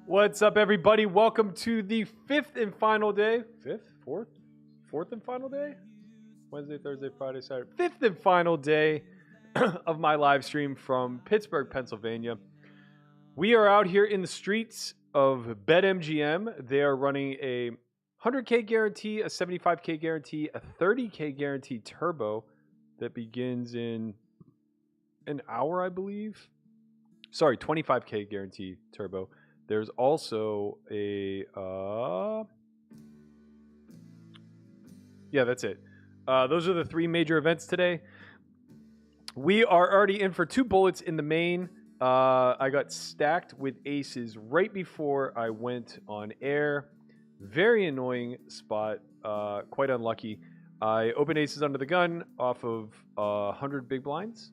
What's up, everybody? Welcome to the fifth and final day. Fourth and final day? Wednesday, Thursday, Friday, Saturday. Fifth and final day of my live stream from Pittsburgh, Pennsylvania. We are out here in the streets of BetMGM. They are running a 100K guarantee, a 75K guarantee, a 30K guarantee turbo that begins in an hour, I believe. Sorry, 25K guarantee turbo. There's also a, yeah, that's it. Those are the three major events today. We are already in for 2 bullets in the main. I got stacked with aces right before I went on air. Very annoying spot, quite unlucky. I opened aces under the gun off of 100 big blinds.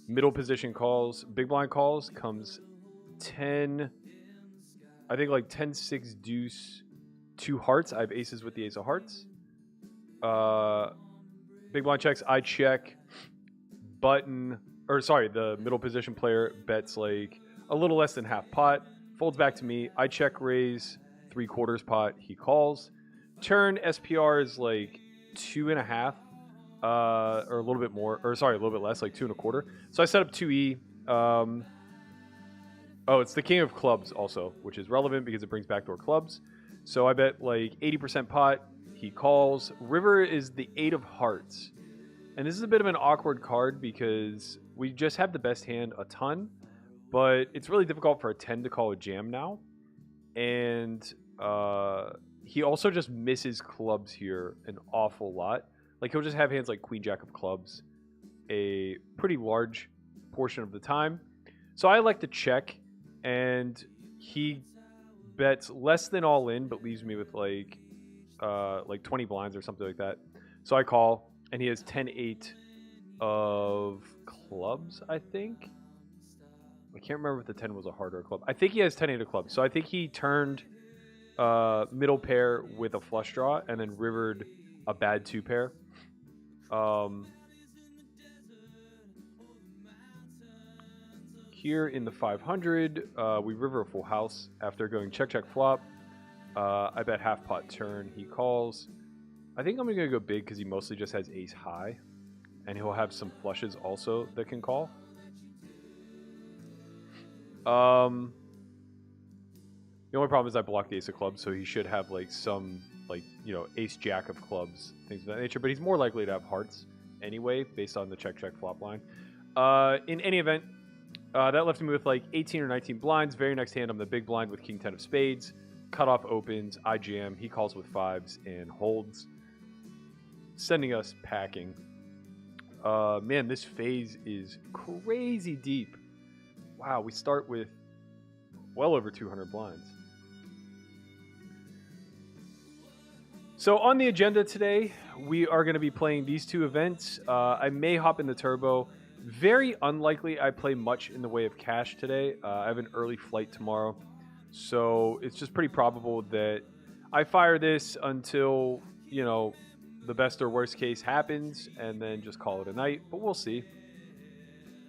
Middle position calls, big blind calls, comes 10... I think like 10, 6, deuce, 2 hearts. I have aces with the ace of hearts. Big blind checks. I check. The middle position player bets like a little less than half pot. Folds back to me. I check raise 3/4 pot. He calls. Turn SPR is like 2.5, or a little bit more, or sorry, a little bit less, like 2.25. So I set up 2E. Oh, it's the king of clubs also, which is relevant because it brings backdoor clubs. So I bet like 80% pot. He calls. River is the 8 of hearts. And this is a bit of an awkward card because we just have the best hand a ton, but it's really difficult for a 10 to call a jam now. And he also just misses clubs here an awful lot. Like he'll just have hands like queen jack of clubs a pretty large portion of the time. So I like to check. And he bets less than all in, but leaves me with like 20 blinds or something like that. So I call, and he has 10-8 of clubs, I think. I can't remember if the 10 was a heart or a club. I think he has 10-8 of clubs. So I think he turned middle pair with a flush draw and then rivered a bad 2 pair. Here in the 500, we river a full house after going check, check, flop. I bet half pot turn. He calls. I think I'm going to go big because he mostly just has ace high. And he'll have some flushes also that can call. The only problem is I blocked the ace of clubs, so he should have like some, ace jack of clubs, things of that nature. But he's more likely to have hearts anyway, based on the check, check, flop line. In any event, that left me with like 18 or 19 blinds. Very next hand, I'm the big blind with king 10 of spades. Cutoff opens, I jam. He calls with 5s and holds, sending us packing. Man, this phase is crazy deep. Wow, we start with well over 200 blinds. So on the agenda today, we are going to be playing these 2 events. I may hop in the turbo. Very unlikely I play much in the way of cash today. I have an early flight tomorrow. So it's just pretty probable that I fire this until, the best or worst case happens and then just call it a night. But we'll see.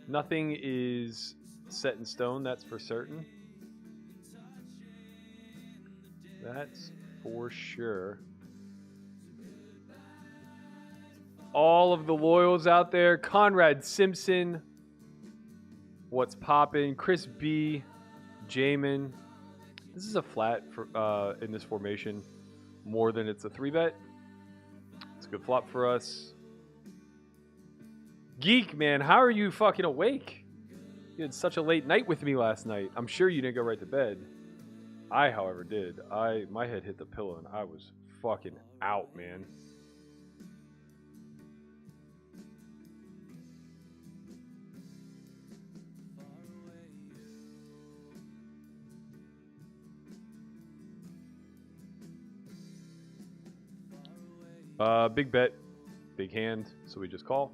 Nothing is set in stone, that's for certain. That's for sure. All of the loyals out there. Conrad Simpson. What's poppin'? Chris B. Jamin. This is a flat for in this formation more than it's a 3-bet. It's a good flop for us. Geek, man, how are you fucking awake? You had such a late night with me last night. I'm sure you didn't go right to bed. I, however, did. My head hit the pillow and I was fucking out, man. Big bet, big hand, so we just call.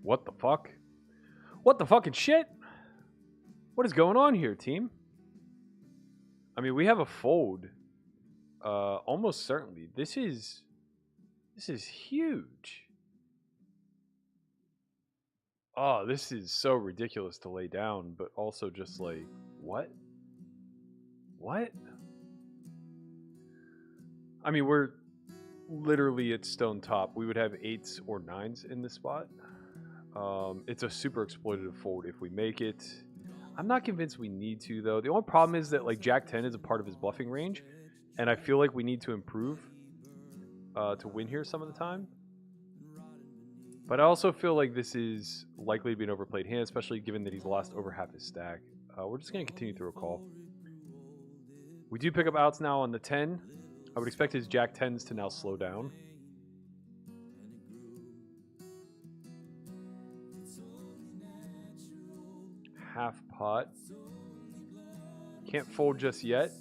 What the fuck? What the fucking shit? What is going on here, team? I mean, we have a fold Almost certainly. This is huge. Oh, this is so ridiculous to lay down, but also just like, what? What? I mean, we're literally at stone top. We would have 8s or 9s in this spot. It's a super exploitative fold if we make it. I'm not convinced we need to, though. The only problem is that like Jack 10 is a part of his bluffing range, and I feel like we need to improve to win here some of the time. But I also feel like this is likely to be an overplayed hand, especially given that he's lost over half his stack. We're just going to continue through a call. We do pick up outs now on the 10. I would expect his Jack 10s to now slow down. Half pot. Can't fold just yet.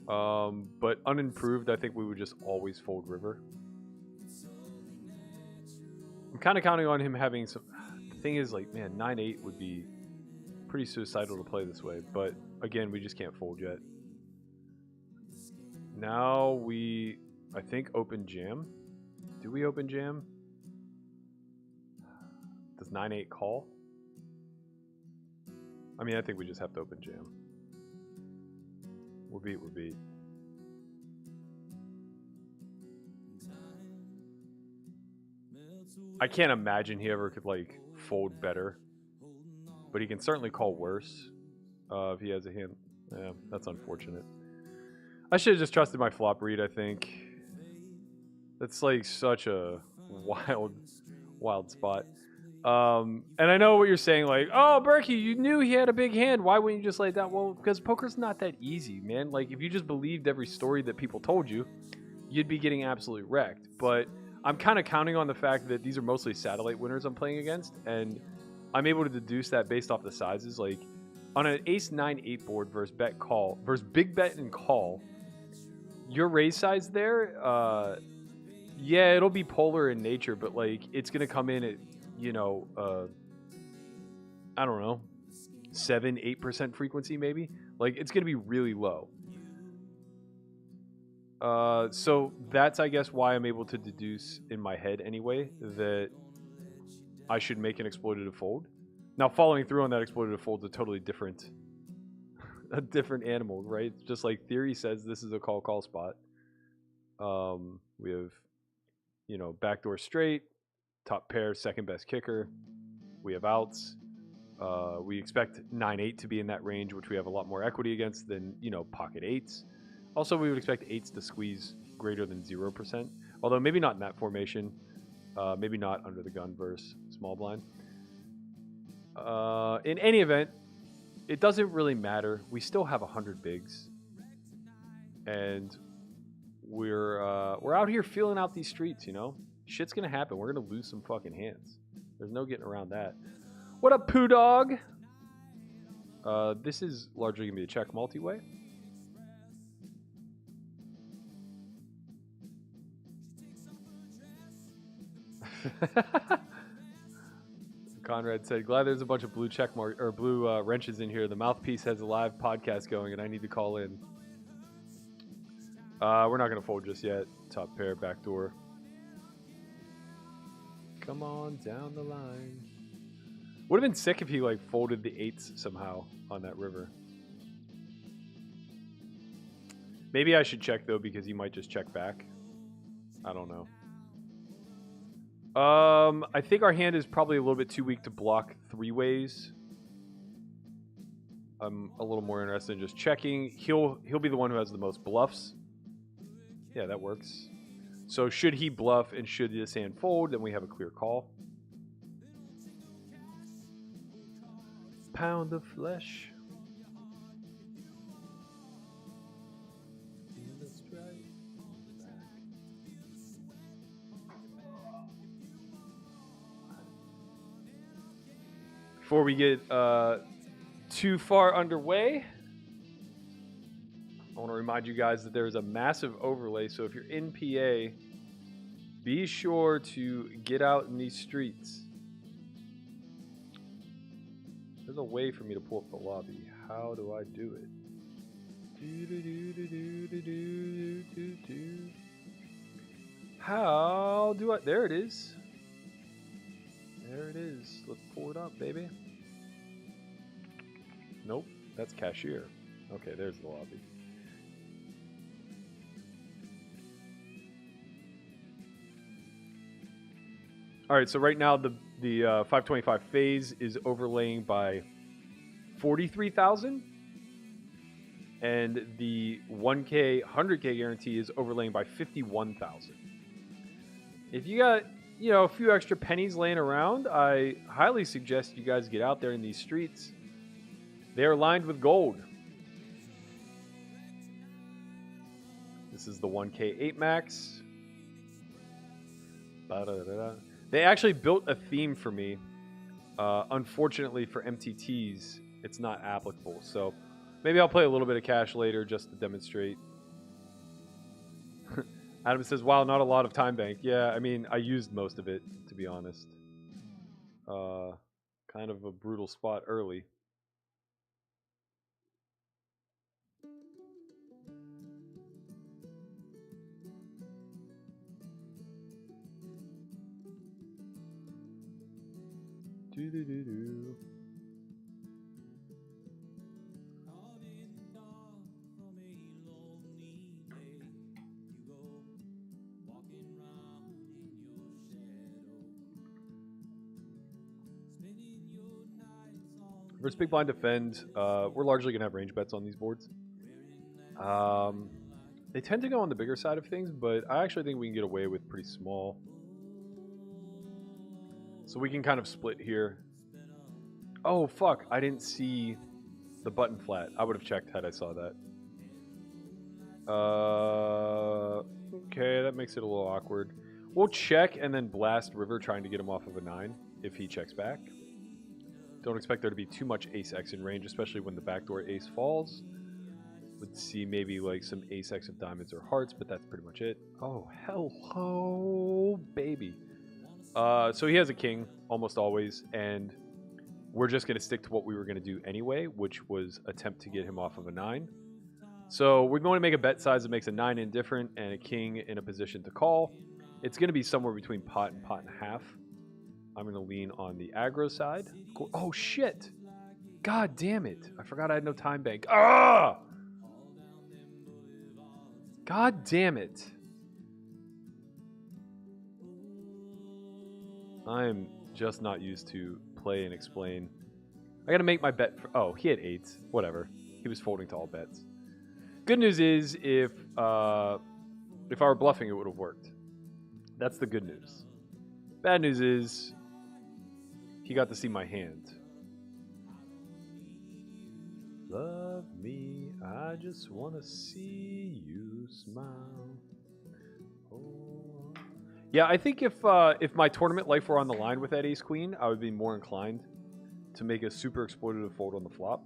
But unimproved, I think we would just always fold river. I'm kind of counting on him having some... The thing is, like, man, 9-8 would be pretty suicidal to play this way. But, again, we just can't fold yet. Now we, I think, open jam. Do we open jam? Does 9-8 call? I mean, I think we just have to open jam. We're beat, we're beat. I can't imagine he ever could, like, fold better. But he can certainly call worse if he has a hand. Yeah, that's unfortunate. I should have just trusted my flop read, I think. That's, like, such a wild spot. And I know what you're saying, like, oh, Berkey, you knew he had a big hand. Why wouldn't you just lay it down? Well, because poker's not that easy, man. Like, if you just believed every story that people told you, you'd be getting absolutely wrecked. But I'm kind of counting on the fact that these are mostly satellite winners I'm playing against, and I'm able to deduce that based off the sizes. Like, on an ace 9-8 board versus bet call, versus big bet and call, your raise size there, yeah, it'll be polar in nature, but, like, it's going to come in at, you know, I don't know, 7-8% frequency maybe. Like, it's going to be really low. So that's, I guess, why I'm able to deduce in my head anyway that I should make an exploitative fold. Now, following through on that exploitative fold is a totally different, animal, right? Just like theory says, this is a call spot. We have, you know, backdoor straight, top pair, second best kicker. We have outs. We expect 9-8 to be in that range, which we have a lot more equity against than, you know, pocket 8s. Also, we would expect 8s to squeeze greater than 0%. Although maybe not in that formation. Maybe not under the gun versus small blind. In any event, it doesn't really matter. We still have 100 bigs. And we're out here feeling out these streets, you know? Shit's gonna happen. We're gonna lose some fucking hands. There's no getting around that. What up, Poo Dog? This is largely gonna be a check multi-way. Conrad said, "Glad there's a bunch of blue check mark or blue wrenches in here. The mouthpiece has a live podcast going, and I need to call in." We're not gonna fold just yet. Top pair, backdoor. Come on down the line. Would have been sick if he like folded the 8s somehow on that river. Maybe I should check though because he might just check back. I don't know. I think our hand is probably a little bit too weak to block 3 ways. I'm a little more interested in just checking. He'll be the one who has the most bluffs. Yeah, that works. So should he bluff and should this hand fold, then we have a clear call. Pound of flesh. Before we get too far underway, I want to remind you guys that there is a massive overlay. So if you're in PA, be sure to get out in these streets. There's a way for me to pull up the lobby. How do I do it? How do I? There it is. There it is. Let's pull it up, baby. Nope, that's cashier. Okay, there's the lobby. All right, so right now the 525 phase is overlaying by 43,000, and the 1K 100K guarantee is overlaying by 51,000. If you got a few extra pennies laying around, I highly suggest you guys get out there in these streets. They are lined with gold. This is the 1K 8 max. Ba-da-da-da. They actually built a theme for me. Unfortunately for MTTs, it's not applicable. So maybe I'll play a little bit of cash later just to demonstrate. Adam says, wow, not a lot of time bank. Yeah, I mean, I used most of it, to be honest. Kind of a brutal spot early. Do-do-do-do. Versus big blind defend, we're largely going to have range bets on these boards. They tend to go on the bigger side of things, but I actually think we can get away with pretty small. So we can kind of split here. Oh, fuck. I didn't see the button flat. I would have checked had I saw that. Okay, that makes it a little awkward. We'll check and then blast River trying to get him off of a 9 if he checks back. Don't expect there to be too much ace-x in range, especially when the backdoor ace falls. Would see maybe like some ace-x of diamonds or hearts, but that's pretty much it. Oh, hello, baby. So he has a king almost always, and we're just going to stick to what we were going to do anyway, which was attempt to get him off of a 9. So we're going to make a bet size that makes a 9 indifferent and a king in a position to call. It's going to be somewhere between pot and pot and a half. I'm going to lean on the aggro side. Oh, shit. God damn it. I forgot I had no time bank. Ah! God damn it. I'm just not used to play and explain. I got to make my bet. Oh, he had 8s. Whatever. He was folding to all bets. Good news is if I were bluffing, it would have worked. That's the good news. Bad news is he got to see my hand. Love me, I just want to see you smile. Oh. Yeah, I think if my tournament life were on the line with that ace queen, I would be more inclined to make a super exploitative fold on the flop.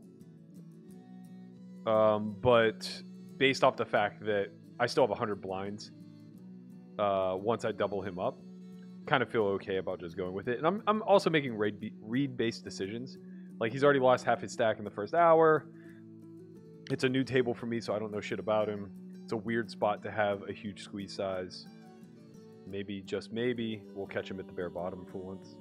But based off the fact that I still have 100 blinds once I double him up, kind of feel okay about just going with it. And I'm also making read-based decisions. Like, he's already lost half his stack in the first hour. It's a new table for me, so I don't know shit about him. It's a weird spot to have a huge squeeze size. Maybe, just maybe, we'll catch him at the bare bottom for once.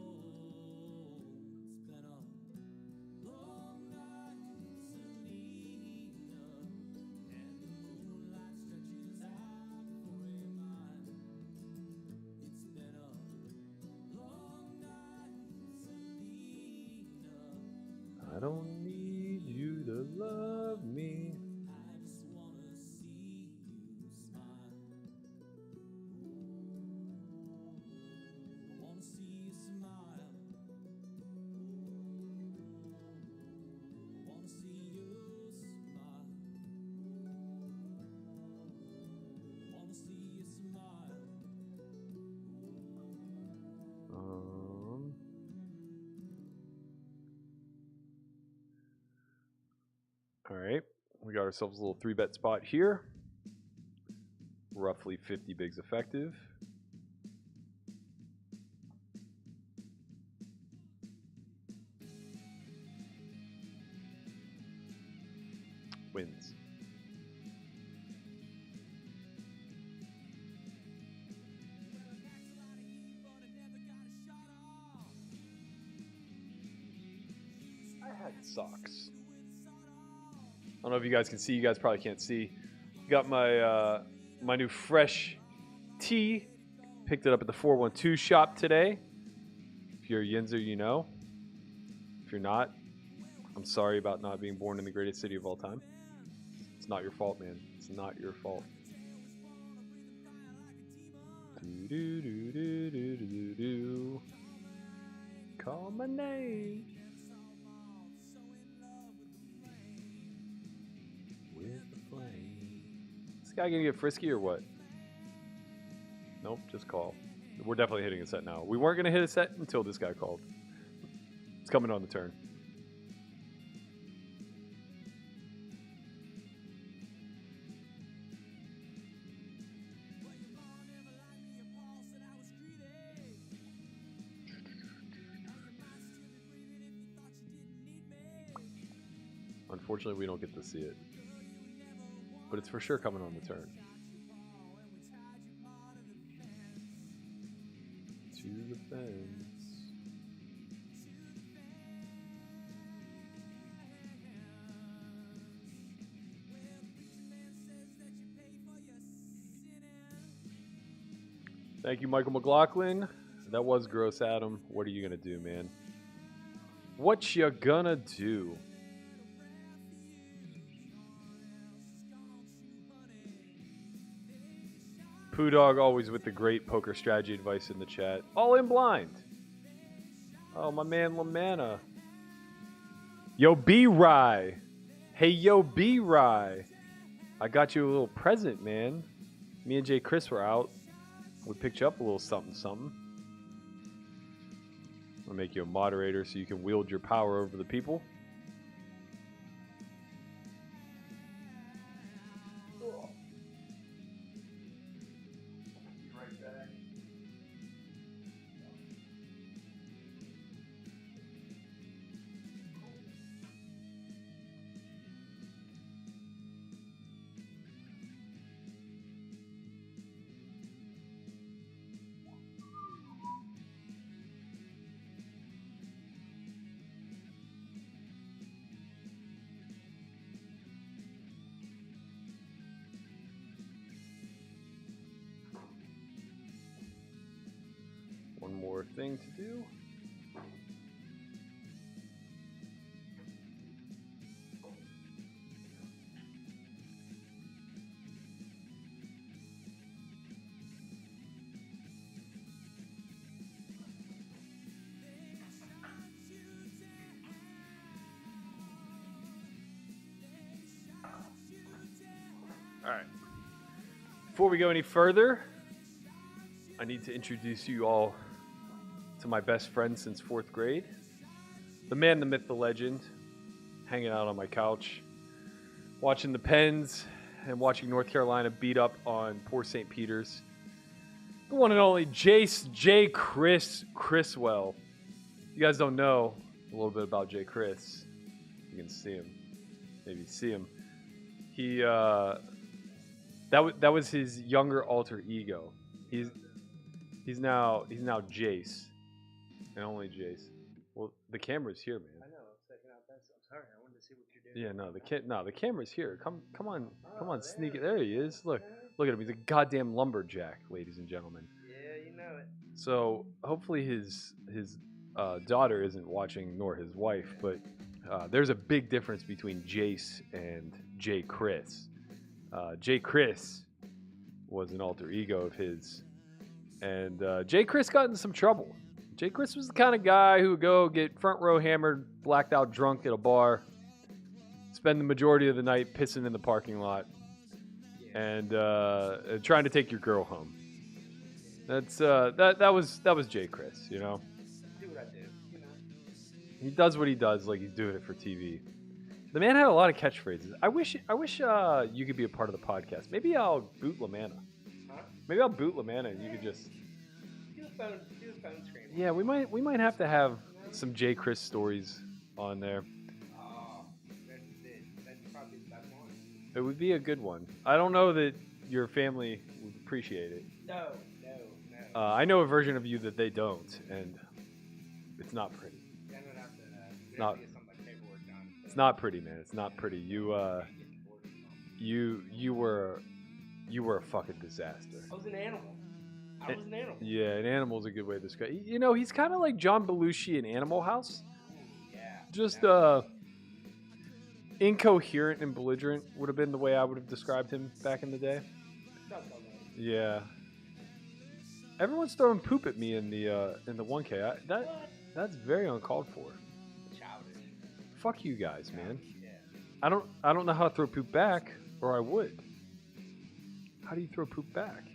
I don't need you to love me. I just wanna see you smile. I wanna see you smile. I wanna see you smile. I wanna see you smile. All right, we got ourselves a little 3-bet spot here. Roughly 50 bigs effective. Wins. That sucks. I don't know if you guys can see. You guys probably can't see. Got my my new fresh tee. Picked it up at the 412 shop today. If you're a Yinzer, you know. If you're not, I'm sorry about not being born in the greatest city of all time. It's not your fault, man. It's not your fault. Do. Call my name. With the flame. This guy gonna get frisky or what? Nope, just call. We're definitely hitting a set now. We weren't gonna hit a set until this guy called. It's coming on the turn. Unfortunately, we don't get to see it. But it's for sure coming on the turn. To the fence. Thank you, Michael McLaughlin. That was gross, Adam. What are you going to do, man? What you gonna do? Poo Dog always with the great poker strategy advice in the chat. All in blind. Oh, my man Lamanna. Yo, B-Rye. Hey, yo, B-Rye. I got you a little present, man. Me and Jay Chris were out. We picked you up a little something, something. I'll make you a moderator so you can wield your power over the people. One more thing to do. All right. Before we go any further, I need to introduce you all to my best friend since 4th grade. The man, the myth, the legend. Hanging out on my couch, watching the Pens and watching North Carolina beat up on poor St. Peter's. The one and only Jace J. Chris Chriswell. You guys don't know a little bit about J. Chris. You can see him. Maybe see him. He that was his younger alter ego. He's now Jace. And only Jace. Well, the camera's here, man. I know. I was checking out that. I'm sorry. I wanted to see what you're doing. Yeah, the camera's here. Come on, sneak it. There he is. Look at him. He's a goddamn lumberjack, ladies and gentlemen. Yeah, you know it. So hopefully his daughter isn't watching, nor his wife. But there's a big difference between Jace and J. Chris. J. Chris was an alter ego of his, and J. Chris got in some trouble. J. Chris was the kind of guy who would go get front row hammered, blacked out drunk at a bar, spend the majority of the night pissing in the parking lot, and trying to take your girl home. That's that was J. Chris, you know. Do what I do, you know. He does what he does like he's doing it for TV. The man had a lot of catchphrases. I wish you could be a part of the podcast. Maybe I'll boot Lamanna. Huh? Maybe I'll boot Lamanna and you could just Do a phone screen. Yeah, we might have to have some J. Chris stories on there. Oh, that'd probably be the best one. It would be a good one. I don't know that your family would appreciate it. No. I know a version of you that they don't, and it's not pretty. Then we'd have to Not- get some like paperwork It's not pretty, man. It's not pretty. You were a fucking disaster. I was an animal. I was an animal. Yeah, an animal's a good way to describe. You know, he's kind of like John Belushi in Animal House. Yeah. Just incoherent and belligerent would have been the way I would have described him back in the day. Yeah. Everyone's throwing poop at me in the 1K. That's very uncalled for. Childish. Fuck you guys, man. Yeah. I don't know how to throw poop back, or I would. How do you throw poop back?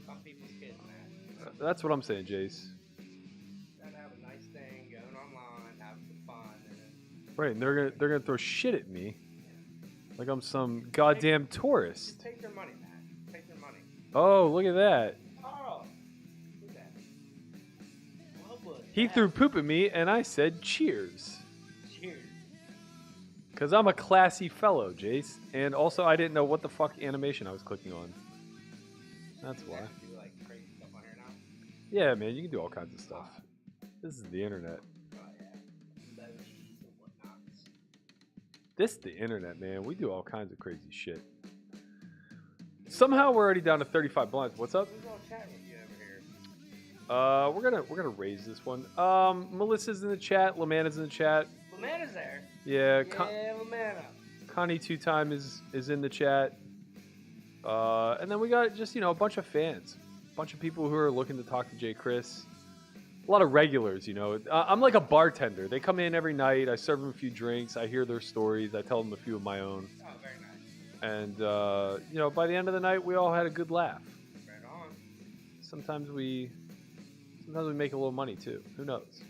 Some people's kids, man. That's what I'm saying, Jace. Gotta have a nice thing, going online, having some fun, and then Right, and they're gonna throw shit at me, like I'm some goddamn tourist. take their money, man. Take their money. Oh, look at that. Oh, look at that. What was He that? threw poop at me, and I said cheers. Cheers. Because I'm a classy fellow, Jace. And also, I didn't know what the fuck animation I was clicking on. That's why. You do like crazy stuff on here now? Yeah, man, you can do all kinds of stuff. This is the internet. Oh yeah. Emojis and whatnots. This is the internet, man. We do all kinds of crazy shit. Somehow we're already down to 35 blinds. What's up? Who's all chatting with you over here? We're gonna raise this one. Melissa's in the chat. Lamanna's in the chat. Lamanna's there. Yeah, Yeah, Lamanna. Connie 2-Time is in the chat. And then we got just, a bunch of fans. A bunch of people who are looking to talk to J. Chris. A lot of regulars, I'm like a bartender. They come in every night. I serve them a few drinks. I hear their stories. I tell them a few of my own. Oh, very nice. And, by the end of the night, we all had a good laugh. Right on. Sometimes we make a little money, too. Who knows?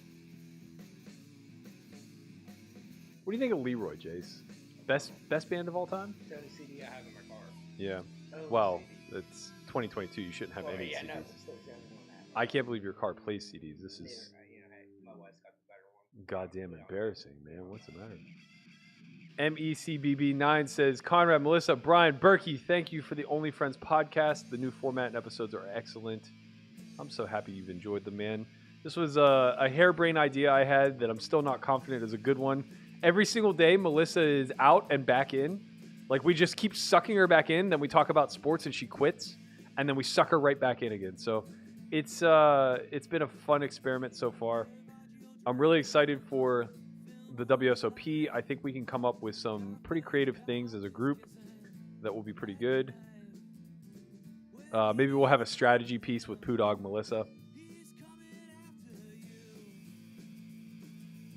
What do you think of Leroy, Jace? Best band of all time? The only CD I have in my car. Yeah. Only Well, CD. it's 2022. You shouldn't have Well, any yeah, CDs. no, it's still the only one I have. I can't believe your car plays CDs. This Neither, is hey, my wife's got the better one. goddamn embarrassing, man. What's the matter? MECBB9 says, Conrad, Melissa, Brian, Berkey, thank you for the Only Friends podcast. The new format and episodes are excellent. I'm so happy you've enjoyed them, man. This was a harebrained idea I had that I'm still not confident is a good one. Every single day, Melissa is out and back in. Like, we just keep sucking her back in, then we talk about sports and she quits, and then we suck her right back in again. So it's been a fun experiment so far. I'm really excited for the WSOP. I think we can come up with some pretty creative things as a group that will be pretty good. Maybe we'll have a strategy piece with Poo Dog Melissa.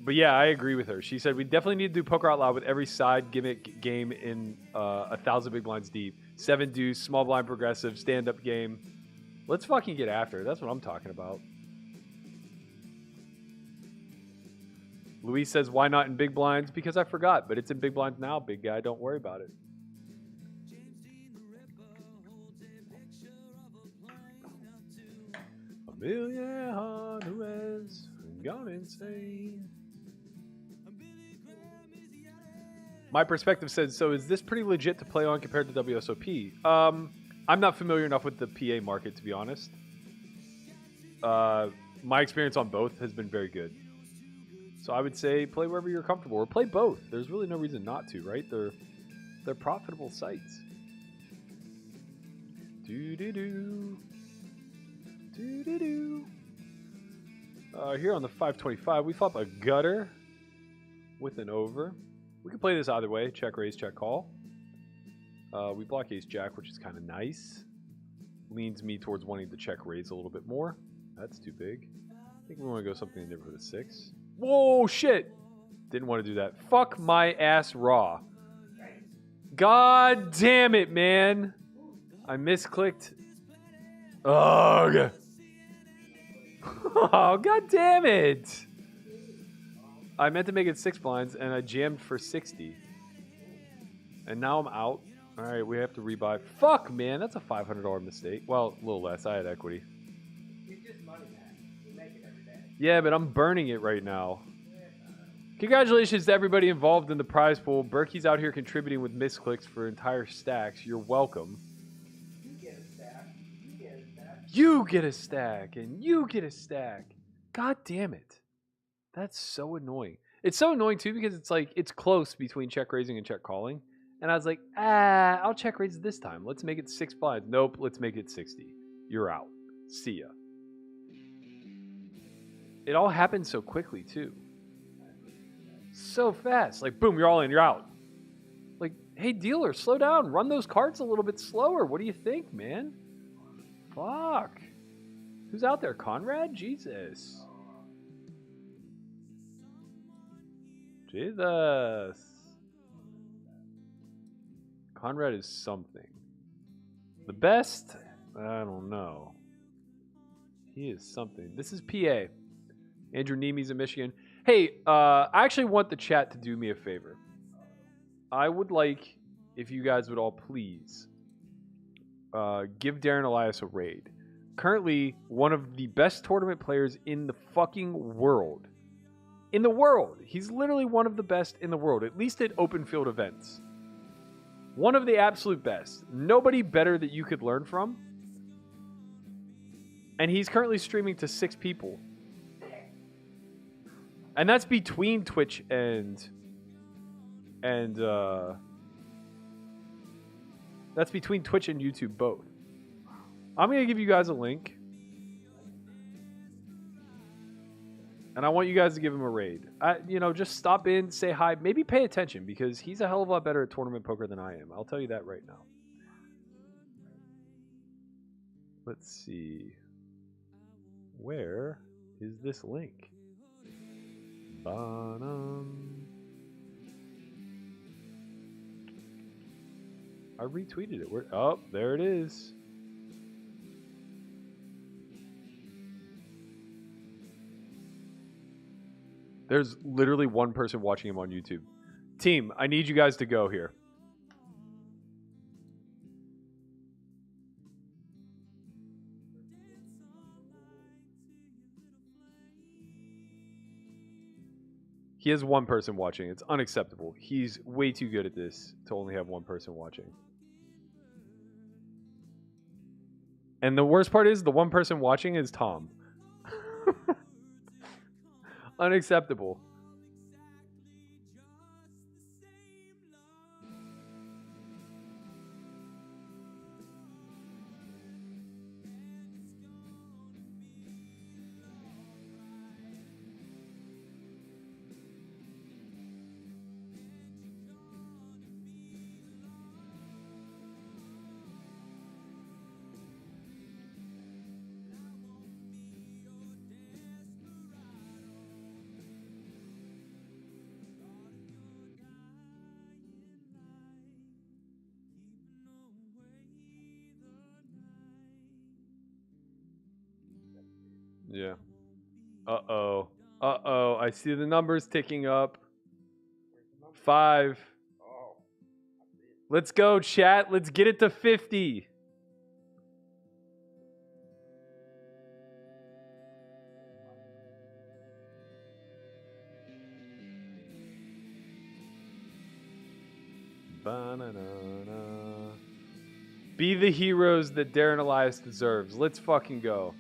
But yeah, I agree with her. She said we definitely need to do Poker Out Loud with every side gimmick game in 1,000 big blinds deep. 7 deuce, small blind progressive, stand-up game. Let's fucking get after it. That's what I'm talking about. Luis says, why not in big blinds? Because I forgot, but it's in big blinds now, big guy. Don't worry about it. Amelia who has gone insane. My perspective says, so is this pretty legit to play on compared to WSOP? I'm not familiar enough with the PA market, to be honest. My experience on both has been very good. So I would say play wherever you're comfortable, or play both. There's really no reason not to, right? They're profitable sites. Do-do-do. Do-do-do. Here on the 525, we flop a gutter with an over. We can play this either way. Check raise, check call. We block ace jack, which is kind of nice. Leans me towards wanting to check raise a little bit more. That's too big. I think we want to go something in the neighborhood of 6. Whoa, shit! Didn't want to do that. Fuck my ass raw. God damn it, man. I misclicked. Ugh. Oh, god damn it. I meant to make it 6 blinds, and I jammed for 60. And now I'm out. All right, we have to rebuy. Fuck, man, that's a $500 mistake. Well, a little less. I had equity. It's just money, man. You make it every day. Yeah, but I'm burning it right now. Congratulations to everybody involved in the prize pool. Berkey's out here contributing with misclicks for entire stacks. You're welcome. You get a stack. You get a stack. You get a stack, and you get a stack. God damn it. That's so annoying. It's so annoying too because it's like it's close between check raising and check calling. And I was like, I'll check raise this time. Let's make it 6 blinds. Nope, let's make it 60. You're out. See ya. It all happened so quickly too. So fast. Like, boom, you're all in, you're out. Like, hey, dealer, slow down. Run those cards a little bit slower. What do you think, man? Fuck. Who's out there? Conrad? Jesus. Jesus. Conrad is something. The best? I don't know. He is something. This is PA. Andrew Neme's in Michigan. Hey, I actually want the chat to do me a favor. I would like if you guys would all please give Darren Elias a raid. Currently, one of the best tournament players in the fucking world. In the world. He's literally one of the best in the world, at least at open field events. One of the absolute best. Nobody better that you could learn from. And he's currently streaming to 6 people. And that's between Twitch and that's between Twitch and YouTube both. I'm going to give you guys a link. And I want you guys to give him a raid. Just stop in, say hi, maybe pay attention because he's a hell of a lot better at tournament poker than I am. I'll tell you that right now. Let's see. Where is this link? I retweeted it. Oh, there it is. There's literally one person watching him on YouTube. Team, I need you guys to go here. He has one person watching. It's unacceptable. He's way too good at this to only have one person watching. And the worst part is the one person watching is Tom. Unacceptable. Yeah. Uh-oh. Uh-oh. I see the numbers ticking up. 5. Let's go, chat. Let's get it to 50. Ba-na-na-na. Be the heroes that Darren Elias deserves. Let's fucking go.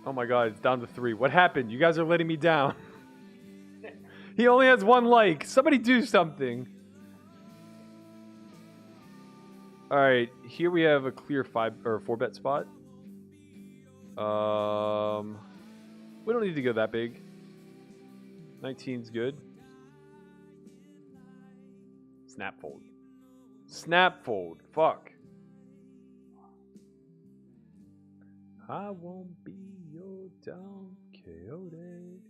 Oh my god, it's down to 3. What happened? You guys are letting me down. He only has 1 like. Somebody do something. Alright, here we have a clear 5 or 4-bet spot. We don't need to go that big. 19's good. Snap fold. Snap fold. Fuck. I won't be your Don Quixote.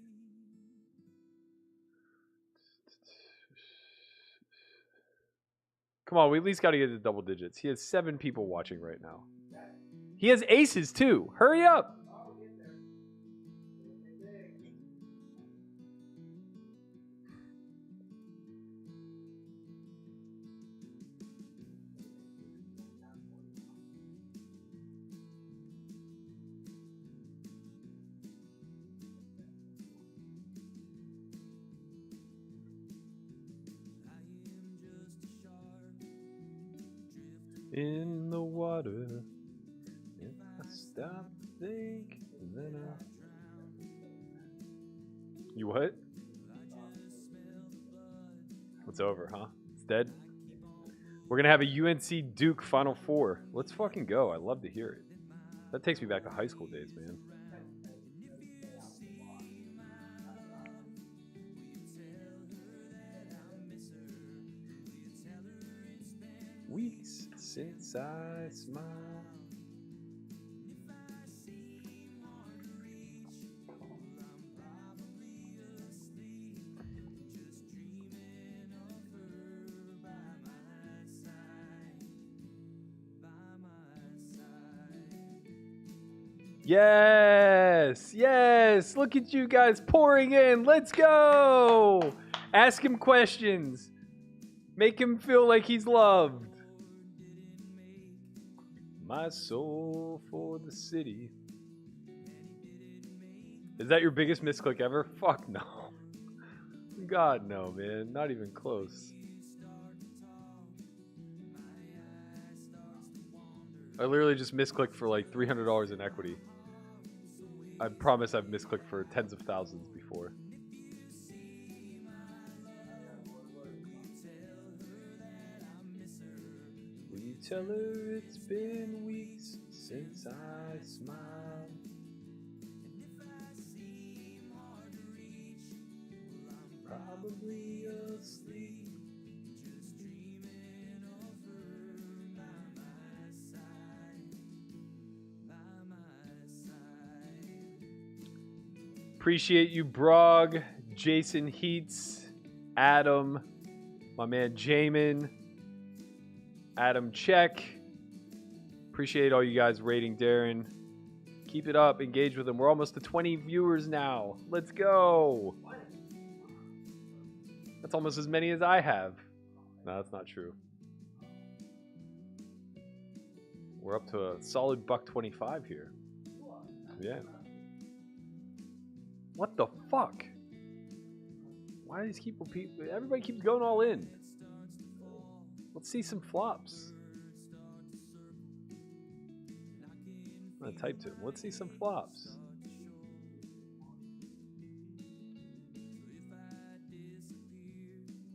Come on, we at least got to get to double digits. He has 7 people watching right now. He has aces too. Hurry up. in the water. If I stop to think, then I... You what? It's over, huh? It's dead? We're going to have a UNC Duke Final Four. Let's fucking go. I love to hear it. That takes me back to high school days, man. Weeks since I smiled. Yes, yes. Look at you guys pouring in. Let's go. Ask him questions. Make him feel like he's loved. My soul for the city. Is that your biggest misclick ever? Fuck no. God, no, man. Not even close. I literally just misclicked for like $300 in equity. I promise I've misclicked for tens of thousands before. Will you tell her it's been weeks since I smiled? Probably asleep. Appreciate you, Brog, Jason Heats, Adam, my man Jamin, Adam Check. Appreciate all you guys rating Darren. Keep it up. Engage with him. We're almost to 20 viewers now. Let's go. That's almost as many as I have. No, that's not true. We're up to a solid $1.25 here. Yeah. What the fuck? Why do these people... Everybody keeps going all in. Let's see some flops. I'm gonna type to him. Let's see some flops.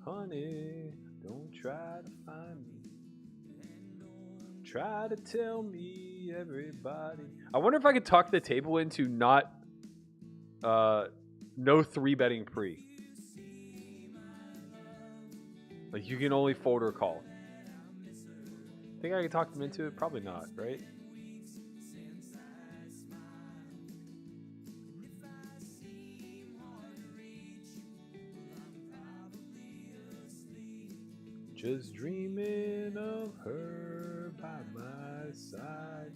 Honey, don't try to find me. Try to tell me everybody. I wonder if I could talk the table into not... no 3-betting pre. Like, you can only fold or call. Think I could talk them into it? Probably not, right? Just dreaming of her by my side.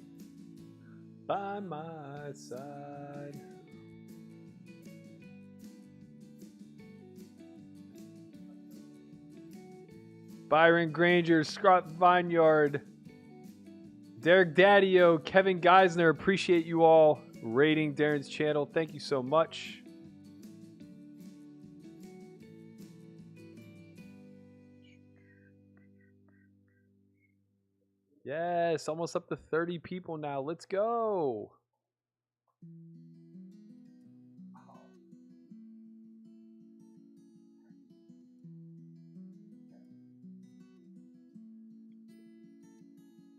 By my side. Byron Granger, Scott Vineyard, Derek Daddio, Kevin Geisner. Appreciate you all rating Darren's channel. Thank you so much. Yes, almost up to 30 people now. Let's go.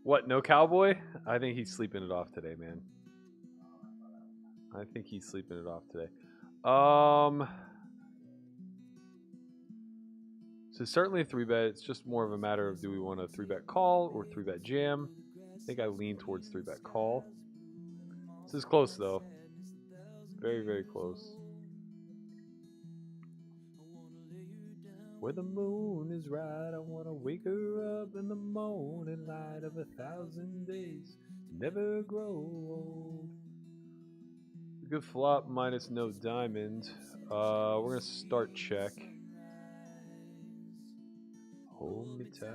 What, no Cowboy? I think he's sleeping it off today, man. I think he's sleeping it off today. So certainly a 3-bet. It's just more of a matter of do we want a 3-bet call or 3-bet jam. I think I lean towards 3-bet call. This is close, though. Very, very close. Where the moon is right, I want to wake her up in the morning light of 1,000 days. Never grow old. Good flop minus no diamond. We're going to start check. Hold me tight.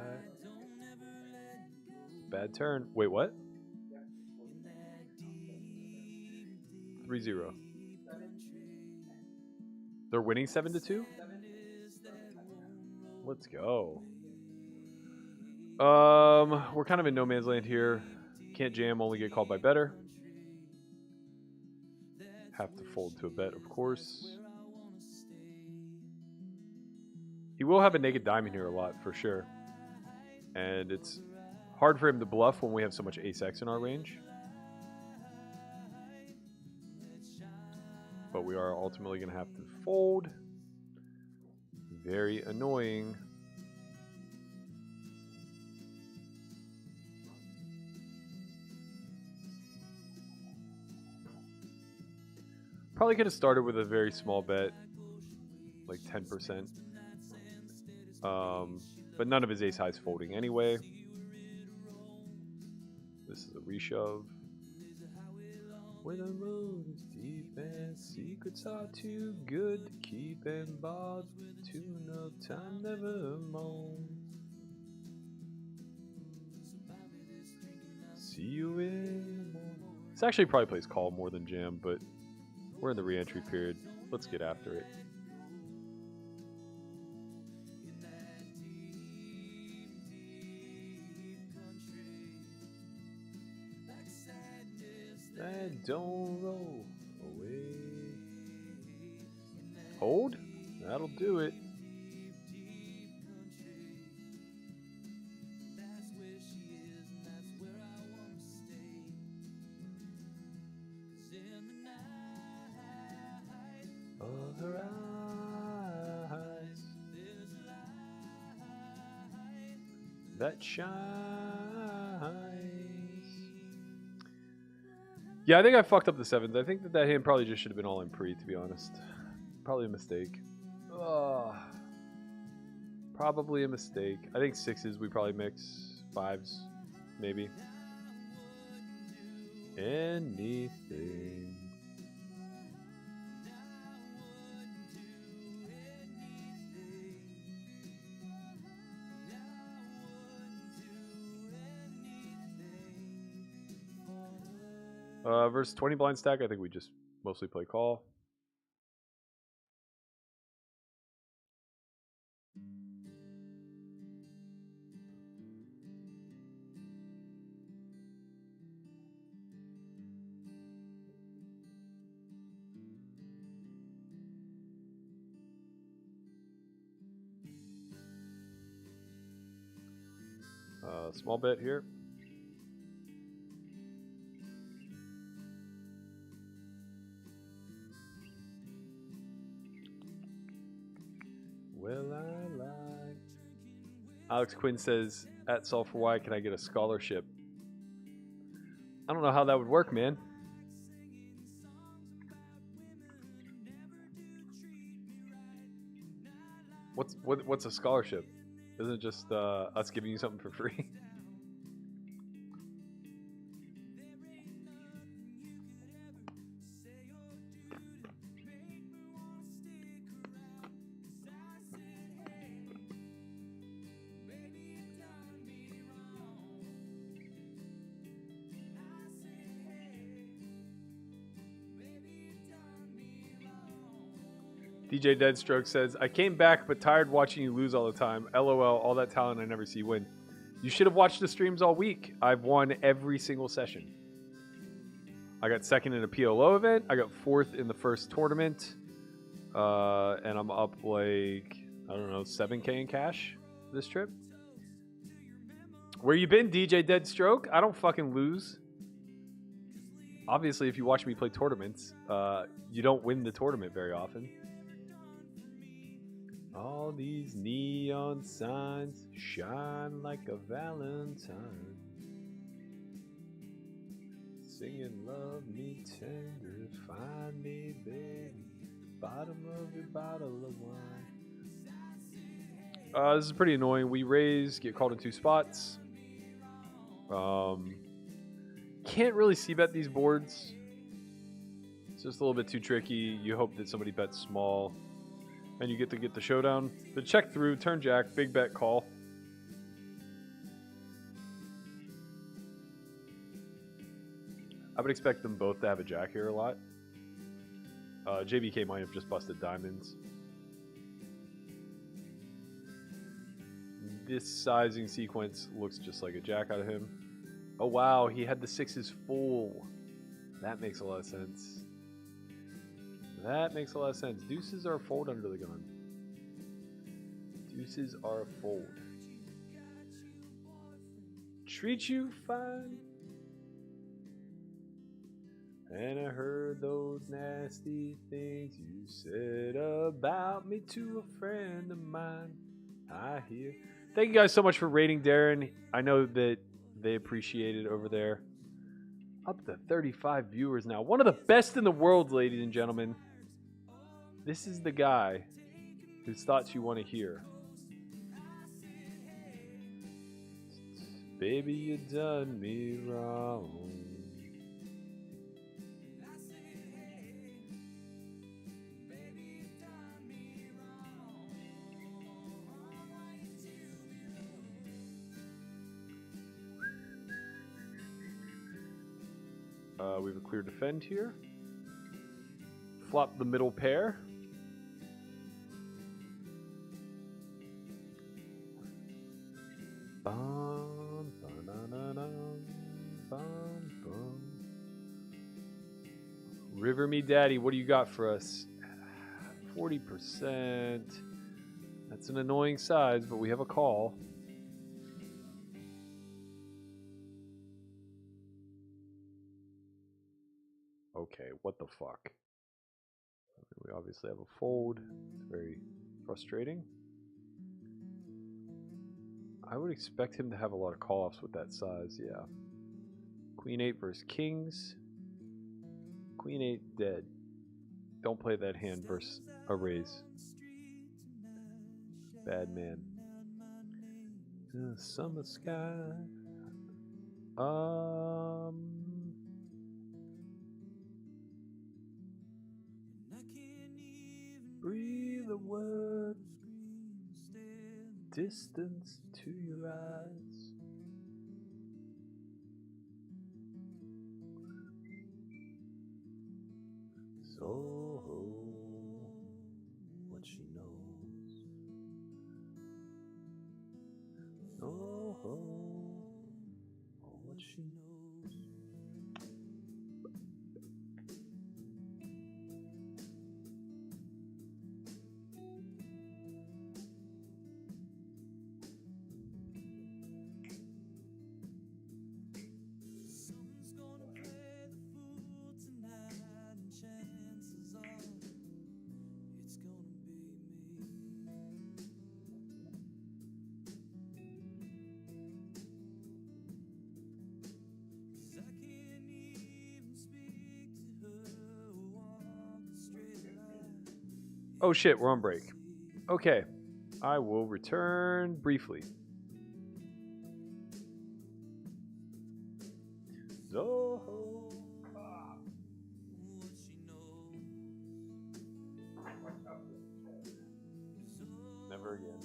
Bad turn. Wait, what? 3-0. They're winning 7-2? Let's go. We're kind of in no man's land here. Can't jam, only get called by better. Have to fold to a bet, of course. He will have a naked diamond here a lot, for sure. And it's hard for him to bluff when we have so much ace-x in our range. But we are ultimately going to have to fold. Very annoying. Probably could have started with a very small bet, like 10%. But none of his ace highs folding anyway. This is a reshove. Where the moon is deep and secrets are too good to keep and bars with tune up time never moan. See you in the morning. This actually probably plays call more than jam, but we're in the re-entry period. Let's get after it. And don't roll away. Hold? That'll do it. Of her eyes that shines. Yeah, I think I fucked up the sevens. I think that hand probably just should have been all in pre, to be honest. Probably a mistake. Probably a mistake. I think sixes we probably mix. Fives, maybe. Anything. Versus 20 blind stack, I think we just mostly play call. Small bet here. Well, I like. Alex Quinn says, at Solve for Why, can I get a scholarship? I don't know how that would work, man. What's a scholarship? Isn't it just us giving you something for free? DJ Deadstroke says, I came back but tired watching you lose all the time. LOL, all that talent I never see win. You should have watched the streams all week. I've won every single session. I got second in a PLO event. I got fourth in the first tournament. And I'm up like, I don't know, 7K in cash this trip. Where you been, DJ Deadstroke? I don't fucking lose. Obviously, if you watch me play tournaments, you don't win the tournament very often. All these neon signs shine like a Valentine. Singing love me tender, find me baby, bottom of your bottle of wine. This is pretty annoying. We raise, get called in two spots. Can't really c-bet these boards. It's just a little bit too tricky. You hope that somebody bets small. And you get to get the showdown. The check through, turn jack, big bet call. I would expect them both to have a jack here a lot. JBK might have just busted diamonds. this sizing sequence looks just like a jack out of him. Oh wow, he had the sixes full. That makes a lot of sense. That makes a lot of sense. Deuces are a fold under the gun. Deuces are a fold. Treat you fine. And I heard those nasty things you said about me to a friend of mine. I hear. Thank you guys so much for rating Darren. I know that they appreciate it over there. Up to 35 viewers now. One of the best in the world, ladies and gentlemen. This is the guy whose thoughts you want to hear. Baby, you done me wrong. We have a clear defend here. Flop the middle pair. Bum, ba-da-da-dum, bum, bum. River me daddy, what do you got for us? 40%. That's an annoying size, but we have a call. Okay, what the fuck? We obviously have a fold. It's very frustrating. I would expect him to have a lot of call-offs with that size, yeah. Queen 8 versus kings. Queen 8 dead. Don't play that hand versus a raise. Bad man. Summer sky. Breathe a word. Distance to your eyes. So what she knows. So what she knows. Oh shit, we're on break. Okay, I will return briefly. Zoho. Never again.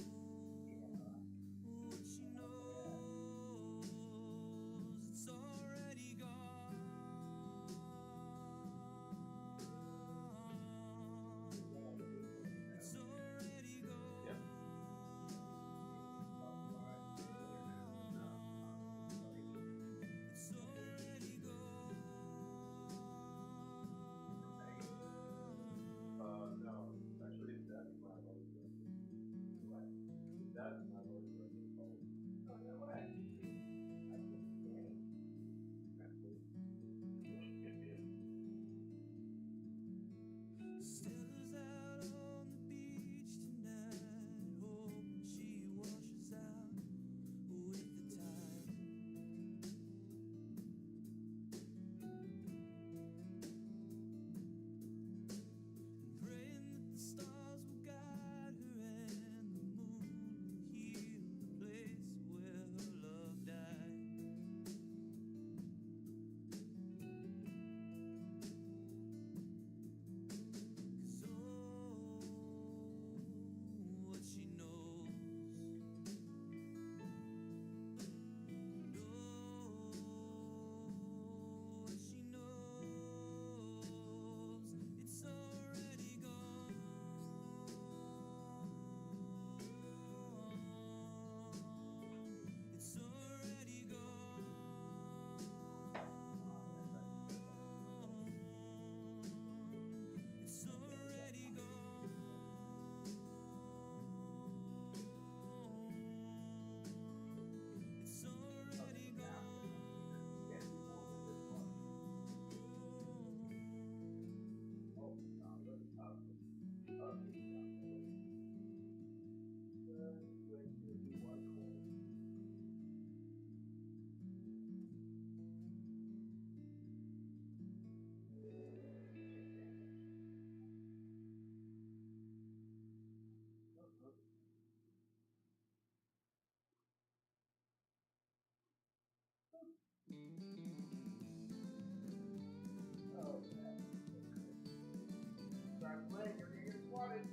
Start playing, you're gonna get swatted.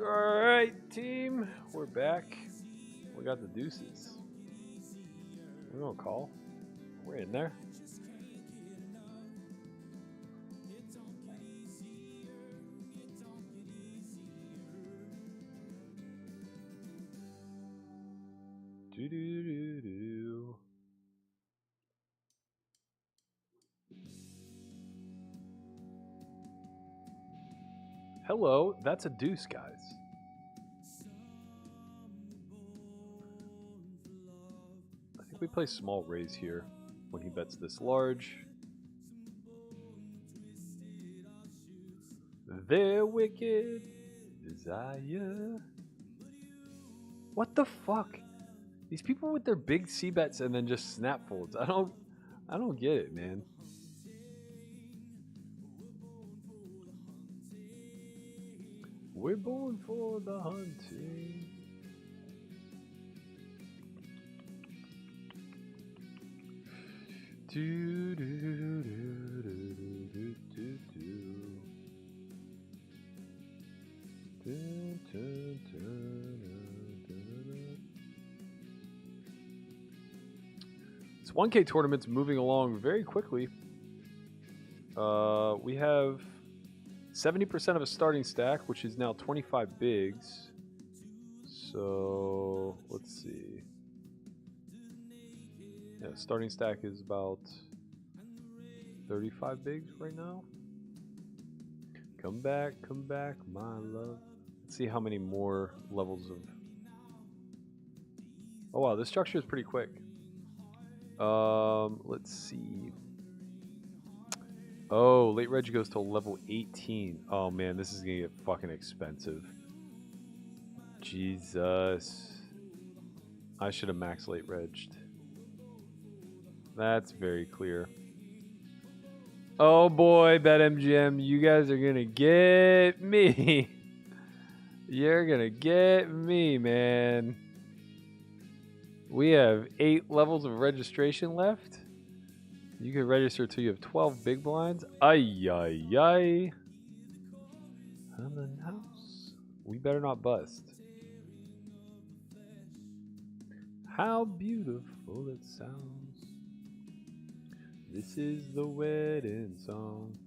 All right, team, we're back. We got the deuces. We're gonna call. We're in there. Do do do do. Hello, that's a deuce, guys. I think we play small raise here when he bets this large. Their wicked desire. What the fuck? These people with their big C bets and then just snap folds. I don't get it, man. We're born for the hunting. Do, do, do, do, do, do, do, do. Dun, dun, dun, dun, dun. This 1K tournament's moving along very quickly. We have 70% of a starting stack, which is now 25 bigs. So let's see. Yeah, starting stack is about 35 bigs right now. Come back, my love. Let's see how many more levels of. Oh wow, this structure is pretty quick. Let's see. Oh, late reg goes to level 18. Oh man, this is gonna get fucking expensive. Jesus. I should have max late regged. That's very clear. Oh boy, BetMGM, you guys are gonna get me. You're gonna get me, man. We have 8 levels of registration left. You can register till you have 12 big blinds. Ay, ay, ay. I'm in the house. We better not bust. How beautiful it sounds. This is the wedding song.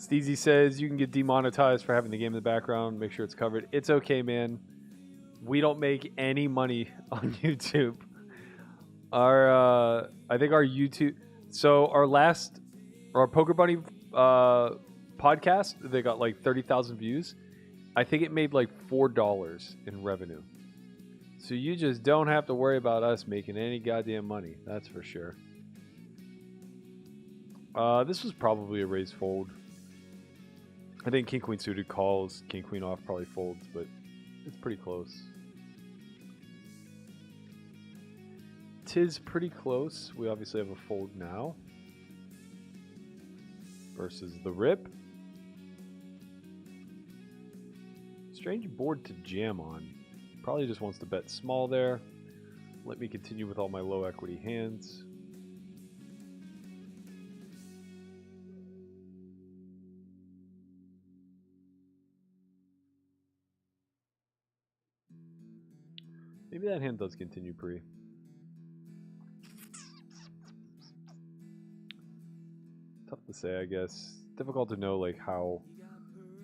Steezy says you can get demonetized for having the game in the background. Make sure it's covered. It's okay, man. We don't make any money on YouTube. I think our YouTube. So our Poker Bunny podcast, they got like 30,000 views. I think it made like $4 in revenue. So you just don't have to worry about us making any goddamn money. That's for sure. This was probably a raise fold. I think King Queen suited calls, King Queen off probably folds, but it's pretty close. Tis pretty close. We obviously have a fold now. Versus the rip. Strange board to jam on. Probably just wants to bet small there. Let me continue with all my low equity hands. Maybe that hand does continue pre. Tough to say, I guess. Difficult to know like how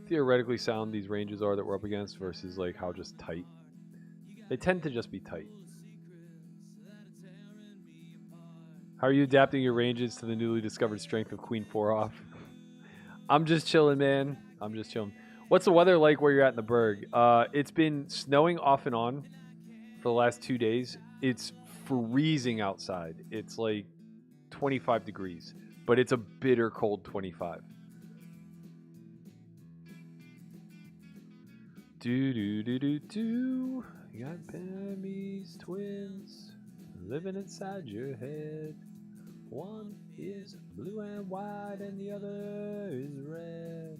theoretically sound these ranges are that we're up against versus like how just tight. They tend to just be tight. How are you adapting your ranges to the newly discovered strength of Queen 4 off? I'm just chilling, man. I'm just chilling. What's the weather like where you're at in the Berg? It's been snowing off and on for the last 2 days. It's freezing outside. It's like 25 degrees, but it's a bitter cold 25. Do. You got Pammies twins living inside your head. One is blue and white and the other is red.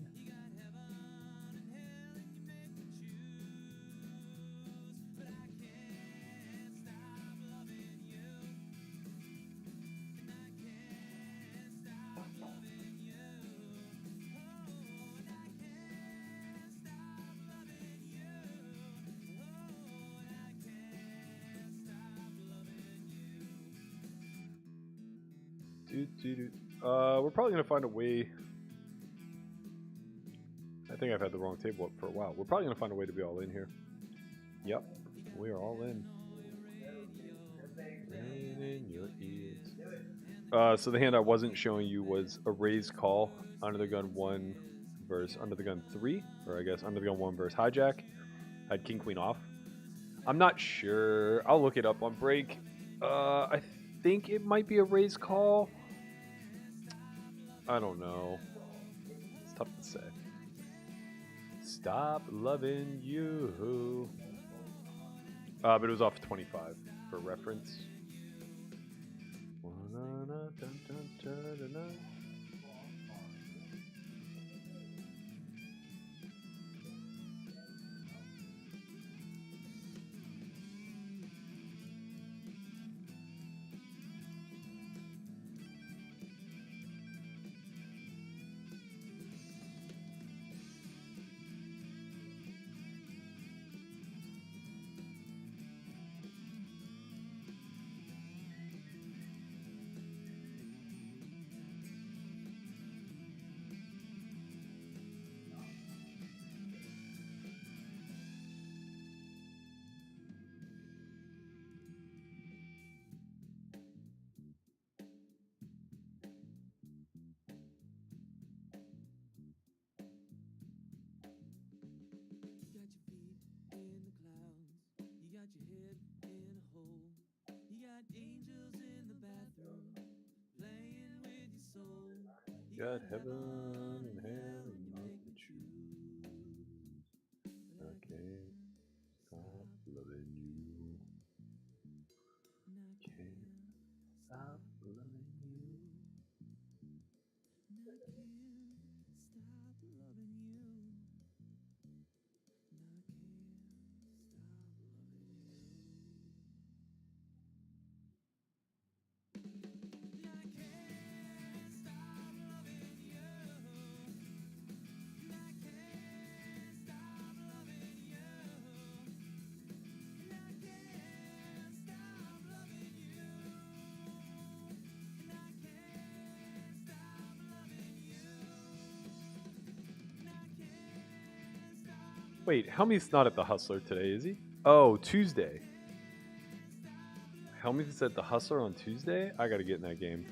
We're probably gonna find a way. I think I've had the wrong table up for a while. We're probably gonna find a way to be all in here. Yep, we are all in. In your ears. So the hand I wasn't showing you was a raised call under the gun 1 versus under the gun 3, or I guess under the gun 1 versus hijack. Had King Queen off. I'm not sure. I'll look it up on break. I think it might be a raised call. I don't know. It's tough to say. Stop loving you. But it was off 25 for reference. Got heaven and hell and you have to choose. I can't stop loving you. Can't stop loving you. Wait, Helmuth's not at the Hustler today, is he? Oh, Tuesday. Helmuth's at the Hustler on Tuesday? I gotta get in that game.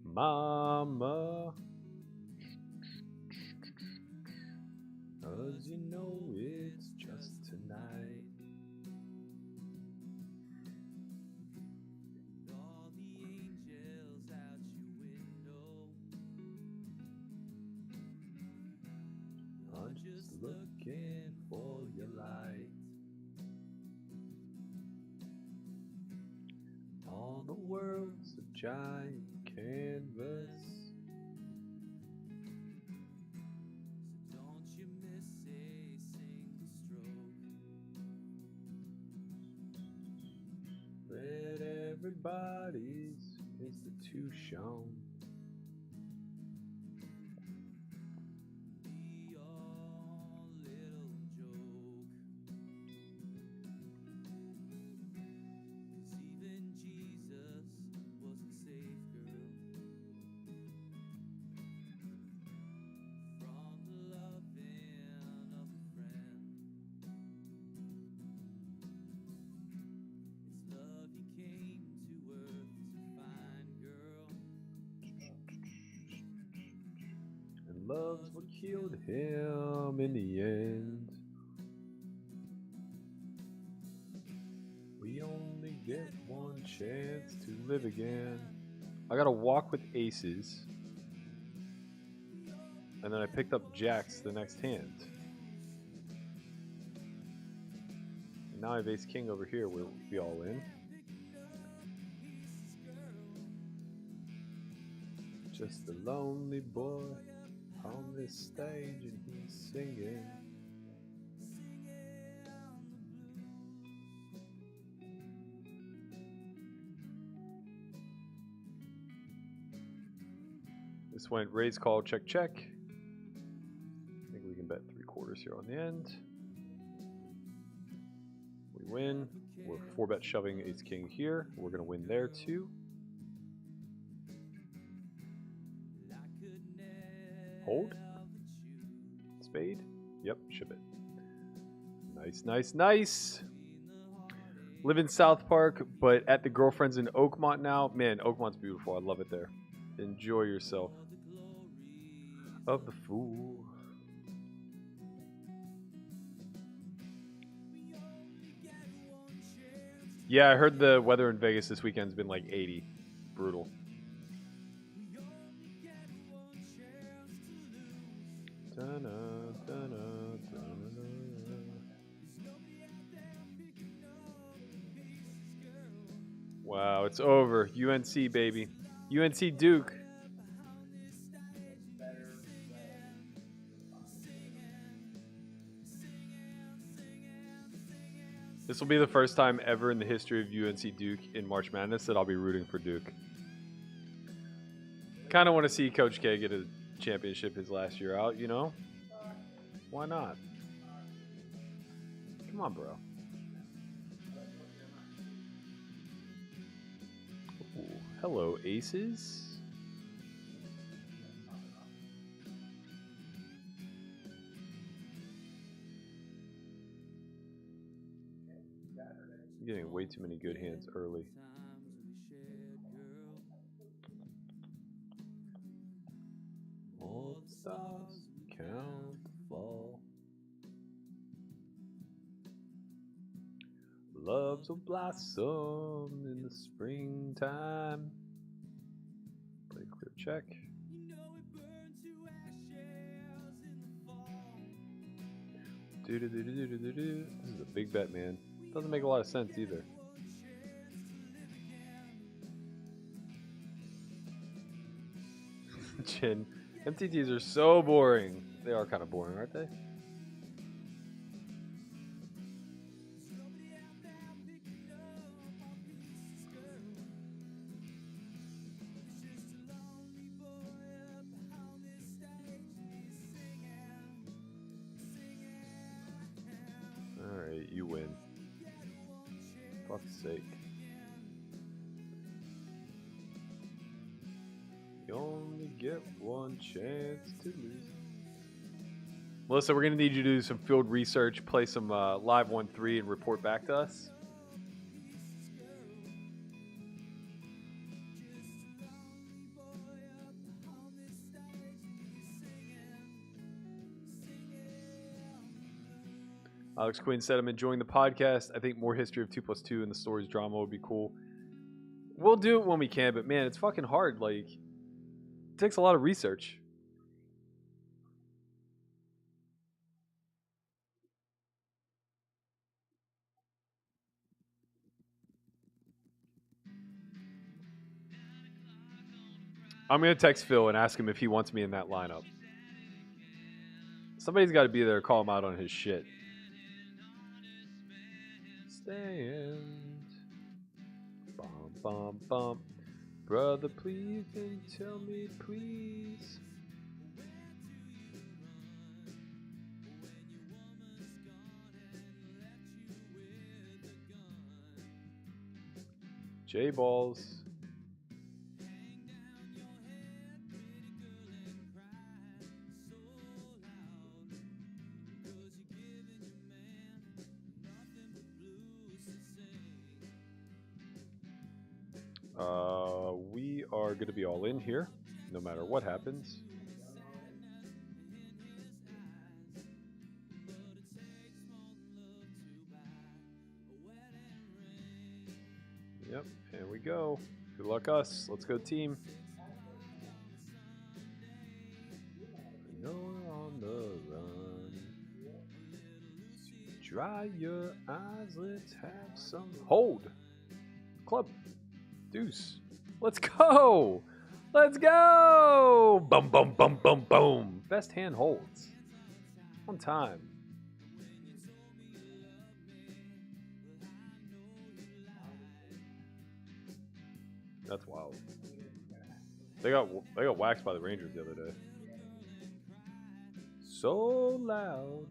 Mama, 'cause you know it's just tonight. All the angels out your window. I'm just looking for your light. All the world's a giant canvas. So don't you miss a single stroke. Let everybody's institution. Be your little joke. 'Cause even Jesus wasn't safe, girl. From the loving of a friend. It's love you came to earth to find, girl. And love's what killed him in the end. We only get one chance to live again. I got to walk with aces. And then I picked up jacks the next hand. And now I have ace king over here where we all in. Just a lonely boy on this stage and he's singing. This went raise call check check. I think we can bet 3/4 here on the end. We win. We're 4-bet shoving ace king here. We're gonna win there too. Hold. Spade. Yep, ship it. Nice, nice, nice. Live in South Park, but at the girlfriend's in Oakmont now. Man, Oakmont's beautiful. I love it there. Enjoy yourself. Of the fool. Yeah, I heard the weather in Vegas this weekend's been like 80. Brutal. Dun-na, dun-na, dun-na. Wow, it's over. UNC, baby. UNC Duke. This will be the first time ever in the history of UNC Duke in March Madness that I'll be rooting for Duke. Kind of want to see Coach K get a championship his last year out, you know? Why not? Come on, bro. Ooh, hello, aces. I'm getting way too many good hands early. All the stars count to fall. Loves will blossom in the springtime. Play clear check. This is a big bet, man. Doesn't make a lot of sense either. Chin. MTTs are so boring. They are kind of boring, aren't they? fuck's sake. You only get one chance to lose. Melissa, we're going to need you to do some field research, play some live 1-3, and report back to us. Alex Quinn said, I'm enjoying the podcast. I think more history of 2+2 and the story's drama would be cool. We'll do it when we can, but man, it's fucking hard. Like, it takes a lot of research. I'm going to text Phil and ask him if he wants me in that lineup. Somebody's got to be there to call him out on his shit. Stand. Bum, bum, bum. Brother, please, and tell me, please. J-balls. We are going to be all in here, no matter what happens. Yep, here we go. Good luck us. Let's go team. You're on the run. Dry your eyes, let's have some. Hold. Club. Deuce. Let's go. Let's go. Boom, boom, boom, boom, boom. Best hand holds. On time. That's wild. They got waxed by the Rangers the other day. So loud.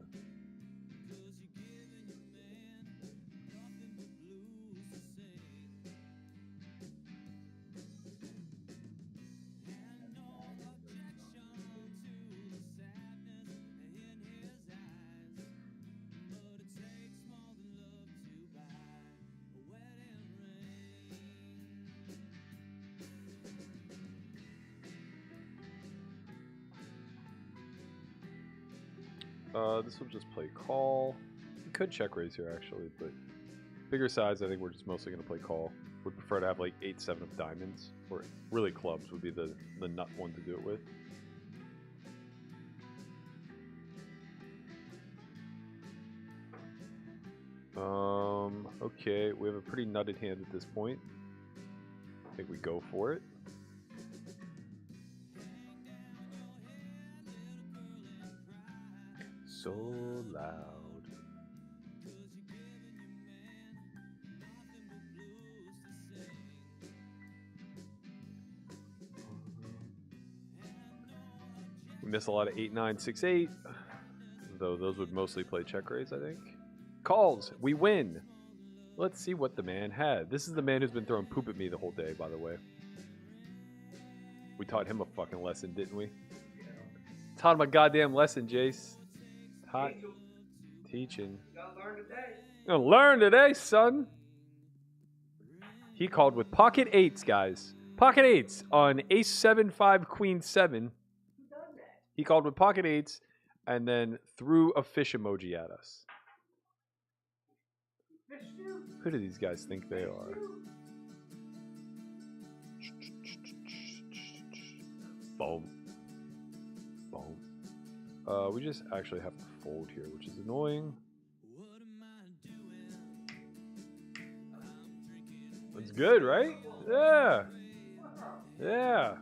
This will just play call. We could check raise here actually, but bigger size, I think we're just mostly going to play call. Would prefer to have like 8-7 of diamonds, or really clubs would be the nut one to do it with. Okay, we have a pretty nutted hand at this point. I think we go for it. So loud. We miss a lot of 8-9, 6-8, though those would mostly play check raise, I think. Calls. We win. Let's see what the man had. This is the man who's been throwing poop at me the whole day, by the way. We taught him a fucking lesson, didn't we? Taught him a goddamn lesson, Jace. Hot teaching. Gotta learn today. Gonna learn today, son. He called with pocket eights, guys. Pocket eights on ace 7, 5, queen 7. Who done that? He called with pocket eights and then threw a fish emoji at us. Fish stew. Who do these guys think they are? Boom. Boom. We just actually have to fold here, which is annoying. That's good, right? Yeah. Yeah.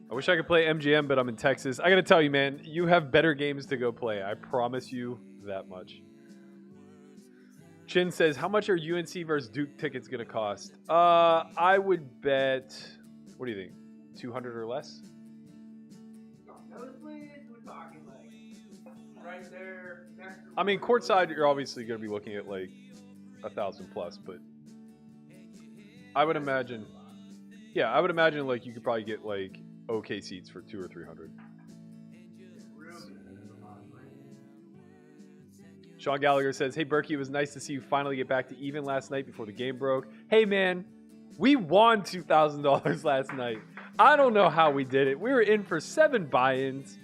I wish I could play MGM, but I'm in Texas. I gotta tell you, man, you have better games to go play. I promise you that much. Chin says, how much are UNC versus Duke tickets gonna cost? I would bet, what do you think? 200 or less? Nosebleeds, we're talking like right there. Next to I mean, courtside, you're obviously gonna be looking at like 1,000 plus, but I would imagine, I would imagine like you could probably get like okay seats for 200 or 300. Sean Gallagher says, "Hey Berkey, it was nice to see you finally get back to even last night before the game broke. Hey man, we won $2,000 last night. I don't know how we did it. We were in for 7 buy-ins,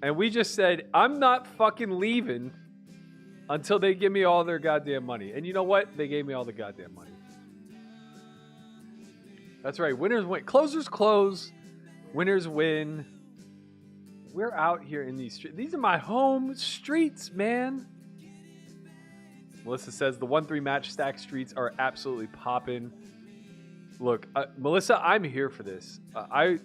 and we just said, I'm not fucking leaving until they give me all their goddamn money. And you know what? They gave me all the goddamn money. That's right. Winners win. Closers close. Winners win. We're out here in these streets. These are my home streets, man." Melissa says the 1-3 match stack streets are absolutely popping. Look, Melissa, I'm here for this. I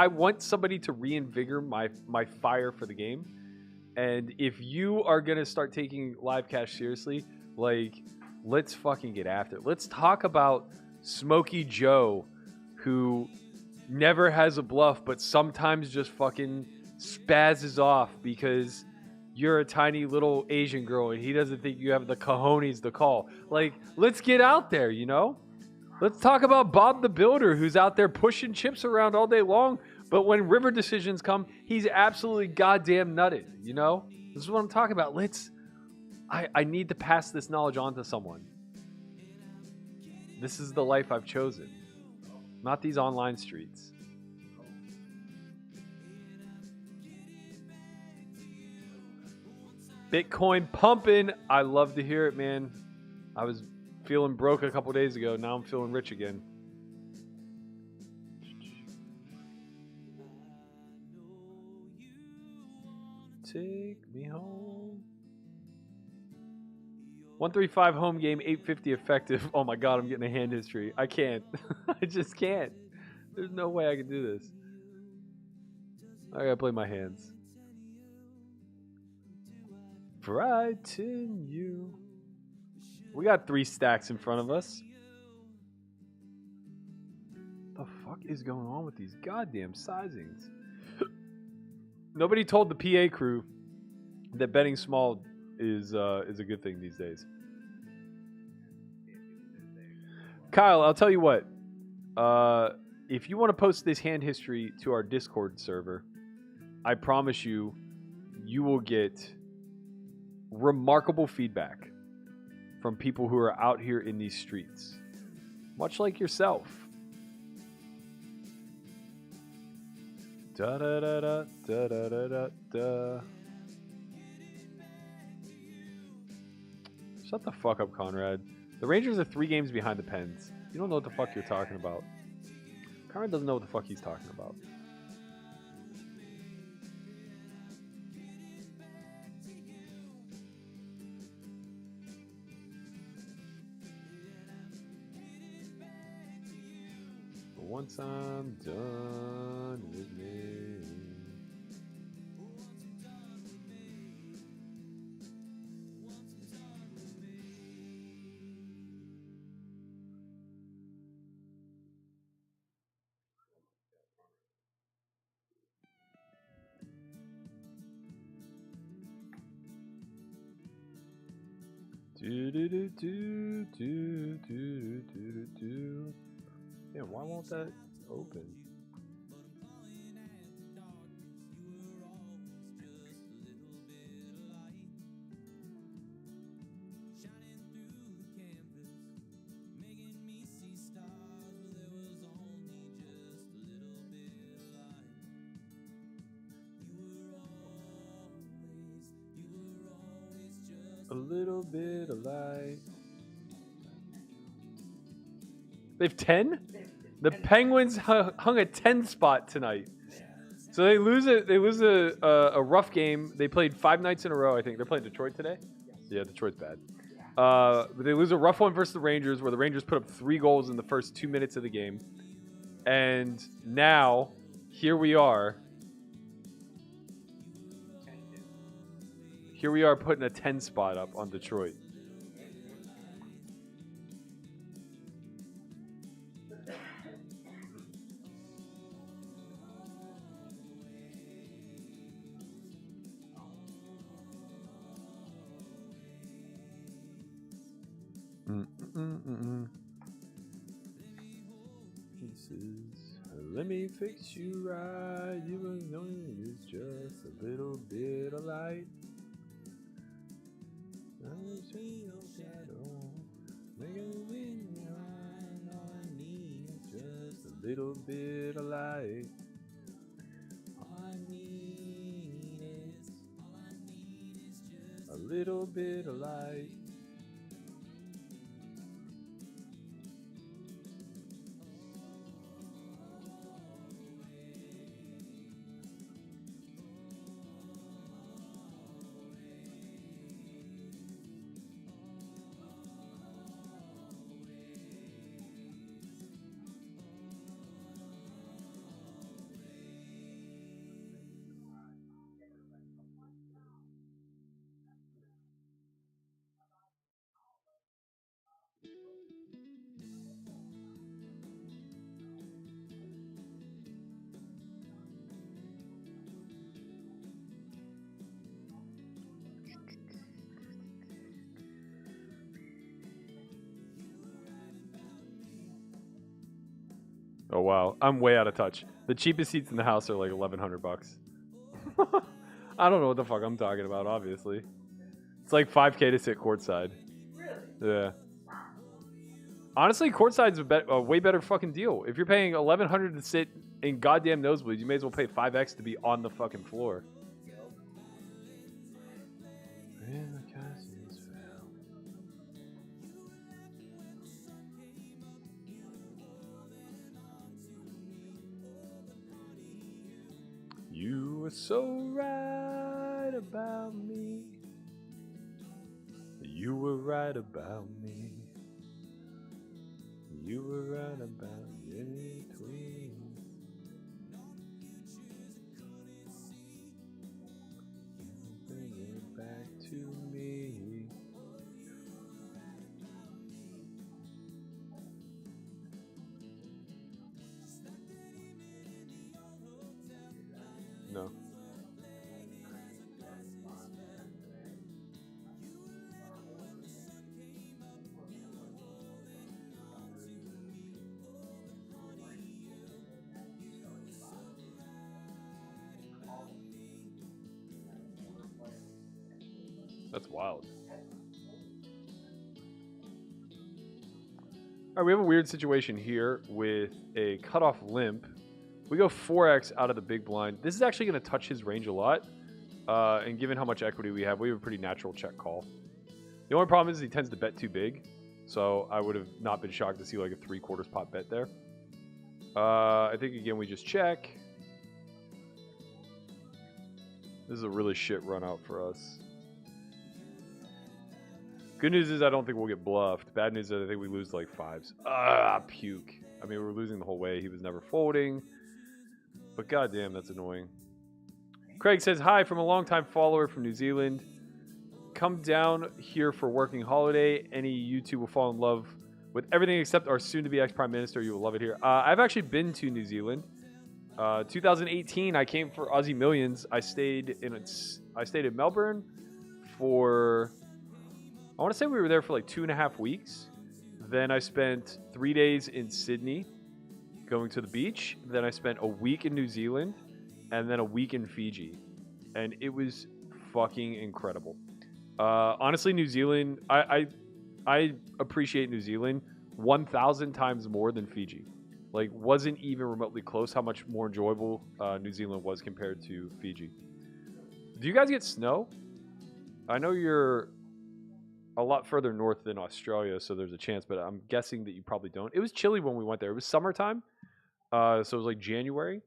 want somebody to reinvigorate my fire for the game. And if you are gonna start taking live cash seriously, like, let's fucking get after it. Let's talk about Smokey Joe, who never has a bluff, but sometimes just fucking spazzes off because you're a tiny little Asian girl and he doesn't think you have the cojones to call. Like, let's get out there, you know? Let's talk about Bob the Builder, who's out there pushing chips around all day long, but when river decisions come, he's absolutely goddamn nutted, you know? This is what I'm talking about. I need to pass this knowledge on to someone. This is the life I've chosen, not these online streets. Bitcoin pumping. I love to hear it, man. I was feeling broke a couple days ago. Now I'm feeling rich again. Take me home. 135 home game, 850 effective. Oh my god, I'm getting a hand history. I can't. I just can't. There's no way I can do this. I gotta play my hands. Frighten you. We got 3 stacks in front of us. The fuck is going on with these goddamn sizings? Nobody told the PA crew that betting small is a good thing these days. Kyle, I'll tell you what. If you want to post this hand history to our Discord server, I promise you, you will get remarkable feedback from people who are out here in these streets, much like yourself. Da da da da da da da da da. Shut the fuck up, Conrad. The Rangers are 3 games behind the Pens. You don't know what the fuck you're talking about. Conrad doesn't know what the fuck he's talking about. But once I'm done with me. Do do do do do do do do. Yeah, why won't that open? A little bit of light. They have 10? The Penguins hung a 10 spot tonight. So they lose a rough game. They played 5 nights in a row, I think. They're playing Detroit today? Yeah, Detroit's bad. But they lose a rough one versus the Rangers, where the Rangers put up 3 goals in the first 2 minutes of the game. And now, here we are. Here we are putting a 10 spot up on Detroit. Let me fix you right. You was only use just a little bit of light. I see no shadow. Make it win right. All I need is just a little bit of light. All I need is a little bit of light. Oh wow, I'm way out of touch. The cheapest seats in the house are like $1,100. I don't know what the fuck I'm talking about. Obviously, it's like $5K to sit courtside. Really? Yeah. Honestly, courtside's a way better fucking deal. If you're paying $1,100 to sit in goddamn nosebleeds, you may as well pay 5x to be on the fucking floor. You were so right about me. You were right about me. You were right about in between. Bring it back to me. No. That's wild. All right, we have a weird situation here with a cutoff limp. We go 4x out of the big blind. This is actually going to touch his range a lot. And given how much equity we have a pretty natural check call. The only problem is he tends to bet too big. So I would have not been shocked to see like a 3/4 pot bet there. I think, again, we just check. This is a really shit run out for us. Good news is I don't think we'll get bluffed. Bad news is I think we lose like 5s. Puke. I mean, we were losing the whole way. He was never folding. But goddamn, that's annoying. Craig says, hi from a longtime follower from New Zealand. Come down here for working holiday. Any YouTube will fall in love with everything except our soon-to-be ex-prime minister. You will love it here. I've actually been to New Zealand. 2018, I came for Aussie Millions. I stayed in Melbourne for... I want to say we were there for like 2.5 weeks. Then I spent 3 days in Sydney going to the beach. Then I spent a week in New Zealand and then a week in Fiji. And it was fucking incredible. Honestly, New Zealand, I appreciate New Zealand 1,000 times more than Fiji. Like, wasn't even remotely close how much more enjoyable New Zealand was compared to Fiji. Do you guys get snow? I know you're a lot further north than Australia, so there's a chance, but I'm guessing that you probably don't. It was chilly when we went there. It was summertime, so it was like January,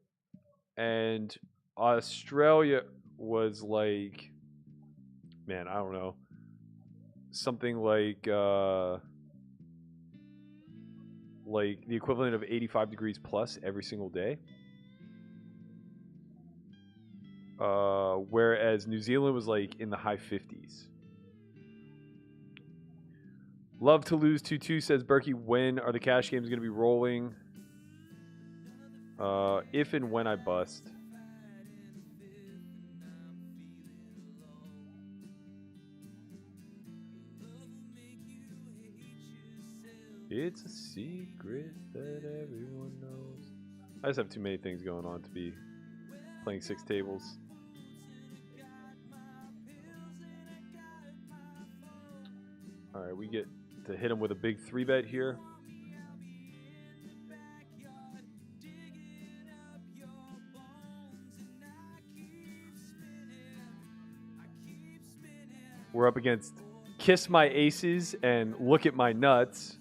and Australia was like, man, I don't know, something like the equivalent of 85 degrees plus every single day. Whereas New Zealand was like in the high 50s. Love to lose 2-2, says Berkey. When are the cash games going to be rolling? If and when I bust. It's a secret that everyone knows. I just have too many things going on to be playing 6 tables. All right, we get to hit him with a big 3-bet here. We're up against Kiss My Aces and Look at My Nuts.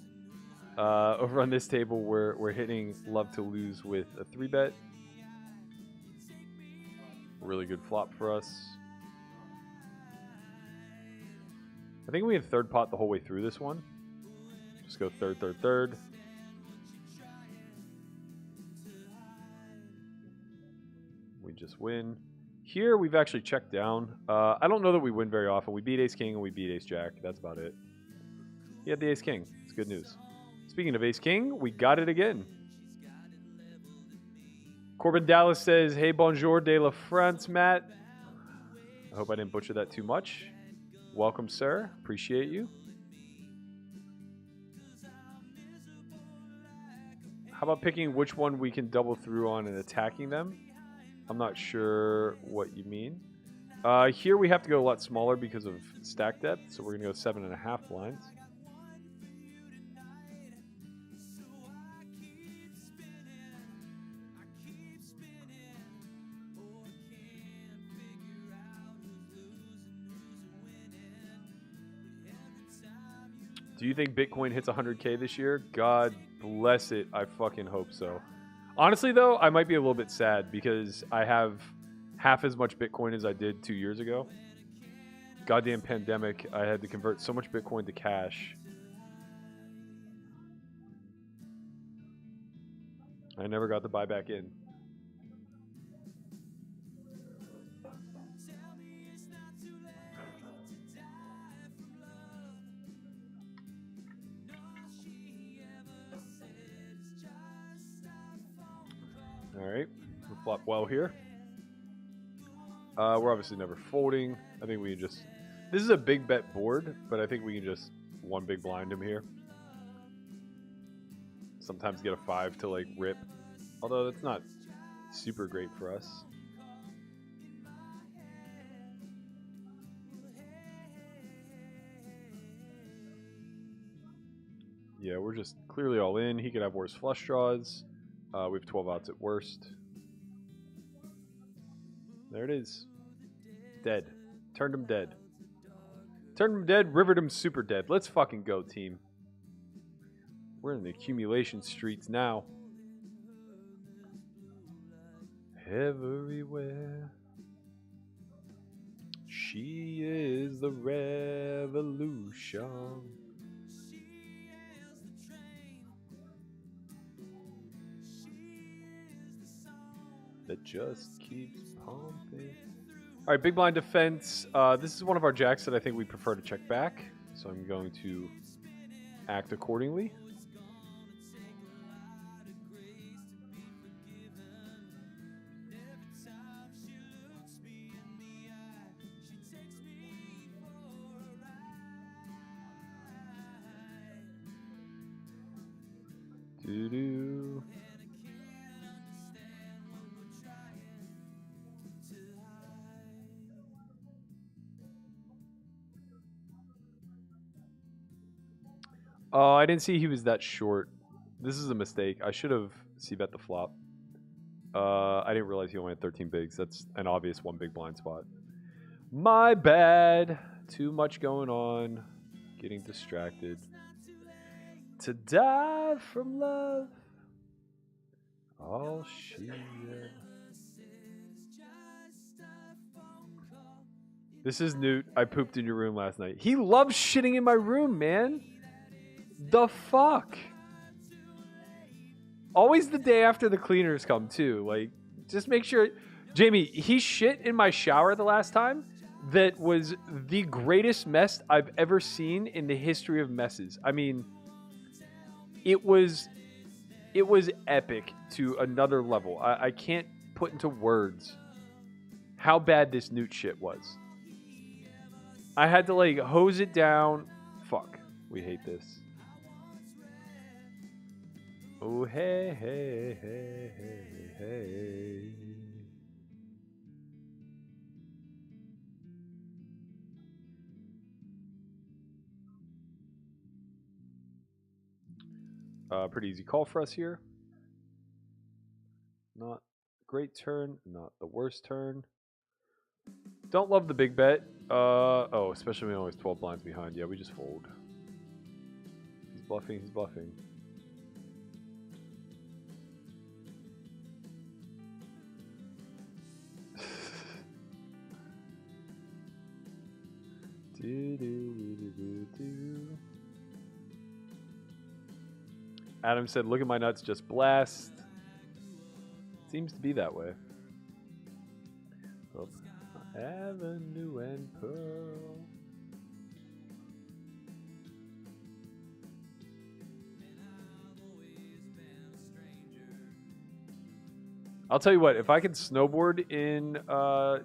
Over on this table, we're hitting Love to Lose with a 3-bet. Really good flop for us. I think we have third pot the whole way through this one. Just go third, third, third. We just win. Here, we've actually checked down. I don't know that we win very often. We beat Ace King and we beat Ace Jack. That's about it. He had the Ace King. It's good news. Speaking of Ace King, we got it again. Corbin Dallas says, hey, bonjour de la France, Matt. I hope I didn't butcher that too much. Welcome, sir. Appreciate you. How about picking which one we can double through on and attacking them? I'm not sure what you mean. Here we have to go a lot smaller because of stack depth, so we're going to go 7.5 blinds. Do you think Bitcoin hits 100K this year? God bless it. I fucking hope so. Honestly, though, I might be a little bit sad because I have half as much Bitcoin as I did 2 years ago. Goddamn pandemic. I had to convert so much Bitcoin to cash. I never got to buy back in. All right, we flop well here. We're obviously never folding. I think we can just... This is a big bet board, but I think we can just one big blind him here. Sometimes get a 5 to like rip. Although that's not super great for us. Yeah, we're just clearly all in. He could have worse flush draws. We have 12 outs at worst. There it is. Dead. Turned him dead. Turned him dead, rivered him super dead. Let's fucking go, team. We're in the accumulation streets now. Everywhere. She is the revolution. That just keeps pumping. All right, big blind defense. This is one of our jacks that I think we prefer to check back. So I'm going to act accordingly. Doo-doo. Oh, I didn't see he was that short. This is a mistake. I should have c-bet the flop. I didn't realize he only had 13 bigs. That's an obvious one big blind spot. My bad. Too much going on. Getting distracted. To die from love. All she had. This is Newt. I pooped in your room last night. He loves shitting in my room, man. The fuck? Always the day after the cleaners come, too. Like, just make sure... Jamie, he shit in my shower the last time. That was the greatest mess I've ever seen in the history of messes. I mean, it was epic to another level. I can't put into words how bad this Newt shit was. I had to, like, hose it down. Fuck. We hate this. Oh, hey, hey, hey, hey, hey. Pretty easy call for us here. Not great turn, not the worst turn. Don't love the big bet. Oh, especially when always 12 blinds behind. Yeah, we just fold. He's bluffing, he's bluffing. Adam said, look at my nuts, just blast. Seems to be that way. Oh, Avenue and Pearl. I'll tell you what, if I could snowboard in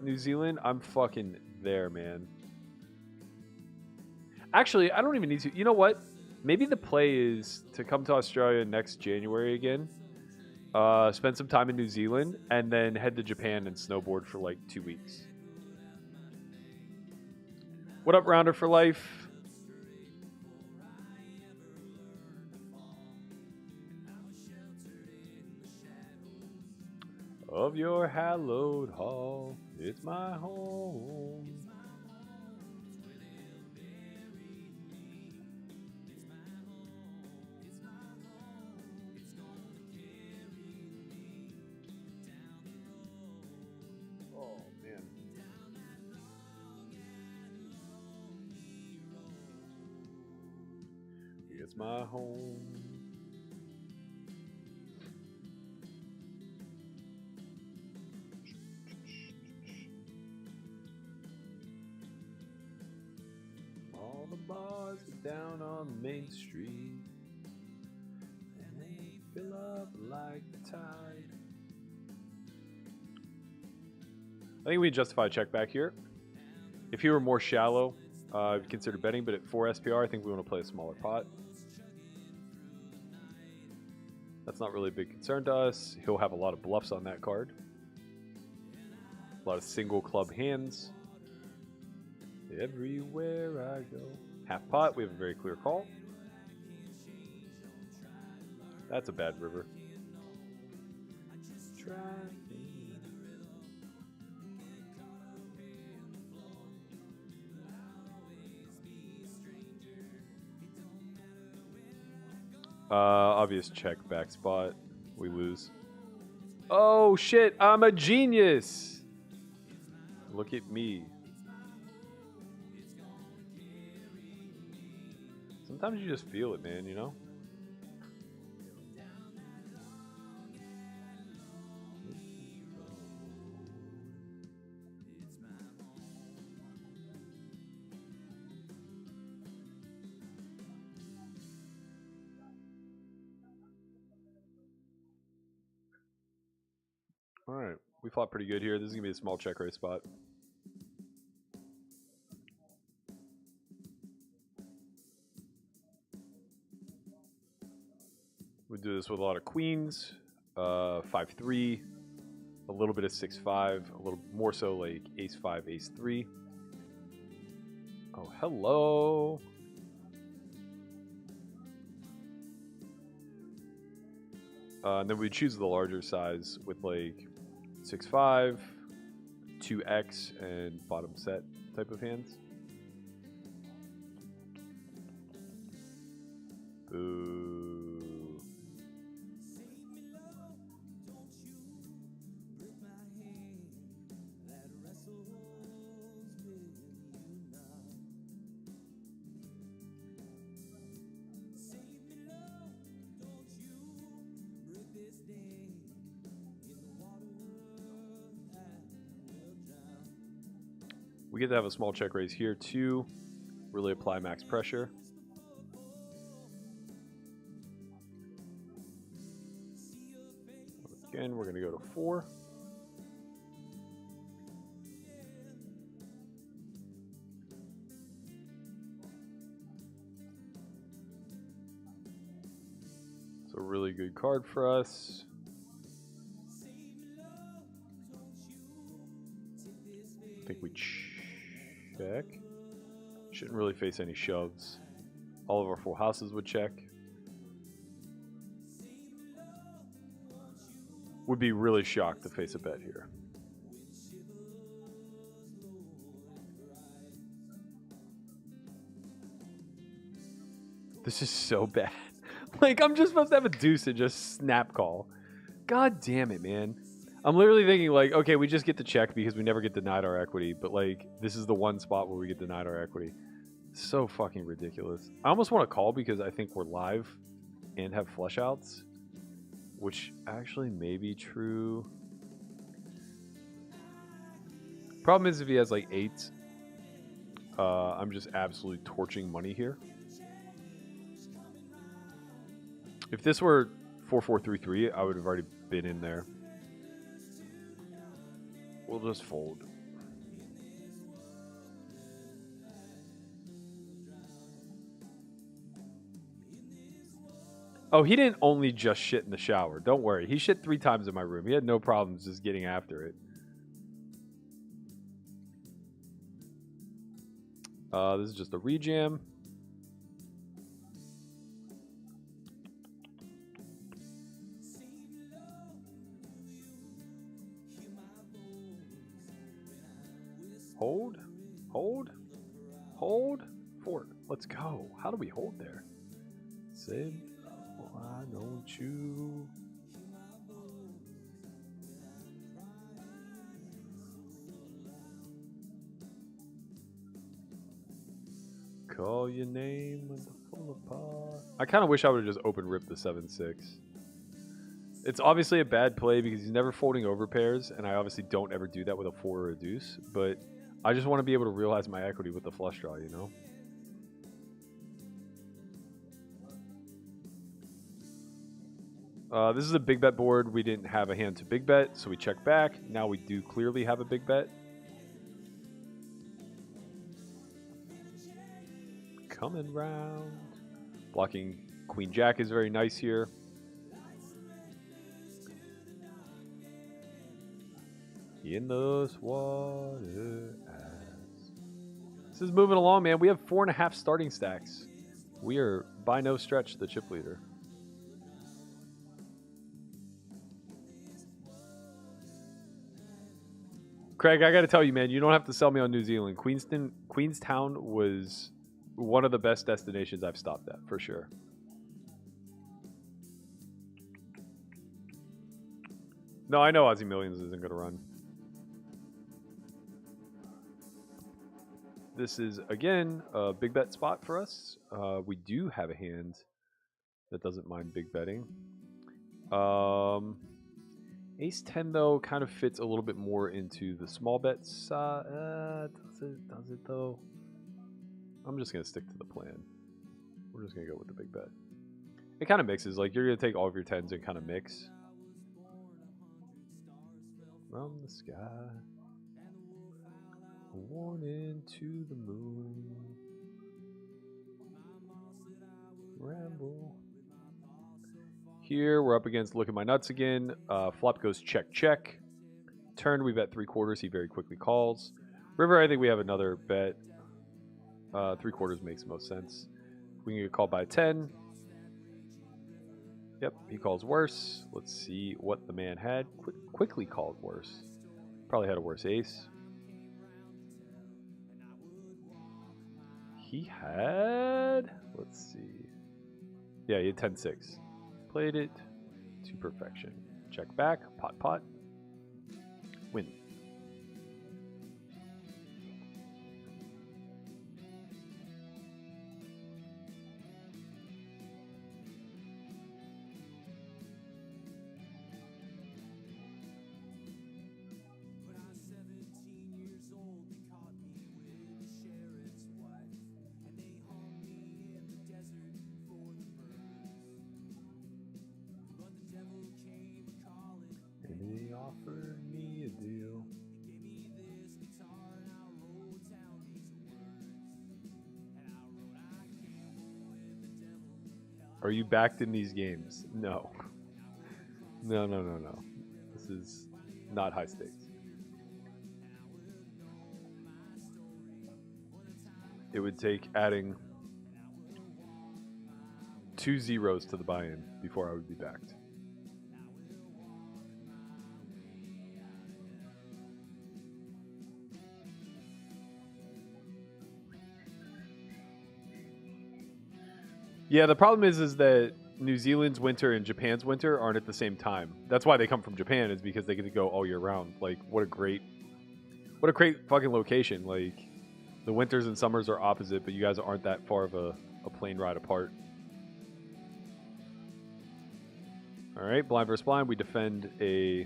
New Zealand, I'm fucking there, man. Actually, I don't even need to. You know what? Maybe the play is to come to Australia next January again, spend some time in New Zealand, and then head to Japan and snowboard for like 2 weeks. What up, Rounder for Life? Of your hallowed hall, it's my home. Oh, man. It's my home. All the bars are down on Main Street, and they fill up like the tide. I think we justify a check back here. If you were more shallow, I'd consider betting, but at 4 SPR, I think we want to play a smaller pot. That's not really a big concern to us. He'll have a lot of bluffs on that card. A lot of single club hands. Everywhere I go. Half pot, we have a very clear call. That's a bad river. Obvious check back spot. We lose. Oh shit, I'm a genius. Look at me. Sometimes you just feel it, man, you know? All right, we fought pretty good here. This is gonna be a small check raise spot. We do this with a lot of queens, 5-3, a little bit of 6-5, a little more so like ace-5, ace-3. Oh, hello. And then we choose the larger size with like 6-5, 2x, and bottom set type of hands. Boo. We get to have a small check raise here too. Really apply max pressure. Again, we're going to go to 4. It's a really good card for us. I think we check. Shouldn't really face any shoves. All of our full houses would check. Would be really shocked to face a bet here. This is so bad. Like, I'm just supposed to have a deuce and just snap call. God damn it, man. I'm literally thinking, like, okay, we just get to check because we never get denied our equity. But, like, this is the one spot where we get denied our equity. So fucking ridiculous. I almost want to call because I think we're live and have flush outs, which actually may be true. Problem is if he has, like, 8s, I'm just absolutely torching money here. If this were 4-4-3-3, I would have already been in there. We'll just fold. Oh, he didn't only just shit in the shower. Don't worry. He shit 3 times in my room. He had no problems just getting after it. This is just a rejam. Hold, hold, hold, fort. Let's go. How do we hold there? Say, why don't you? Call your name when the full apart. I kind of wish I would have just open ripped the 7-6. It's obviously a bad play because he's never folding over pairs, and I obviously don't ever do that with a 4 or a deuce, but I just want to be able to realize my equity with the flush draw, you know? This is a big bet board. We didn't have a hand to big bet, so we check back. Now we do clearly have a big bet. Coming round. Blocking Queen Jack is very nice here. In those water eyes. This is moving along, man. We have 4.5 starting stacks. We are by no stretch the chip leader. Craig, I got to tell you, man, you don't have to sell me on New Zealand. Queenstown was one of the best destinations I've stopped at, for sure. No, I know Aussie Millions isn't going to run. This is, again, a big bet spot for us. We do have a hand that doesn't mind big betting. Ace 10, though, kind of fits a little bit more into the small bets. Does it, though? I'm just going to stick to the plan. We're just going to go with the big bet. It kind of mixes. Like, you're going to take all of your 10s and kind of mix. From the sky, warning to the moon. Ramble. Here, we're up against Look at My Nuts again. Flop goes check, check. Turn, we bet 3/4. He very quickly calls. River, I think we have another bet. 3/4 makes the most sense. We can get called by a 10. Yep, he calls worse. Let's see what the man had. Quickly called worse. Probably had a worse ace. He had... Let's see. Yeah, he had 10-6. Played it to perfection. Check back. Pot, pot. Win. Offered me a deal. Are you backed in these games? No. No. This is not high stakes. It would take adding 2 zeros to the buy-in before I would be backed. Yeah, the problem is that New Zealand's winter and Japan's winter aren't at the same time. That's why they come from Japan, is because they get to go all year round. Like, what a great fucking location. Like, the winters and summers are opposite, but you guys aren't that far of a plane ride apart. All right, blind versus blind. We defend a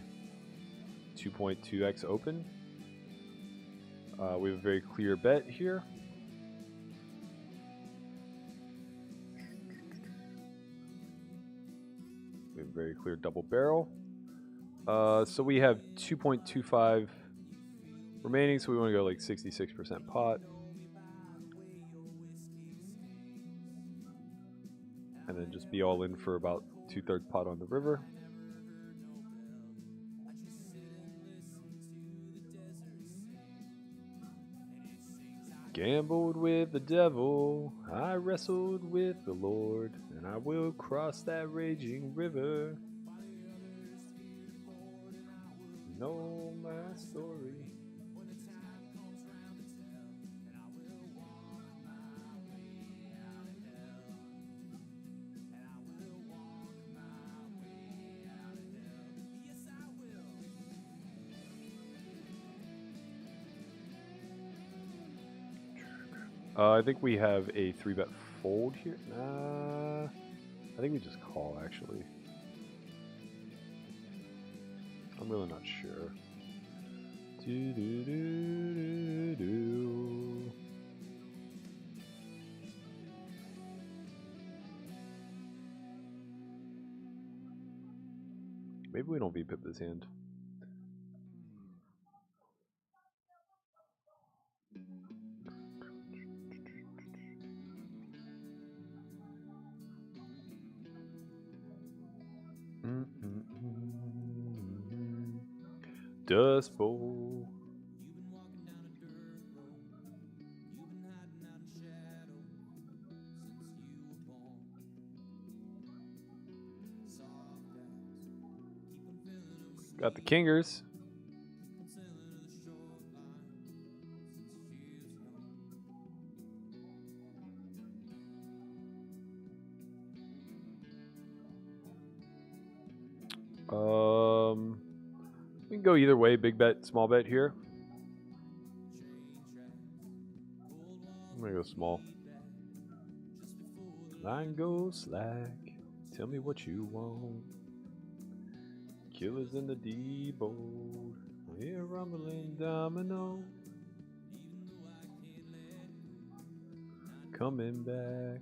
2.2x open. We have a very clear bet here. We have a very clear double barrel. So we have 2.25 remaining, so we want to go like 66% pot. And then just be all in for about 2/3 pot on the river. Gambled with the devil, I wrestled with the Lord, and I will cross that raging river. Know my story. I think we have a 3-bet fold here. I think we just call, actually. I'm really not sure. Maybe we don't V-pip this hand. Dust Bowl. Got the Kingers. We can go either way. Big bet, small bet here. I'm gonna go small. Line goes slack. Tell me what you want. Killers in the D-board. Hear rumbling domino. Coming back.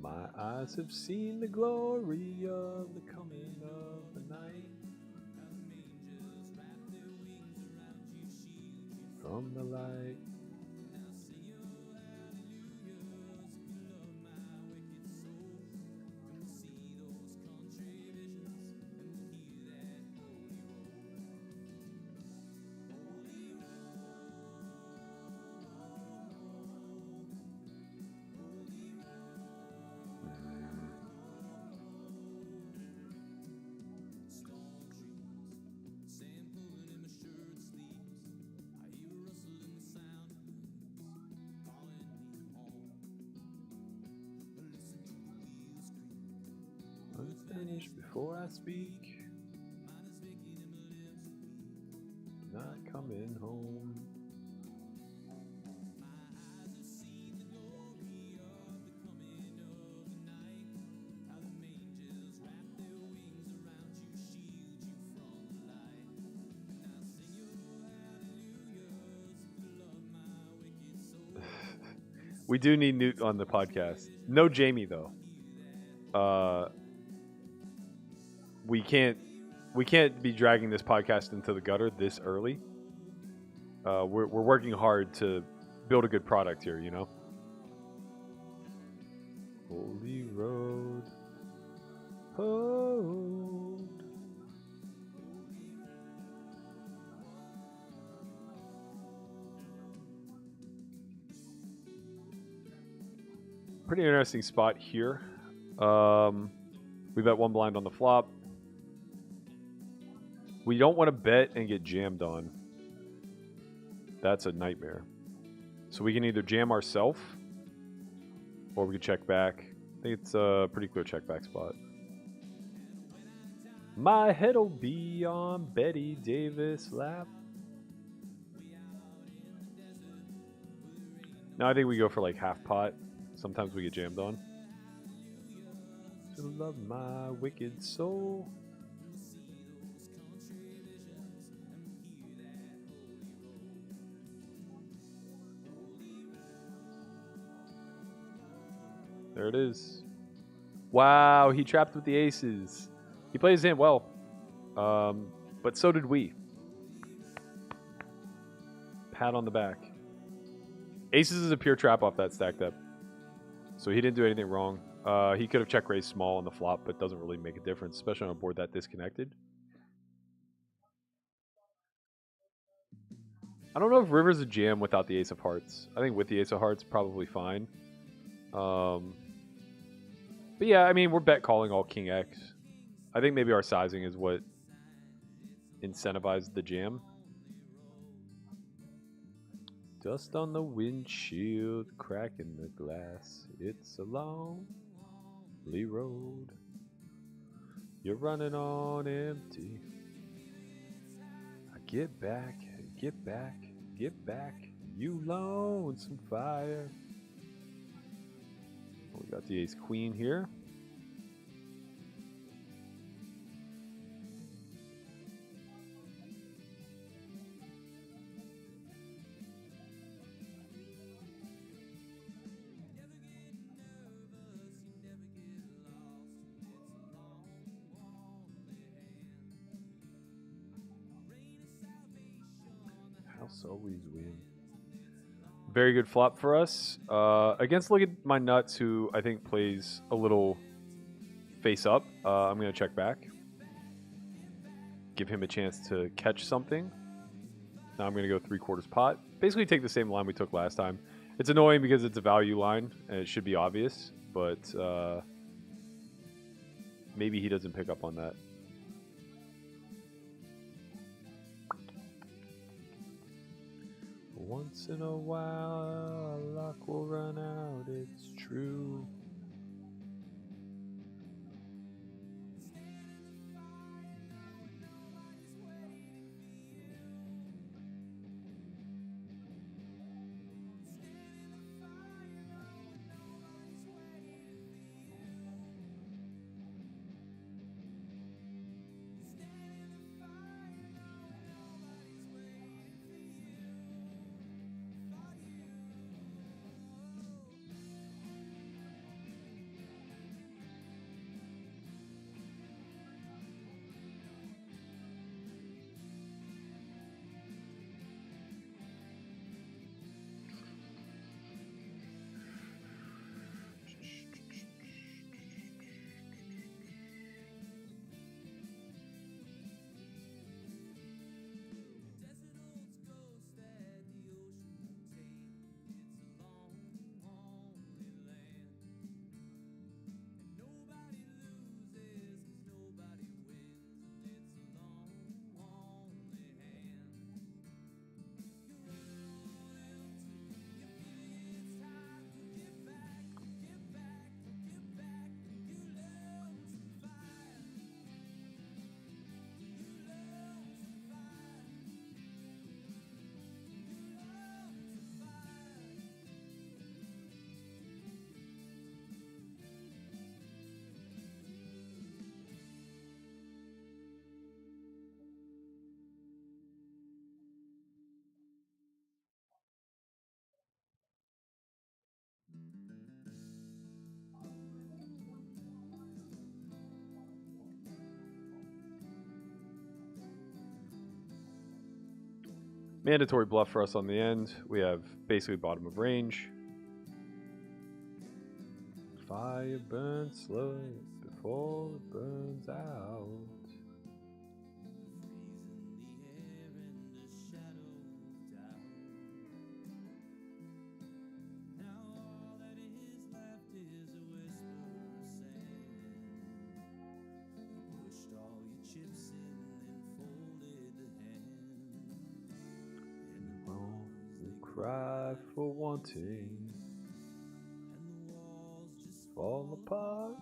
My eyes have seen the glory of the coming of the night. From the light. Unfinished before I speak. Not coming home. We do need Newt on the podcast. No Jamie though. We can't be dragging this podcast into the gutter this early. We're working hard to build a good product here, you know. Holy Hold. Pretty interesting spot here. We bet one blind on the flop. We don't want to bet and get jammed on. That's a nightmare. So we can either jam ourselves or we can check back. I think it's a pretty clear check back spot. My head'll be on Betty Davis' lap. Now I think we go for like half pot. Sometimes we get jammed on. To love my wicked soul. There it is. Wow, he trapped with the aces. He plays his hand well. But so did we. Pat on the back. Aces is a pure trap off that stacked up. So he didn't do anything wrong. He could have check raised small on the flop, but doesn't really make a difference, especially on a board that disconnected. I don't know if River's a jam without the ace of hearts. I think with the ace of hearts, probably fine. But yeah, I mean, we're bet calling all king X. I think maybe our sizing is what incentivized the jam. Dust on the windshield, crack in the glass. It's a lonely road. You're running on empty. I get back, get back, get back. You lonesome fire. We got the ace queen here. House always win. Very good flop for us. Against look at my nuts, who I think plays a little face up. I'm going to check back. Give him a chance to catch something. Now I'm going to go 3/4 pot. Basically take the same line we took last time. It's annoying because it's a value line, and it should be obvious, but maybe he doesn't pick up on that. Once in a while, our luck will run out, it's true. Mandatory bluff for us on the end. We have basically bottom of range. Fire burns slow before it burns. cry for wanting. Fall apart.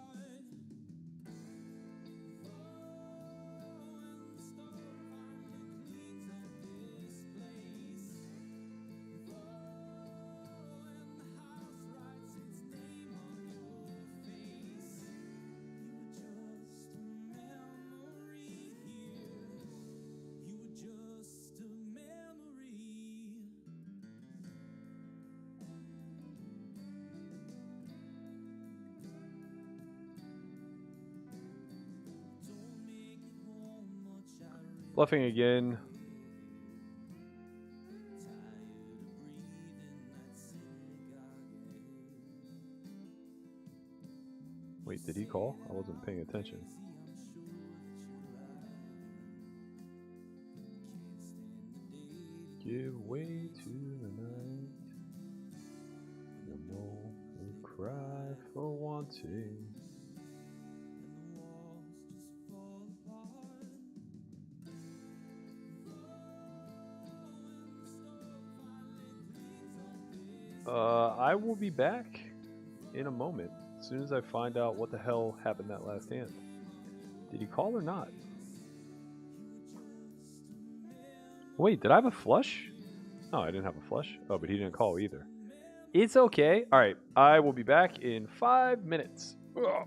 Bluffing again. Wait, did he call? I wasn't paying attention. Give way to the night. No more will cry for wanting. I will be back in a moment, as soon as I find out what the hell happened that last hand. Did he call or not? Wait, did I have a flush? No, I didn't have a flush. Oh, but he didn't call either. It's okay. All right, I will be back in 5 minutes. Ugh.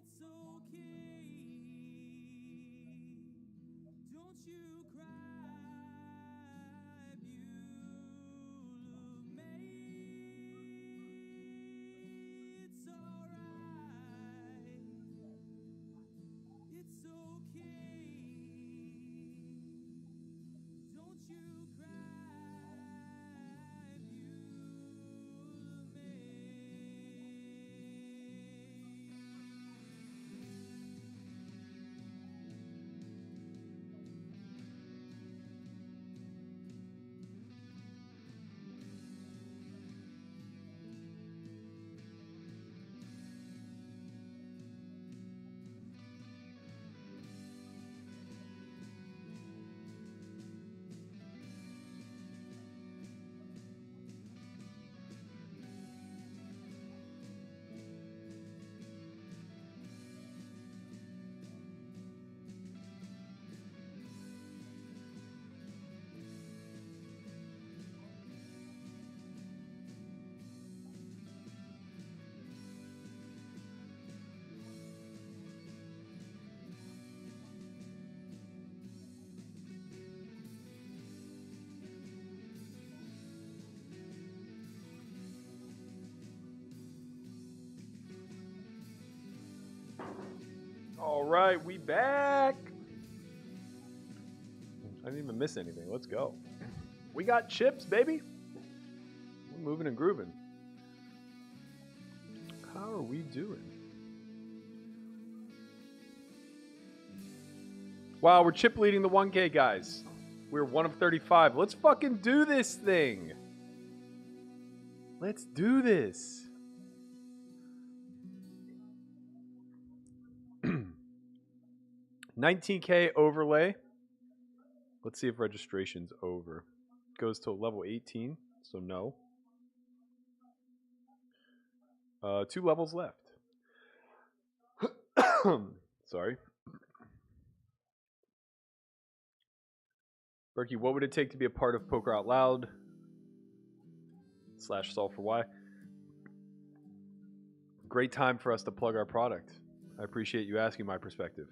It's okay. Don't you cry, beautiful May. It's alright. It's okay. Don't you cry, beautiful All right, we back. I didn't even miss anything. Let's go. We got chips, baby. We're moving and grooving. How are we doing? Wow, we're chip leading the 1K, guys. We're 1 of 35. Let's fucking do this thing. Let's do this. $19K overlay. Let's see if registration's over. Goes to level 18, so no. 2 levels left. Sorry. Berkey, what would it take to be a part of Poker Out Loud? / solve for why. Great time for us to plug our product. I appreciate you asking my perspective.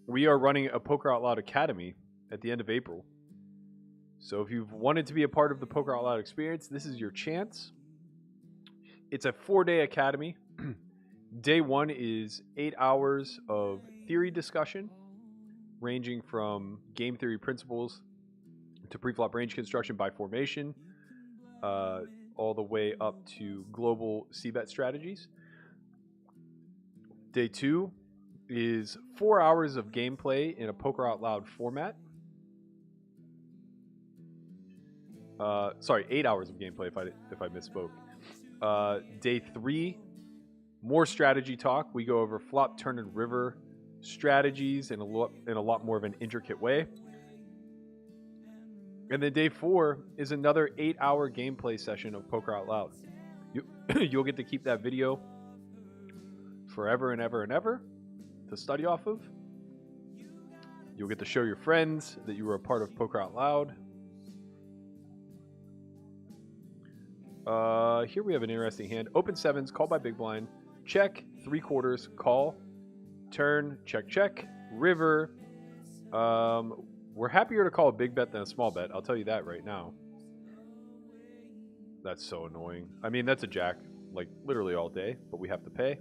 We are running a Poker Out Loud Academy at the end of April. So if you've wanted to be a part of the Poker Out Loud experience, this is your chance. It's a 4-day academy. Day 1 is 8 hours of theory discussion, ranging from game theory principles to preflop range construction by formation, all the way up to global c-bet strategies. Day 2 is 4 hours of gameplay in a Poker Out Loud format. 8 hours of gameplay if I misspoke. Day 3, more strategy talk. We go over flop, turn, and river strategies in a lot more of an intricate way. And then day 4 is another 8-hour gameplay session of Poker Out Loud. You'll get to keep that video forever and ever and ever to study off of. You'll get to show your friends that you were a part of Poker Out Loud. Here we have an interesting hand. Open 7s, call by big blind. Check, 3/4, call. Turn, check, check. River. We're happier to call a big bet than a small bet. I'll tell you that right now. That's so annoying. I mean, that's a jack, like, literally all day, but we have to pay.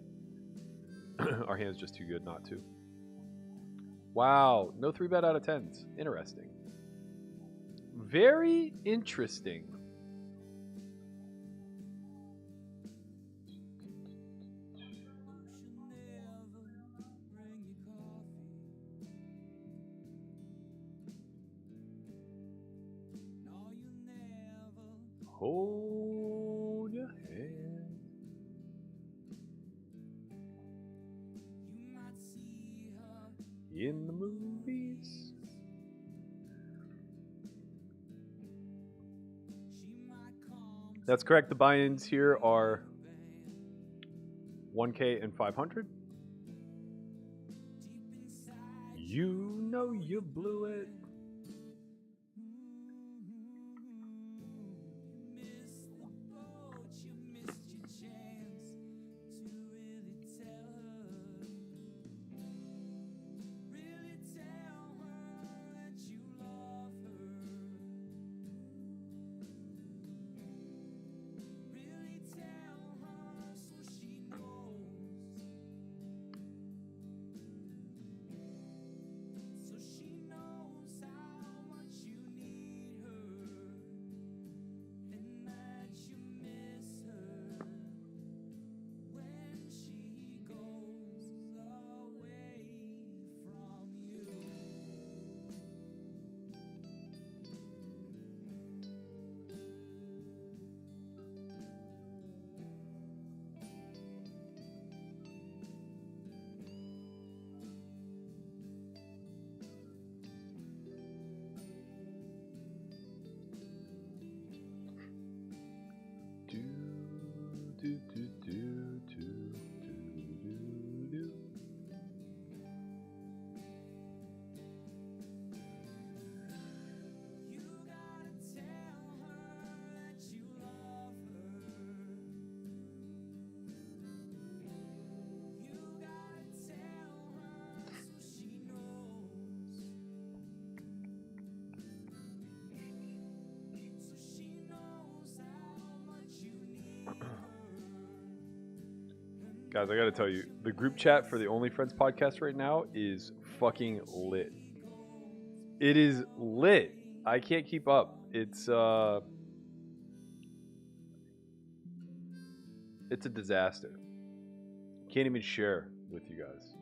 Our hand's just too good not to. Wow, no 3-bet out of 10s. Interesting. Very interesting. Hold your hand. In the movies. That's correct. The buy-ins here are 1K and 500. You know you blew it. Guys, I gotta tell you, the group chat for the Only Friends podcast right now is fucking lit. It is lit. I can't keep up. It's a disaster. Can't even share with you guys.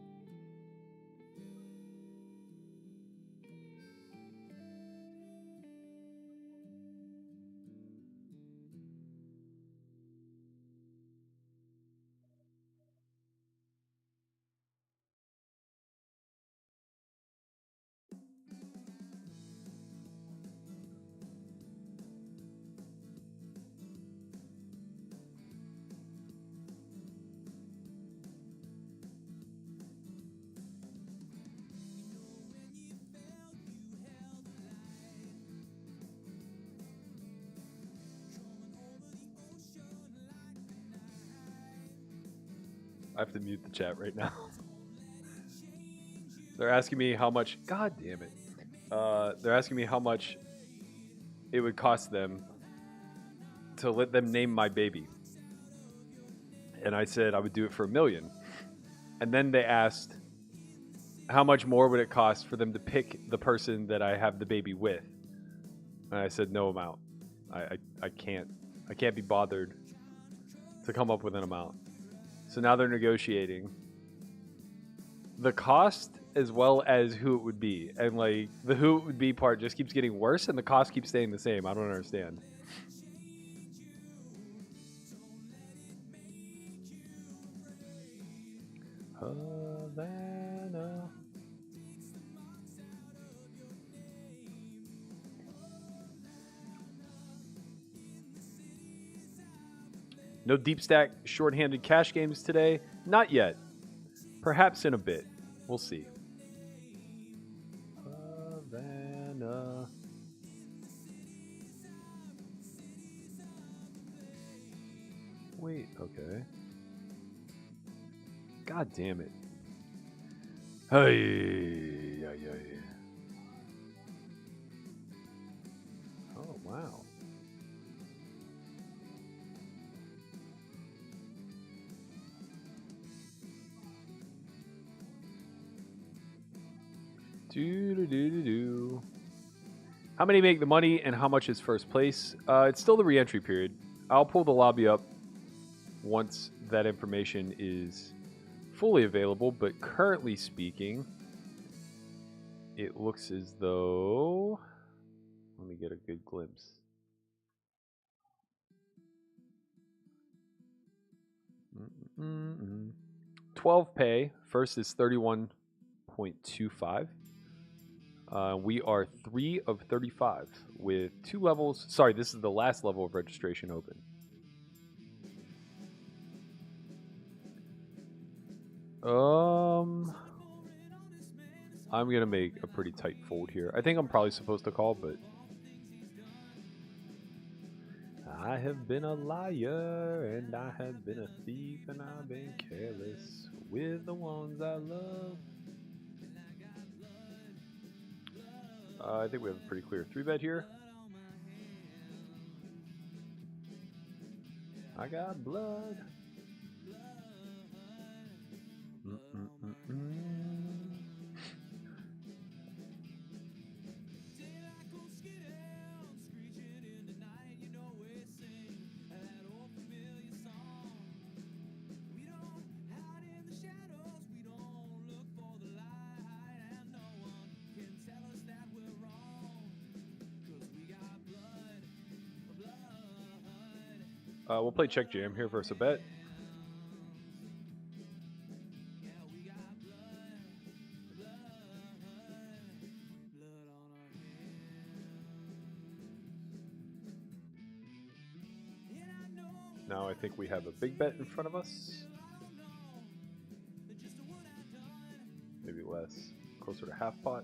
I have to mute the chat right now. They're asking me how much. God damn it. They're asking me how much it would cost them to let them name my baby. And I said I would do it for $1 million. And then they asked how much more would it cost for them to pick the person that I have the baby with. And I said no amount. I can't be bothered to come up with an amount. So now they're negotiating the cost as well as who it would be. And like the who it would be part just keeps getting worse and the cost keeps staying the same. I don't understand. Havana. No deep stack shorthanded cash games today. Not yet. Perhaps in a bit. We'll see. Havana. Wait, okay. God damn it. Hey, yeah. Oh, wow. Do. How many make the money and how much is first place? It's still the re-entry period. I'll pull the lobby up once that information is fully available, but currently speaking, it looks as though... Let me get a good glimpse. Mm-mm-mm. 12 pay. First is 31.25. We are 3 of 35 with 2 levels. Sorry, this is the last level of registration open. I'm gonna make a pretty tight fold here. I think I'm probably supposed to call, but I have been a liar and I have been a thief and I've been careless with the ones I love. I think we have a pretty clear 3-bet here. I got blood. We'll play check jam here versus a bet. Now I think we have a big bet in front of us. Maybe less, closer to half pot.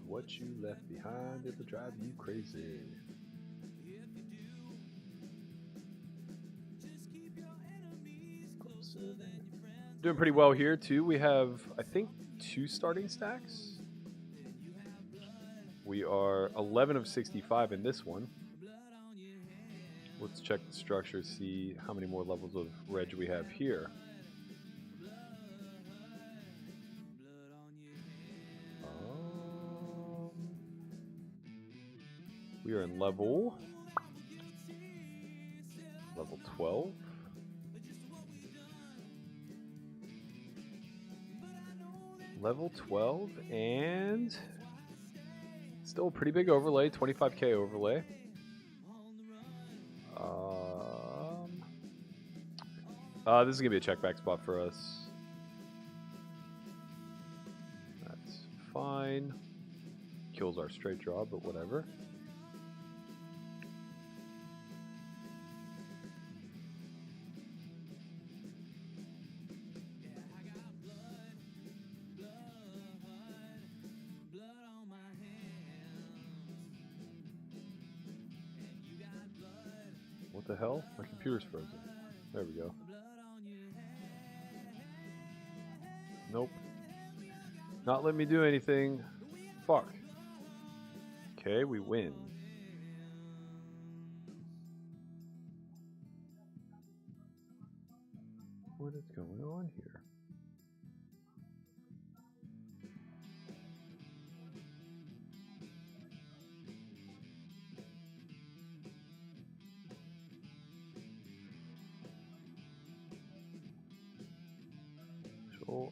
What you left behind, it'll drive you crazy. Closer than your friends. Doing pretty well here too. We have, I think, 2 starting stacks. We are 11 of 65 in this one. Let's check the structure, see how many more levels of reg we have here. We are in level 12. Level 12, and still a pretty big overlay, 25k overlay. This is gonna be a check back spot for us. That's fine. Kills our straight draw, but whatever. What the hell? My computer's frozen. There we go. Nope. Not letting me do anything. Fuck. Okay, we win. What is going on here?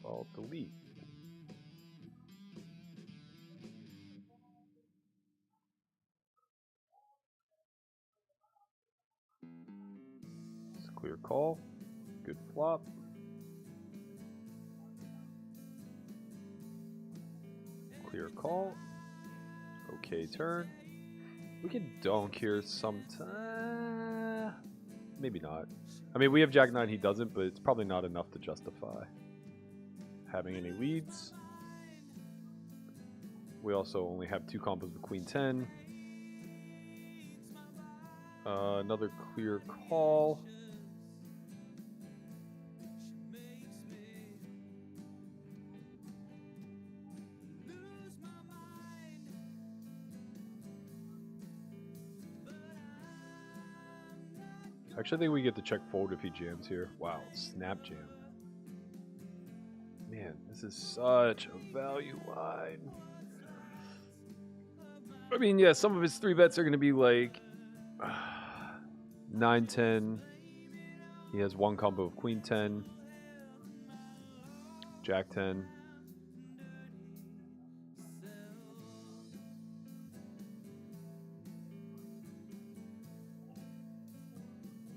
Alt delete. It's a clear call. Good flop. Clear call. Okay turn. We can donk here sometime. Maybe not. I mean, we have Jack 9, he doesn't, but it's probably not enough to justify having any leads. We also only have 2 combos with Queen 10. Another clear call. Actually, I think we get to check fold if he jams here. Wow, snap jam. Man, this is such a value line. I mean, yeah, some of his 3 bets are going to be like 9, 10. He has 1 combo of Queen 10, Jack 10.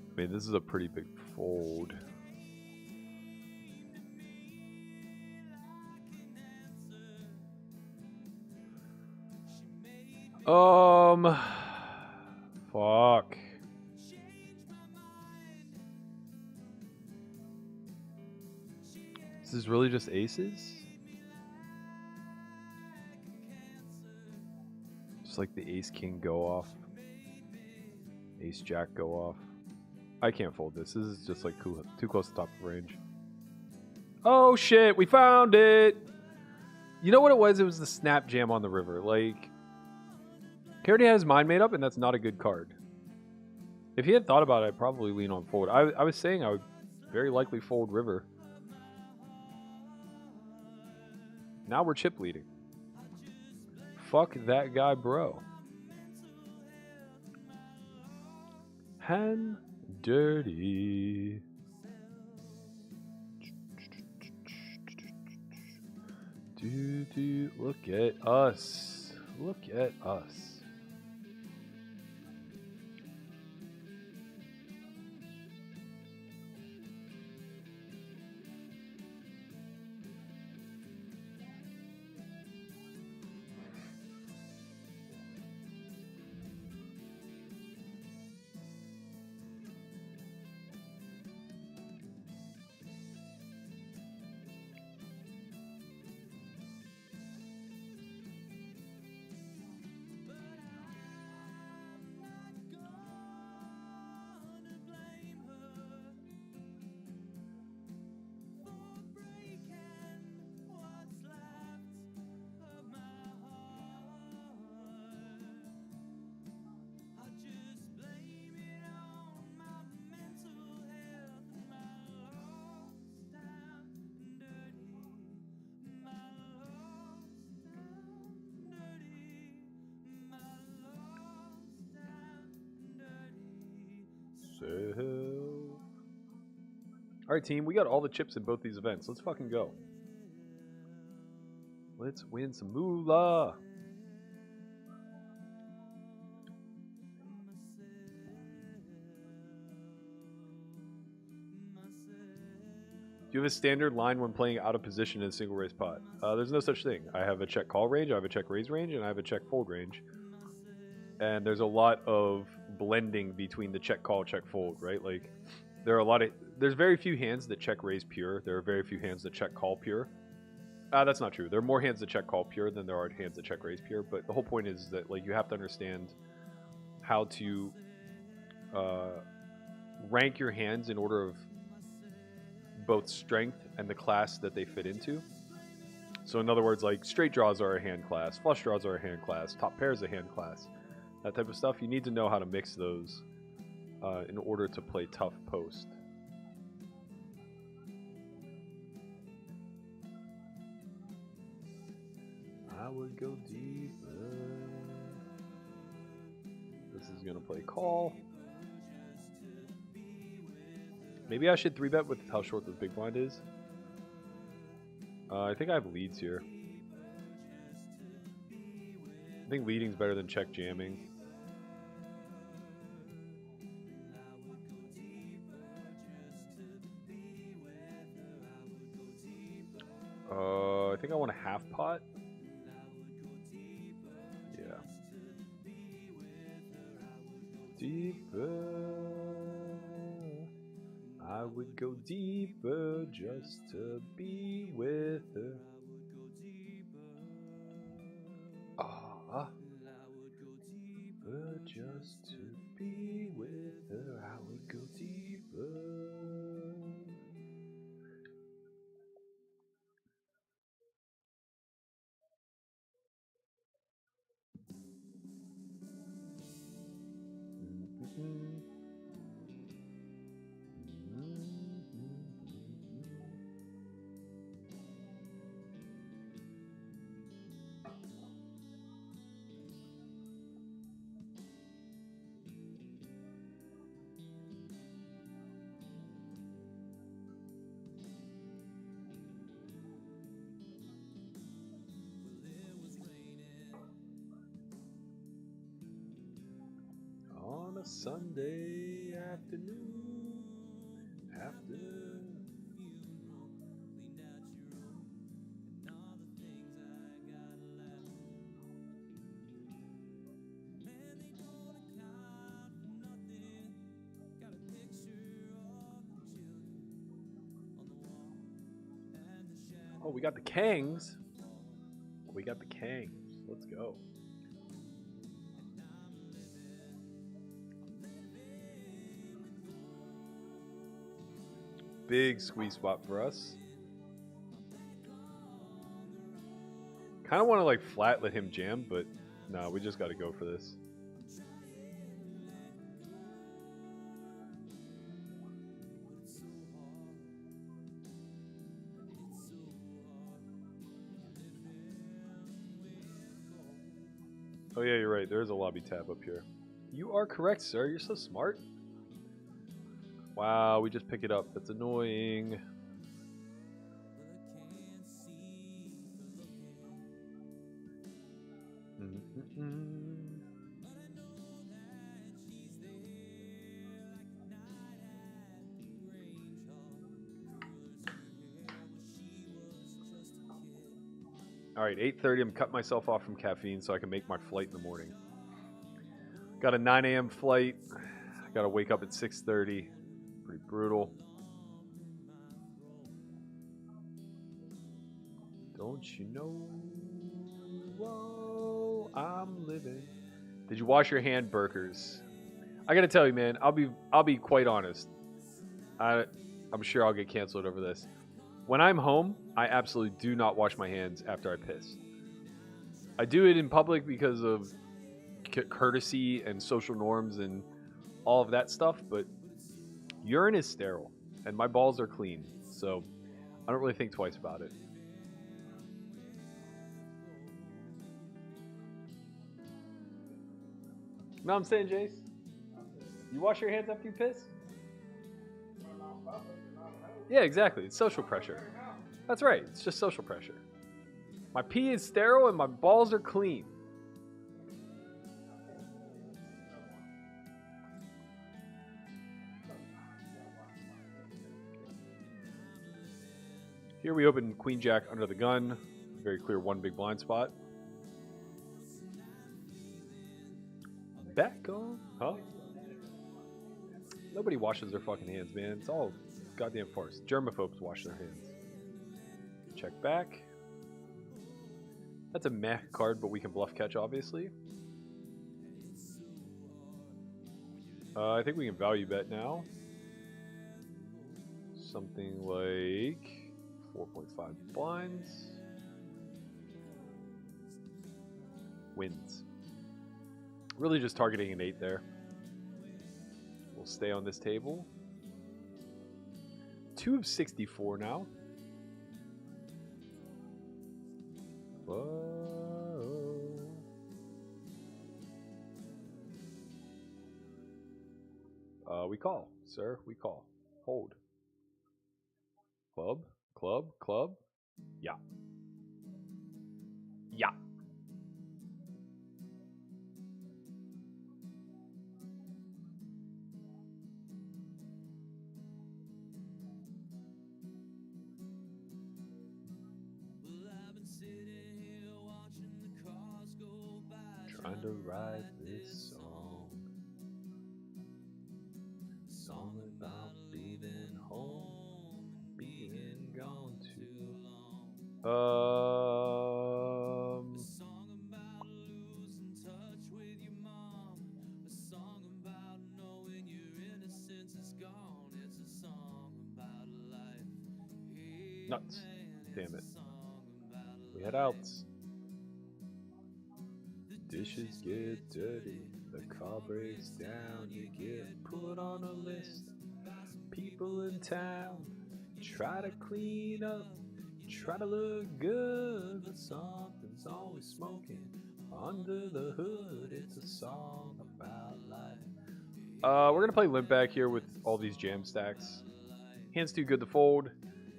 I mean, this is a pretty big fold. Fuck. This is really just aces? Just like the ace king go off. Ace jack go off. I can't fold this. This is just like too close to top of range. Oh shit, we found it! You know what it was? It was the snap jam on the river. Like, he already had his mind made up, and that's not a good card. If he had thought about it, I'd probably lean on fold. I was saying I would very likely fold river. Now we're chip leading. Fuck that guy, bro. Hand dirty. Look at us. Look at us. yourself. All right, team. We got all the chips in both these events. Let's fucking go. Let's win some moolah. Do you have a standard line when playing out of position in a single raise pot? There's no such thing. I have a check call range, I have a check raise range, and I have a check fold range. And there's a lot of blending between the check call, check fold, right? Like there's very few hands that check raise pure. There are very few hands that check call pure. That's not true. There are more hands that check call pure than there are hands that check raise pure. But the whole point is that like you have to understand how to rank your hands in order of both strength and the class that they fit into. So in other words, like straight draws are a hand class, flush draws are a hand class, top pairs a hand class, that type of stuff. You need to know how to mix those in order to play tough post. I would go deeper. This is gonna play call. Maybe I should 3-bet with how short this big blind is. I think I have leads here. I think leading's better than check jamming. I think I want a half pot. Yeah. Deeper. I would go deeper just to be with her. Ah, deeper just to be with her. I would go deeper. On a Sunday afternoon, after oh, we got the Kangs. We got the Kangs. Let's go. Big squeeze spot for us. Kind of want to like flat let him jam, but no, we just got to go for this. Oh yeah, you're right. There is a lobby tab up here. You are correct, sir. You're so smart. Wow, we just pick it up. That's annoying. All right, 8:30. I'm cutting myself off from caffeine so I can make my flight in the morning. Got a 9 a.m. flight. I got to wake up at 6:30. Pretty brutal. Don't you know? Whoa, I'm living. Did you wash your hand, Berkers? I gotta tell you, man. I'll be quite honest. I'm sure I'll get canceled over this. When I'm home, I absolutely do not wash my hands after I piss. I do it in public because of courtesy and social norms and all of that stuff, but urine is sterile, and my balls are clean, so I don't really think twice about it. Know what I'm saying, Jace? You wash your hands after you piss? Yeah, exactly. It's social pressure. That's right. It's just social pressure. My pee is sterile and my balls are clean. Here we open Queen Jack under the gun. Very clear one big blind spot. Back on. Huh? Nobody washes their fucking hands, man. It's all goddamn farce. Germaphobes wash their hands. Check back. That's a meh card, but we can bluff catch, obviously. I think we can value bet now. Something like 4.5 blinds. Wins. Really just targeting an 8 there. We'll stay on this table. 2 of 64 now. Whoa. We call, sir. We call. Hold. Club. Club. Club. Yeah. Yeah. Trying to write this song. Song about leaving home, being gone too long. A song about losing touch with your mom. A song about knowing your innocence is gone. It's a song about life. Hey, nuts. Man, damn it. We head out. Dishes get dirty, the car breaks down, you get put on a list. People in town try to clean up, try to look good, but something's always smoking under the hood. It's a song about life. We're gonna play limp back here with all these jam stacks. Hands too good to fold,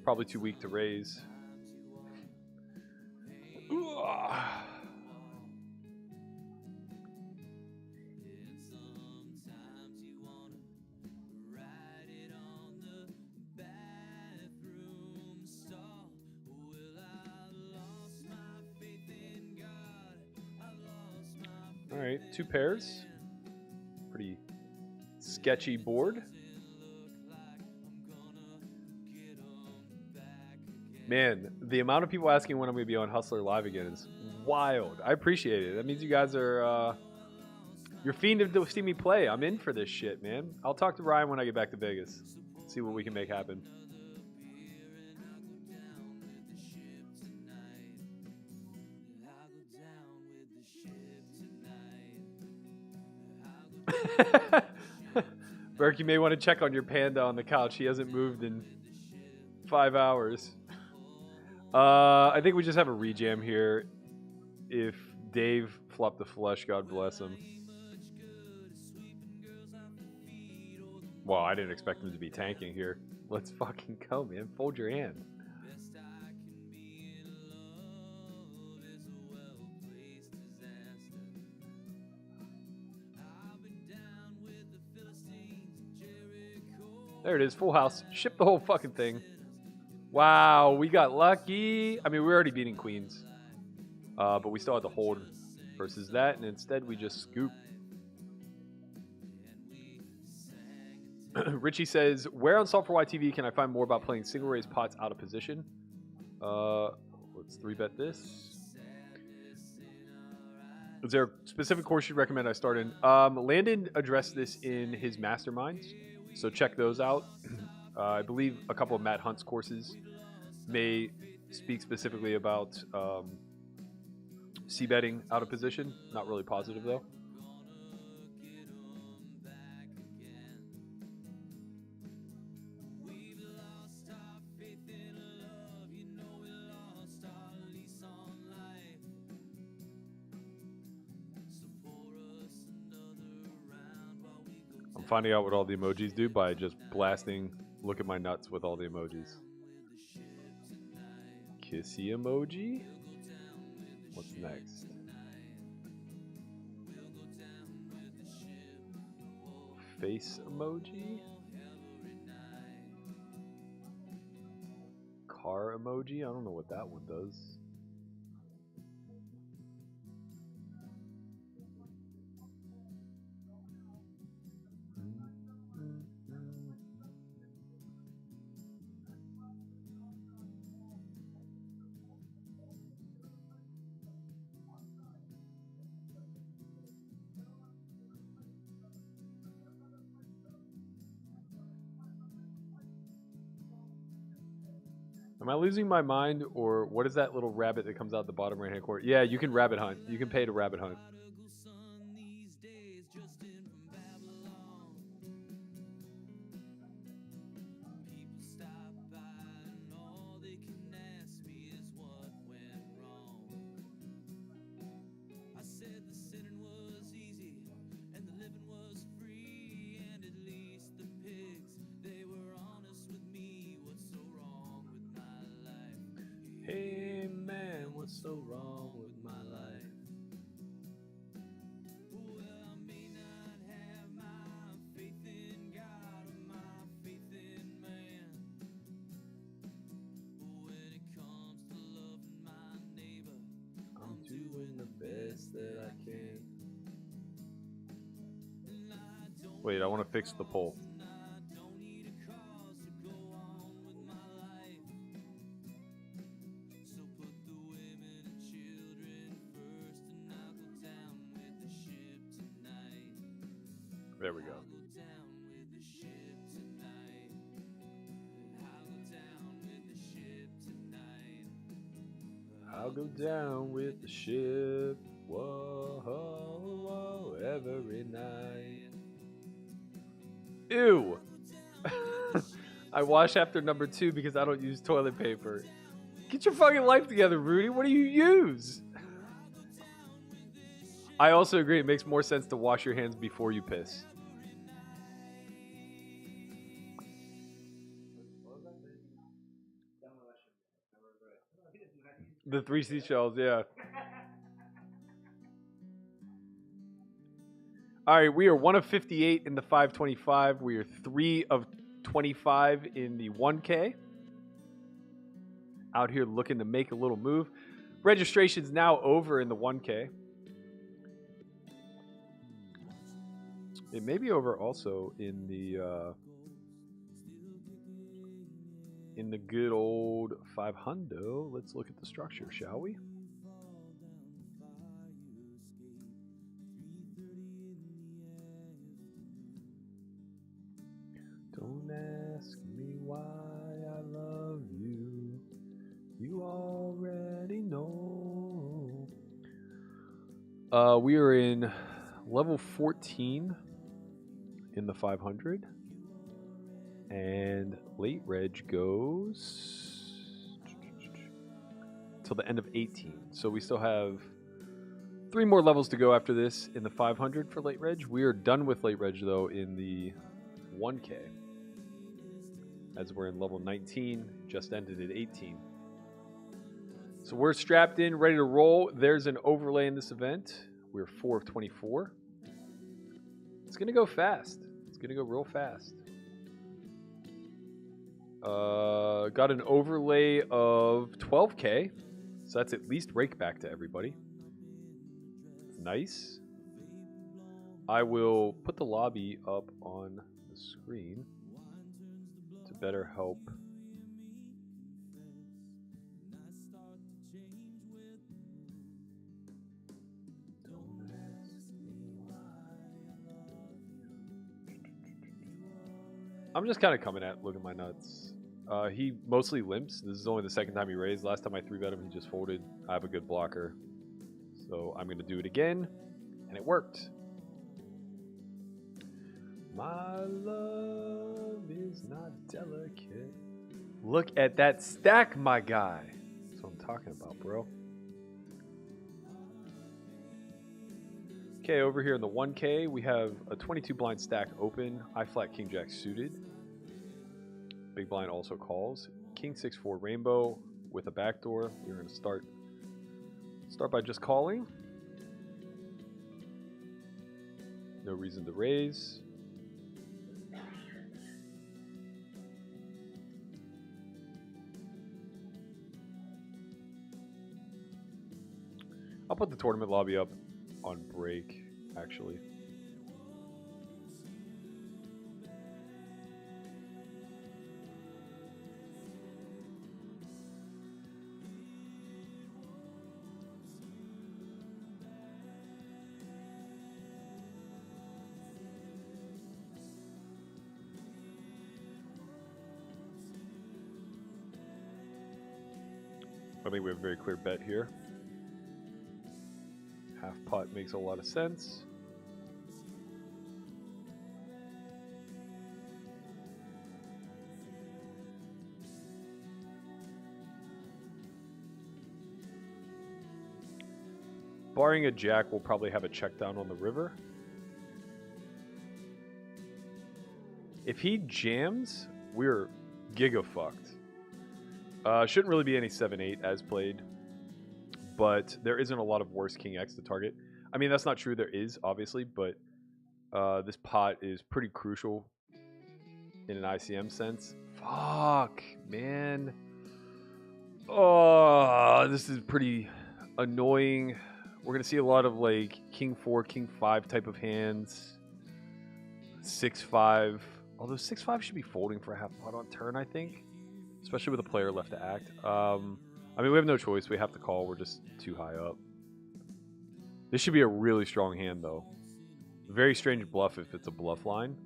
probably too weak to raise. All right, 2 pairs. Pretty sketchy board. Man, the amount of people asking when I'm going to be on Hustler Live again is wild. I appreciate it. That means you guys are, you're fiending to see me play. I'm in for this shit, man. I'll talk to Ryan when I get back to Vegas. See what we can make happen. Berkey, you may want to check on your panda on the couch. He hasn't moved in 5 hours. I think we just have a rejam here. If Dave flopped the flush, God bless him. Well, I didn't expect him to be tanking here. Let's fucking go, man. Fold your hand. There it is, full house. Ship the whole fucking thing. Wow, we got lucky. I mean, we're already beating queens. But we still had to hold versus that, and instead we just scoop. Richie says, where on Solve for YTV can I find more about playing single raise pots out of position? Let's 3-bet this. Is there a specific course you'd recommend I start in? Landon addressed this in his masterminds, so check those out. I believe a couple of Matt Hunt's courses may speak specifically about c-betting out of position. Not really positive, though. I'm finding out what all the emojis do by just blasting look at my nuts with all the emojis. Kissy emoji? What's next? Face emoji? Car emoji? I don't know what that one does. Am I losing my mind, or what is that little rabbit that comes out the bottom right hand corner? Yeah, you can rabbit hunt. You can pay to rabbit hunt. Hey man, what's so wrong with my life? Well, I may not have my faith in God or my faith in man. But when it comes to loving my neighbor, I'm doing the best that I can. Wait, I want to fix the poll. I don't need a cause to go on with my life. So put the women and children first, and I'll go down with the ship tonight. There we go. I'll go down with the ship tonight. I'll go down with the ship tonight. I'll go down with the ship. Whoa, whoa, every night. Ew. I wash after number 2 because I don't use toilet paper. Get your fucking life together, Rudy. What do you use? I also agree. It makes more sense to wash your hands before you piss. The 3 seashells, yeah. All right, we are 1 of 58 in the 525. We are 3 of 25 in the 1K. Out here looking to make a little move. Registration's now over in the 1K. It may be over also in the good old 500. Let's look at the structure, shall we? Don't ask me why I love you. You already know. We are in level 14 in the 500. And late reg goes till the end of 18. So we still have 3 more levels to go after this in the 500 for late reg. We are done with late reg though in the 1K. As we're in level 19, just ended at 18. So we're strapped in, ready to roll. There's an overlay in this event. We're 4 of 24. It's going to go fast. It's going to go real fast. Got an overlay of 12K. So that's at least rake back to everybody. It's nice. I will put the lobby up on the screen to better help. I'm just kind of coming at looking at my nuts. He mostly limps. This is only the second time he raised. Last time I 3-bet him, he just folded. I have a good blocker. So I'm going to do it again. And it worked. My love is not delicate. Look at that stack, my guy. That's what I'm talking about, bro. Okay, over here in the 1K, we have a 22 blind stack open. I flat king jack suited. Big blind also calls. King 6-4 rainbow with a backdoor. We're going to start by just calling. No reason to raise. I'll put the tournament lobby up on break, actually. I think we have a very clear bet here. Half pot makes a lot of sense. Barring a jack, we'll probably have a check down on the river. If he jams, we're giga fucked. Shouldn't really be any 7-8 as played, but there isn't a lot of worse King X to target. I mean, that's not true. There is, obviously, but this pot is pretty crucial in an ICM sense. Fuck, man. Oh, this is pretty annoying. We're going to see a lot of, like, King 4, King 5 type of hands. 6-5. Although 6-5 should be folding for a half pot on turn, I think. Especially with a player left to act. I mean, we have no choice. We have to call. We're just too high up. This should be a really strong hand, though. Very strange bluff if it's a bluff line.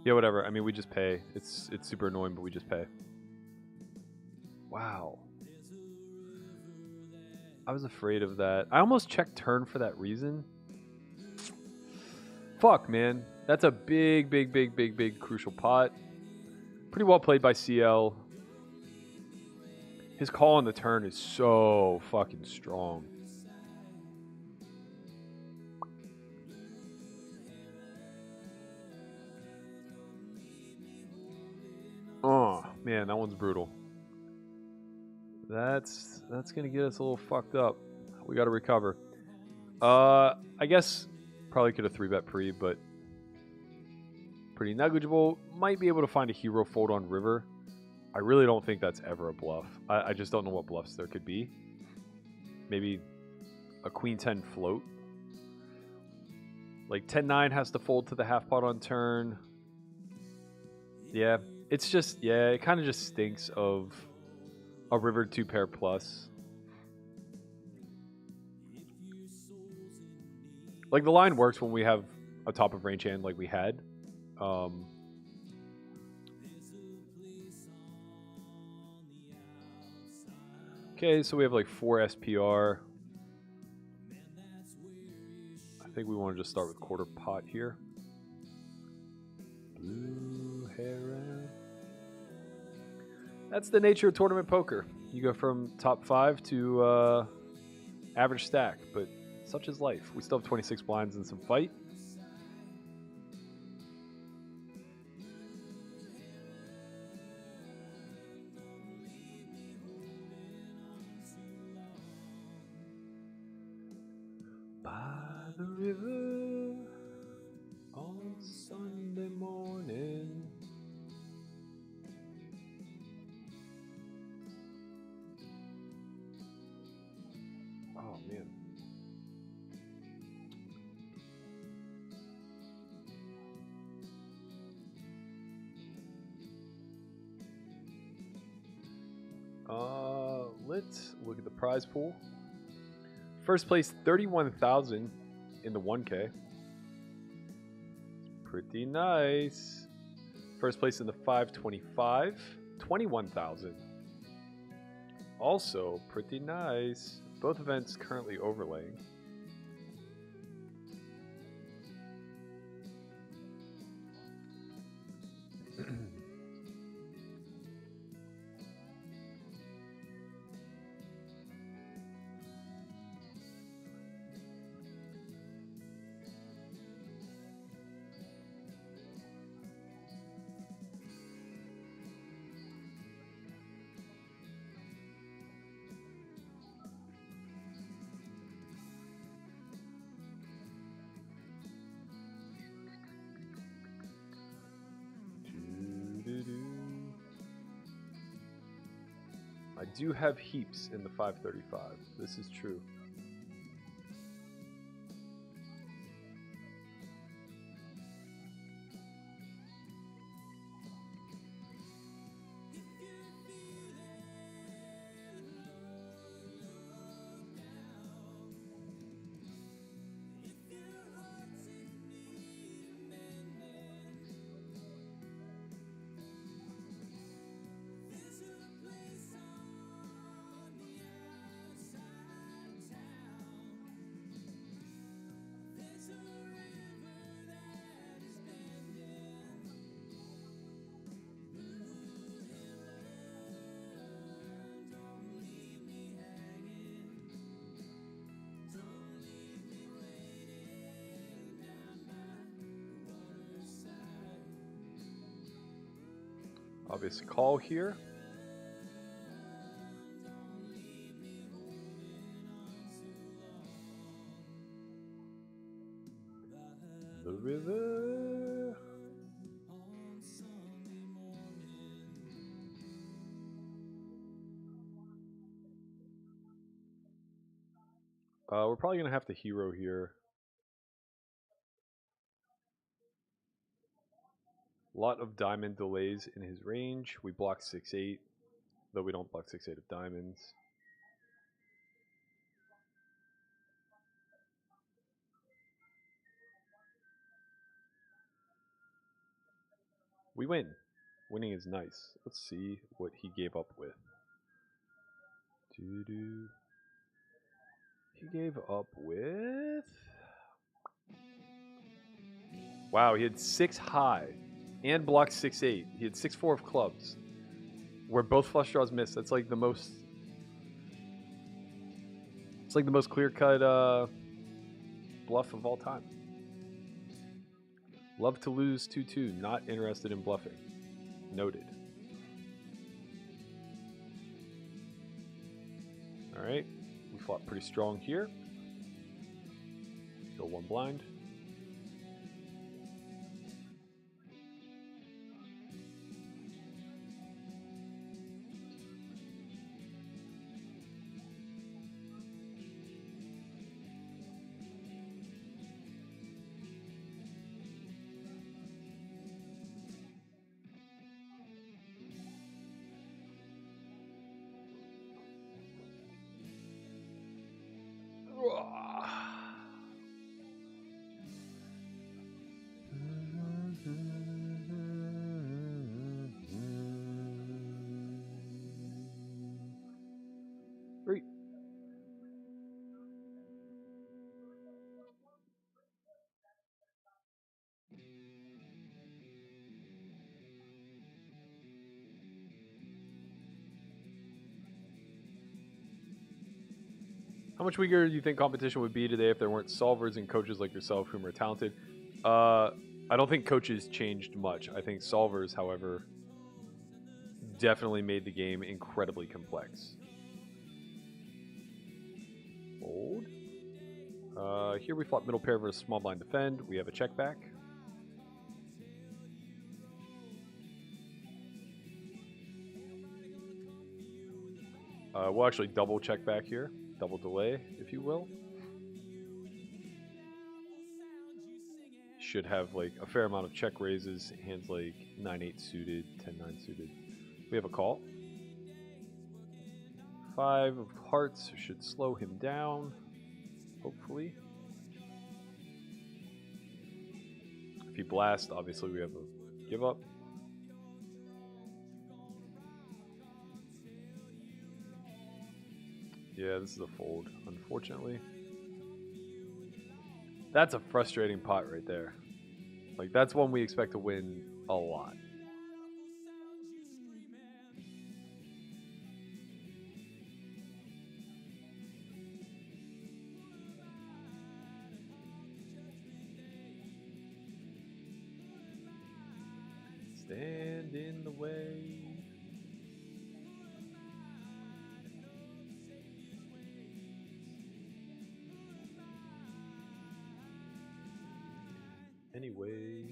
Yeah, whatever. I mean, we just pay. It's super annoying, but we just pay. Wow. I was afraid of that. I almost checked turn for that reason. Fuck, man. That's a big crucial pot. Pretty well played by CL. His call on the turn is so fucking strong. Oh, man, that one's brutal. That's gonna get us a little fucked up. We gotta recover. I guess probably could have 3-bet pre, but pretty negligible. Might be able to find a hero fold on river. I really don't think that's ever a bluff. I just don't know what bluffs there could be. Maybe a queen 10 float. Like 10-9 has to fold to the half pot on turn. Yeah, it's just, yeah, it kind of just stinks of a river 2-pair plus. Like, the line works when we have a top of range hand like we had. Okay, so we have like 4 SPR. I think we want to just start with quarter pot here. Blue heron. That's the nature of tournament poker. You go from top 5 to average stack, but such is life. We still have 26 blinds and some fight. By the river on Sunday morning. Oh, man. Let's look at the prize pool. First place, 31,000 in the 1K. Pretty nice. First place in the 525, 21,000. Also pretty nice. Both events currently overlaying. do have heaps in the 535. This is true. Obvious call here. The river. We're probably going to have to hero here. A lot of diamond delays in his range. We block 6-8, though we don't block 6-8 of diamonds. We win. Winning is nice. Let's see what he gave up with. He gave up with... Wow, he had 6 high and blocked 6-8. He had 6-4 of clubs, where both flush draws missed. That's like the most... It's like the most clear-cut bluff of all time. Love to lose 2-2. Not interested in bluffing. Noted. All right. We fought pretty strong here. Go 1 blind. Great. How much weaker do you think competition would be today if there weren't solvers and coaches like yourself whom are talented? I don't think coaches changed much. I think solvers, however, definitely made the game incredibly complex. Fold. Here we fought middle pair versus small blind defend. We have a check back. We'll actually double check back here. Double delay, if you will. Should have like a fair amount of check raises. Hands like 9-8 suited, 10-9 suited. We have a call. 5 of hearts should slow him down, hopefully. If he blasts, obviously we have a give up. Yeah, this is a fold, unfortunately. That's a frustrating pot right there. Like, that's one we expect to win a lot. Stand in the way. Anyway.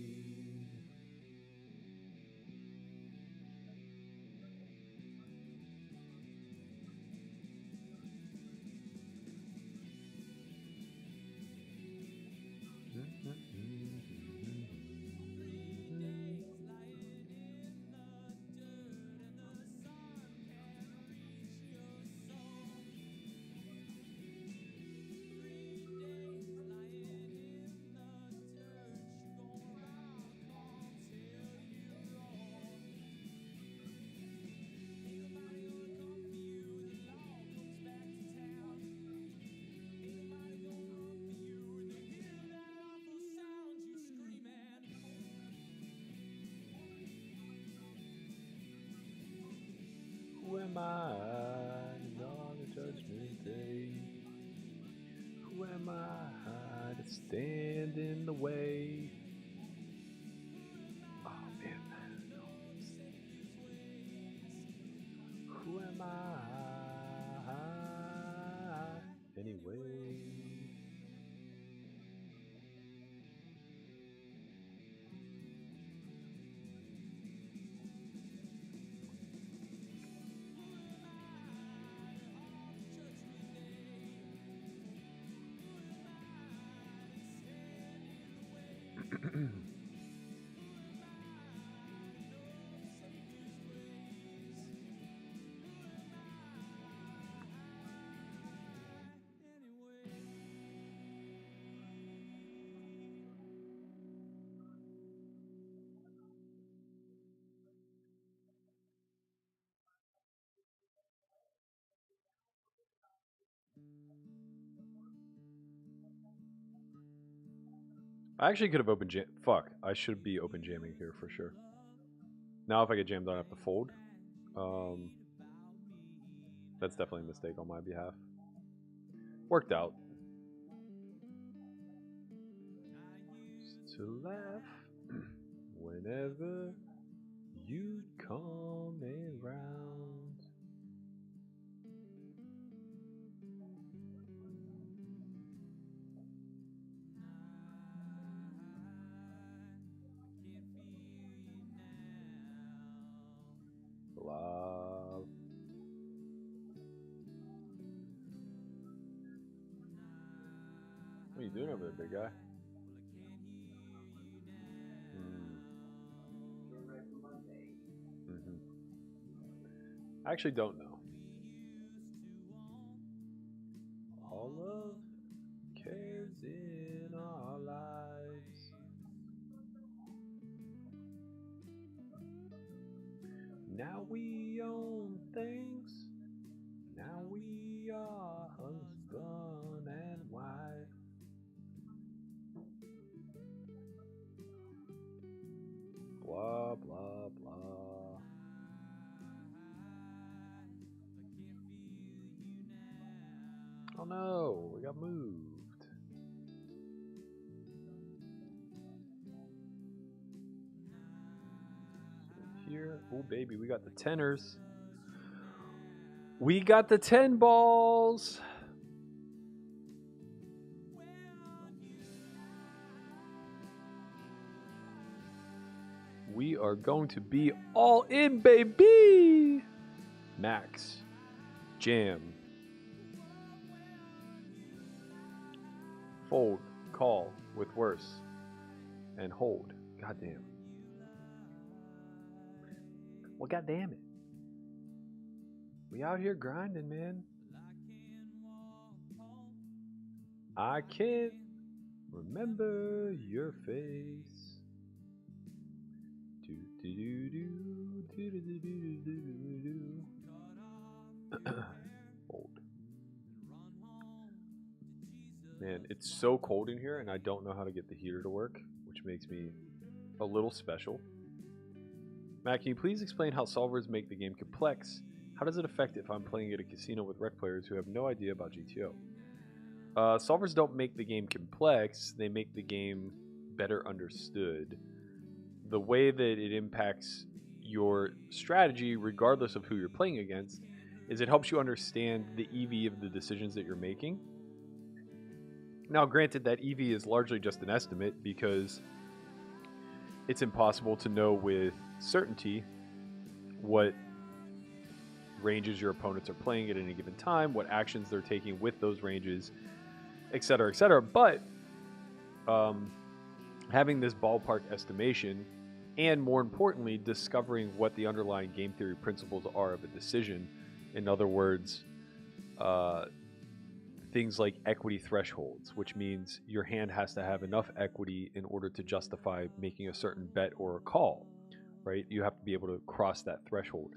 stand in the way. Oh man. Who am I anyway? I actually could have open jam. Fuck, I should be open jamming here for sure. Now, if I get jammed, I don't have to fold. That's definitely a mistake on my behalf. Worked out. Used to laugh whenever you come around. Love. What are you doing over there, big guy? I actually don't know. All of cares in our lives. Now we own things. Now we are husband and wife. Blah, blah, blah. Oh no, we got moved. So here, oh baby, we got the tenors. We got the 10 balls. We are going to be all in, baby. Max. Jam. Fold. Call with worse. And hold. Goddamn. Well, goddamn it. We out here grinding, man. I can't remember your face. Fold. Man, it's so cold in here, and I don't know how to get the heater to work, which makes me a little special. Matt, can you please explain how solvers make the game complex? How does it affect if I'm playing at a casino with rec players who have no idea about GTO? Solvers don't make the game complex, they make the game better understood. The way that it impacts your strategy, regardless of who you're playing against, is it helps you understand the EV of the decisions that you're making. Now, granted, that EV is largely just an estimate because it's impossible to know with certainty what ranges your opponents are playing at any given time, what actions they're taking with those ranges, etc., etc. But having this ballpark estimation, and more importantly, discovering what the underlying game theory principles are of a decision, in other words, things like equity thresholds, which means your hand has to have enough equity in order to justify making a certain bet or a call, right? You have to be able to cross that threshold.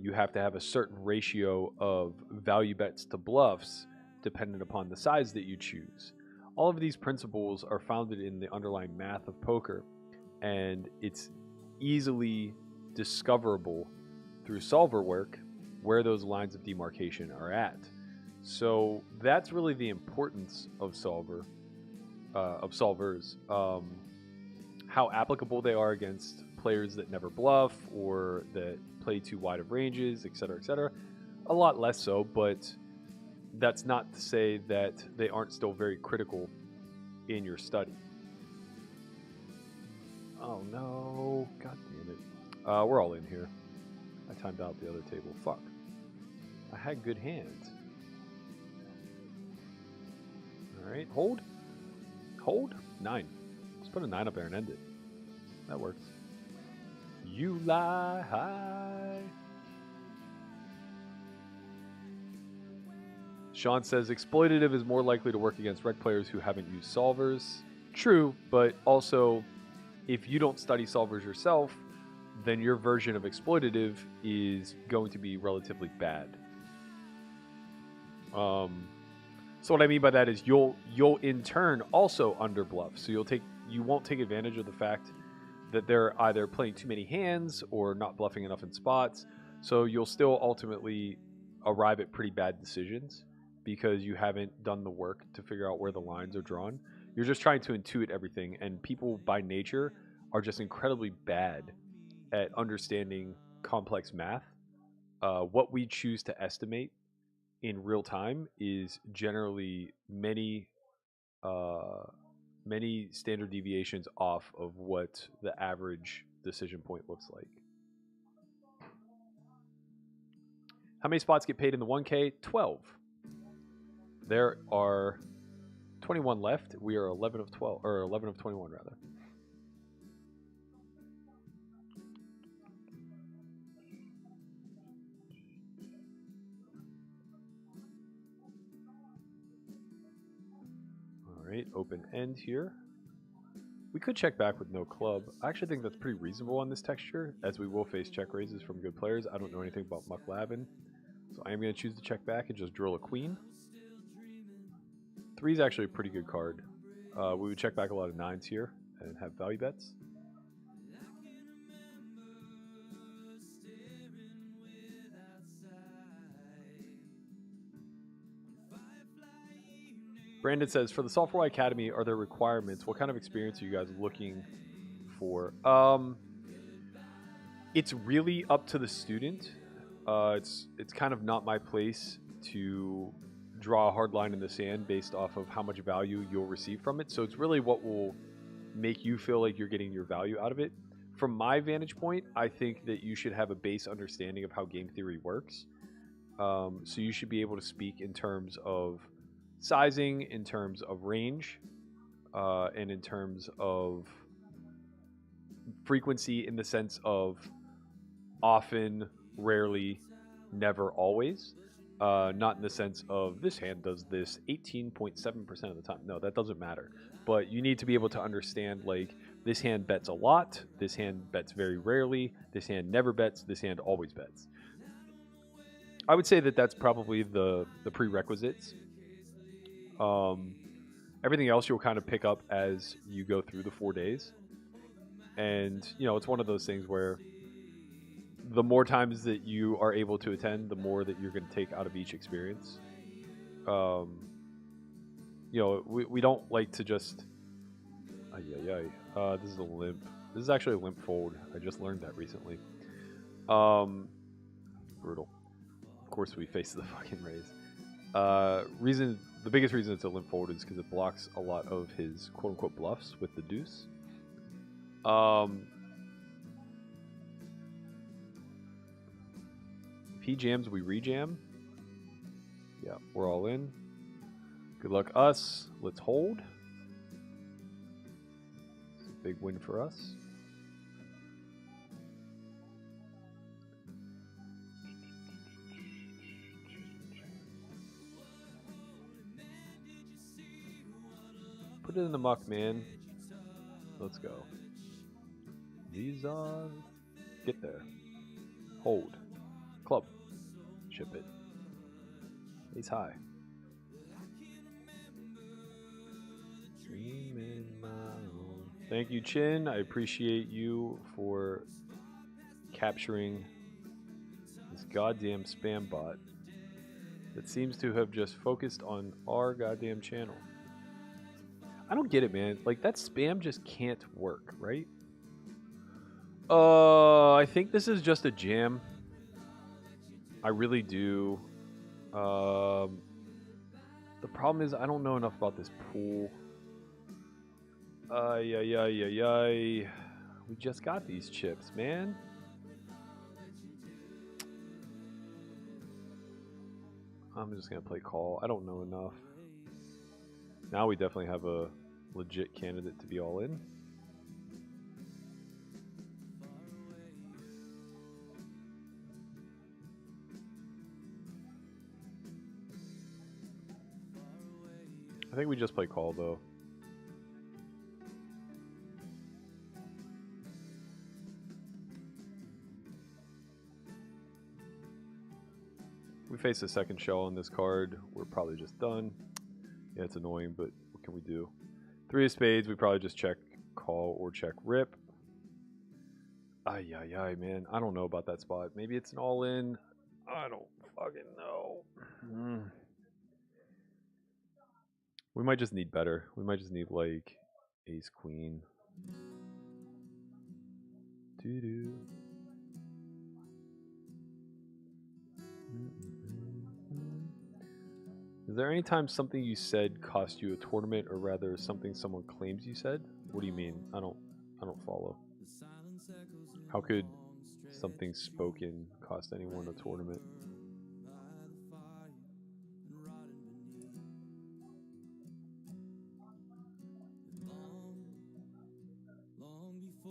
You have to have a certain ratio of value bets to bluffs dependent upon the size that you choose. All of these principles are founded in the underlying math of poker, and it's easily discoverable through solver work where those lines of demarcation are at. So that's really the importance of solver. of solvers, how applicable they are against players that never bluff or that play too wide of ranges, etc., etc. A lot less so, but that's not to say that they aren't still very critical in your study. Oh no, god damn it. We're all in here. I timed out the other table. Fuck. I had good hands. Alright, hold. Hold. 9. Let's put a 9 up there and end it. That works. You lie high. Sean says exploitative is more likely to work against rec players who haven't used solvers. True, but also if you don't study solvers yourself, then your version of exploitative is going to be relatively bad. So what I mean by that is you'll in turn also underbluff. So you won't take advantage of the fact that they're either playing too many hands or not bluffing enough in spots. So you'll still ultimately arrive at pretty bad decisions because you haven't done the work to figure out where the lines are drawn. You're just trying to intuit everything, and people by nature are just incredibly bad at understanding complex math. What we choose to estimate in real time is generally many standard deviations off of what the average decision point looks like. How many spots get paid in the 1K? 12. There are 21 left. We are 11 of 12, or 11 of 21 rather. All right, open end here. We could check back with no club. I actually think that's pretty reasonable on this texture, as we will face check raises from good players. I don't know anything about Muck Lavin, so I am going to choose to check back and just drill a queen. 3 is actually a pretty good card. We would check back a lot of 9s here and have value bets. Brandon says, for the Software Academy, are there requirements? What kind of experience are you guys looking for? It's really up to the student. It's kind of not my place to draw a hard line in the sand based off of how much value you'll receive from it. So it's really what will make you feel like you're getting your value out of it. From my vantage point, I think that you should have a base understanding of how game theory works. So you should be able to speak in terms of sizing, in terms of range, and in terms of frequency, in the sense of often, rarely, never, always. Not in the sense of this hand does this 18.7% of the time. No, that doesn't matter. But you need to be able to understand, like, this hand bets a lot, this hand bets very rarely, this hand never bets, this hand always bets. I would say that that's probably the prerequisites. Everything else you'll kind of pick up as you go through the 4 days. And, you know, it's one of those things where the more times that you are able to attend, the more that you're going to take out of each experience. You know, we don't like to just... this is a limp. This is actually a limp fold. I just learned that recently. Brutal. Of course we face the fucking raise. The biggest reason it's a limp fold is because it blocks a lot of his quote-unquote bluffs with the deuce. If he jams, we rejam. Yeah, we're all in. Good luck us. Let's hold. It's a big win for us. Put it in the muck, man. Let's go. These are... Get there. Hold. Club. Ship it. Ace high. Dream in my own. Thank you, Chin. I appreciate you for capturing this goddamn spam bot that seems to have just focused on our goddamn channel. I don't get it, man. Like, that spam just can't work, right? I think this is just a jam. I really do. The problem is I don't know enough about this pool. Ay. We just got these chips, man. I'm just going to play call. I don't know enough. Now we definitely have a legit candidate to be all in. I think we just play call, though. We face a second shell on this card. We're probably just done. Yeah, it's annoying, but what can we do? 3 of spades, we probably just check call or check rip. Ay, man. I don't know about that spot. Maybe it's an all-in. I don't fucking know. We might just need better. We might just need, like, ace, queen. Doo-doo. Is there any time something you said cost you a tournament, or rather something someone claims you said? What do you mean? I don't follow. How could something spoken cost anyone a tournament?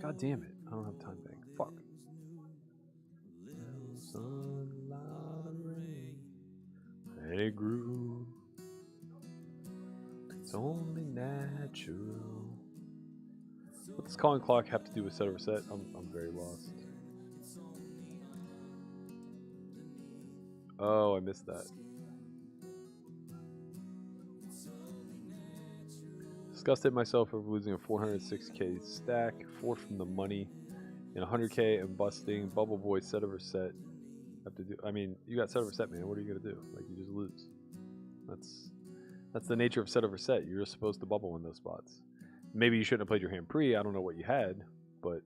God damn it. I don't have time bank. Fuck. And it grew. It's only natural. What does calling clock have to do with set over set? I'm very lost. Oh, I missed that. Disgusted myself over losing a 406k stack, 4 from the money, and 100k and busting. Bubble boy set over set. Have to do. I mean, you got set over set, man. What are you gonna do? Like, you just lose. That's the nature of set over set. You're just supposed to bubble in those spots. Maybe you shouldn't have played your hand pre. I don't know what you had, but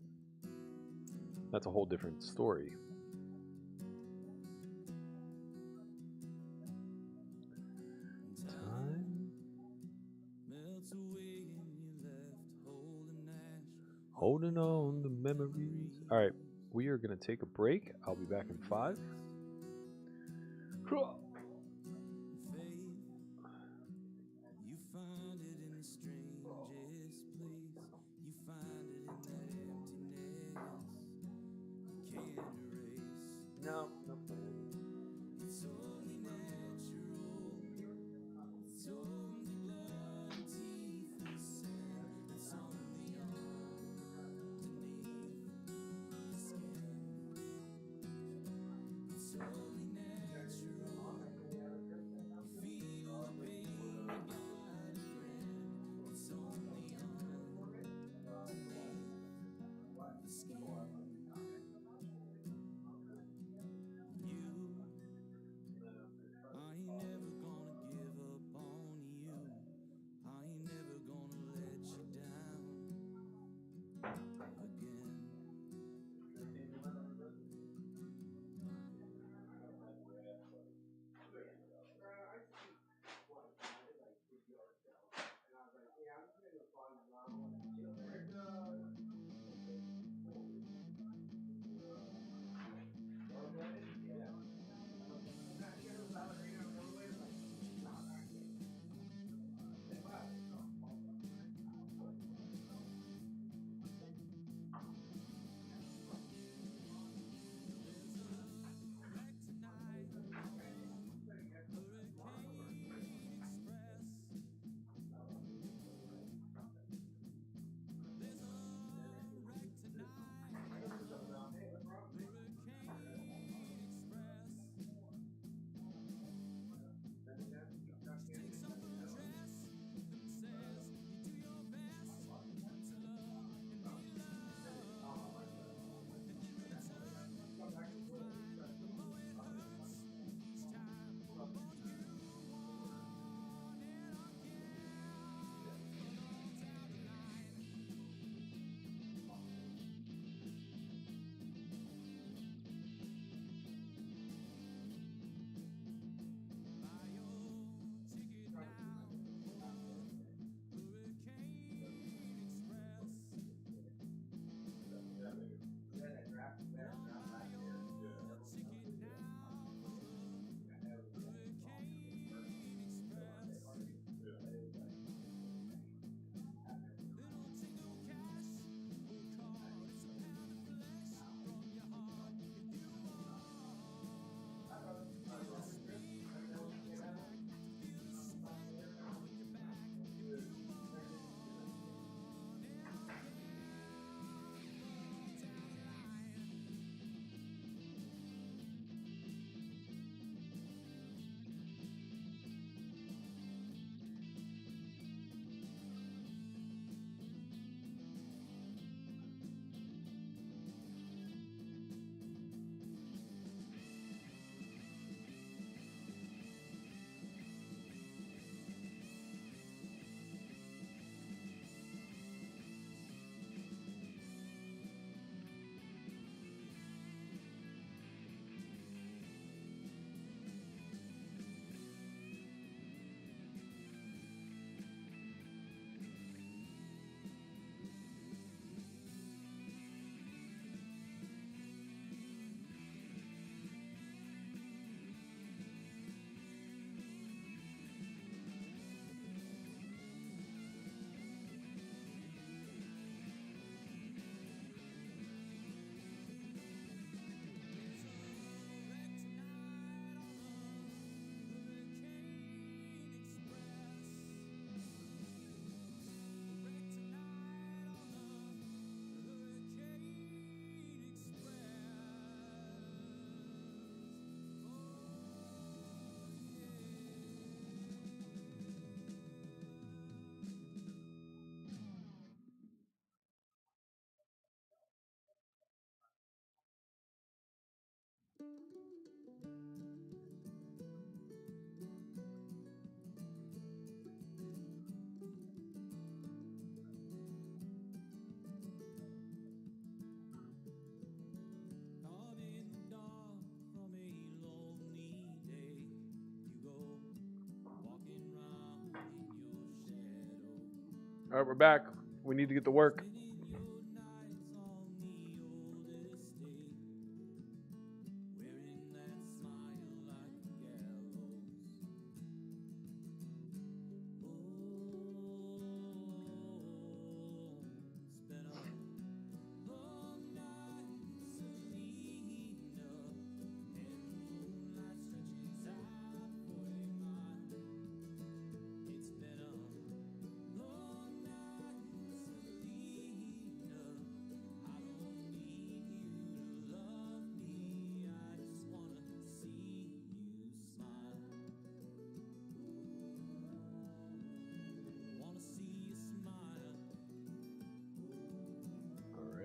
that's a whole different story. Time. Holding on the memories. All right, we are gonna take a break. I'll be back in 5. No plan. All right, we're back. We need to get to work.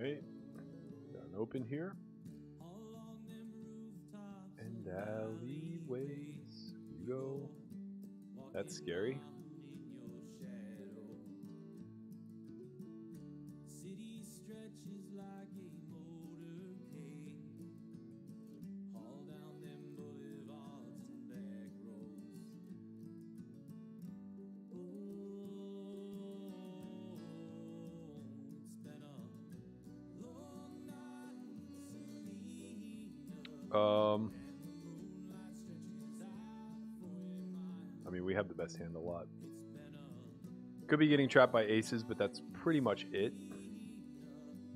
Right. Got an open here. And alleyways. You go. That's scary. I mean, we have the best hand a lot. Could be getting trapped by aces, but that's pretty much it.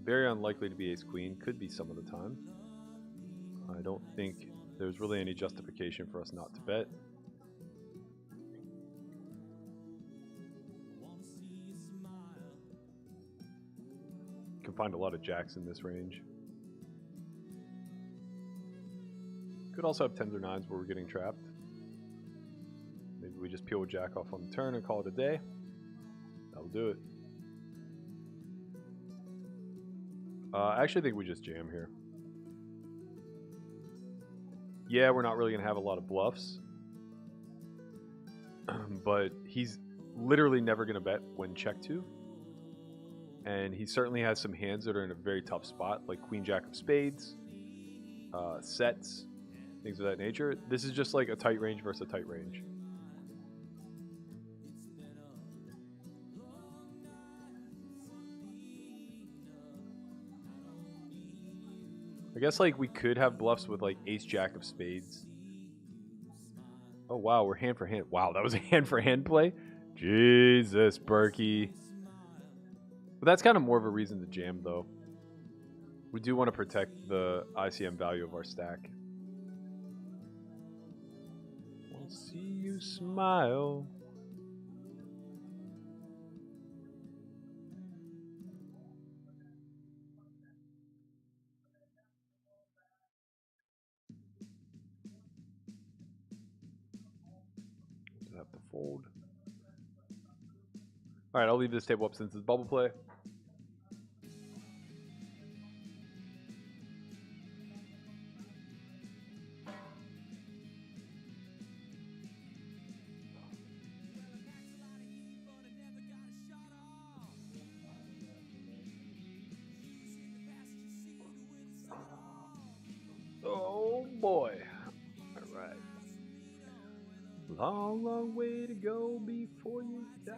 Very unlikely to be ace queen. Could be some of the time. I don't think there's really any justification for us not to bet. Can find a lot of jacks in this range. Could also have tens or nines where we're getting trapped. Maybe we just peel a jack off on the turn and call it a day. That'll do it. I actually think we just jam here. Yeah, we're not really going to have a lot of bluffs. But he's literally never going to bet when check to. And he certainly has some hands that are in a very tough spot, like queen jack of spades, sets, things of that nature. This is just like a tight range versus a tight range. I guess like we could have bluffs with like ace jack of spades. Oh wow, we're hand for hand. Wow, that was a hand for hand play. Jesus, Berkey. But that's kind of more of a reason to jam though. We do want to protect the ICM value of our stack. We'll see you smile. Have to fold. All right, I'll leave this table up since it's bubble play. Oh boy. All right. Long, long way to go before you die.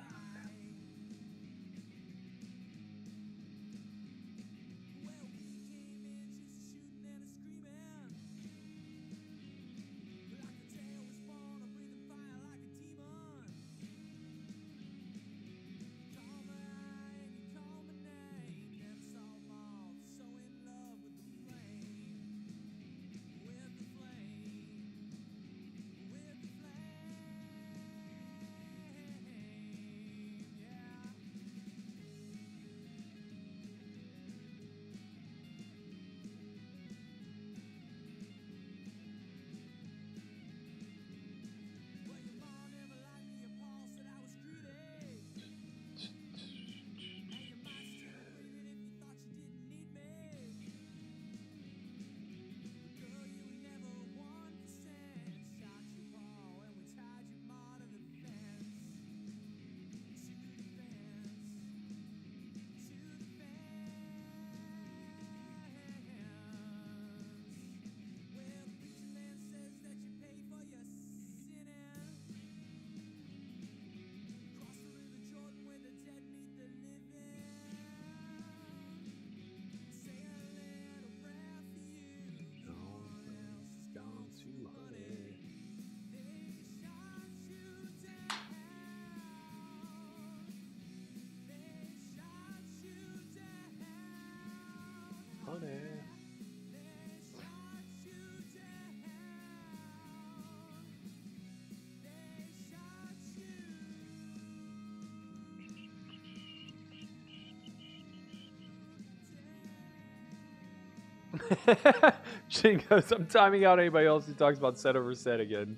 Shane goes, I'm timing out anybody else who talks about set over set again.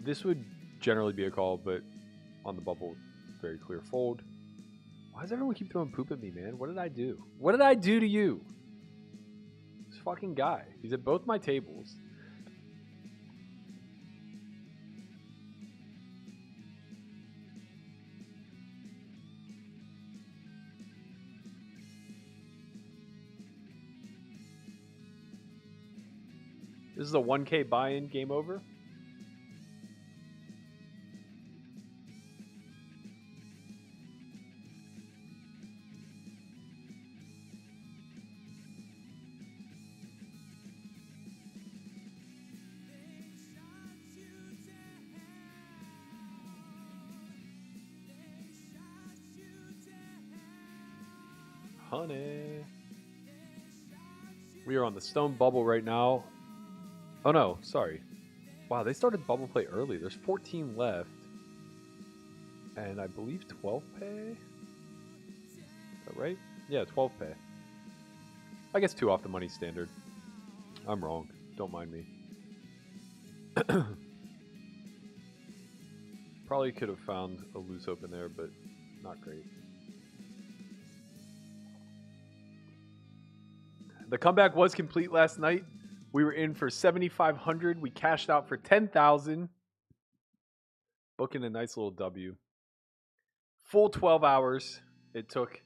This would generally be a call, but on the bubble, very clear fold. Why does everyone keep throwing poop at me, man? What did I do? What did I do to you? This fucking guy. He's at both my tables. This is a 1K buy-in, game over. Honey. We are on the stone bubble right now. Oh no, sorry. Wow, they started bubble play early. There's 14 left. And I believe 12 pay? Is that right? Yeah, 12 pay. I guess 2 off the money standard. I'm wrong. Don't mind me. Probably could have found a loose open there, but not great. The comeback was complete last night. We were in for 7,500. We cashed out for 10,000. Booking a nice little W. Full 12 hours it took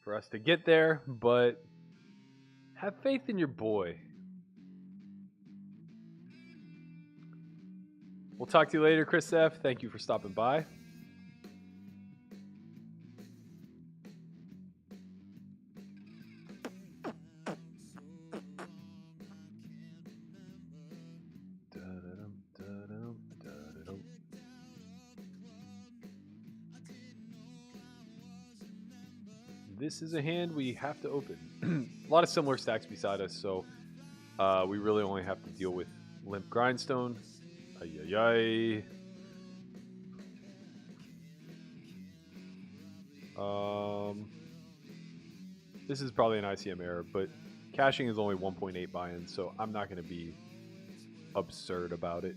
for us to get there, but have faith in your boy. We'll talk to you later, Chris F. Thank you for stopping by. This is a hand we have to open. A lot of similar stacks beside us, so we really only have to deal with Limp Grindstone. Ay. This is probably an ICM error, but caching is only 1.8 buy-in, so I'm not going to be absurd about it.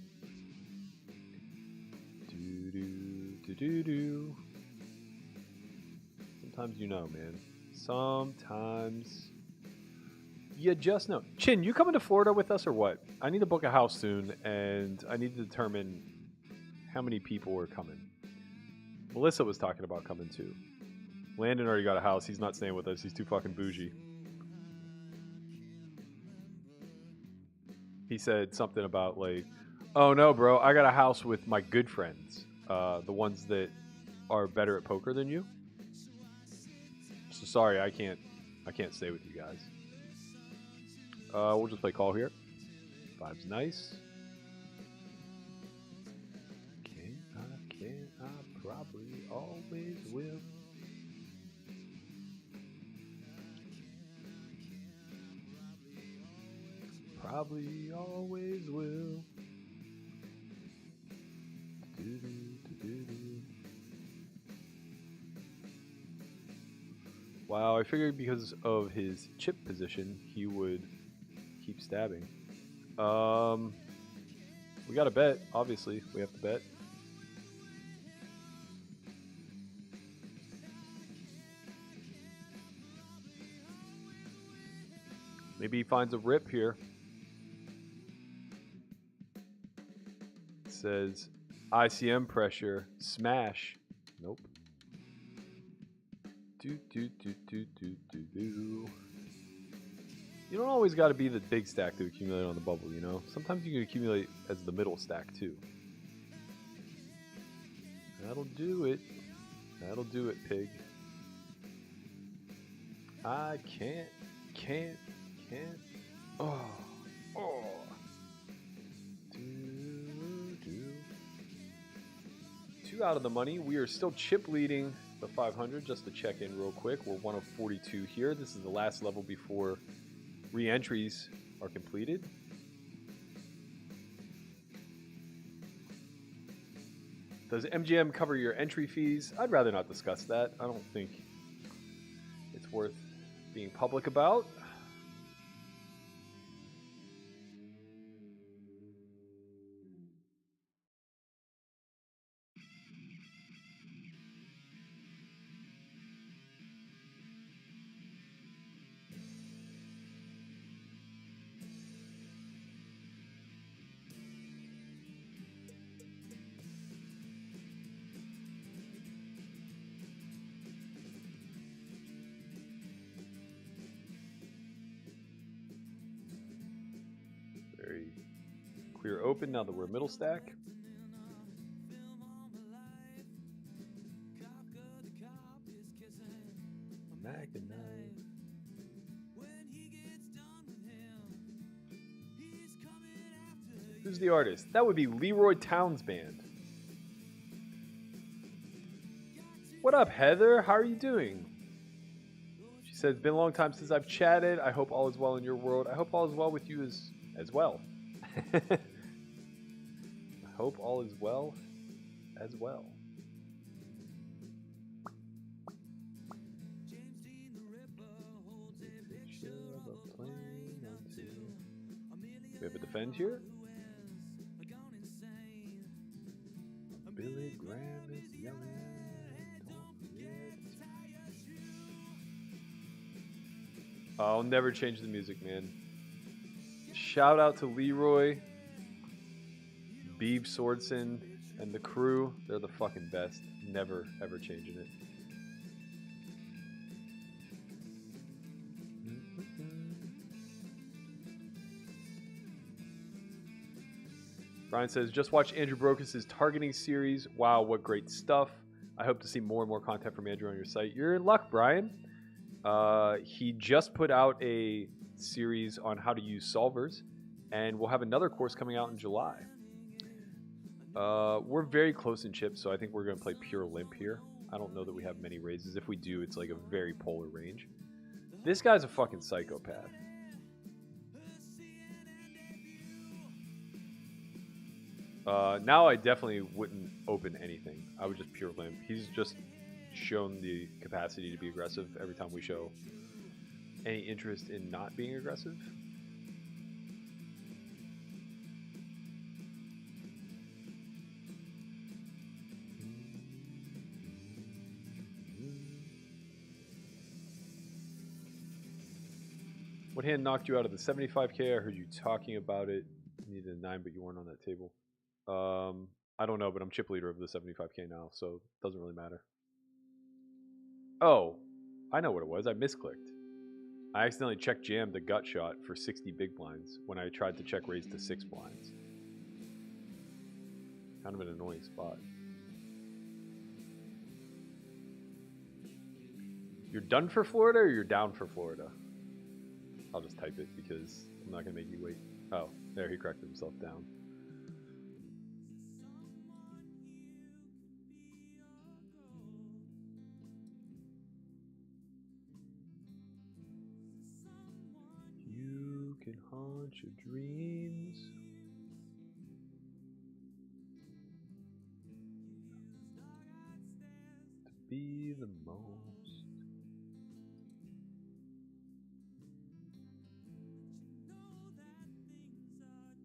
Do. Sometimes you know, man. Sometimes you just know. Chin, you coming to Florida with us or what? I need to book a house soon, and I need to determine how many people are coming. Melissa was talking about coming too. Landon already got a house. He's not staying with us. He's too fucking bougie. He said something about like, oh no, bro, I got a house with my good friends. The ones that are better at poker than you. So sorry, I can't stay with you guys. We'll just play call here. 5's nice. Can I probably always will. Probably always will. Wow, I figured because of his chip position, he would keep stabbing. We got to bet, obviously. We have to bet. Maybe he finds a rip here. It says ICM pressure, smash. Nope. Do. You don't always got to be the big stack to accumulate on the bubble, you know? Sometimes you can accumulate as the middle stack, too. That'll do it. That'll do it, pig. I can't. Oh. Two out of the money. We are still chip leading the 500. Just to check in real quick, we're 1 of 42 here. This is the last level before re-entries are completed. Does MGM cover your entry fees? I'd rather not discuss that. I don't think it's worth being public about. Very clear open now that we're middle stack. Mac and knife. Who's the artist? That would be Leroy Towns Band. What up, Heather? How are you doing? She said, it's been a long time since I've chatted. I hope all is well in your world. I hope all is well with you as well. I hope all is well as well. We have a defend here. Billy Graham is yelling. I'll never change the music, man. Shout out to Leroy, Beeb Swordson, and the crew. They're the fucking best. Never, ever changing it. Brian says, just watch Andrew Brokos' targeting series. Wow, what great stuff. I hope to see more and more content from Andrew on your site. You're in luck, Brian. He just put out a series on how to use solvers, and we'll have another course coming out in July. We're very close in chips, so I think we're going to play pure limp here. I don't know that we have many raises. If we do, it's like a very polar range. This guy's a fucking psychopath. Now I definitely wouldn't open anything. I would just pure limp. He's just shown the capacity to be aggressive every time we show any interest in not being aggressive. What hand knocked you out of the 75K? I heard you talking about it. You needed a 9, but you weren't on that table. I don't know, but I'm chip leader of the 75K now, so it doesn't really matter. Oh, I know what it was. I misclicked. I accidentally check jammed the gut shot for 60 big blinds when I tried to check raise to 6 blinds. Kind of an annoying spot. You're done for Florida or you're down for Florida? I'll just type it because I'm not going to make you wait. Oh, there, he corrected himself down. You can haunt your dreams. To be the most.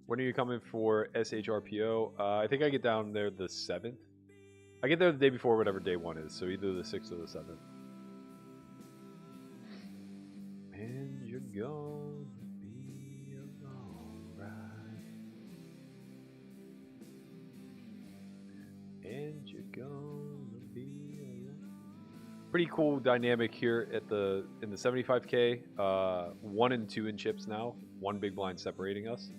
When are you coming for SHRPO? I think I get down there the 7th. I get there the day before whatever day 1 is, so either the 6th or the 7th. And you're gonna be a long ride. And you're gonna be a... Pretty cool dynamic here at in the 75K. 1 and 2 in chips now. 1 big blind separating us.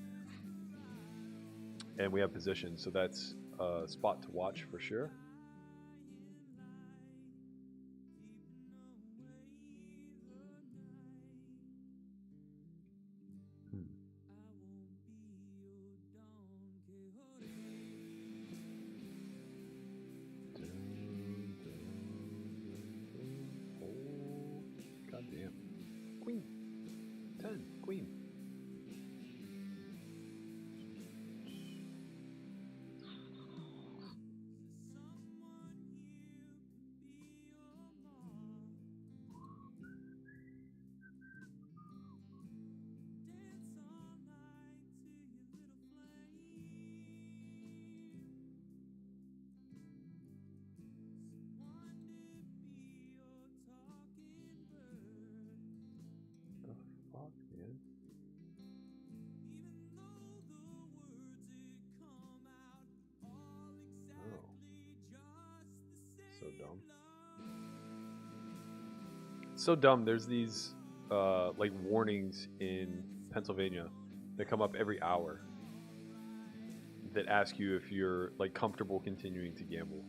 And we have position, so that's a spot to watch for sure. God damn. Queen. 10. Queen. dumb. So dumb. There's these like warnings in Pennsylvania that come up every hour that ask you if you're like comfortable continuing to gamble.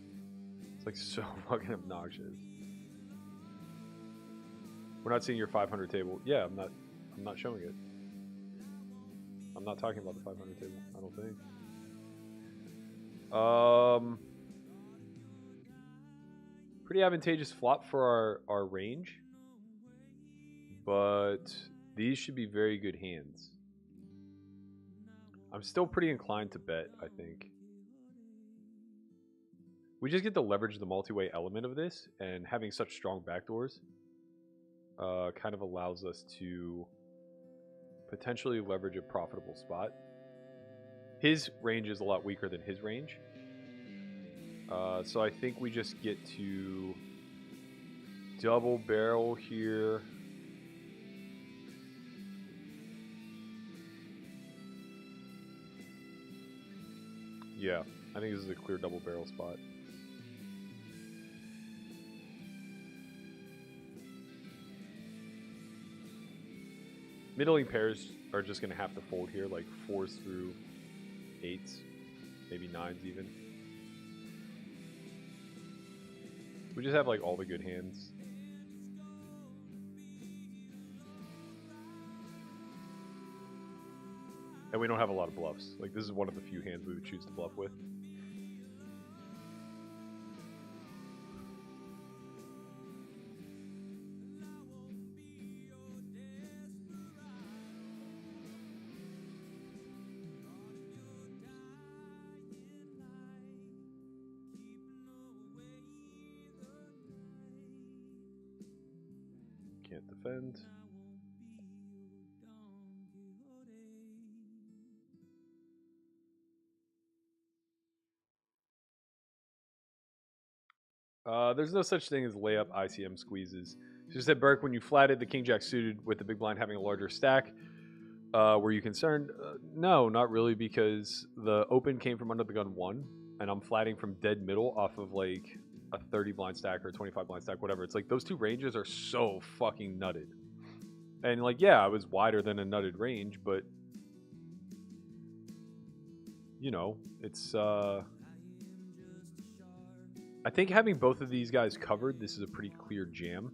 It's like so fucking obnoxious. We're not seeing your 500 table. Yeah, I'm not showing it. I'm not talking about the 500 table. I don't think. Pretty advantageous flop for our range, but these should be very good hands. I'm still pretty inclined to bet, I think. We just get to leverage the multi-way element of this, and having such strong backdoors kind of allows us to potentially leverage a profitable spot. His range is a lot weaker than his range. So I think we just get to double barrel here. Yeah, I think this is a clear double barrel spot. Middling pairs are just going to have to fold here, like 4s through 8s, maybe 9s even. We just have like all the good hands. And we don't have a lot of bluffs. Like this is one of the few hands we would choose to bluff with. Can't defend. There's no such thing as layup ICM squeezes. So you said, Burke, when you flatted the king jack suited with the big blind having a larger stack, were you concerned? No, not really, because the open came from under the gun 1, and I'm flatting from dead middle off of like a 30 blind stack or a 25 blind stack, whatever. It's like those two ranges are so fucking nutted. And like, yeah, I was wider than a nutted range, but you know, it's I think having both of these guys covered, this is a pretty clear jam.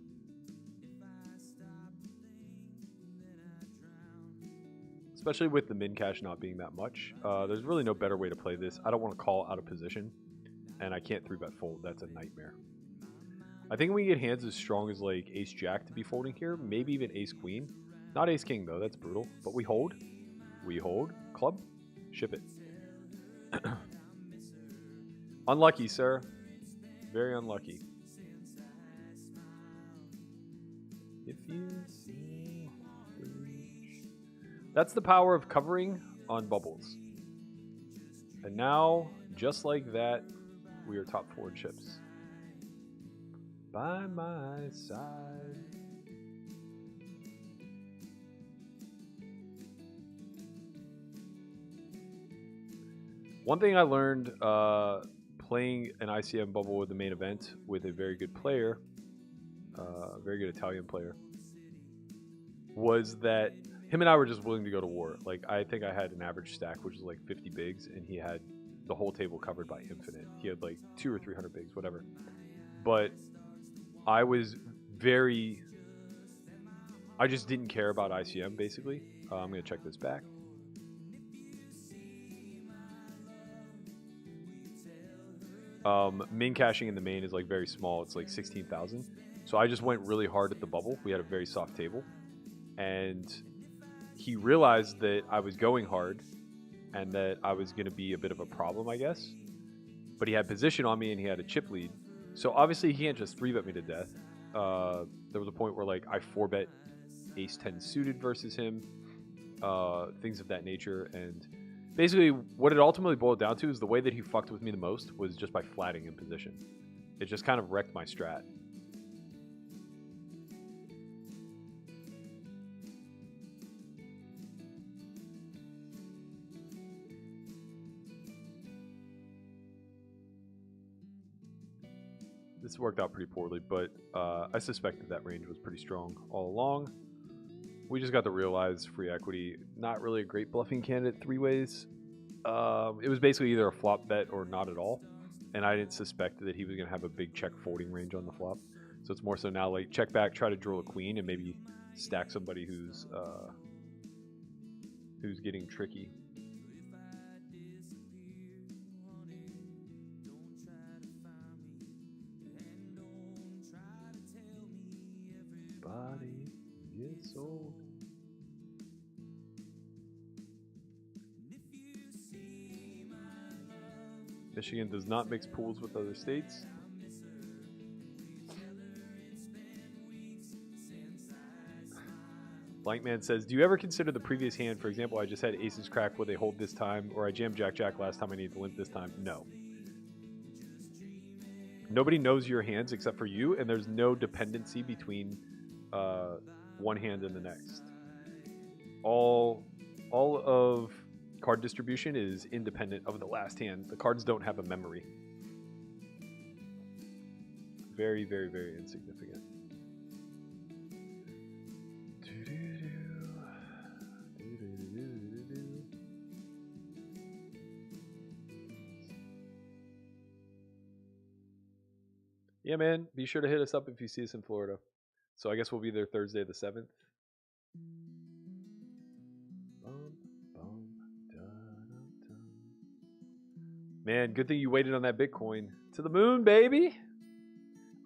Especially with the min cash not being that much. There's really no better way to play this. I don't want to call out of position, and I can't 3-bet fold. That's a nightmare. I think we can get hands as strong as like ace jack to be folding here, maybe even ace queen. Not ace king though, that's brutal. But we hold. We hold. Club. Ship it. Unlucky, sir. Very unlucky. If you see the reach. That's the power of covering on bubbles. And now, just like that, we are top 4 in chips. By my side. One thing I learned playing an ICM bubble with the main event with a very good player, very good Italian player, was that him and I were just willing to go to war. Like, I think I had an average stack, which is like 50 bigs, and he had the whole table covered by infinite. He had like 200 or 300 bigs, whatever. But I was I just didn't care about ICM, basically. I'm going to check this back. Min cashing in the main is like very small. It's like 16,000. So I just went really hard at the bubble. We had a very soft table. And he realized that I was going hard and that I was going to be a bit of a problem, I guess. But he had position on me and he had a chip lead. So obviously he can't just 3-bet me to death. There was a point where like I 4-bet ace 10 suited versus him. Things of that nature. And basically what it ultimately boiled down to is the way that he fucked with me the most was just by flatting in position. It just kind of wrecked my strat. The this worked out pretty poorly, but I suspected that range was pretty strong all along. We just got to realize free equity, not really a great bluffing candidate 3 ways. It was basically either a flop bet or not at all. And I didn't suspect that he was going to have a big check folding range on the flop. So it's more so now like check back, try to drill a queen, and maybe stack somebody who's getting tricky. Body gets old. Michigan does not mix pools with other states. Blankman says, do you ever consider the previous hand? For example, I just had aces crack. Will they hold this time? Or I jammed jack-jack last time. I need to limp this time. No. Nobody knows your hands except for you, and there's no dependency between one hand and the next. All of card distribution is independent of the last hand. The cards don't have a memory. Very, very, very insignificant. Yeah, man. Be sure to hit us up if you see us in Florida. So I guess we'll be there Thursday the 7th. Man, good thing you waited on that Bitcoin. To the moon, baby!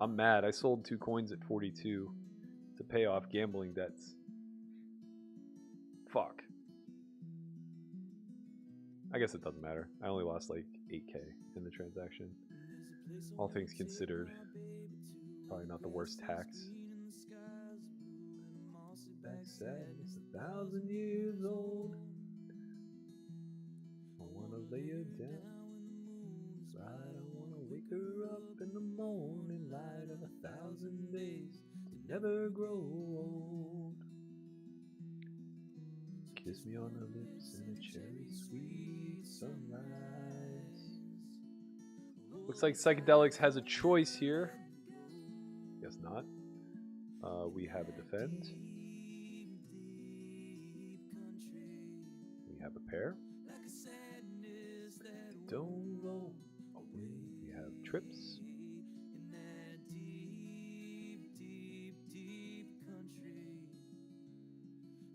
I'm mad. I sold 2 coins at 42 to pay off gambling debts. Fuck. I guess it doesn't matter. I only lost like 8K in the transaction. All things considered, probably not the worst tax. Sadness 1,000 years old. I wanna lay her down. I don't wanna wake her up in the morning light of 1,000 days to never grow old. Kiss me on the lips and a cherry sweet sunrise. Looks like Psychedelics has a choice here. Guess not. We have a defend. We have a pair. Don't roll away. We have trips.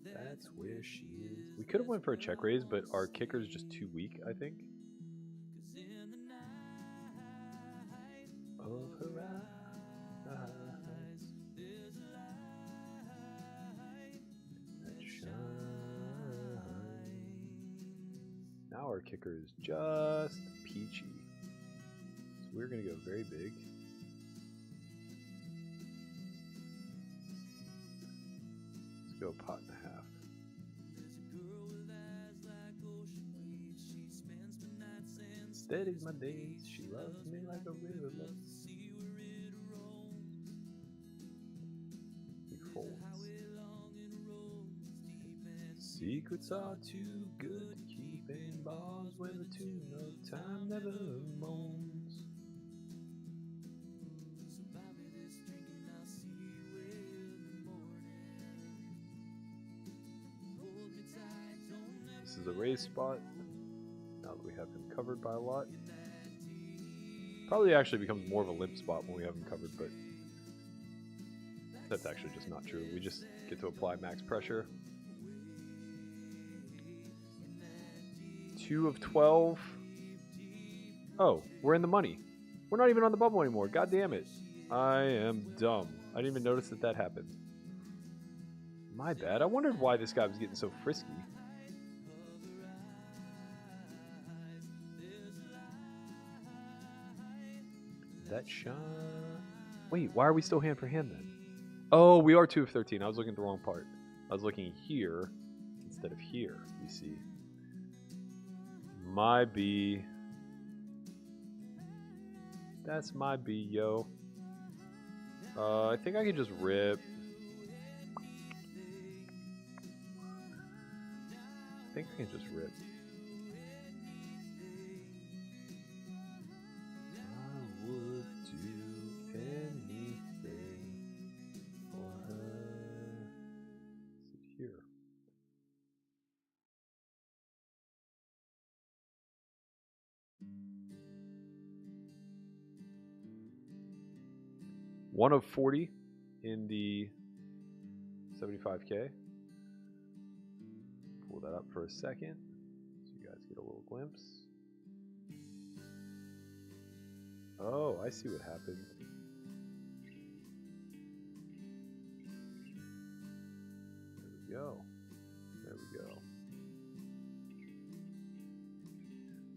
That's where she is. We could have went for a check raise, but our kicker is just too weak, I think. Of her eyes, that shines. Now our kicker is just peachy. So we're going to go very big. Let's go pot and a half. Steady's my days. She loves me like a river loves the sea where it rolls. He folds. Secrets are too good to keep in bars where the tune of time never moans. So buy me this drink and I'll see you in the morning. Hold me tight, don't ever. This is a raise spot. Now that we have him covered by a lot. Probably actually becomes more of a limp spot when we have him covered, but that's actually just not true. We just get to apply max pressure. 2 of 12. Oh, we're in the money. We're not even on the bubble anymore. God damn it. I am dumb. I didn't even notice that happened. My bad. I wondered why this guy was getting so frisky. That shot. Wait, why are we still hand for hand then? Oh, we are 2 of 13. I was looking at the wrong part. I was looking here instead of here, you see. My B. That's my B, yo. I think I can just rip. I think I can just rip. I would do here. One of 40 in the 75K. Pull that up for a second so you guys get a little glimpse. Oh, I see what happened. There we go. There we go.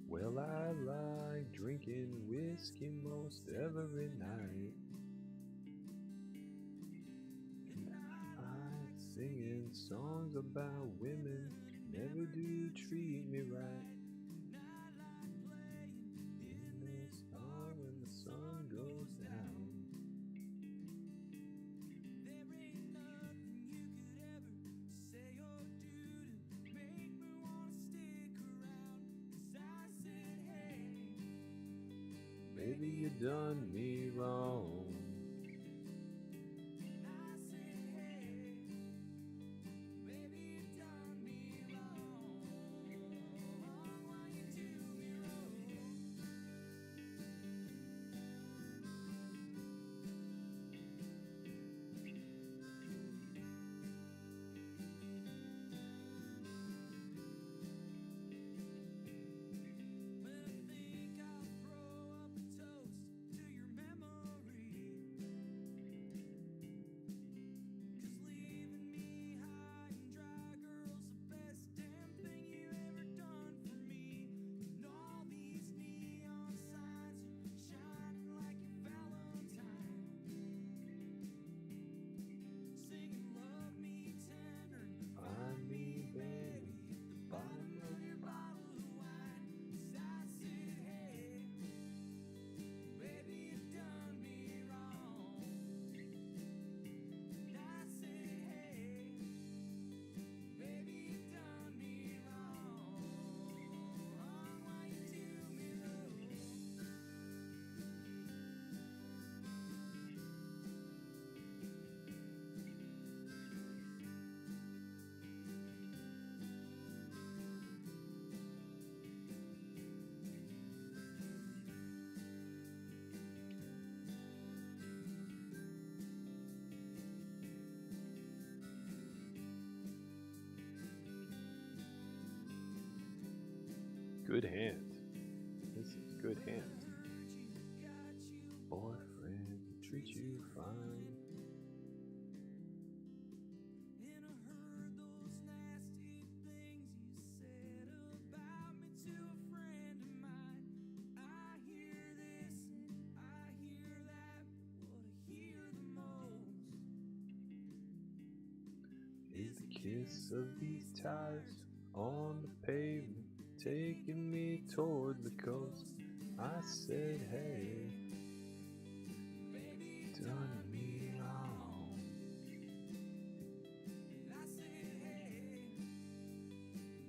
Well, I like drinking whiskey most every night. And I like singing songs about women never do treat me right. In the star when the sun goes down. Baby, you done me wrong. Good hand. This is good hand. Boyfriend treat you fine. Is the kiss of these ties on the pavement taking me toward the coast? I said, hey, done me wrong.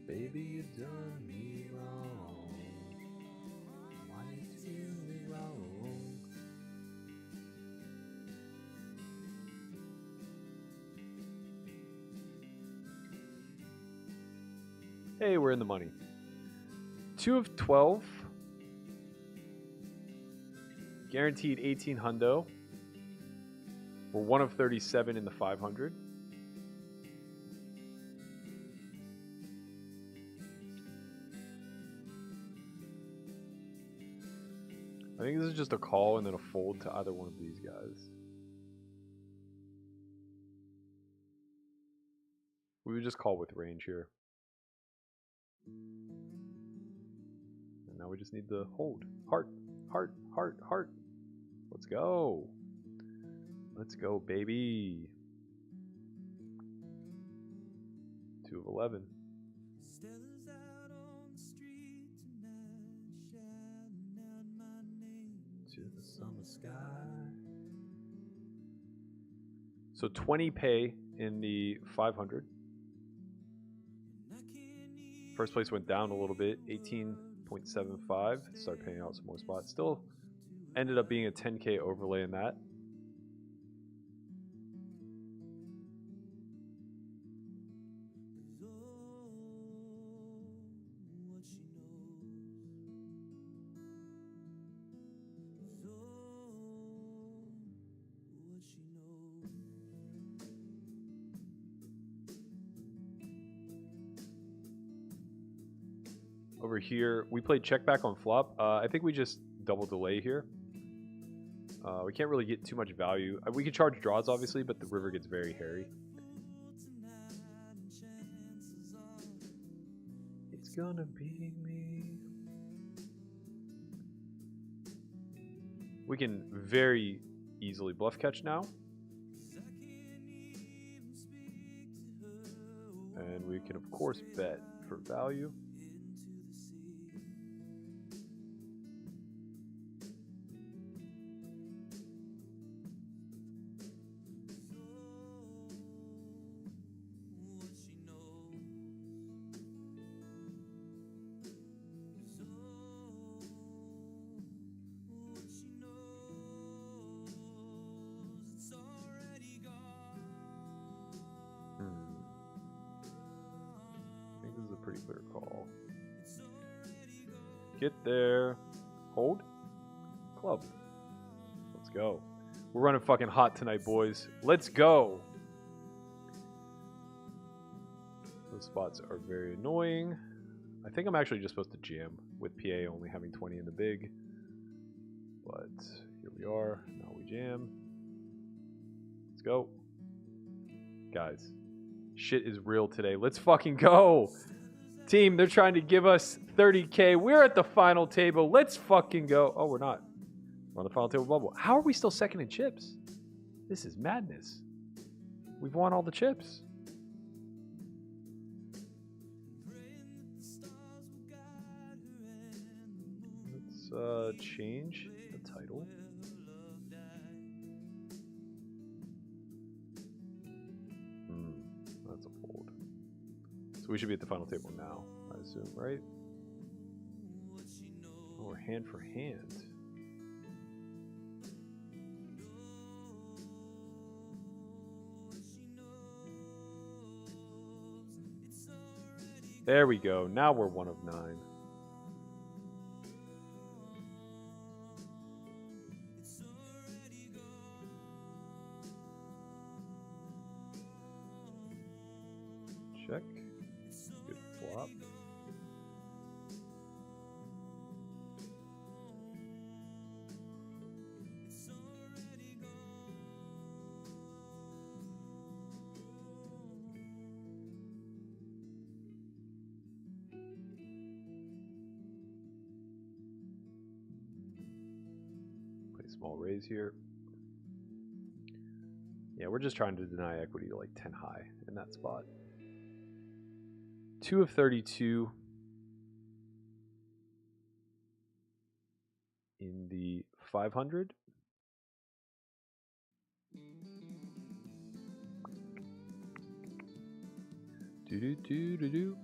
Baby, you done me wrong. Why you do me wrong? Hey, we're in the money. 2 of 12. Guaranteed 18 hundo. We're 1 of 37 in the 500. I think this is just a call and then a fold to either one of these guys. We would just call with range here. And now we just need the hold. Heart, heart, heart, heart. Let's go. Let's go, baby. 2 of 11. Stella's out on the street tonight, shouting out my name To the summer sky. So 20 pay in the 500. First place went down a little bit, 18.75. Started paying out some more spots. Still ended up being a 10K overlay in that. Over here, we played check back on flop. I think we just double delay here. We can't really get too much value. We can charge draws, obviously, but the river gets very hairy. It's gonna be me. We can very easily bluff catch now. And we can, of course, bet for value. Pretty clear call. Get there. Hold. Club. Let's go. We're running fucking hot tonight, boys. Let's go. Those spots are very annoying. I think I'm actually just supposed to jam with PA only having 20 in the big. But here we are. Now we jam. Let's go. Guys, shit is real today. Let's fucking go. Team, they're trying to give us 30K. We're at the final table. Let's fucking go. Oh, we're not. We're on the final table bubble. How are we still second in chips? This is madness. We've won all the chips. Let's change the title. That's a fold. So we should be at the final table now, I assume, right? Oh, we're hand for hand. There we go. Now we're 1 of 9. Check. Good flop. Play small raise here. Yeah, we're just trying to deny equity to like 10 high in that spot. 2 of 32 in the 500. Do do do do do.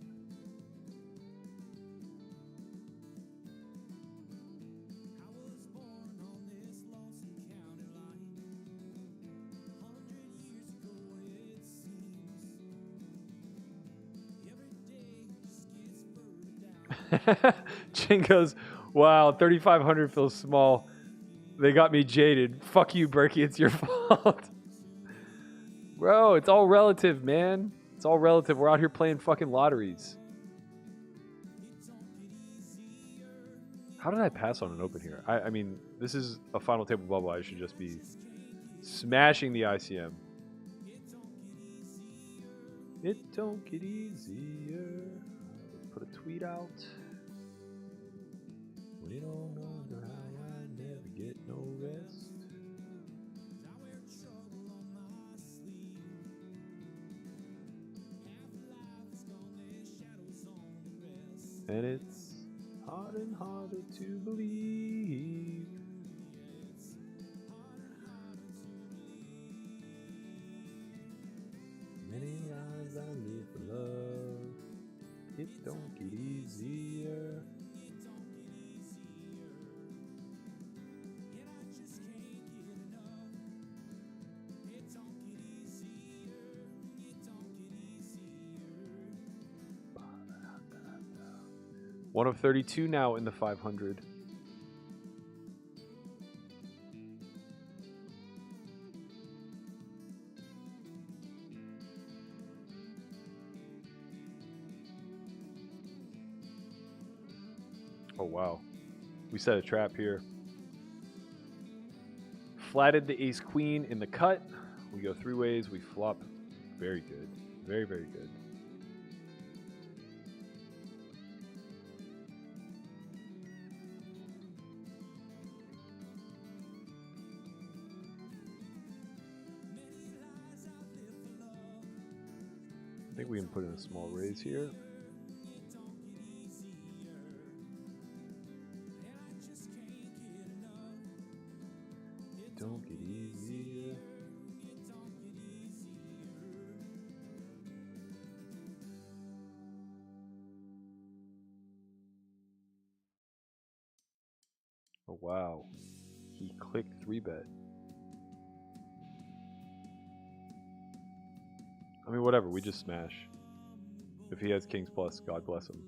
Chin goes, wow, 3,500 feels small. They got me jaded. Fuck you, Berkey. It's your fault. Bro, it's all relative, man. It's all relative. We're out here playing fucking lotteries. How did I pass on an open here? I mean, this is a final table bubble. I should just be smashing the ICM. It don't get easier. Let's put a tweet out. We don't wonder how I never get no rest. And it's hard and harder to believe. Many lives I live for love. It don't get easier. One of 32 now in the 500. Oh, wow. We set a trap here. Flatted the ace queen in the cut. We go 3 ways. We flop. Very good. Very, very good. I think we can put in a small raise here. Don't get easier. Oh, wow. He clicked 3-bet. I mean, whatever. We just smash. If he has kings plus, God bless him.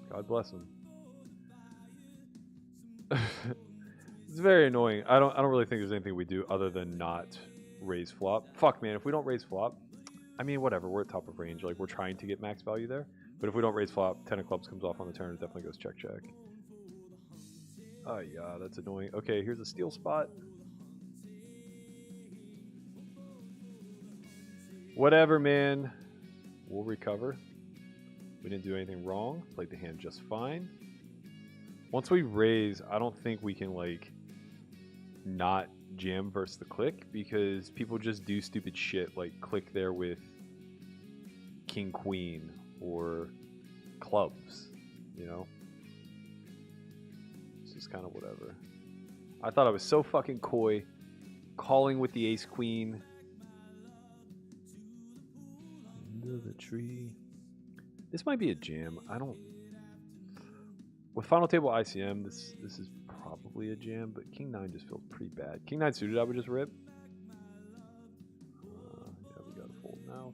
God bless him. It's very annoying. I don't really think there's anything we do other than not raise flop. Fuck, man. If we don't raise flop, I mean, whatever. We're at top of range. Like, we're trying to get max value there. But if we don't raise flop, 10 of clubs comes off on the turn. It definitely goes check, check. Oh, yeah. That's annoying. Okay, here's a steal spot. Whatever, man. We'll recover. We didn't do anything wrong. Played the hand just fine. Once we raise, I don't think we can, like, not jam versus the click, because people just do stupid shit, like click there with king queen or clubs, you know? It's just kind of whatever. I thought I was so fucking coy, calling with the ace queen. Under the tree. This might be a jam. I don't... With final table ICM, this is probably a jam, but king 9 just feels pretty bad. King 9 suited, I would just rip. Yeah, we gotta fold now.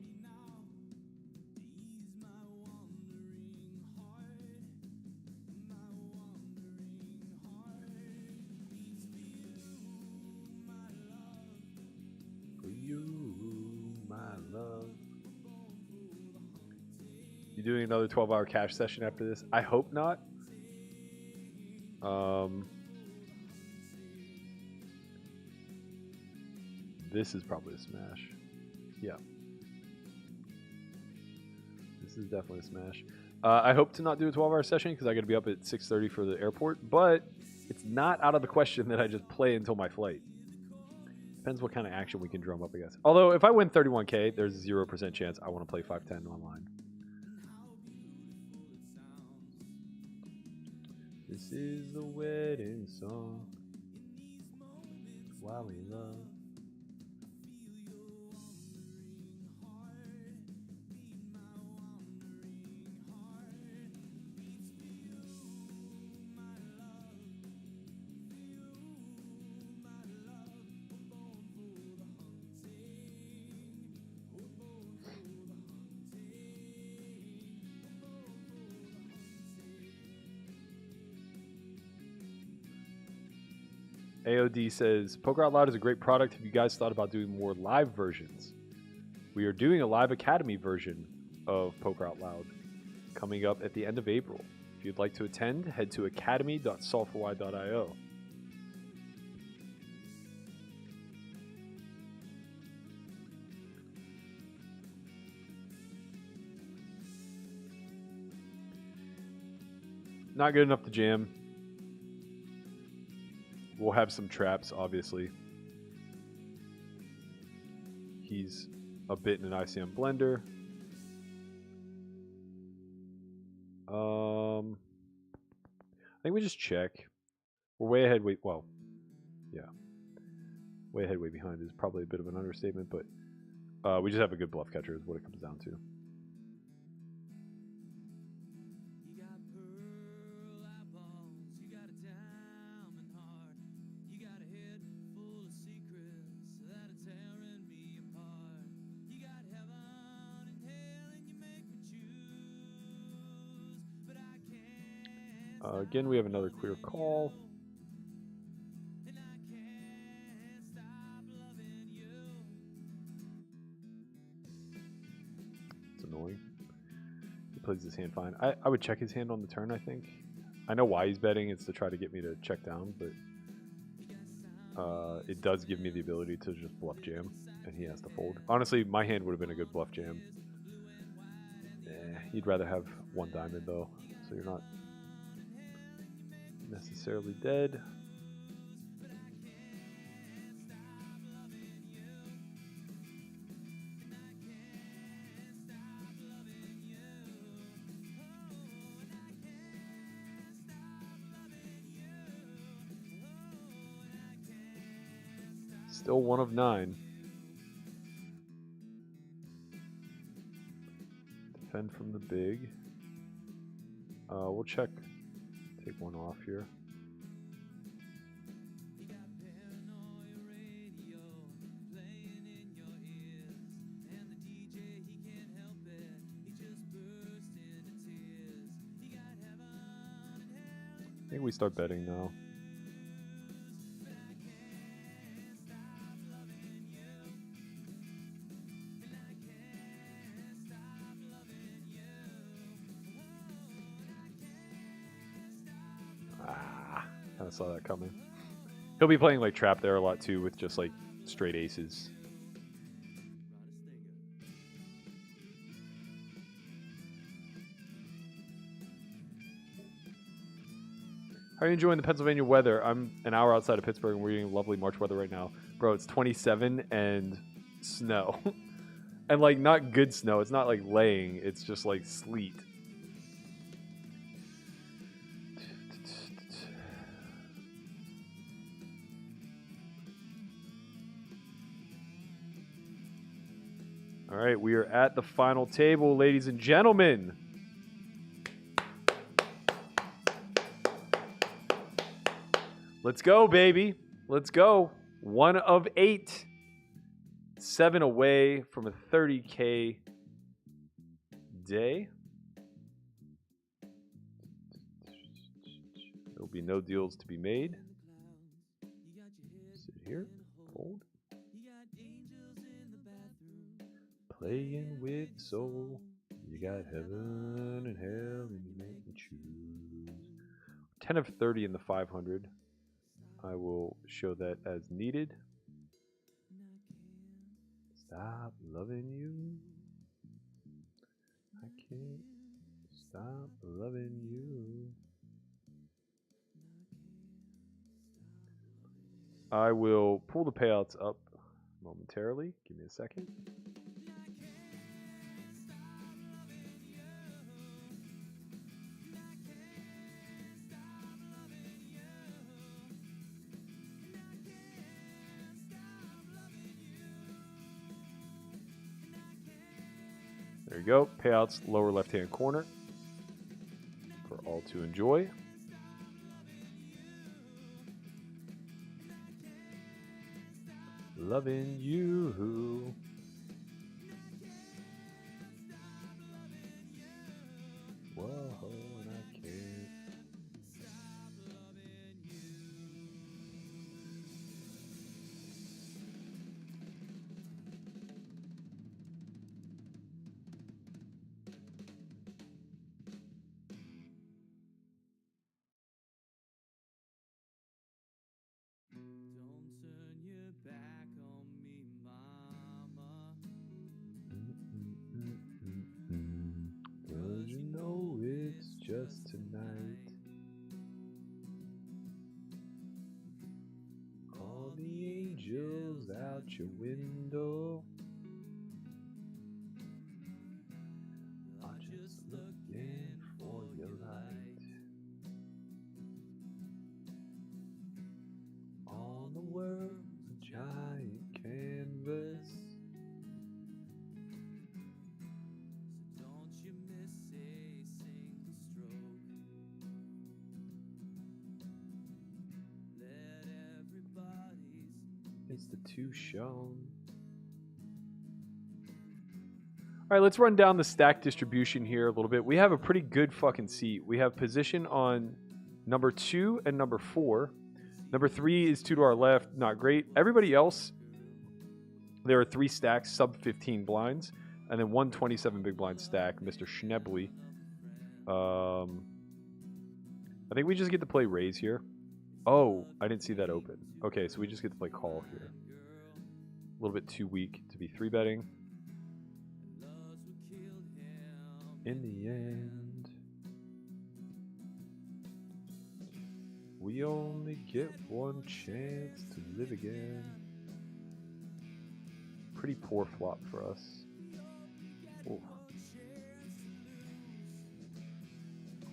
For you, my love. You doing another 12-hour cash session after this? I hope not. This is probably a smash. Yeah. This is definitely a smash. I hope to not do a 12-hour session because I got to be up at 6:30 for the airport, but it's not out of the question that I just play until my flight. Depends what kind of action we can drum up, I guess. Although, if I win 31K, there's a 0% chance I want to play 510 online. This is the wedding song. While we love. AOD says, Poker Out Loud is a great product. Have you guys thought about doing more live versions? We are doing a live academy version of Poker Out Loud coming up at the end of April. If you'd like to attend, head to academy.solveforwhy.io. Not good enough to jam. We'll have some traps, obviously. He's a bit in an ICM blender. I think we just check. We're way ahead, well, yeah. Way ahead, way behind is probably a bit of an understatement, but we just have a good bluff catcher is what it comes down to. Again, we have another clear call. It's annoying. He plays his hand fine. I would check his hand on the turn, I think. I know why he's betting. It's to try to get me to check down, but it does give me the ability to just bluff jam, and he has to fold. Honestly, my hand would have been a good bluff jam. You'd rather have one diamond, though, so you're not necessarily dead. Still 1 of 9. Defend from the big. We'll check. Take one off here. I think we start betting now. Kind of saw that coming. He'll be playing like trap there a lot too, with just like straight aces. How are you enjoying the Pennsylvania weather? I'm an hour outside of Pittsburgh and we're getting lovely March weather right now. Bro, it's 27 and snow. And like not good snow. It's not like laying. It's just like sleet. All right, we are at the final table, ladies and gentlemen. Let's go, baby. Let's go. 1 of 8. 7 away from a 30K day. There will be no deals to be made. Sit here. Fold. Playing with soul. You got heaven and hell and you make me choose. 10 of 30 in the 500. I will show that as needed. Stop loving you. I can't stop loving you. I will pull the payouts up momentarily. Give me a second. There you go. Payouts lower left-hand corner for all to enjoy. Loving you. Whoa, and I can't. Don't turn your back on me, mama. Cause you know it's just tonight. All the angels out your window are just looking for your light. All the world's a giant canvas. So don't you miss a single stroke. Let everybody's Institution. All right, let's run down the stack distribution here a little bit. We have a pretty good fucking seat. We have position on number 2 and number 4. Number 3 is 2 to our left, not great. Everybody else, there are 3 stacks, sub 15 blinds, and then 127 big blind stack, Mr. Schnebley. I think we just get to play raise here. Oh, I didn't see that open. Okay, so we just get to play call here. A little bit too weak to be 3-betting. In the end, we only get one chance to live again. Pretty poor flop for us. Ooh.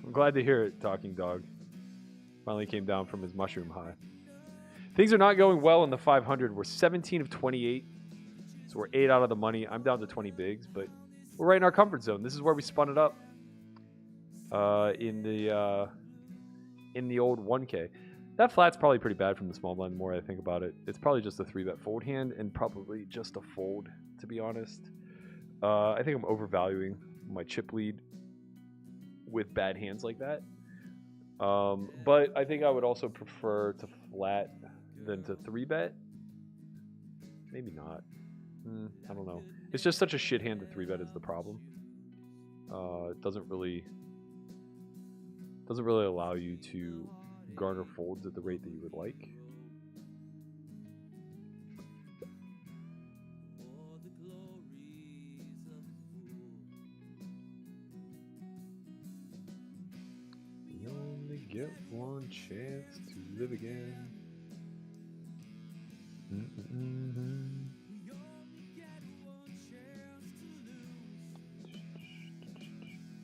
I'm glad to hear it, Talking Dog. Finally came down from his mushroom high. Things are not going well in the 500. We're 17 of 28, so we're 8 out of the money. I'm down to 20 bigs, but we're right in our comfort zone. This is where we spun it up in the old 1K. That flat's probably pretty bad from the small blind the more I think about it. It's probably just a 3-bet fold hand and probably just a fold, to be honest. I think I'm overvaluing my chip lead with bad hands like that. But I think I would also prefer to flat than to 3-bet. Maybe not. I don't know. It's just such a shit hand to 3-bet is the problem. It doesn't really allow you to garner folds at the rate that you would like. We only get one chance to live again.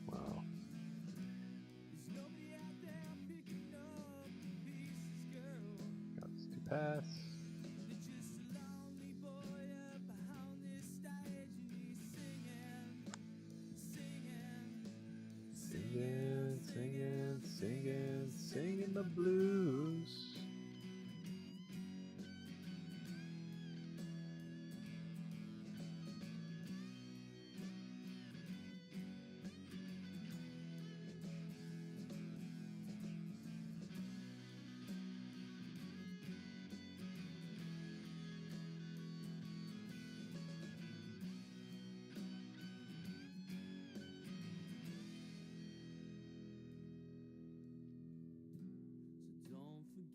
Wow. Got this to pass. Singing the blues.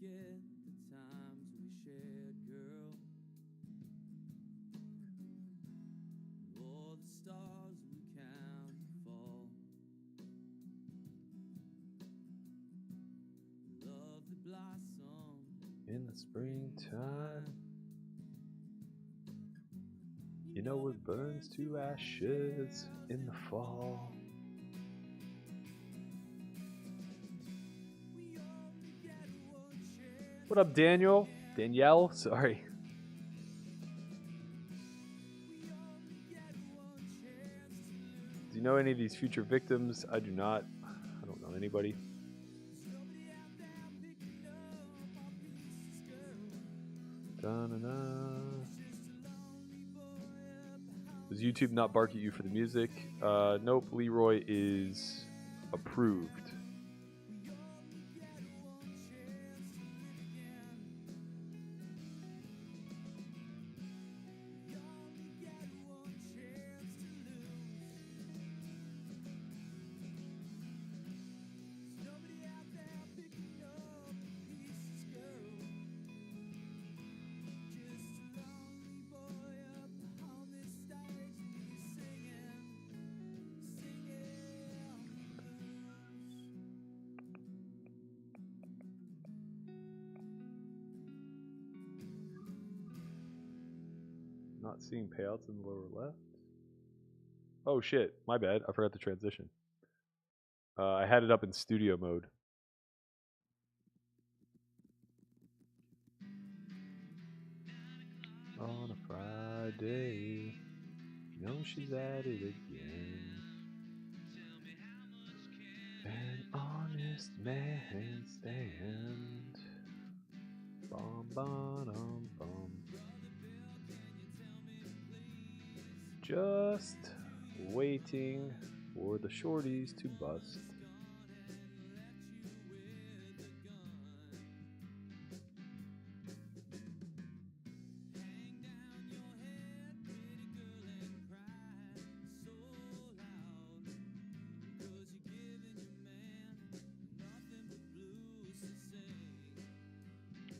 Forget the times we shared, girl. All the stars we count fall. Love that blossomed In the springtime, you know it burns to ashes in the fall. What up, Daniel? Danielle? Sorry. Do you know any of these future victims? I do not. I don't know anybody. Da-na-na. Does YouTube not bark at you for the music? Nope. Leroy is approved. Not seeing payouts in the lower left. Oh shit, my bad. I forgot the transition. I had it up in studio mode. On a Friday, you know she's at it again. An honest man stand. Bum, bum, bum. Just waiting for the shorties to bust.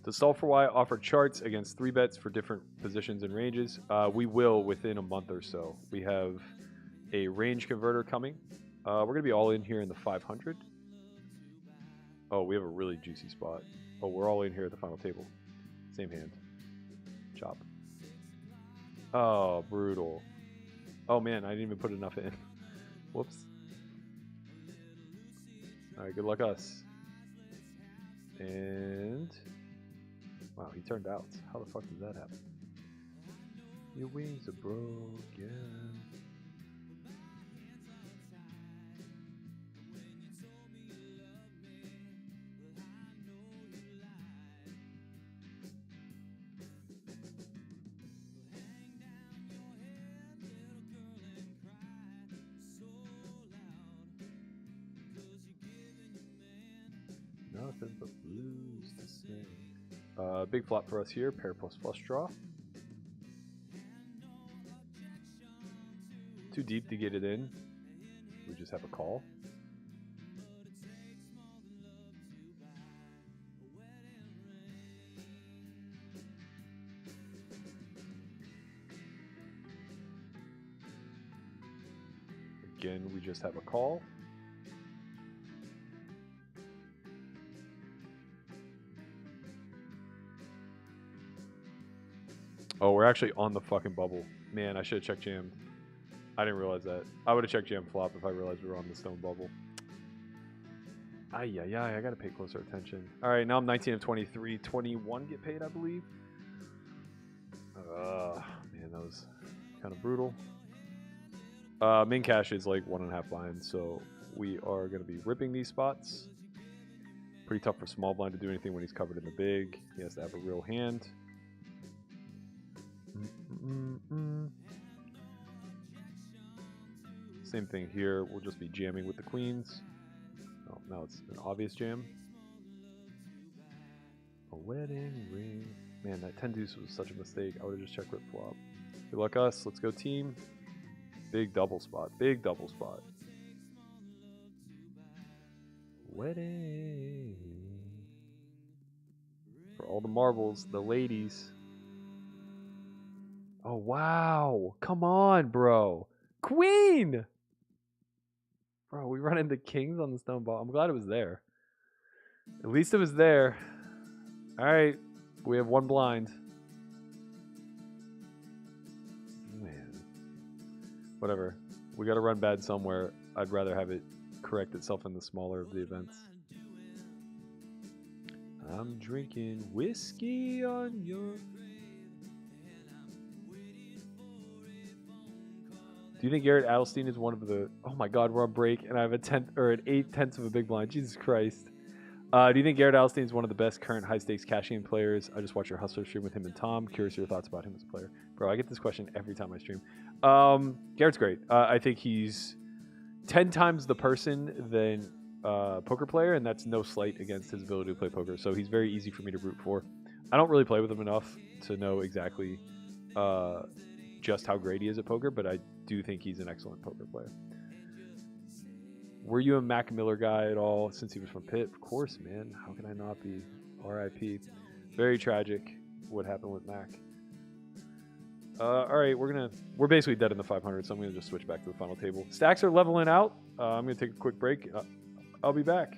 To stall for why, offer charts against 3 bets for different positions and ranges. We will within a month or so. We have a range converter coming. We're going to be all in here in the 500. Oh, we have a really juicy spot. Oh, we're all in here at the final table. Same hand. Chop. Oh, brutal. Oh, man, I didn't even put enough in. Whoops. All right, good luck us. And... wow, he turned out. How the fuck did that happen? Your wings are broken. Nothing but blues to sing. Big flop for us here. Pair plus flush draw. Too deep to get it in. We just have a call. Again, we just have a call. Oh, we're actually on the fucking bubble. Man, I should have check jammed. I didn't realize that. I would have checked jam flop if I realized we were on the stone bubble. Ay, ay, ay, I gotta pay closer attention. All right, now I'm 19 of 23. 21 get paid, I believe. Man, that was kind of brutal. Min cash is like 1.5 blinds, so we are gonna be ripping these spots. Pretty tough for small blind to do anything when he's covered in the big. He has to have a real hand. Same thing here. We'll just be jamming with the queens. Oh, now it's an obvious jam. A wedding ring. Man, that 10 deuce was such a mistake. I would have just checked rip flop. Good luck us. Let's go team. Big double spot. Big double spot. Wedding. For all the marbles, the ladies. Oh, wow. Come on, bro. Queen! Bro, we run into kings on the stone ball. I'm glad it was there. At least it was there. All right. We have 1 blind. Man. Whatever. We got to run bad somewhere. I'd rather have it correct itself in the smaller of the events. I'm drinking whiskey on your... Do you think Garrett Adelstein is one of the... Oh my god, we're on break, and I have a 10th or an 8/10 of a big blind. Jesus Christ. Do you think Garrett Adelstein is one of the best current high-stakes cash game players? I just watched your Hustler stream with him and Tom. Curious your thoughts about him as a player. Bro, I get this question every time I stream. Garrett's great. I think he's 10 times the person than poker player, and that's no slight against his ability to play poker. So he's very easy for me to root for. I don't really play with him enough to know exactly just how great he is at poker, but I do think he's an excellent poker player. Were you a Mac Miller guy at all since he was from Pitt? Of course, man. How can I not be? R.I.P. Very tragic what happened with Mac. All right, we're basically dead in the 500, so I'm gonna just switch back to the final table. Stacks are leveling out. I'm gonna take a quick break. I'll be back.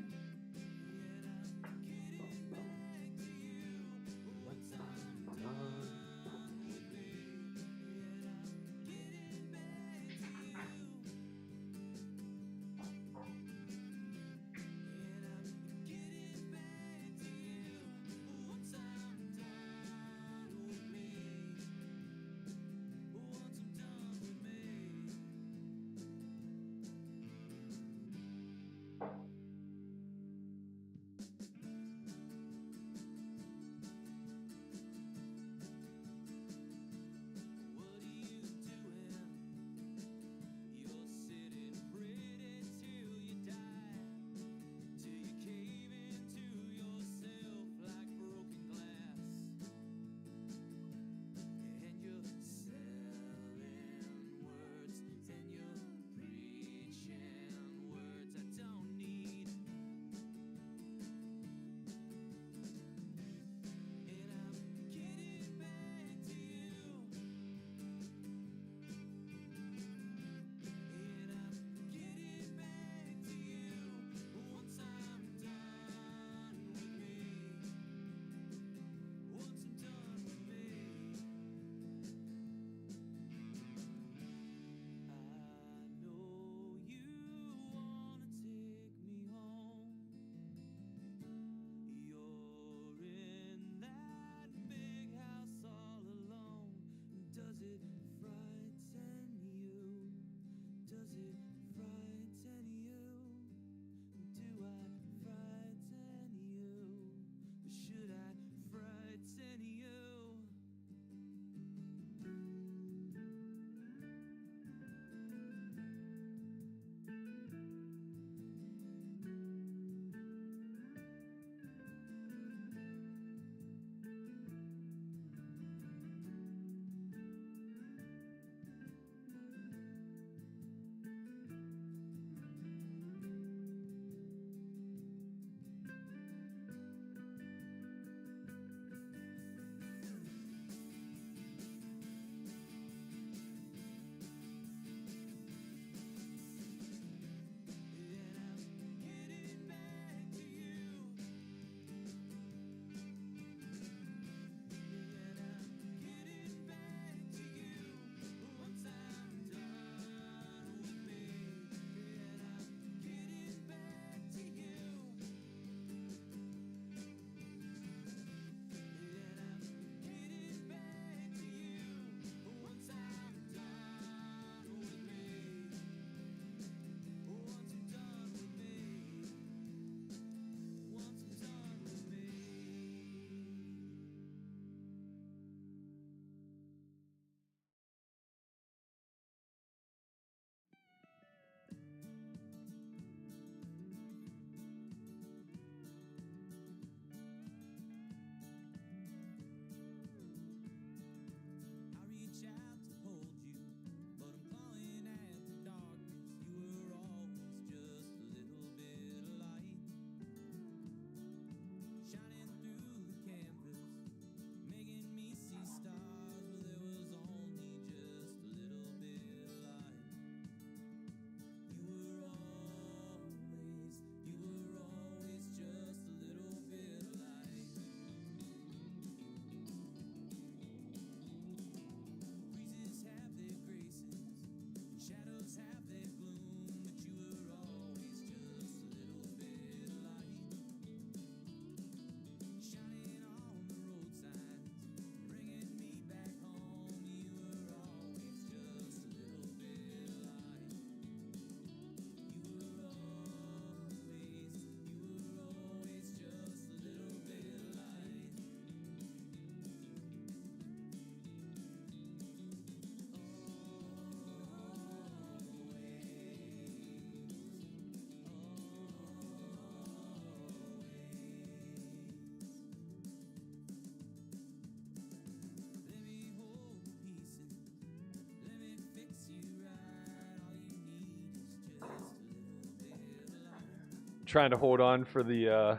trying to hold on for the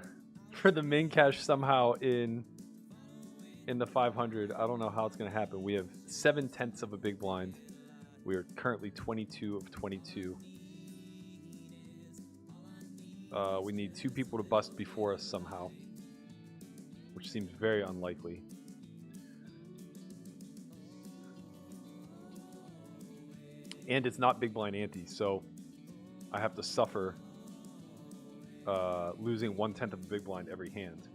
min cash somehow in the 500. I don't know how it's going to happen. We have 7/10 of a big blind. We are currently 22 of 22. We need 2 people to bust before us somehow, which seems very unlikely. And it's not big blind ante, so I have to suffer losing 1/10 of a big blind every hand.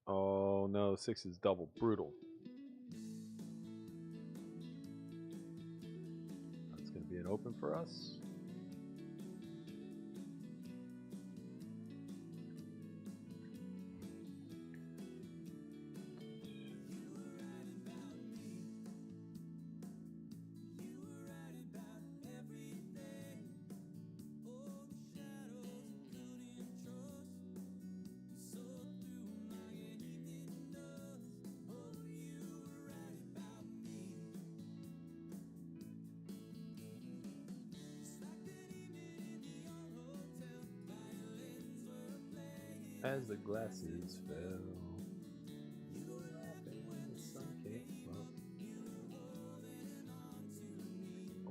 Oh no, 6 is double. Brutal. That's going to be an open for us. As the glasses fell, you were laughing when the sun came up.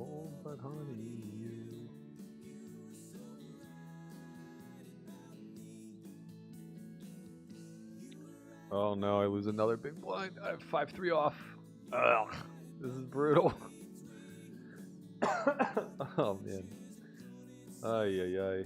Oh, but honey, you. Oh no, I lose another big blind. I have 5-3 off. Ugh, this is brutal. Oh man. Ay, ay, ay.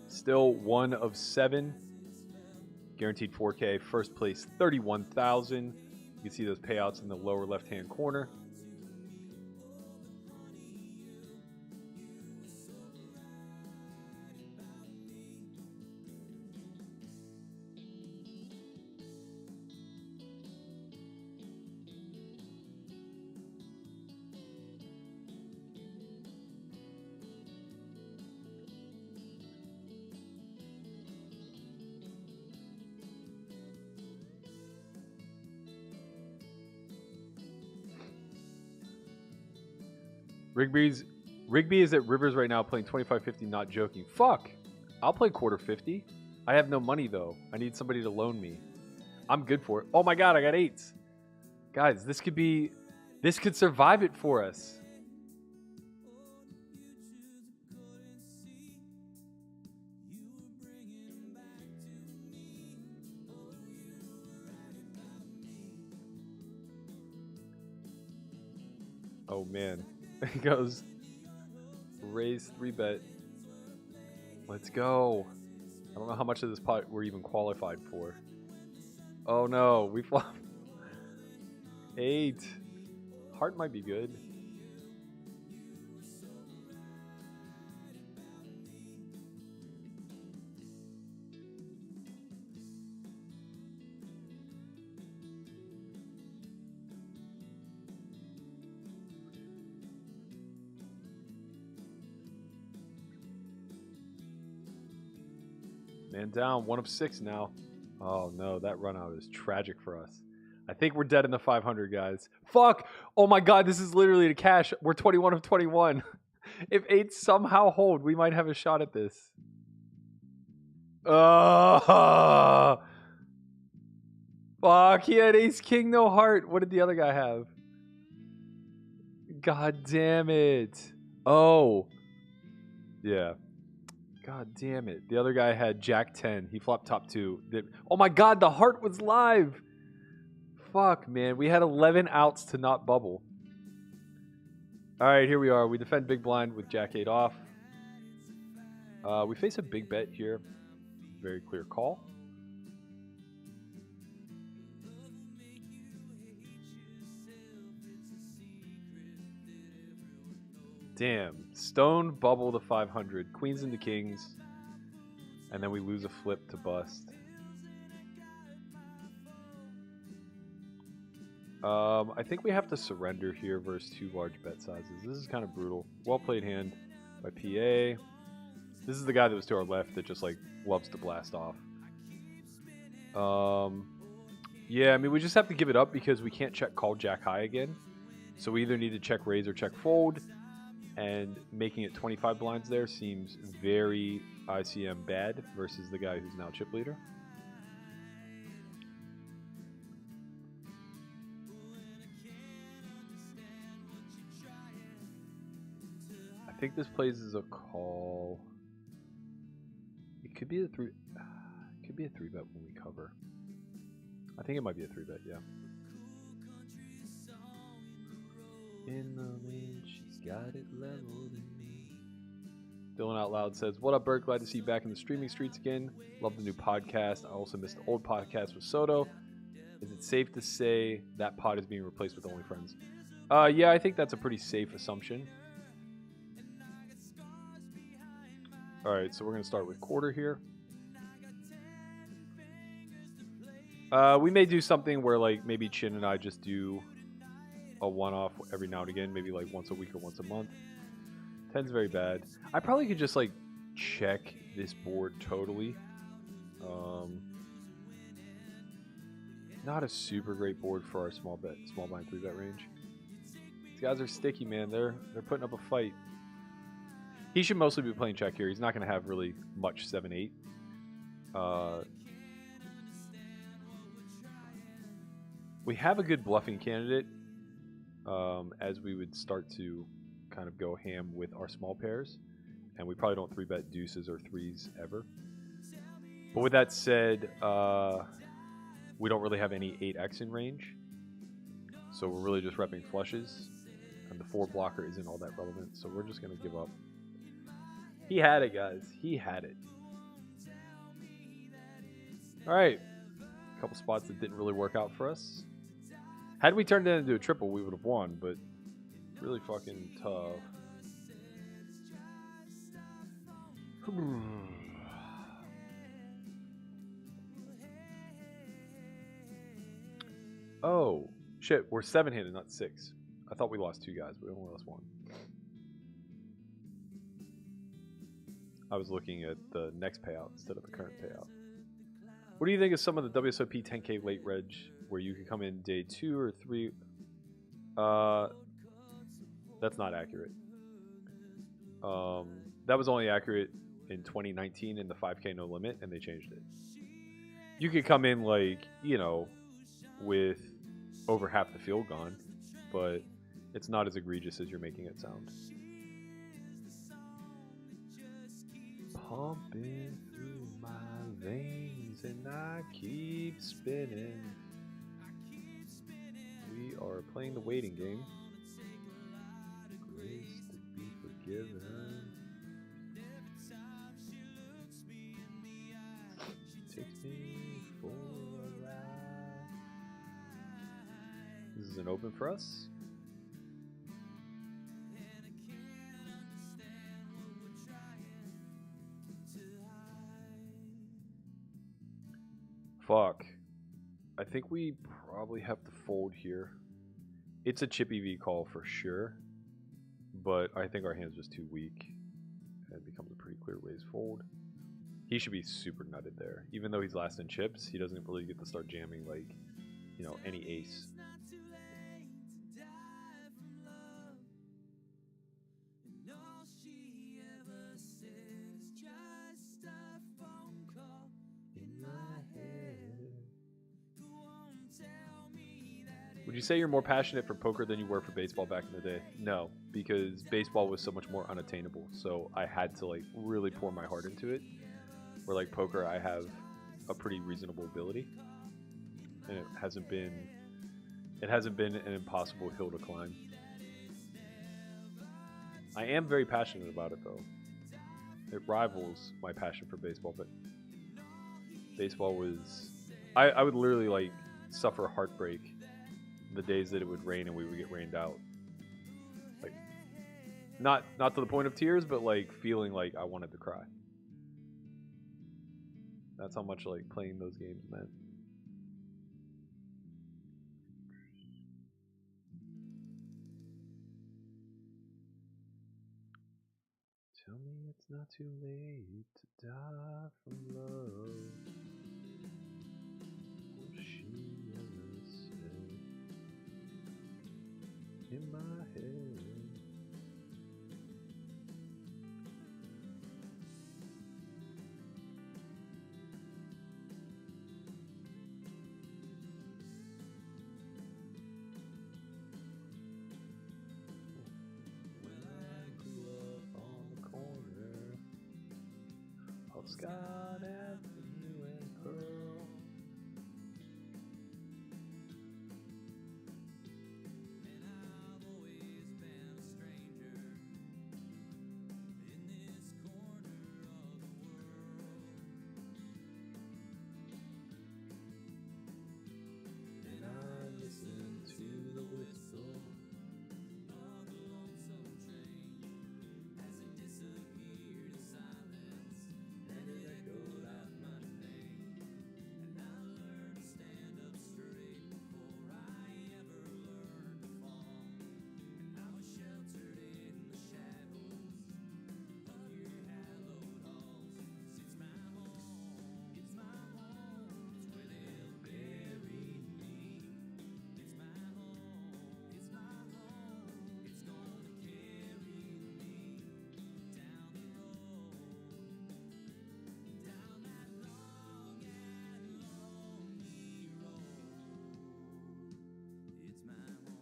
Still 1 of 7. Guaranteed 4K. First place 31,000. You can see those payouts in the lower left-hand corner. Rigby is at Rivers right now playing 25.50, not joking. Fuck. I'll play quarter 50. I have no money though. I need somebody to loan me. I'm good for it. Oh my god, I got 8s. Guys, this could survive it for us. Oh man. He goes raise 3-bet. Let's go. I don't know how much of this pot we're even qualified for. Oh no, we flopped. 8. Heart might be good. Man down, 1 of 6 now. Oh no, that run out is tragic for us. I think we're dead in the 500, guys. Fuck! Oh my god, this is literally to cash. We're 21 of 21. If 8 somehow hold, we might have a shot at this. Fuck, he had ace king, no heart. What did the other guy have? God damn it. Oh. Yeah. God damn it. The other guy had jack 10. He flopped top 2. Oh my god, the heart was live. Fuck, man. We had 11 outs to not bubble. All right, here we are. We defend big blind with jack 8 off. We face a big bet here. Very clear call. Damn. Stone bubble to 500. Queens into kings. And then we lose a flip to bust. I think we have to surrender here versus 2 large bet sizes. This is kind of brutal. Well played hand by PA. This is the guy that was to our left that just like loves to blast off. Yeah, I mean we just have to give it up because we can't check call jack high again. So we either need to check raise or check fold, and making it 25 blinds there seems very ICM bad versus the guy who's now chip leader. I think this plays as a call. It could be a three. It could be a 3-bet when we cover. I think it might be a 3-bet. Yeah. In the wind, she's got it leveled in me. Dylan Out Loud says, "What up, Bert? Glad to see you back in the streaming streets again. Love the new podcast. I also missed the old podcast with Soto. Is it safe to say that pod is being replaced with Only Friends?" Yeah, I think that's a pretty safe assumption. All right, so we're going to start with quarter here. We may do something where like maybe Chin and I just do a one-off every now and again, maybe like once a week or once a month. 10's very bad. I probably could just like check this board totally. Not a super great board for our small blind 3-bet range. These guys are sticky, man. They're putting up a fight. He should mostly be playing check here. He's not going to have really much 7-8. We have a good bluffing candidate as we would start to kind of go ham with our small pairs. And we probably don't 3-bet deuces or 3s ever. But with that said, we don't really have any 8x in range. So we're really just repping flushes. And the 4 blocker isn't all that relevant. So we're just going to give up. He had it, guys. He had it. All right. A couple spots that didn't really work out for us. Had we turned it into a triple, we would have won, but really fucking tough. Oh, shit. We're 7-handed, not 6. I thought we lost 2 guys, but we only lost 1. I was looking at the next payout instead of the current payout. What do you think of some of the WSOP 10K late reg where you could come in day 2 or 3? That's not accurate. That was only accurate in 2019 in the 5K no limit, and they changed it. You could come in like, you know, with over half the field gone, but it's not as egregious as you're making it sound. Pumping through my veins and I keep spinning. We are playing the waiting game. Grace to be forgiven. Takes me for a ride. This is an open for us. Fuck. I think we probably have to fold here. It's a chippy V call for sure, but I think our hand's just too weak. And it becomes a pretty clear raise fold. He should be super nutted there. Even though he's last in chips, he doesn't really get to start jamming like, you know, any ace. Would you say you're more passionate for poker than you were for baseball back in the day? No, because baseball was so much more unattainable. So I had to like really pour my heart into it. Where like poker, I have a pretty reasonable ability, and it hasn't been an impossible hill to climb. I am very passionate about it though. It rivals my passion for baseball, but baseball was I would literally like suffer heartbreak the days that it would rain and we would get rained out. Like not to the point of tears, but like feeling like I wanted to cry. That's how much like playing those games meant. It's not too late to die from love. Will she ever say in my head? Scott Avenue and Pearl. And I've always been a stranger in this corner of the world. And I listen to the whistle of the lonesome train as it disappeared in silence. And it echoed out my name. And I learned to stand up straight before I ever learned to fall. And I was sheltered in the shadows of your hallowed halls. 'Cause it's my home, it's my home, it's where they'll bury me. It's my home, it's my home, it's gonna carry me down the road. Down that long and lonely road. It's my home.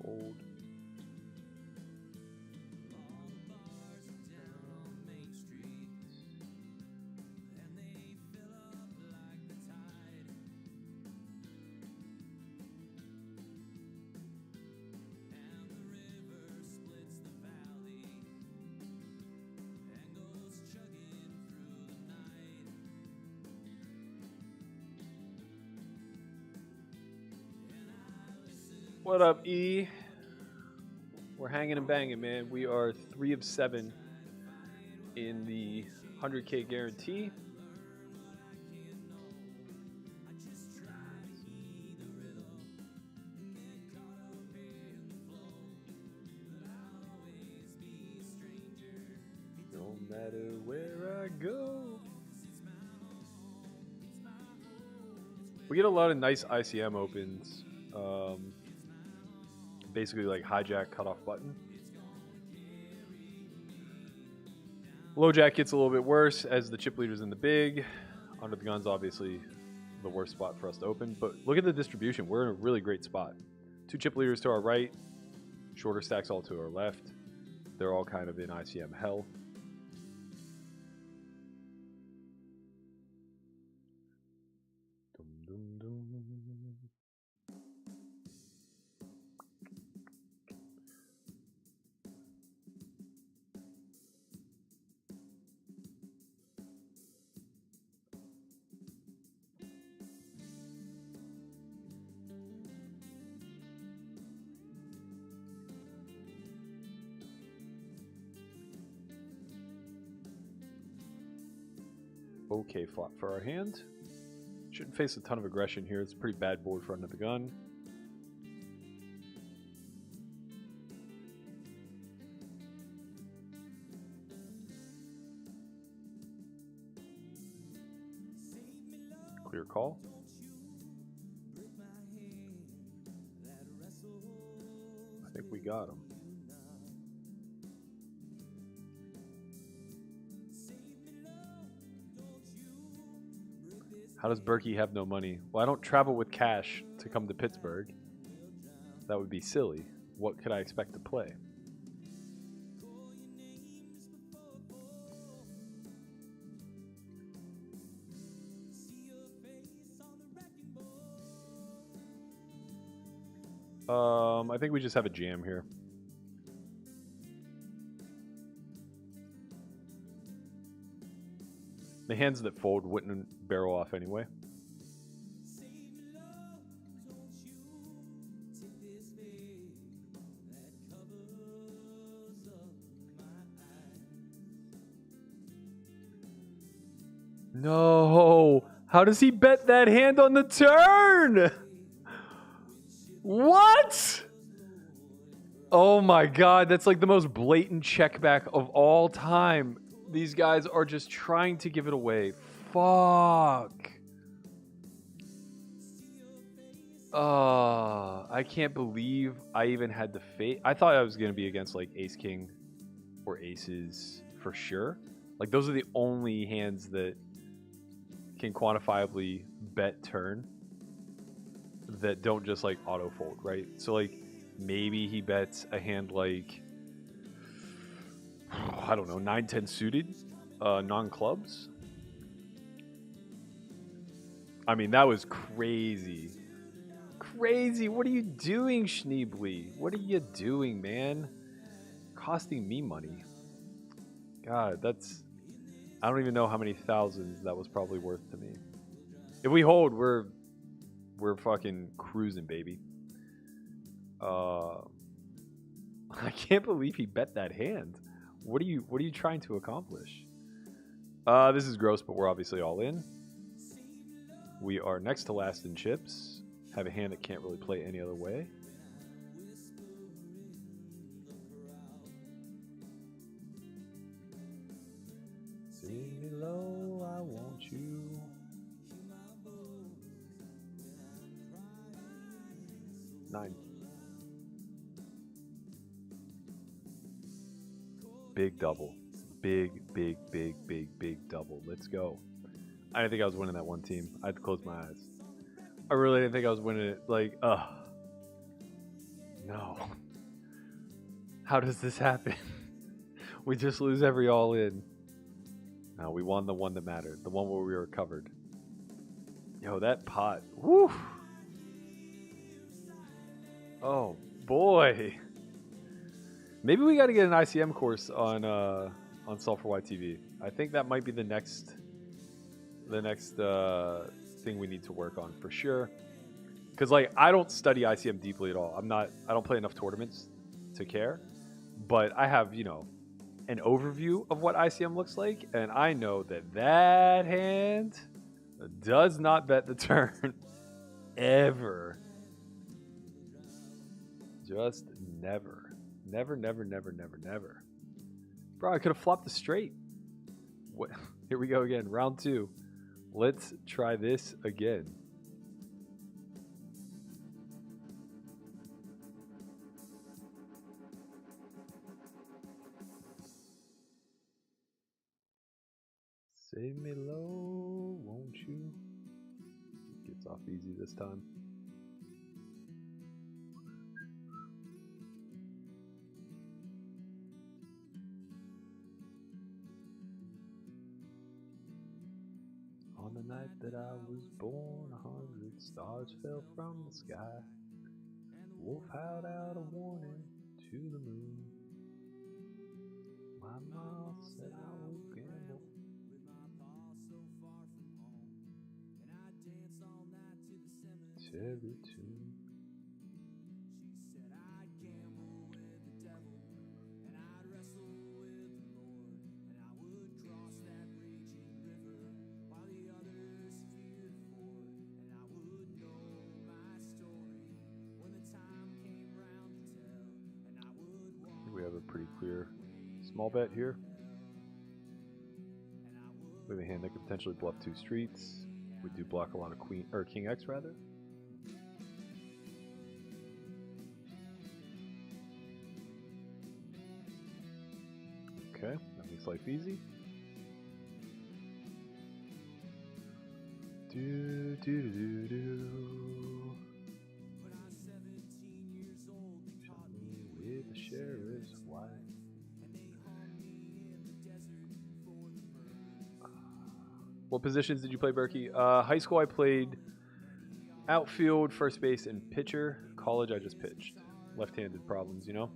Old. All the bars are down on Main Street, and they fill up like the tide. And the river splits the valley and goes chugging through the night. And I listen. What up, E? We're hanging and banging, man. We are 3 of 7 in the 100K guarantee. No matter where I go. We get a lot of nice ICM opens. Basically like hijack, cutoff button. Low jack gets a little bit worse as the chip leader's in the big. Under the gun's obviously the worst spot for us to open. But look at the distribution. We're in a really great spot. 2 chip leaders to our right. Shorter stacks all to our left. They're all kind of in ICM hell. Dum, dum, dum. Okay flop for our hand. Shouldn't face a ton of aggression here. It's a pretty bad board for under the gun. Clear call. I think we got him. How does Berkey have no money? Well, I don't travel with cash to come to Pittsburgh. That would be silly. What could I expect to play? I think we just have a jam here. The hands that fold wouldn't barrel off anyway. No! How does he bet that hand on the turn? What? Oh my god, that's like the most blatant check back of all time. These guys are just trying to give it away. Fuck. I can't believe I even had the fate. I thought I was going to be against like ace king or aces for sure. Like those are the only hands that can quantifiably bet turn that don't just like auto fold, right? So like maybe he bets a hand like I don't know, 9-10 suited, non-clubs. I mean, that was crazy. Crazy. What are you doing, Schneebly? What are you doing, man? Costing me money. God, that's... I don't even know how many thousands that was probably worth to me. If we hold, we're fucking cruising, baby. I can't believe he bet that hand. What are you trying to accomplish? This is gross, but we're obviously all in. We are next to last in chips. Have a hand that can't really play any other way. Sing me low, I want you. Nine. Big double. Big double. Let's go. I didn't think I was winning that one team. I had to close my eyes. I really didn't think I was winning it. Like, no. How does this happen? We just lose every all in. No, we won the one that mattered. The one where we were covered. Yo, that pot. Woo! Oh, boy. Maybe we got to get an ICM course on Solve for YTV. I think that might be the next thing we need to work on for sure. Because like I don't study ICM deeply at all. I don't play enough tournaments to care. But I have, an overview of what ICM looks like, and I know that hand does not bet the turn ever. Just never. Never. Bro, I could have flopped the straight. What? Here we go again. Round 2. Let's try this again. Save me low, won't you? Gets off easy this time. On the night that I was born, 100 stars fell from the sky. Wolf howled out a warning to the moon. My mom said I would gamble. To every tune. We have a pretty clear small bet here. We have a hand that could potentially bluff 2 streets. We do block a lot of queen or king X rather. Okay, that makes life easy. Do. With the sheriff's wife. What positions did you play, Berkey? High school I played outfield, first base, and pitcher. College I just pitched. Left-handed problems, I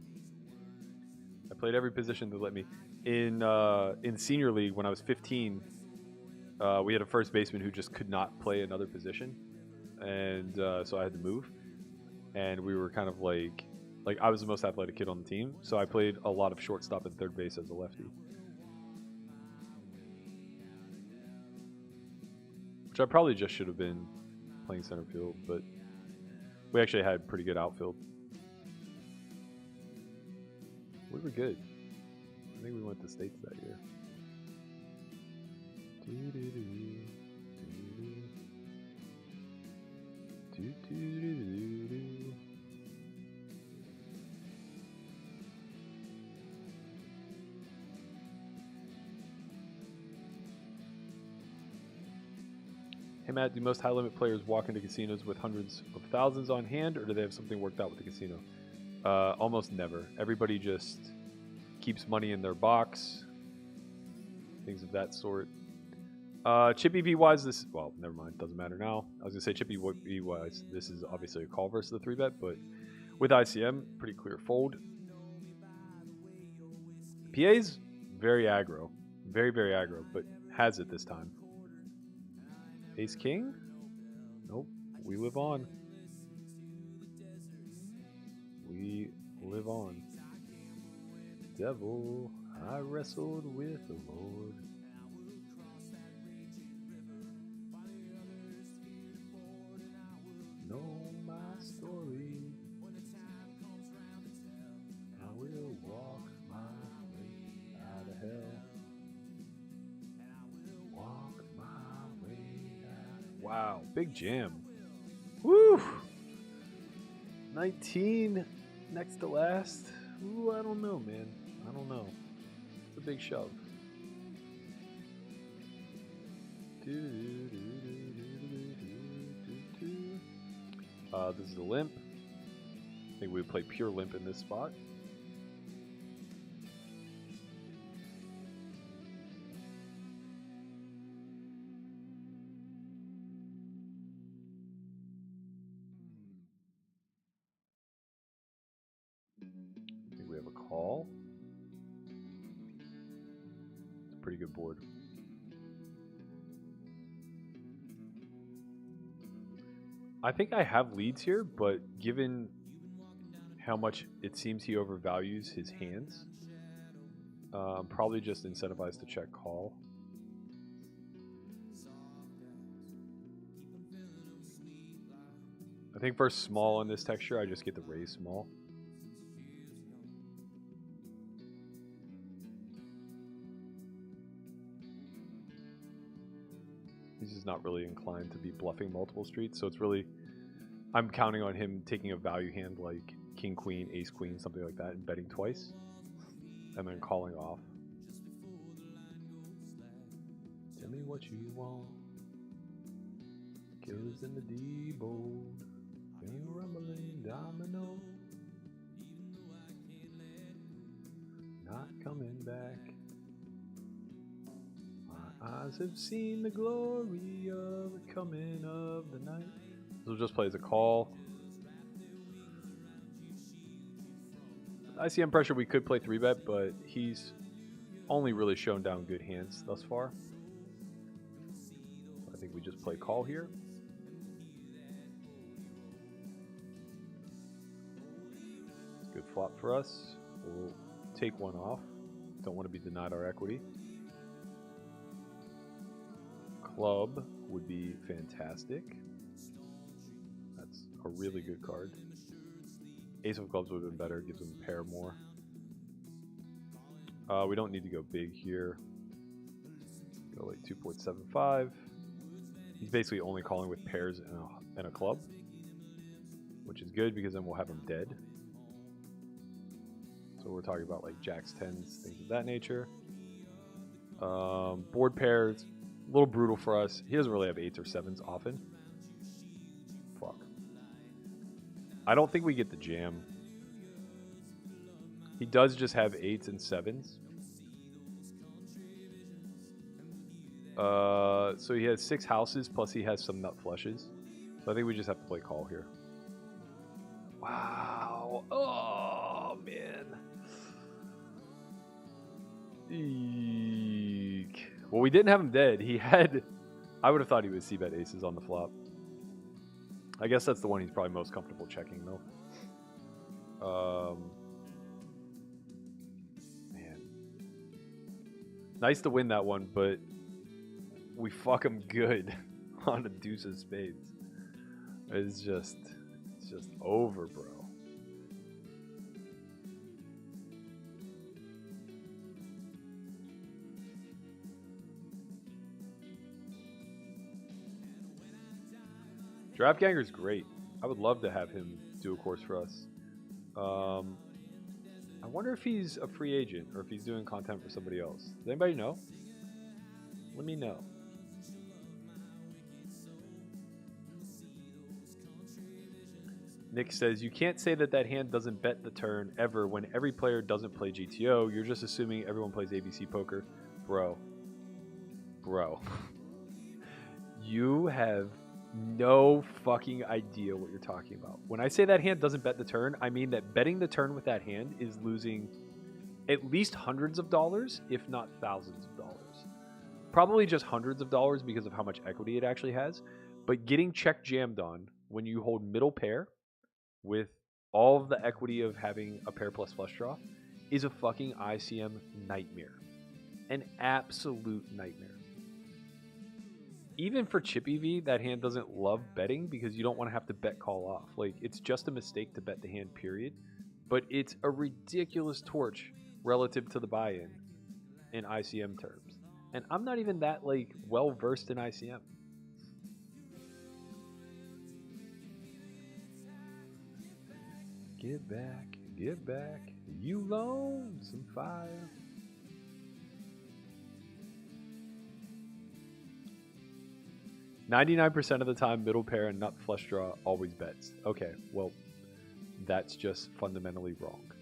played every position that let me. In senior league when I was 15, we had a first baseman who just could not play another position, and so I had to move. And we were kind of like I was the most athletic kid on the team, so I played a lot of shortstop and third base as a lefty. Which I probably just should have been playing center field, but We actually had pretty good outfield. We were good. I think we went to states that year. Hey Matt, do most high limit players walk into casinos with hundreds of thousands on hand, or do they have something worked out with the casino? Almost never. Everybody just keeps money in their box, things of that sort. Chippy V wise, this, well, never mind, doesn't matter now. I was gonna say Chippy V wise, this is obviously a call versus the 3-bet, but with ICM, pretty clear fold. PA's very aggro, very aggro, but has it this time. Ace King? Nope. We live on. We live on. Devil, I wrestled with the Lord. Know my story. I will walk my way out of hell. Walk my way out. Wow, big jam. Woo! 19 next to last. Ooh, I don't know, man. I don't know. It's a big shove. This is a limp. I think we would play pure limp in this spot. I think we have a call. It's a pretty good board. I think I have leads here, but given how much it seems he overvalues his hands, I'm probably just incentivized to check call. I think for small in this texture, I just get the raise small. He's just not really inclined to be bluffing multiple streets, so it's really, I'm counting on him taking a value hand like king, queen, ace, queen, something like that, and betting twice, and then calling off. Tell me what you want. Killers in the D-bold, rumbling domino, not coming back. Eyes have seen the glory of the coming of the night. So we'll just play as a call. ICM pressure, we could play 3-bet, but he's only really shown down good hands thus far. I think we just play call here. Good flop for us. We'll take one off. Don't want to be denied our equity. Club would be fantastic. That's a really good card. Ace of clubs would have been better, gives him a pair more. We don't need to go big here. Go like 2.75. He's basically only calling with pairs and a club, which is good because then we'll have him dead. So we're talking about like jacks, tens, things of that nature. Board pairs. A little brutal for us. He doesn't really have 8s or 7s often. Fuck. I don't think we get the jam. He does just have 8s and 7s. So he has 6 houses, plus he has some nut flushes. So I think we just have to play call here. Wow. Oh, man. Eek. Well, we didn't have him dead. He had... I would have thought he would c-bet aces on the flop. I guess that's the one he's probably most comfortable checking, though. Man. Nice to win that one, but we fuck him good on a deuce of spades. It's It's just over, bro. Draftganger's great. I would love to have him do a course for us. I wonder if he's a free agent or if he's doing content for somebody else. Does anybody know? Let me know. Nick says, you can't say that hand doesn't bet the turn ever when every player doesn't play GTO. You're just assuming everyone plays ABC poker. Bro. You have no fucking idea what you're talking about. When I say that hand doesn't bet the turn, I mean that betting the turn with that hand is losing at least hundreds of dollars, if not thousands of dollars. Probably just hundreds of dollars because of how much equity it actually has. But getting check jammed on when you hold middle pair with all of the equity of having a pair plus flush draw is a fucking ICM nightmare. An absolute nightmare. Even for chip EV, that hand doesn't love betting because you don't want to have to bet call off. Like, it's just a mistake to bet the hand, period. But it's a ridiculous torch relative to the buy-in in ICM terms. And I'm not even that, like, well-versed in ICM. Get back, you lonesome fire. "99% of the time, middle pair and nut flush draw always bets." Okay, well, that's just fundamentally wrong.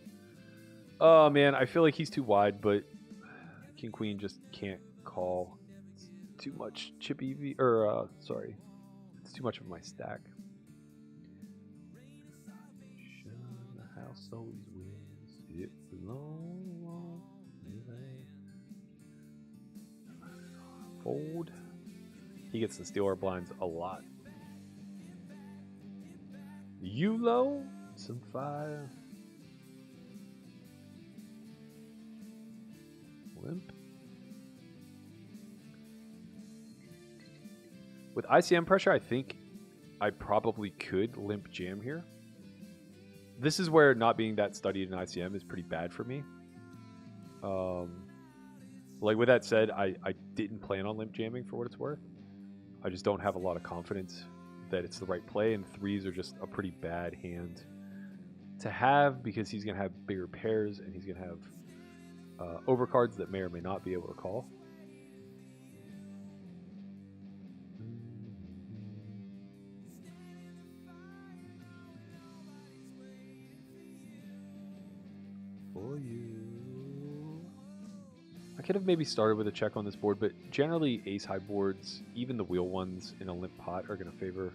Oh man, I feel like he's too wide, but King Queen just can't call. It's too much chip EV, or sorry, it's too much of my stack. The house always wins. It belongs. Fold. He gets to steal our blinds a lot. You low, some fire. Limp. With ICM pressure, I think I probably could limp jam here. This is where not being that studied in ICM is pretty bad for me. Like with that said, I didn't plan on limp jamming for what it's worth. I just don't have a lot of confidence that it's the right play, and threes are just a pretty bad hand to have because he's going to have bigger pairs and he's going to have overcards that may or may not be able to call. For you. I could have maybe started with a check on this board, but generally ace-high boards, even the wheel ones in a limp pot, are going to favor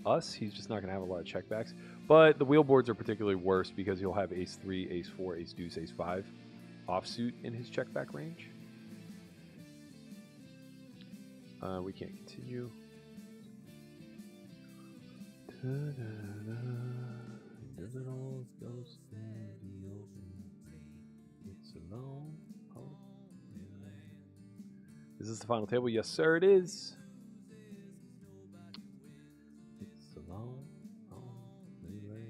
us. He's just not going to have a lot of checkbacks. But the wheel boards are particularly worse because he'll have ace-3, ace-4, ace-deuce, ace-5 offsuit in his checkback range. We can't continue. Does it all go steady open? It's alone. Is this the final table? Yes, sir, it is. It's a long, way.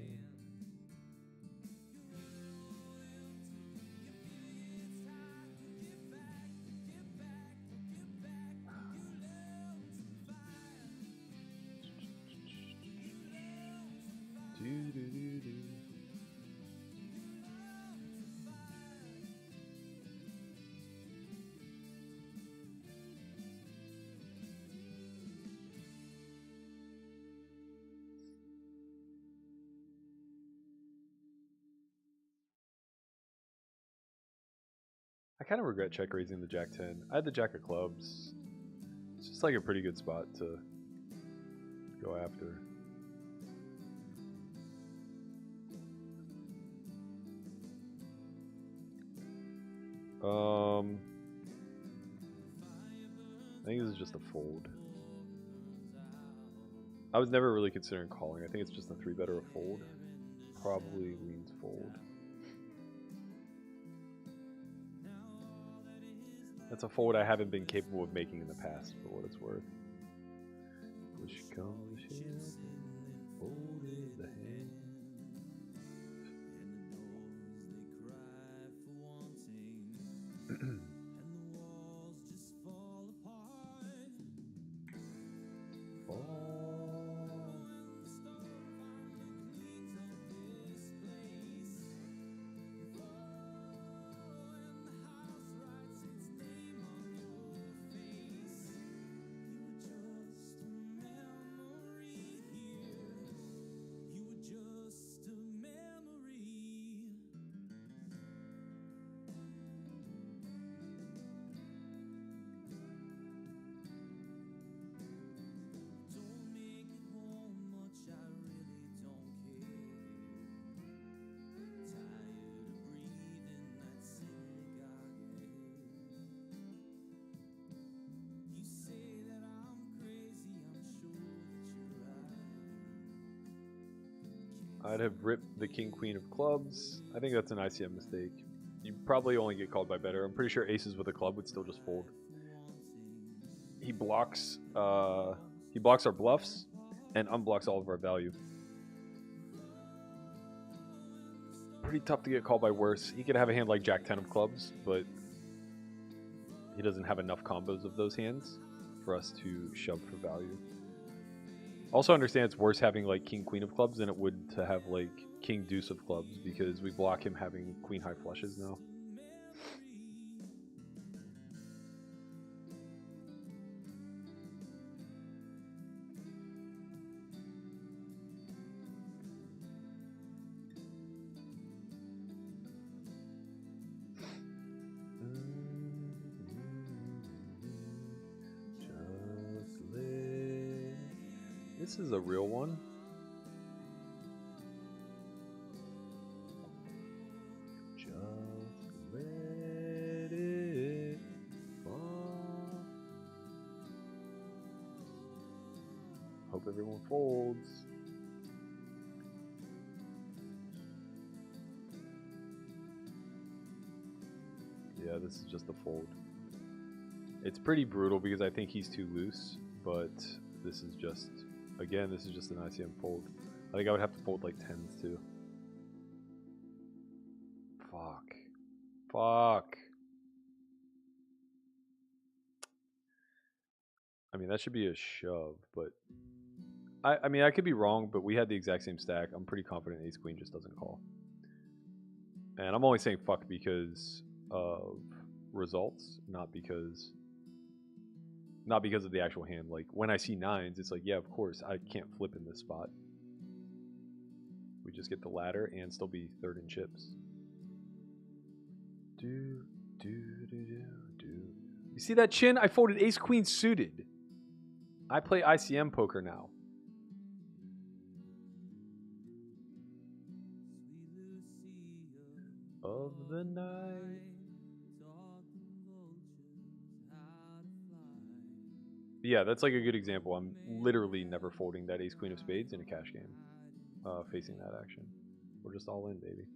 I kind of regret check raising the jack 10. I had the jack of clubs. It's just like a pretty good spot to go after. I think this is just a fold. I was never really considering calling. I think it's just a 3-bet or a fold. Probably leans fold. That's a fold I haven't been capable of making in the past, for what it's worth. Push comes here. Folded the hand. I'd have ripped the king queen of clubs. I think that's an ICM mistake. You probably only get called by better. I'm pretty sure aces with a club would still just fold. He blocks our bluffs and unblocks all of our value. Pretty tough to get called by worse. He could have a hand like Jack 10 of clubs, but he doesn't have enough combos of those hands for us to shove for value. Also understand it's worse having like king queen of clubs than it would to have like king deuce of clubs, because we block him having queen high flushes now. This is a real one. Just let it fall. Hope everyone folds. Yeah, this is just a fold. It's pretty brutal because I think he's too loose, but this is just... Again, this is just an ICM fold. I think I would have to fold like 10s too. Fuck. I mean, that should be a shove, but... I mean, I could be wrong, but we had the exact same stack. I'm pretty confident ace queen just doesn't call. And I'm only saying fuck because of results, not because of the actual hand. Like, when I see nines, it's like, yeah, of course, I can't flip in this spot. We just get the ladder and still be third in chips. You see that chin? I folded ace queen suited. I play ICM poker now. Of the night. Yeah, that's like a good example. I'm literally never folding that ace queen of spades in a cash game, facing that action. We're just all in, baby.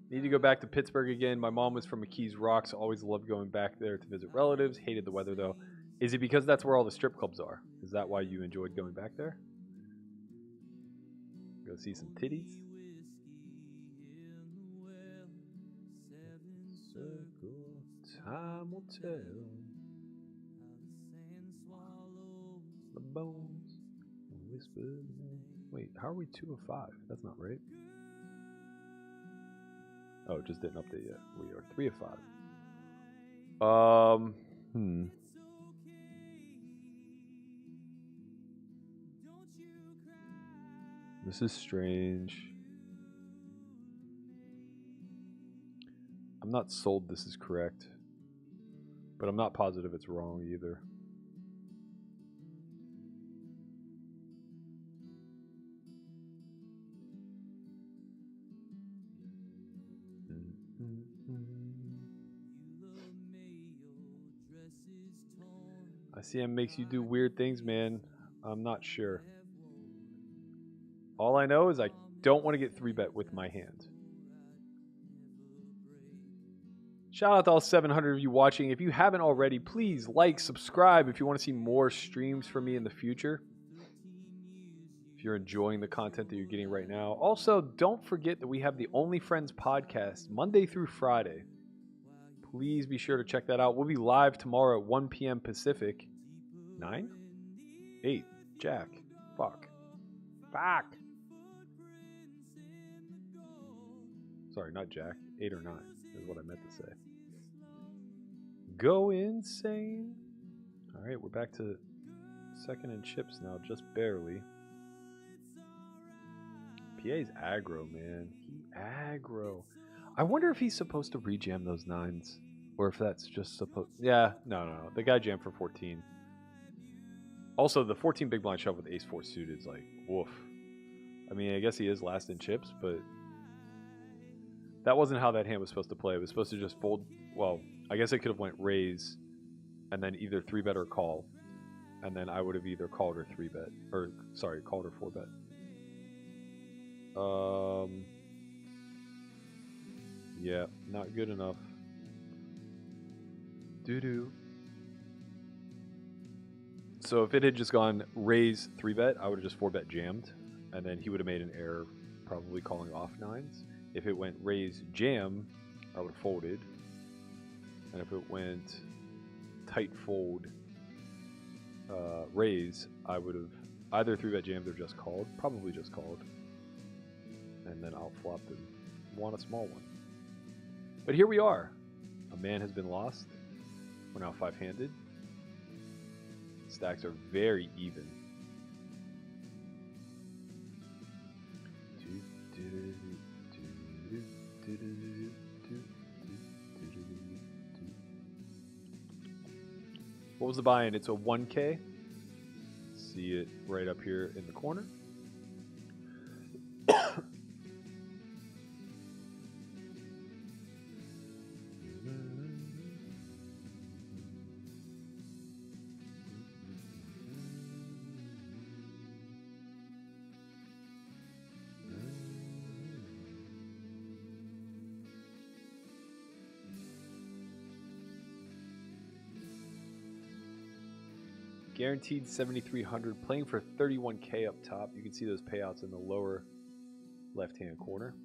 Need to go back to Pittsburgh again. My mom was from McKees Rocks. Always loved going back there to visit relatives. Hated the weather though. Is it because that's where all the strip clubs are? Is that why you enjoyed going back there? Go see some titties. Circle, time will tell. The bones whisper. Wait, how are we 2 of 5? That's not right. Oh, it just didn't update yet. We are 3 of 5. This is strange. I'm not sold this is correct, but I'm not positive it's wrong either. ICM makes you do weird things, man. I'm not sure. All I know is I don't want to get 3-bet with my hand. Shout out to all 700 of you watching. If you haven't already, please like, subscribe if you want to see more streams from me in the future. If you're enjoying the content that you're getting right now. Also, don't forget that we have the Only Friends podcast Monday through Friday. Please be sure to check that out. We'll be live tomorrow at 1 p.m. Pacific. 9? 8. Jack. Fuck. Sorry, not Jack. 8 or 9 is what I meant to say. Go insane. All right, we're back to second and chips now, just barely. PA's aggro, man. He aggro. I wonder if he's supposed to rejam those 9s. Or if that's just supposed... Yeah, no. The guy jammed for 14. Also, the 14 big blind shove with ace-4 suited is like, woof. I mean, I guess he is last in chips, but... That wasn't how that hand was supposed to play. It was supposed to just fold... Well, I guess it could have went raise, and then either 3-bet or call. And then I would have either called or 3-bet. Or, sorry, called or 4-bet. Yeah, not good enough. Doo-doo. So if it had just gone raise 3-bet, I would have just 4-bet jammed. And then he would have made an error, probably calling off 9s. If it went raise jam, I would have folded. And if it went tight fold raise, I would have either 3-bet jammed or just called. Probably just called. And then outflopped and won a small one. But here we are. A man has been lost. We're now 5-handed. Stacks are very even. What was the buy-in? It's a 1K. See it right up here in the corner. Guaranteed 7,300, playing for 31K up top. You can see those payouts in the lower left-hand corner.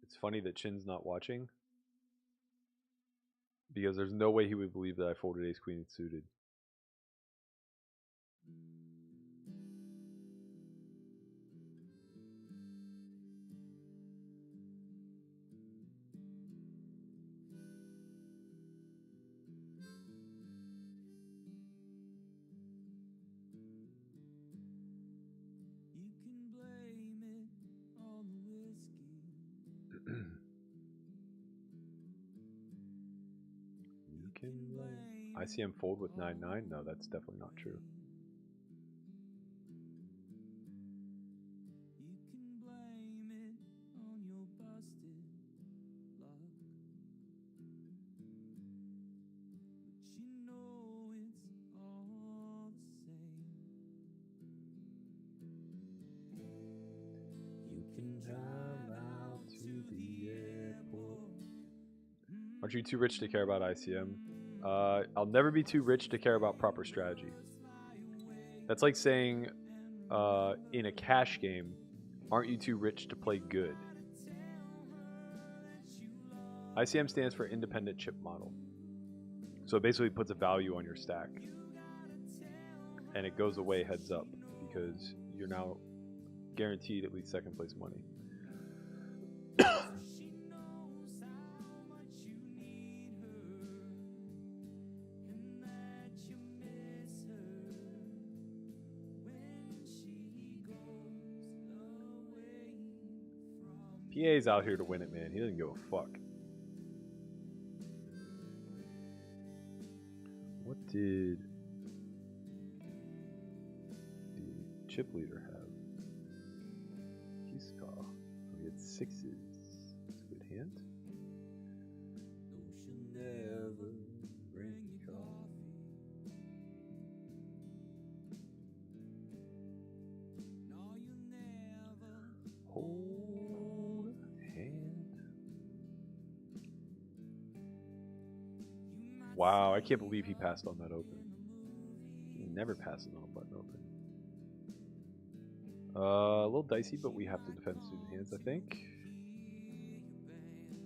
It's funny that Chin's not watching, because there's no way he would believe that I folded ace-queen suited. ICM fold with 9-9? No, that's definitely not true. Aren't you too rich to care about ICM? I'll never be too rich to care about proper strategy. That's like saying in a cash game, aren't you too rich to play good? ICM stands for Independent Chip Model. So it basically puts a value on your stack. And it goes away heads up because you're now guaranteed at least second place money. PA's out here to win it, man. He doesn't give a fuck. What did the chip leader have? He saw. Oh, he had 6s. That's a good hint. Never bring your Wow, I can't believe he passed on that open. He never passes on a button open. A little dicey, but we have to defend student hands, I think.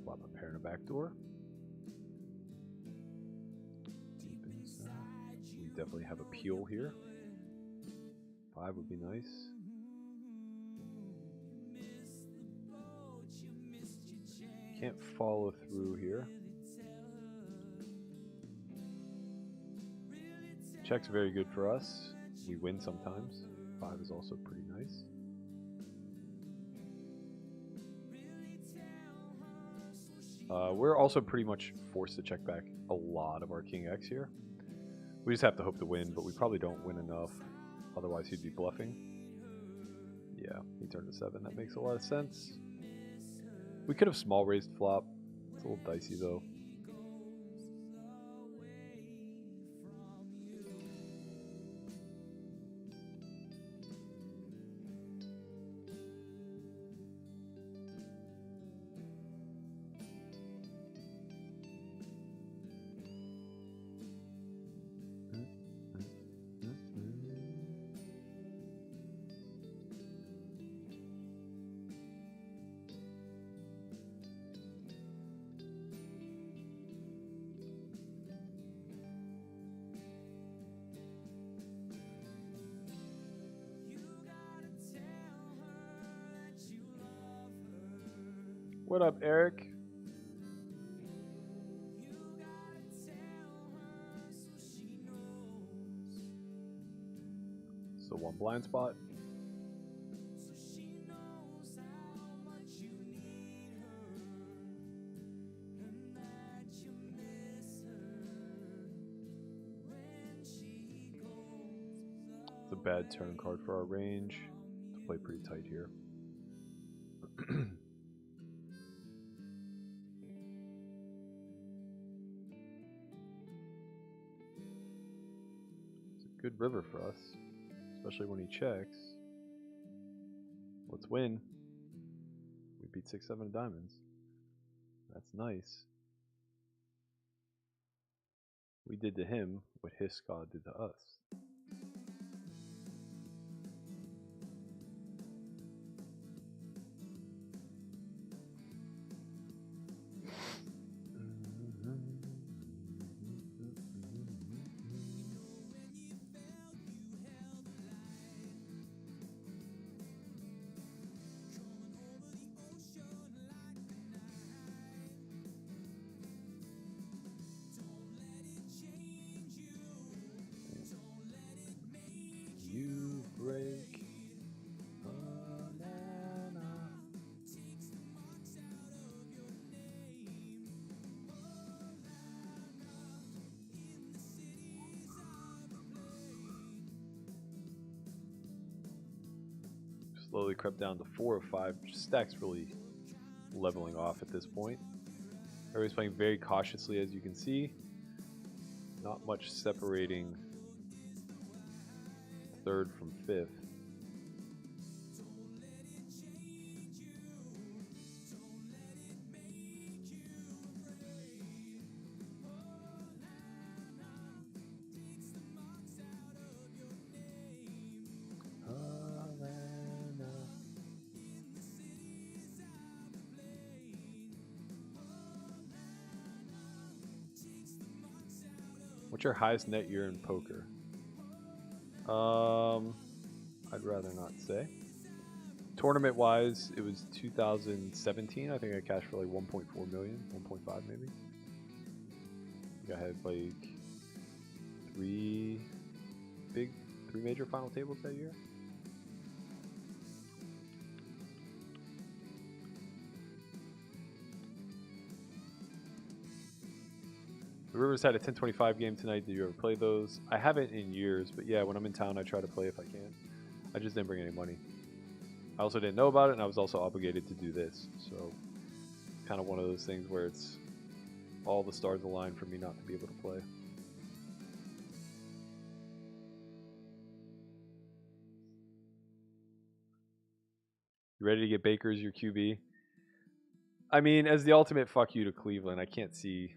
Flop a pair in a backdoor. Deep inside. We definitely have a peel here. 5 would be nice. Can't follow through here. Check's very good for us. We win sometimes. 5 is also pretty nice. We're also pretty much forced to check back a lot of our King X here. We just have to hope to win, but we probably don't win enough. Otherwise, he'd be bluffing. Yeah, he turned to 7. That makes a lot of sense. We could have small raised flop. It's a little dicey, though. What up, Eric? So one blind spot. It's a bad turn card for our range. To play pretty tight here. Good river for us, especially when he checks. Let's win. We beat 6-7 of diamonds. That's nice. We did to him what his god did to us. You break banana. Slowly crept down to 4 of 5. Stack's really leveling off at this point. Everybody's playing very cautiously, as you can see. Not much separating third from fifth. What's your highest net year in poker? I'd rather not say. Tournament wise, it was 2017. I think I cashed for like 1.4 million, 1.5 maybe. I think I had like three major final tables that year. The Rivers had a 10-25 game tonight. Did you ever play those? I haven't in years, but yeah, when I'm in town, I try to play if I can. I just didn't bring any money. I also didn't know about it, and I was also obligated to do this. So, kind of one of those things where it's all the stars align for me not to be able to play. You ready to get Baker as your QB? I mean, as the ultimate fuck you to Cleveland, I can't see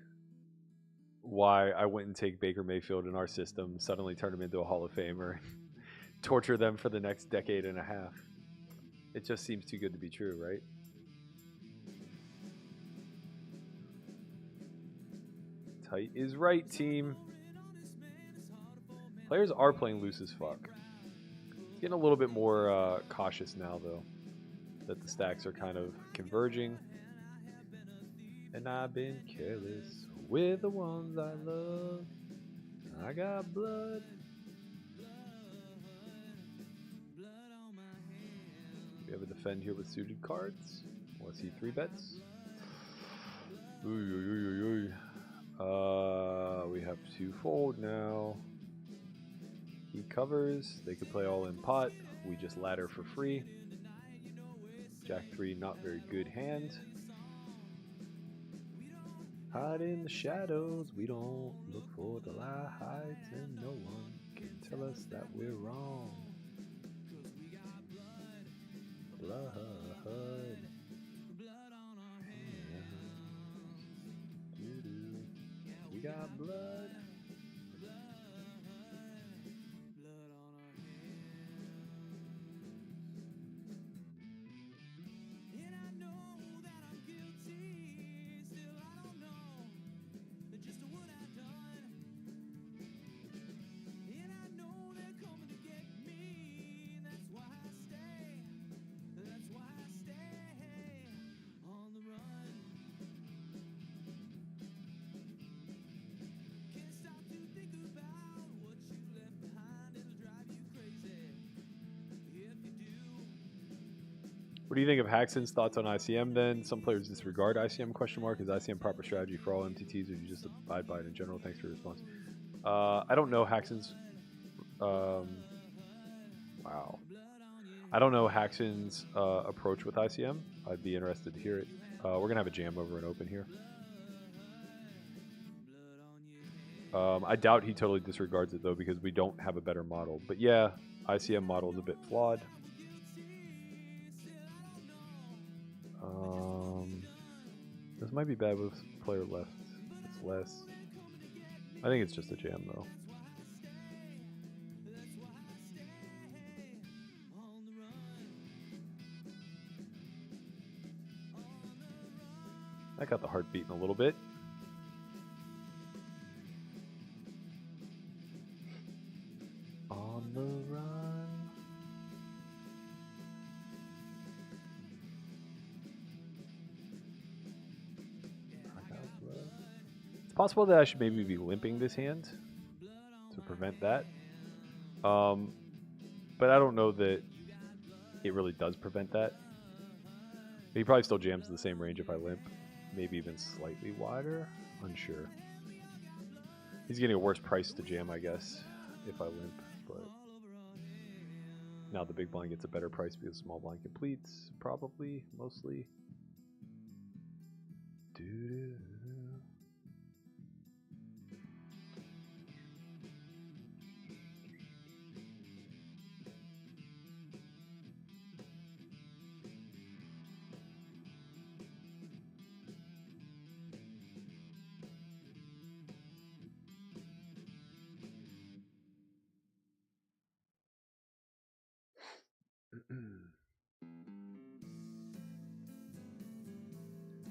why I wouldn't take Baker Mayfield in our system, suddenly turn him into a Hall of Famer, torture them for the next decade and a half. It just seems too good to be true, right? Tight is right, team. Players are playing loose as fuck. Getting a little bit more cautious now, though, that the stacks are kind of converging. And I've been careless with the ones I love. I got blood. We have a defend here with suited cards. Want to see 3 bets? We have 2 fold now. He covers. They could play all in pot. We just ladder for free. Jack 3, not very good hand. Hide in the shadows. We don't look for the lights, and no one can tell us that we're wrong. Blood. We got blood. What do you think of Haxton's thoughts on ICM then? Some players disregard ICM question mark. Is ICM proper strategy for all MTTs, or do you just abide by it in general? Thanks for your response. I don't know Haxton's wow. I don't know Haxton's approach with ICM. I'd be interested to hear it. We're going to have a jam over an open here. I doubt he totally disregards it, though, because we don't have a better model. But yeah, ICM model is a bit flawed. This might be bad with player left. It's less. I think it's just a jam, though. I got the heart beating a little bit. On the run. It's possible that I should maybe be limping this hand to prevent that. But I don't know that it really does prevent that. He probably still jams the same range if I limp. Maybe even slightly wider. Unsure. He's getting a worse price to jam, I guess, if I limp. But now the big blind gets a better price because small blind completes, probably, mostly. Doo-doo.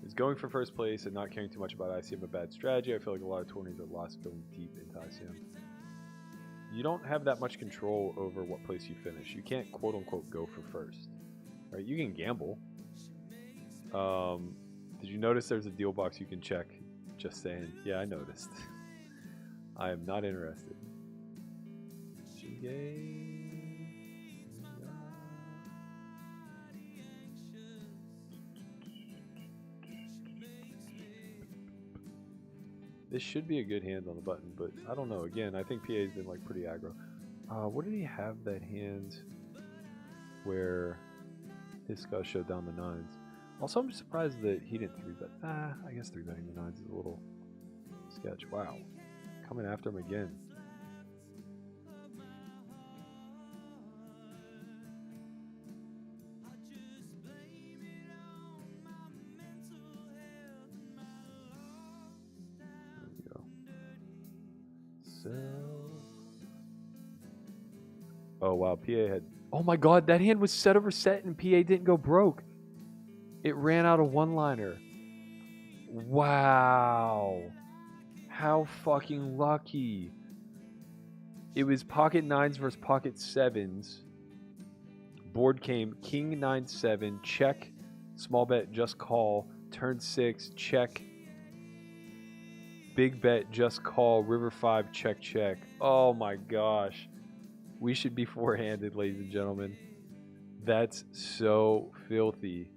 Is going for first place and not caring too much about ICM a bad strategy? I feel like a lot of tourneys are lost going deep into ICM. You don't have that much control over what place you finish. You can't quote unquote go for first. Right? You can gamble. Did you notice there's a deal box you can check? Just saying. Yeah, I noticed. I am not interested. This should be a good hand on the button, but I don't know. Again, I think PA's been like pretty aggro. What did he have that hand where his skull showed down the nines? Also, I'm surprised that he didn't 3-bet. I guess 3-betting the nines is a little sketch. Wow. Coming after him again. There we go. Oh, wow. PA had... Oh, my God. That hand was set over set and PA didn't go broke. It ran out of one-liner. Wow. How fucking lucky. It was pocket 9s versus pocket 7s. Board came king 9-7, check, small bet, just call, turn 6, check, big bet, just call, river 5, check, check. Oh my gosh. We should be four-handed, ladies and gentlemen. That's so filthy.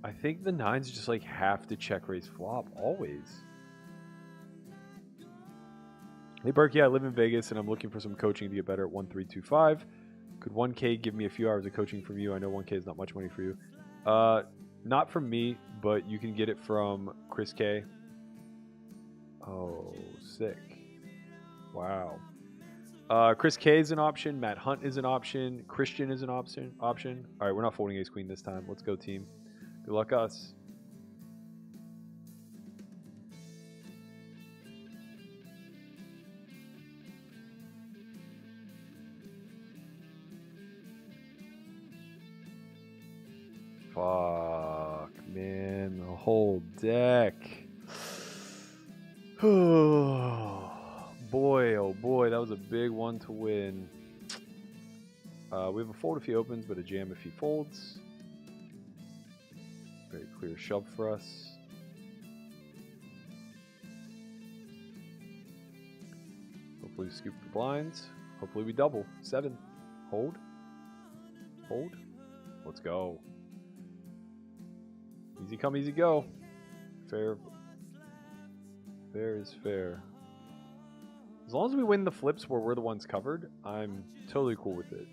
I think the 9s just like have to check raise flop always. Hey Berkey, I live in Vegas and I'm looking for some coaching to get better at 1325. Could 1K give me a few hours of coaching from you? I know 1K is not much money for you. Not from me, but you can get it from Chris K. Oh, sick. Wow. Chris K is an option. Matt Hunt is an option. Christian is an option. All right, we're not folding ace queen this time. Let's go, team. Good luck, us. Fuck, man. The whole deck. Boy, oh boy, that was a big one to win. We have a fold if he opens, but a jam if he folds. Very clear shove for us. Hopefully we scoop the blinds. Hopefully we double. 7. Hold. Hold. Let's go. Easy come, easy go. Fair. Fair is fair. As long as we win the flips where we're the ones covered, I'm totally cool with it.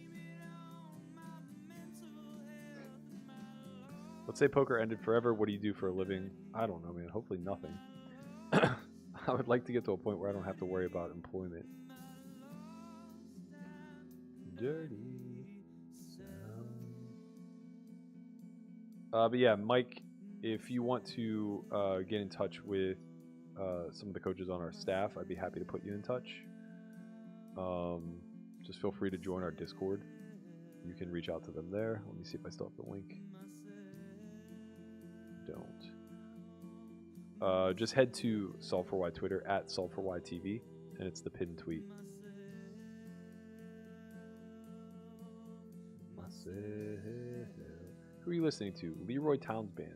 Let's say poker ended forever. What do you do for a living? I don't know, man. Hopefully nothing. I would like to get to a point where I don't have to worry about employment. Dirty sound. But yeah, Mike, if you want to get in touch with some of the coaches on our staff, I'd be happy to put you in touch. Just feel free to join our Discord. You can reach out to them there. Let me see if I still have the link. Don't. Just head to Solve4Y Twitter at Solve4YTV, and it's the pinned tweet. Who are you listening to? Leroy Towns Band.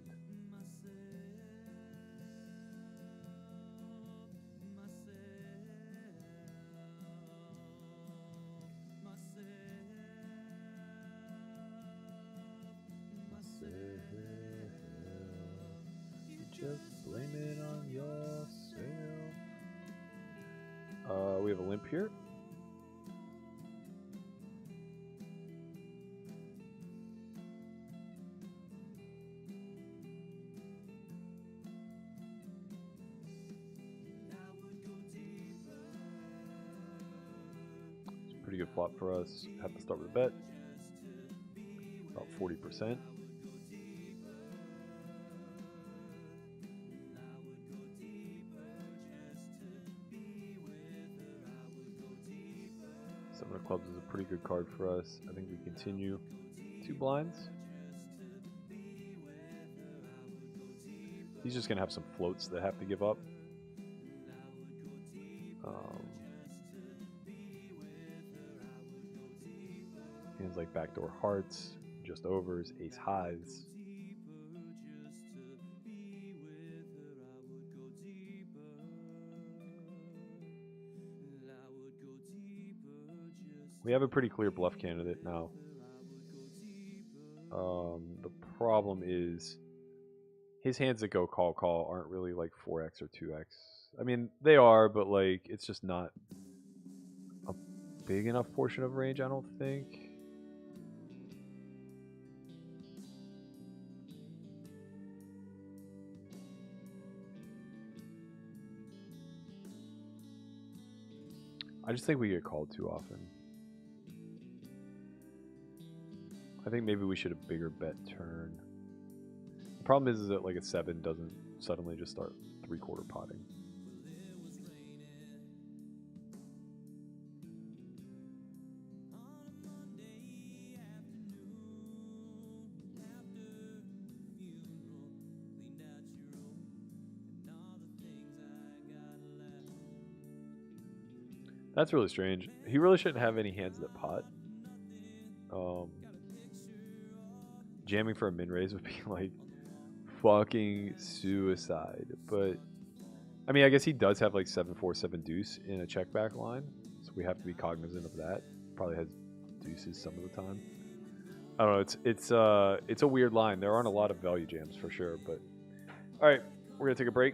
Just blame it on yourself. We have a limp here. It's a pretty good flop for us. Have to start with a bet. About 40%. Seven of clubs is a pretty good card for us. I think we continue 2 blinds. He's just going to have some floats that have to give up. Hands like backdoor hearts, just overs, ace highs. We have a pretty clear bluff candidate now. The problem is his hands that go call call aren't really like 4x or 2x. I mean, they are, but like it's just not a big enough portion of range, I don't think. I just think we get called too often. I think maybe we should have bigger bet turn. The problem is that like a 7 doesn't suddenly just start 3/4 potting. That's really strange. He really shouldn't have any hands that pot. Jamming for a min raise would be like fucking suicide. But I mean, I guess he does have like 7-4, 7 deuce in a check back line, so we have to be cognizant of that. Probably has deuces some of the time. I don't know. It's a weird line. There aren't a lot of value jams for sure. But all right, we're gonna take a break.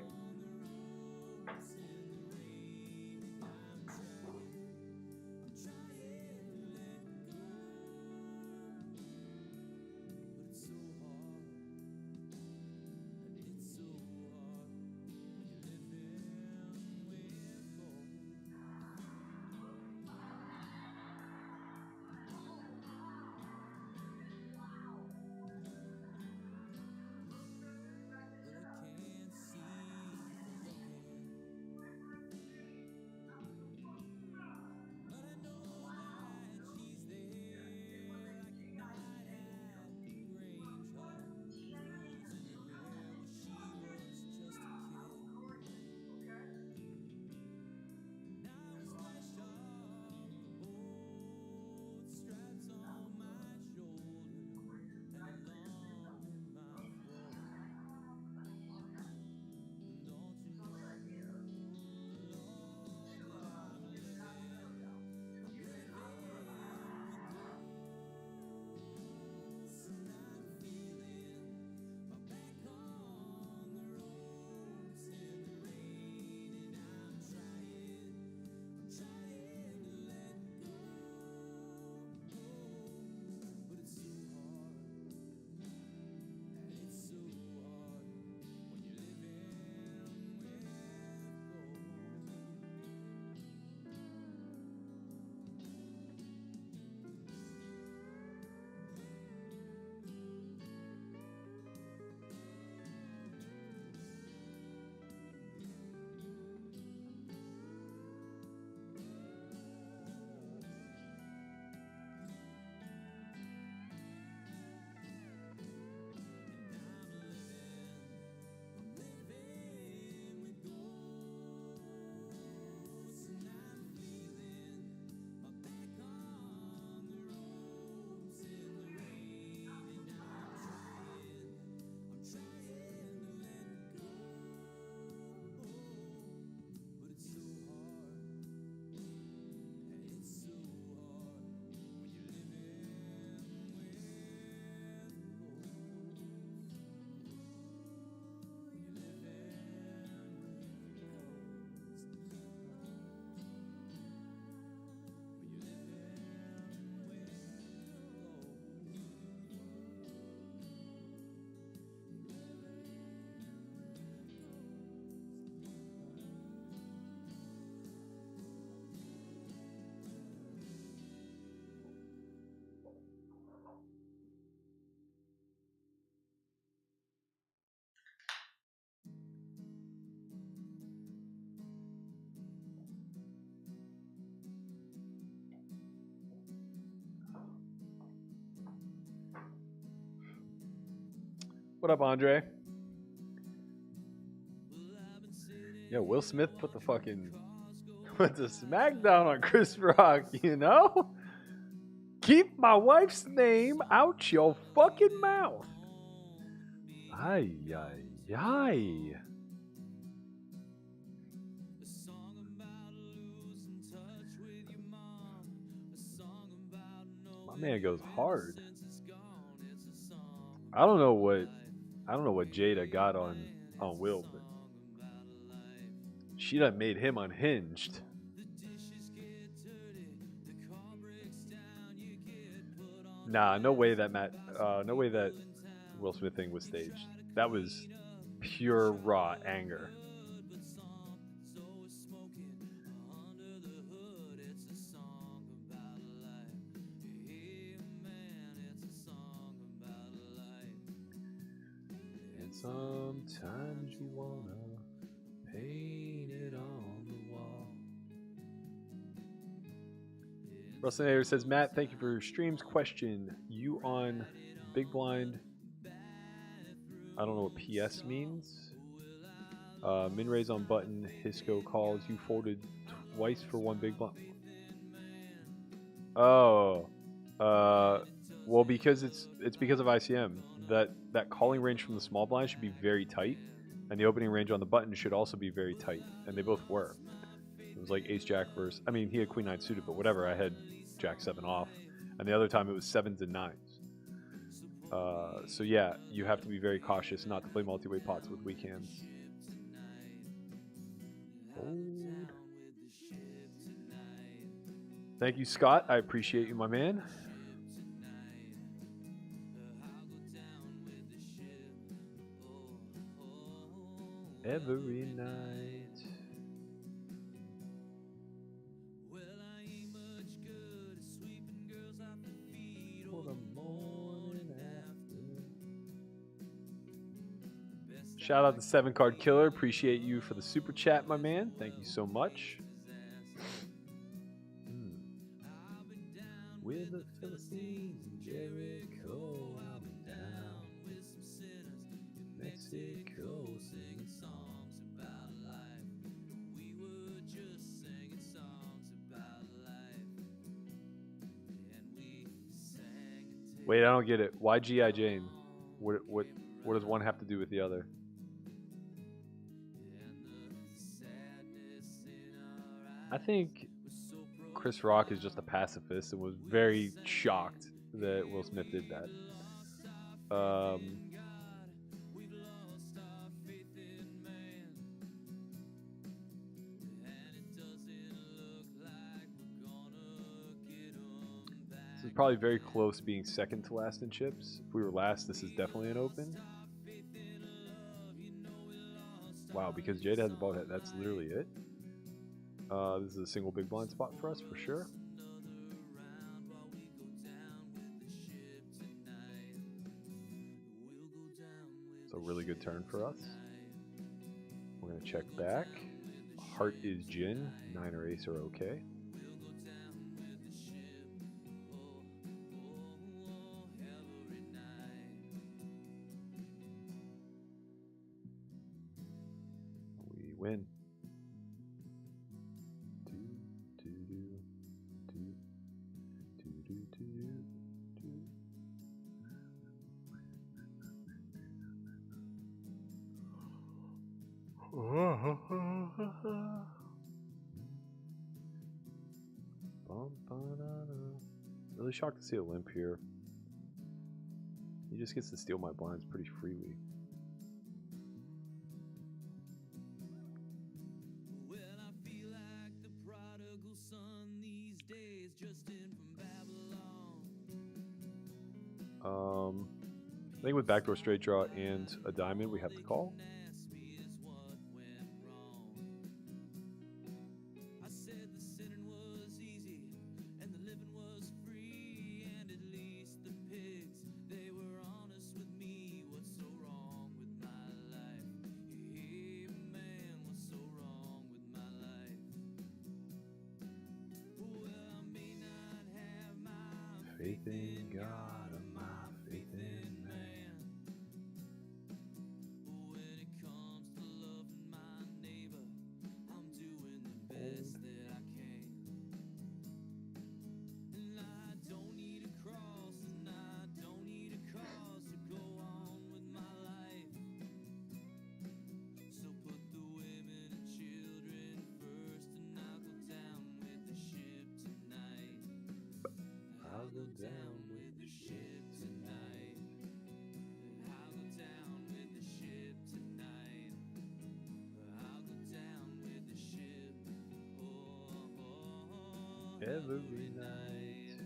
What up, Andre? Yeah, Will Smith put the smackdown on Chris Rock, you know? Keep my wife's name out your fucking mouth. Ay, ay, ay. My man goes hard. I don't know what Jada got on Will, but she done made him unhinged. Nah, no way that Will Smith thing was staged. That was pure raw anger. And sometimes you wanna paint it on the wall. Russell says, Matt, thank you for your streams. Question: you on Big Blind? I don't know what PS means. Min raise on button. Hisco calls. You folded twice for one big blind. Oh, well, because it's because of ICM. That calling range from the small blind should be very tight, and the opening range on the button should also be very tight, and they both were. It was like Ace Jack versus. I mean, he had Queen Nine suited, but whatever. I had Jack 7 off, and the other time it was 7s and 9s. So yeah, you have to be very cautious not to play multi-way pots with weak hands. Fold. Thank you, Scott. I appreciate you, my man. Every night. For the morning after. Shout out to 7 Card Killer. Appreciate you for the super chat, my man. Thank you so much. With the Philistines and Jericho, I'll be down with some sinners in Mexico, singing songs about life. We were just singing songs about life, and we sang. Wait, I don't get it. Why G.I. Jane? What does one have to do with the other? I think Chris Rock is just a pacifist and was very shocked that Will Smith did that. This is probably very close being second to last in chips. If we were last, this is definitely an open. Wow, because Jade has a ball head, that's literally it. This is a single big blind spot for us, for sure. So really good turn for us. We're going to check back. Heart is gin. 9 or ace are okay. We win. Really shocked to see a limp here. He just gets to steal my blinds pretty freely. I think with backdoor straight draw and a diamond, we have to call. Faith in God and my faith in man. When it comes to loving my neighbor, I'm doing the best that I can. And I don't need a cross, and I don't need a cause to go on with my life. So put the women and children first, and I'll go down with the ship tonight. I'll go down with the ship tonight. I'll go down with the ship tonight. I'll go down with the ship. Every night.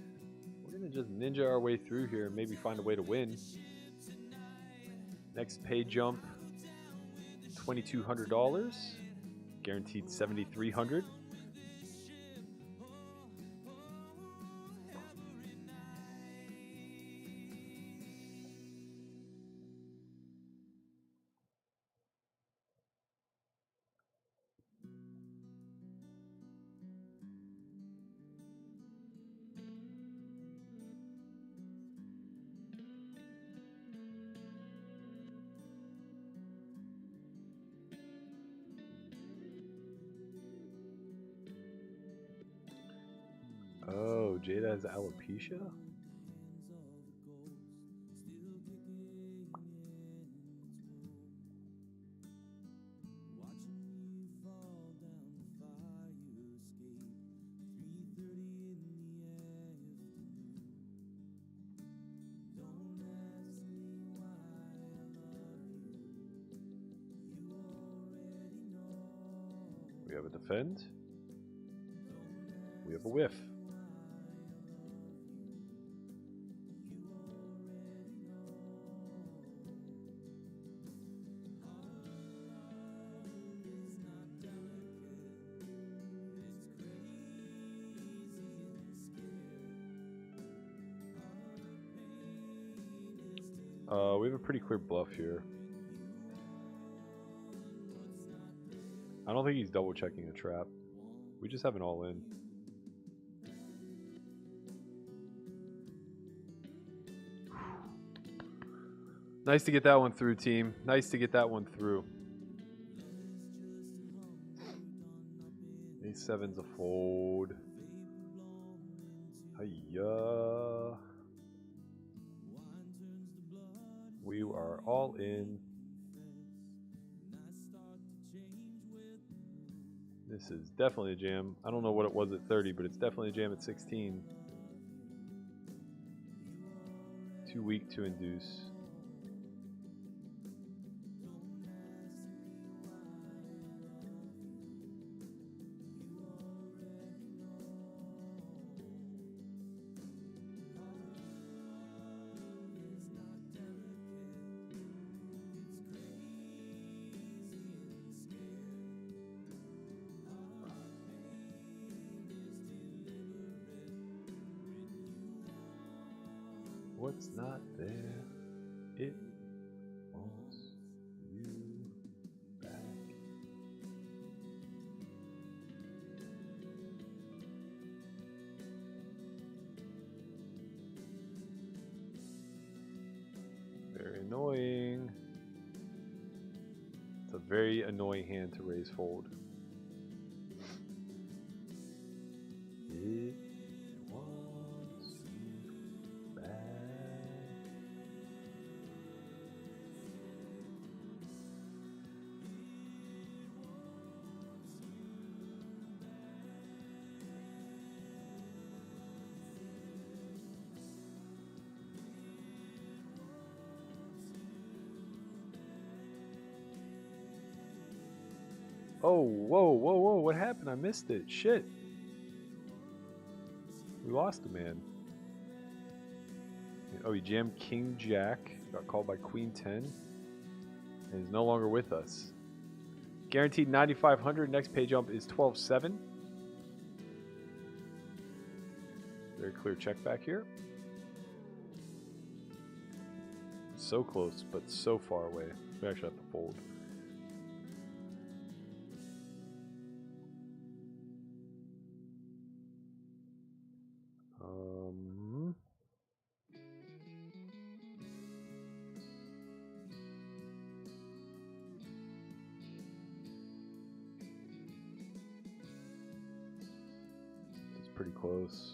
We're gonna just ninja our way through here and maybe find a way to win. Next pay jump, $2,200. Guaranteed $7,300. Jada has alopecia? We have a defend. We have a whiff. We have a pretty clear bluff here. I don't think he's double checking a trap. We just have an all in. Nice to get that one through, team. Nice to get that one through. Ace seven's a fold. Hiya. We are all in. This is definitely a jam. I don't know what it was at 30, but it's definitely a jam at 16. Too weak to induce. What's not there, it wants you back. Very annoying. It's a very annoying hand to raise fold. It wants you back. Oh, whoa, whoa, whoa, what happened? I missed it. Shit. We lost a man. Oh, he jammed King Jack. Got called by Queen 10. And is no longer with us. Guaranteed 9,500. Next pay jump is 12-7. Very clear check back here. So close, but so far away. We actually have to fold. It's pretty close.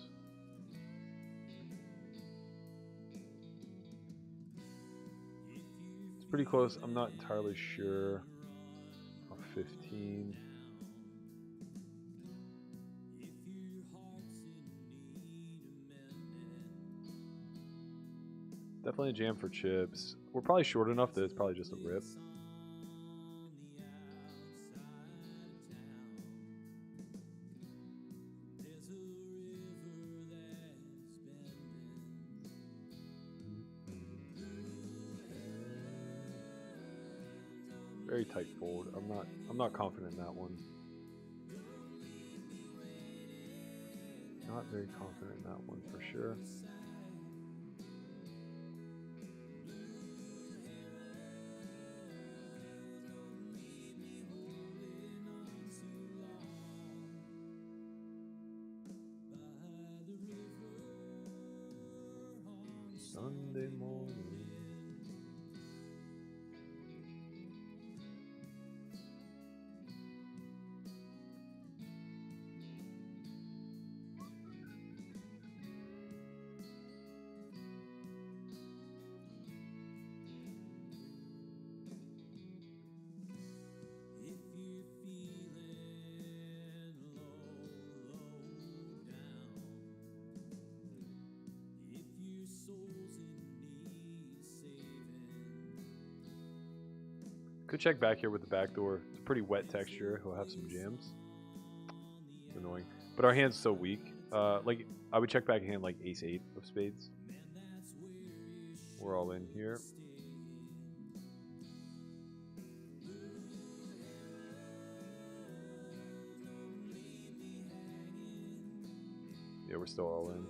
It's pretty close. I'm not entirely sure. 15. Definitely a jam for chips. We're probably short enough that it's probably just a rip. Very tight fold. I'm not confident in that one. Not very confident in that one for sure. Sunday morning. Could check back here with the back door. It's a pretty wet texture. He'll have some jams. It's annoying. But our hand's so weak. Like, I would check back a hand like ace-8 of spades. We're all in here. Yeah, we're still all in.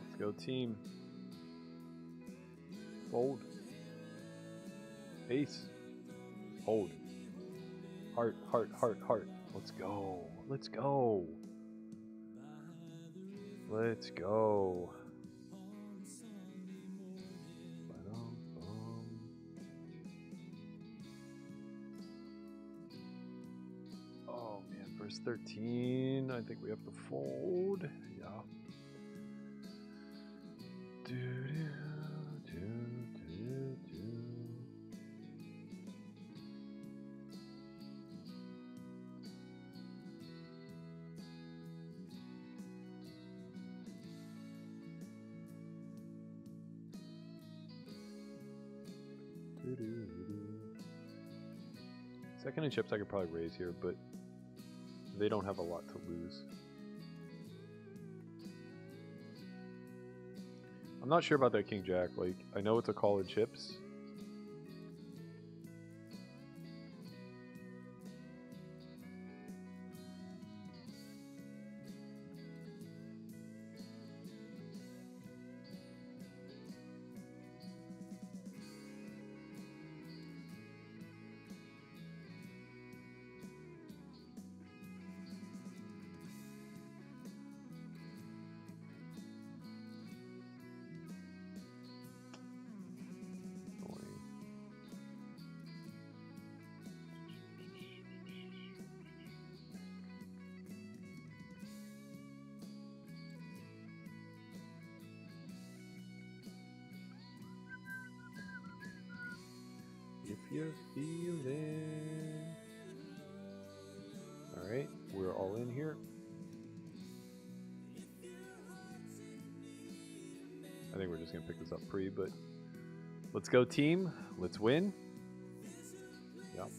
Let's go, team. Fold. Ace. Hold. Heart, heart, heart, heart. Let's go. Let's go. Let's go. Oh man, first 13. I think we have to fold. Yeah. Second in chips I could probably raise here, but they don't have a lot to lose. I'm not sure about that king jack. Like, I know it's a call in chips. If you're feeling... Alright, we're all in here. I think we're just going to pick this up pre, but let's go, team. Let's win. Yep.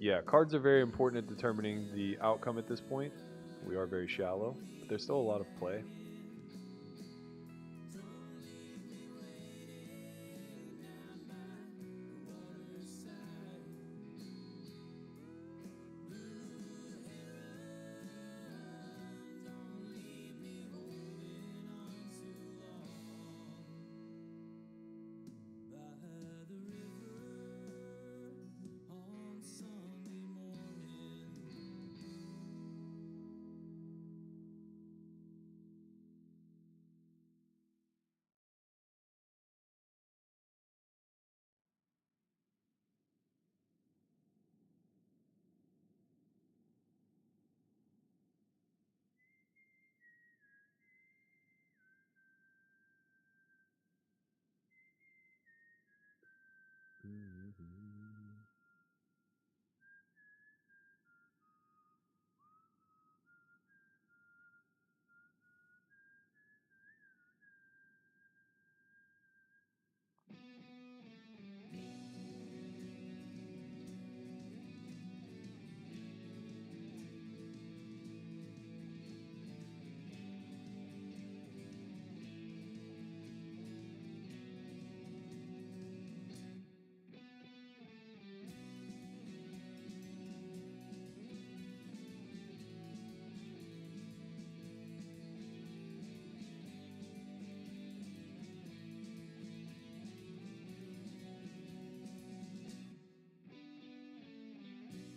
Yeah, cards are very important at determining the outcome at this point. We are very shallow, but there's still a lot of play.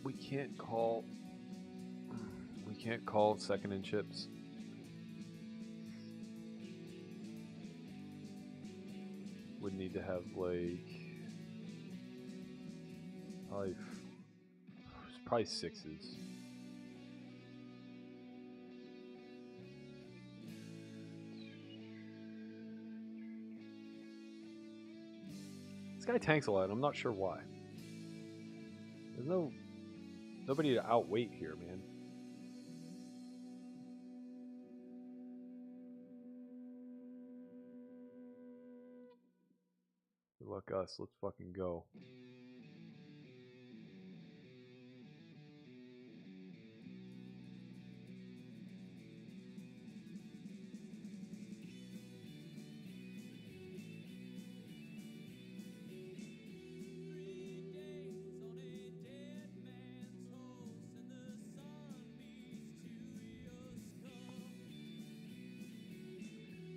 We can't call. We can't call second in chips. Would need to have like probably sixes. This guy tanks a lot. I'm not sure why. There's nobody to outweight here, man. Good luck us. Let's fucking go.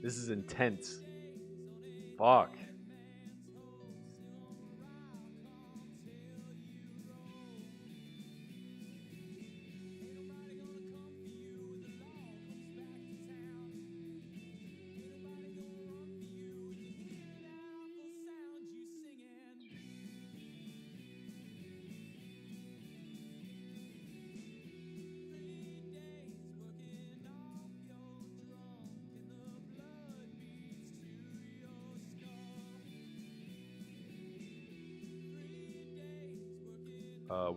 This is intense. Fuck.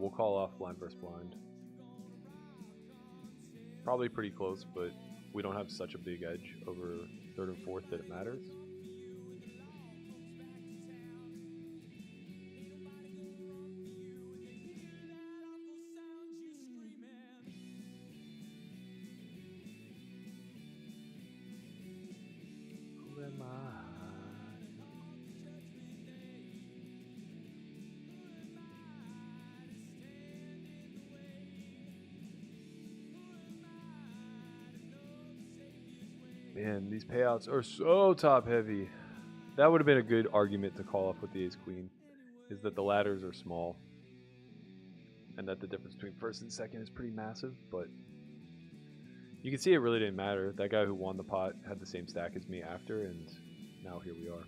We'll call off blind versus blind. Probably pretty close, but we don't have such a big edge over third and fourth that it matters. Who am I? Man, these payouts are so top heavy. That would have been a good argument to call off with the ace queen, is that the ladders are small and that the difference between first and second is pretty massive, but you can see it really didn't matter. That guy who won the pot had the same stack as me after, and now here we are.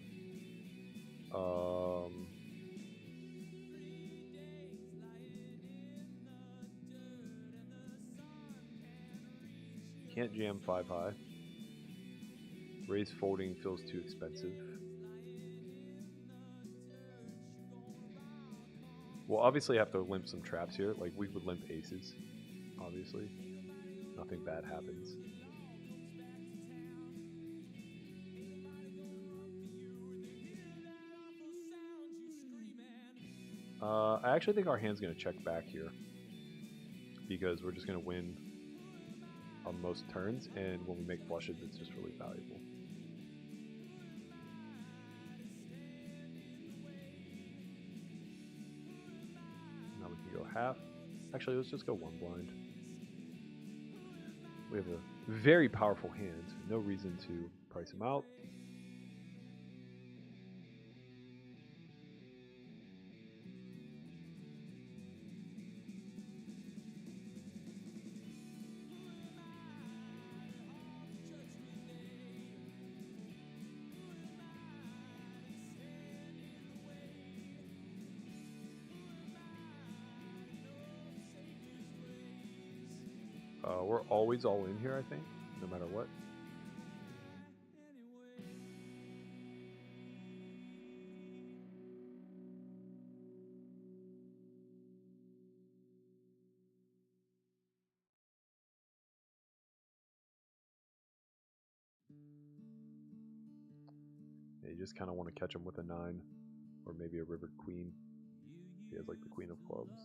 Can't jam 5 high. Raise folding feels too expensive. We'll obviously have to limp some traps here. Like, we would limp aces, obviously. Nothing bad happens. I actually think our hand's going to check back here, because we're just going to win on most turns, and when we make flushes, it's just really valuable. Now we can go half. Actually, let's just go one blind. We have a very powerful hand. No reason to price him out. We're always all in here, I think, no matter what. Yeah, you just kind of want to catch him with a 9, or maybe a river queen. He has like the queen of clubs.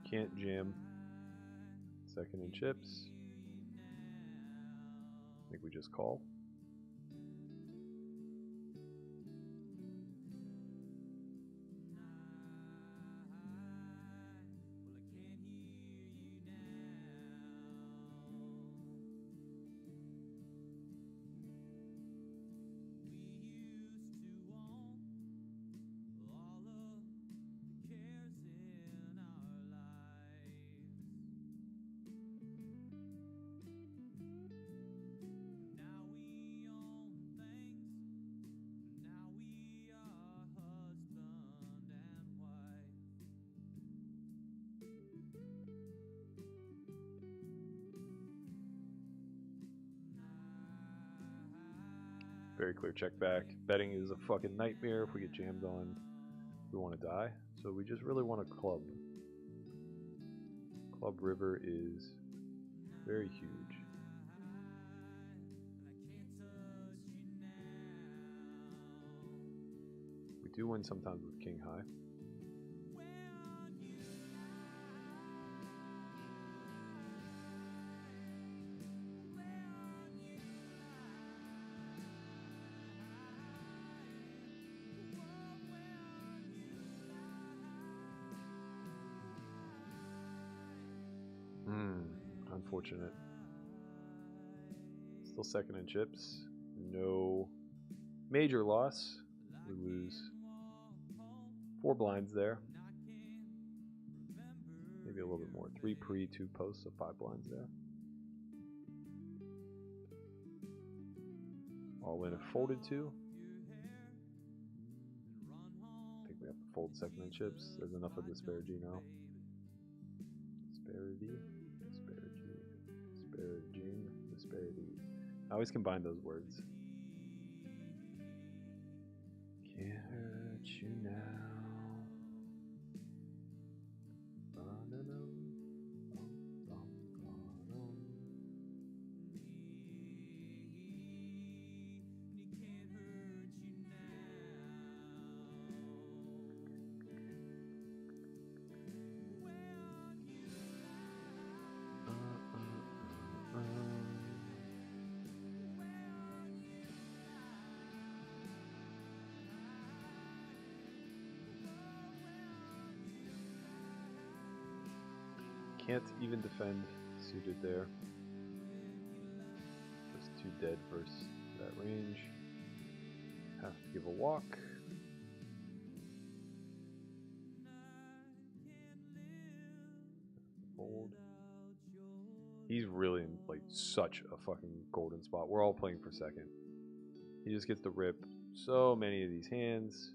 Can't jam. Second in chips. I think we just call. Very clear check back. Betting is a fucking nightmare if we get jammed on. We want to die. So we just really want a club. Club river is very huge. We do win sometimes with king high. Unfortunate. Still second in chips. No major loss. We lose 4 blinds there. Maybe a little bit more. 3 pre, 2 post, so 5 blinds there. All in if folded to. I think we have to fold second in chips. There's enough of disparity now. Disparity. Disparity. I always combine those words. Can't hurt you now. Can't even defend suited there. Just too dead versus that range. Have to give a walk. Fold. He's really in like such a fucking golden spot. We're all playing for second. He just gets to rip so many of these hands.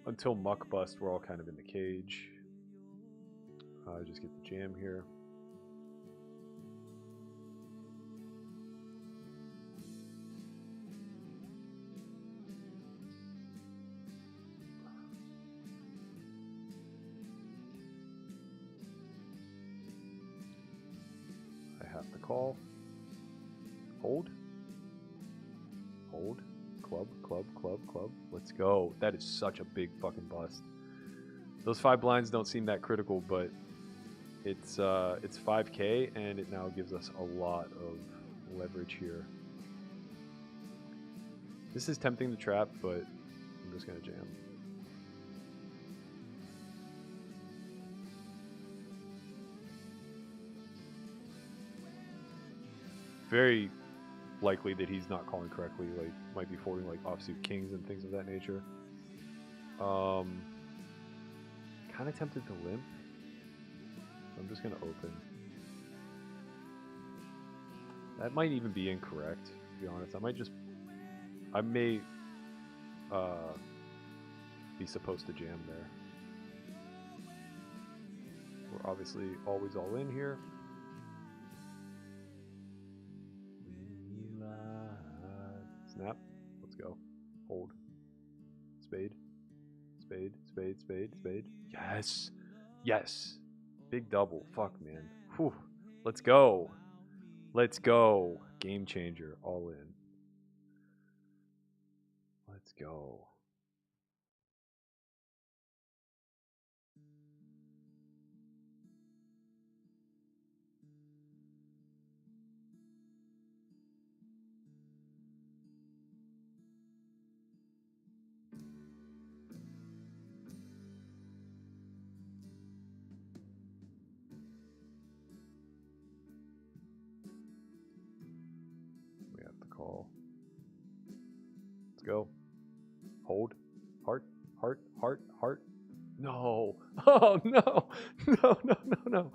Until muck bust, we're all kind of in the cage. Just get the jam here. I have to call. Hold. Hold. Club, club, club, club. Let's go. That is such a big fucking bust. Those 5 blinds don't seem that critical, but it's 5K, and it now gives us a lot of leverage here. This is tempting to trap, but I'm just gonna jam. Very likely that he's not calling correctly, like might be folding like offsuit kings and things of that nature. Kind of tempted to limp. I'm just going to open. That might even be incorrect, to be honest. I may be supposed to jam there. We're obviously always all in here. Snap. Let's go. Hold. Spade. Spade, spade, spade, spade. Yes. Yes. Big double. Fuck, man. Whew. Let's go. Let's go. Game changer. All in. Let's go. Call. Let's go. Hold. Heart. Heart. Heart. Heart. No. Oh no. No. No. No. No.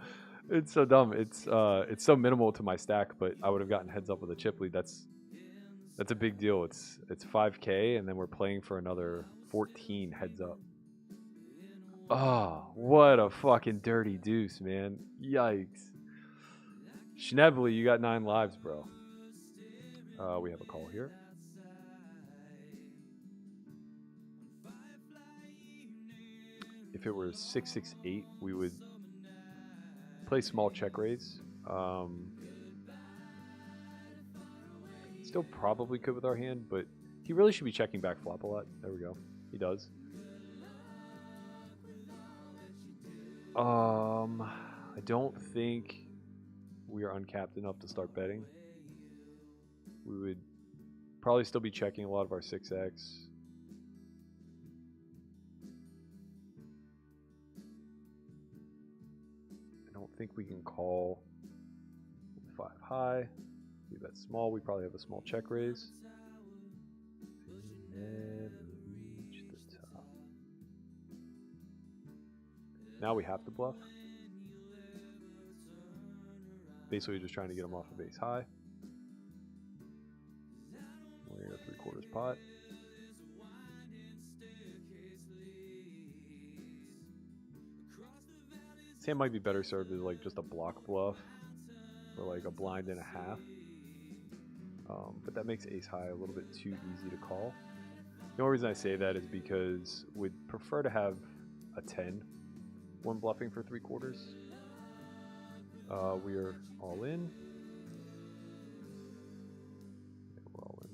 It's so dumb. It's so minimal to my stack, but I would have gotten heads up with a chip lead. That's a big deal. It's 5K, and then we're playing for another 14 heads up. Oh, what a fucking dirty deuce, man. Yikes. Schnebly, you got 9 lives, bro. We have a call here. if it were 6-6-8, we would play small check raise. Still probably could with our hand, but he really should be checking back flop a lot. There we go. He does. I don't think we are uncapped enough to start betting. We would probably still be checking a lot of our 6x. I don't think we can call 5 high. We bet small. We probably have a small check raise. Never reach the top. Now we have to bluff. Basically just trying to get him off of base high. We're going to go 3/4 pot. This hand might be better served as like just a block bluff or like a blind and a half. But that makes ace high a little bit too easy to call. The only reason I say that is because we'd prefer to have a 10 when bluffing for 3/4. We are all in. Yeah, we're all in.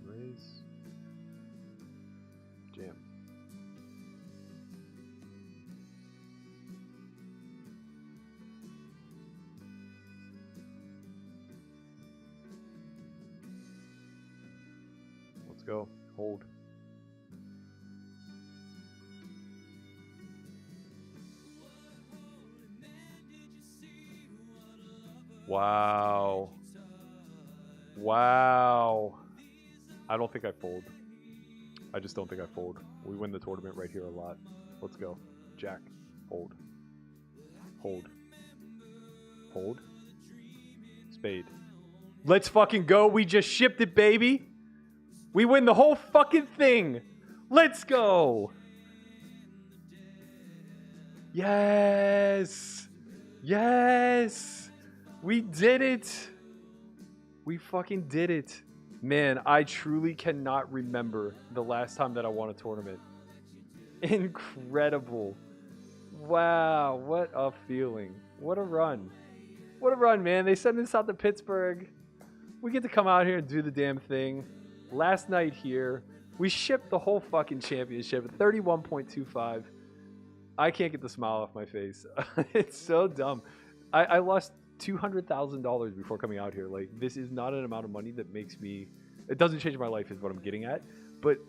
Raise. Jam. Let's go. Hold. Wow. Wow. I don't think I fold. I just don't think I fold. We win the tournament right here a lot. Let's go. Jack. Hold. Hold. Hold. Spade. Let's fucking go. We just shipped it, baby. We win the whole fucking thing. Let's go. Yes. Yes. We did it. We fucking did it. Man, I truly cannot remember the last time that I won a tournament. Incredible. Wow, what a feeling. What a run. What a run, man. They send us out to Pittsburgh. We get to come out here and do the damn thing. Last night here, we shipped the whole fucking championship at 31.25. I can't get the smile off my face. It's so dumb. I lost $200,000 before coming out here. Like, this is not an amount of money that makes me... It doesn't change my life is what I'm getting at. But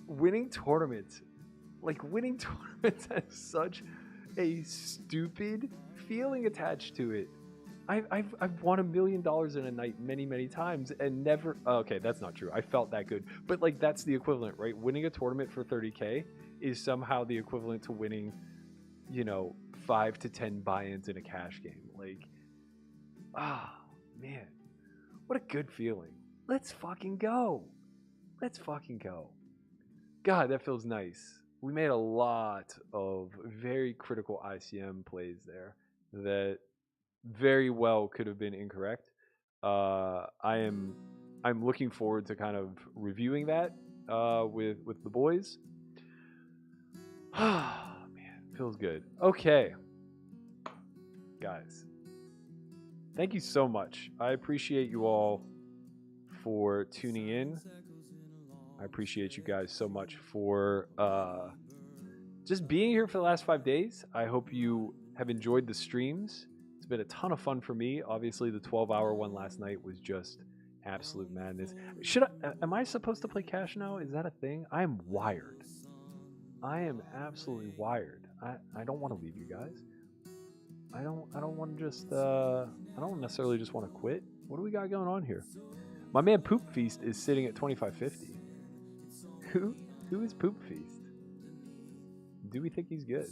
winning tournaments has such a stupid feeling attached to it. I've won $1 million in a night many times and never... Okay, that's not true. I felt that good. But, like, that's the equivalent, right? Winning a tournament for $30K is somehow the equivalent to winning, 5 to 10 buy-ins in a cash game. Like, man. What a good feeling. Let's fucking go. Let's fucking go. God, that feels nice. We made a lot of very critical ICM plays there that very well could have been incorrect. I'm looking forward to kind of reviewing that with the boys. Man, feels good. Okay, guys, thank you so much. I appreciate you all for tuning in. I appreciate you guys so much for just being here for the last 5 days. I hope you have enjoyed the streams. It's been a ton of fun for me. Obviously, the 12-hour one last night was just absolute madness. Am I supposed to play cash now? Is that a thing? I am wired. I am absolutely wired. I don't want to leave you guys. I don't want to just I don't necessarily just want to quit. What do we got going on here? My man Poop Feast is sitting at 2550. Who is Poop Feast? Do we think he's good?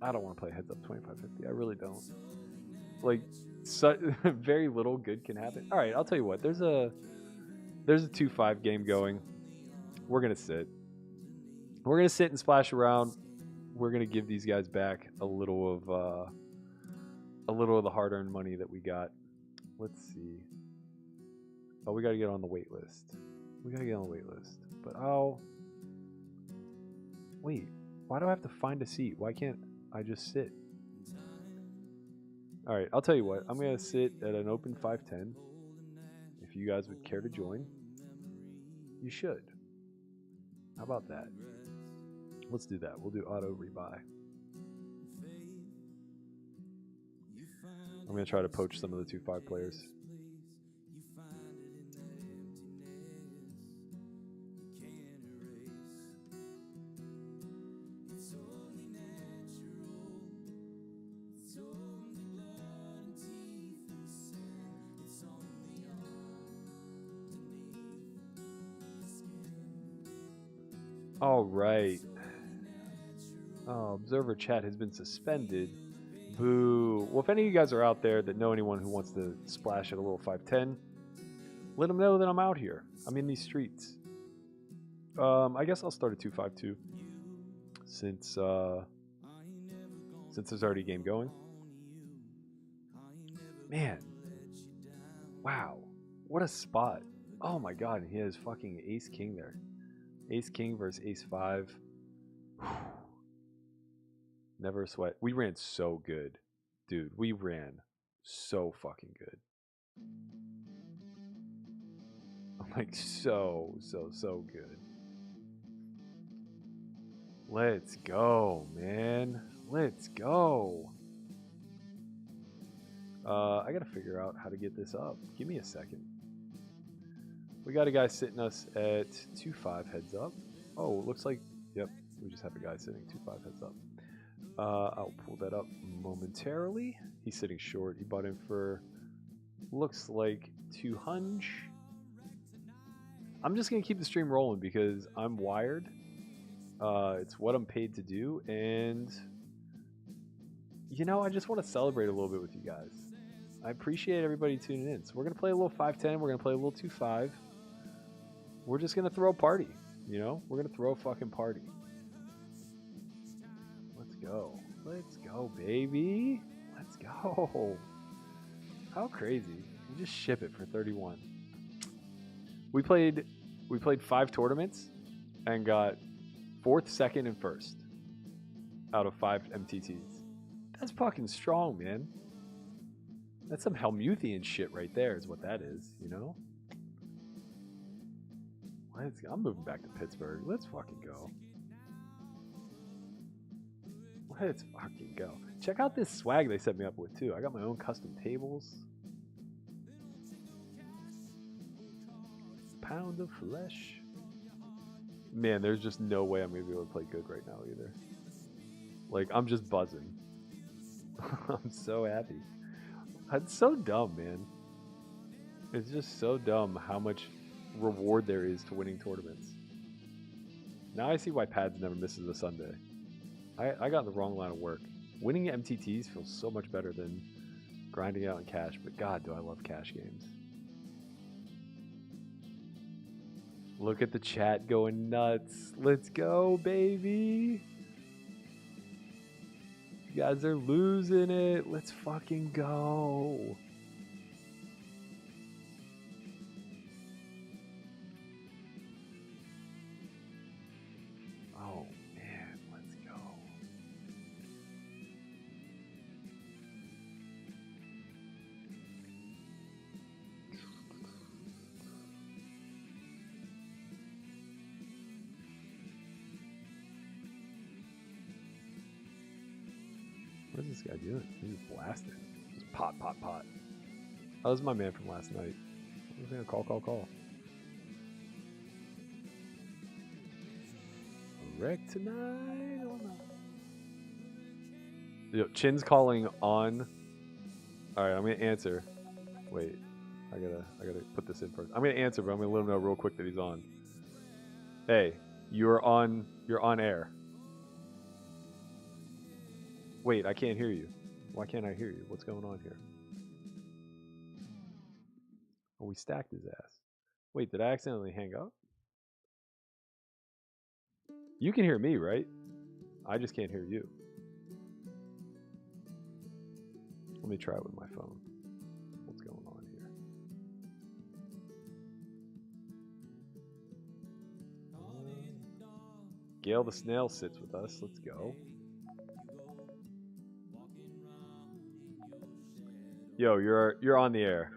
I don't want to play heads up 2550. I really don't. Like, very little good can happen. All right, I'll tell you what. There's a 2-5 game going. We're gonna sit. We're gonna sit and splash around. We're gonna give these guys back a little a little of the hard-earned money that we got. Let's see. Oh, we got to get on the wait list. We got to get on the wait list. But wait. Why do I have to find a seat? Why can't I just sit? All right, I'll tell you what. I'm going to sit at an open 510. If you guys would care to join, you should. How about that? Let's do that. We'll do auto rebuy. I'm going to try to poach some of the 2-5 players. All right. Oh, observer chat has been suspended. Boo. Well, if any of you guys are out there that know anyone who wants to splash at a little 510, let them know that I'm out here. I'm in these streets. I guess I'll start a 2-5-2 since there's already a game going. Man. Wow. What a spot. Oh my god, he has fucking ace king there. Ace king versus ace 5. Never a sweat. We ran so good. Dude, we ran so fucking good. I'm like so good. Let's go, man. Let's go. I gotta figure out how to get this up. Give me a second. We got a guy sitting us at 2-5 heads up. Oh, looks like, yep, we just have a guy sitting 2-5 heads up. I'll pull that up momentarily. He's sitting short. He bought in for, looks like 200. I'm just going to keep the stream rolling because I'm wired. It's what I'm paid to do. And, you know, I just want to celebrate a little bit with you guys. I appreciate everybody tuning in. So we're going to play a little 5-10. We're going to play a little 2-5. We're just going to throw a party. You know? We're going to throw a fucking party. Let's go. Let's go, baby. Let's go. How crazy. We just ship it for 31. We played 5 tournaments and got 4th, 2nd, and 1st out of 5 MTTs. That's fucking strong, man. That's some Helmuthian shit right there is what that is, you know? I'm moving back to Pittsburgh. Let's fucking go. Let's fucking go. Check out this swag they set me up with, too. I got my own custom tables. Pound of flesh. Man, there's just no way I'm going to be able to play good right now either. Like, I'm just buzzing. I'm so happy. It's so dumb, man. It's just so dumb how much reward there is to winning tournaments. Now I see why Pads never misses a Sunday. I got in the wrong line of work. Winning MTTs feels so much better than grinding out in cash, but god, do I love cash games. Look at the chat going nuts. Let's go, baby. You guys are losing it. Let's fucking go. Oh, man. Let's go. What is this guy doing? He's just blasting. Just pot, pot, pot. That was my man from last night. I was gonna call. Wreck tonight or not? Yo, Chin's calling on. All right, I'm gonna answer. Wait, I gotta put this in first. I'm gonna answer, but I'm gonna let him know real quick that he's on. Hey, you're on air. Wait, I can't hear you. Why can't I hear you? What's going on here? Oh, we stacked his ass. Wait, did I accidentally hang up? You can hear me, right? I just can't hear you. Let me try it with my phone. What's going on here? Gail the snail sits with us. Let's go. Yo, you're on the air.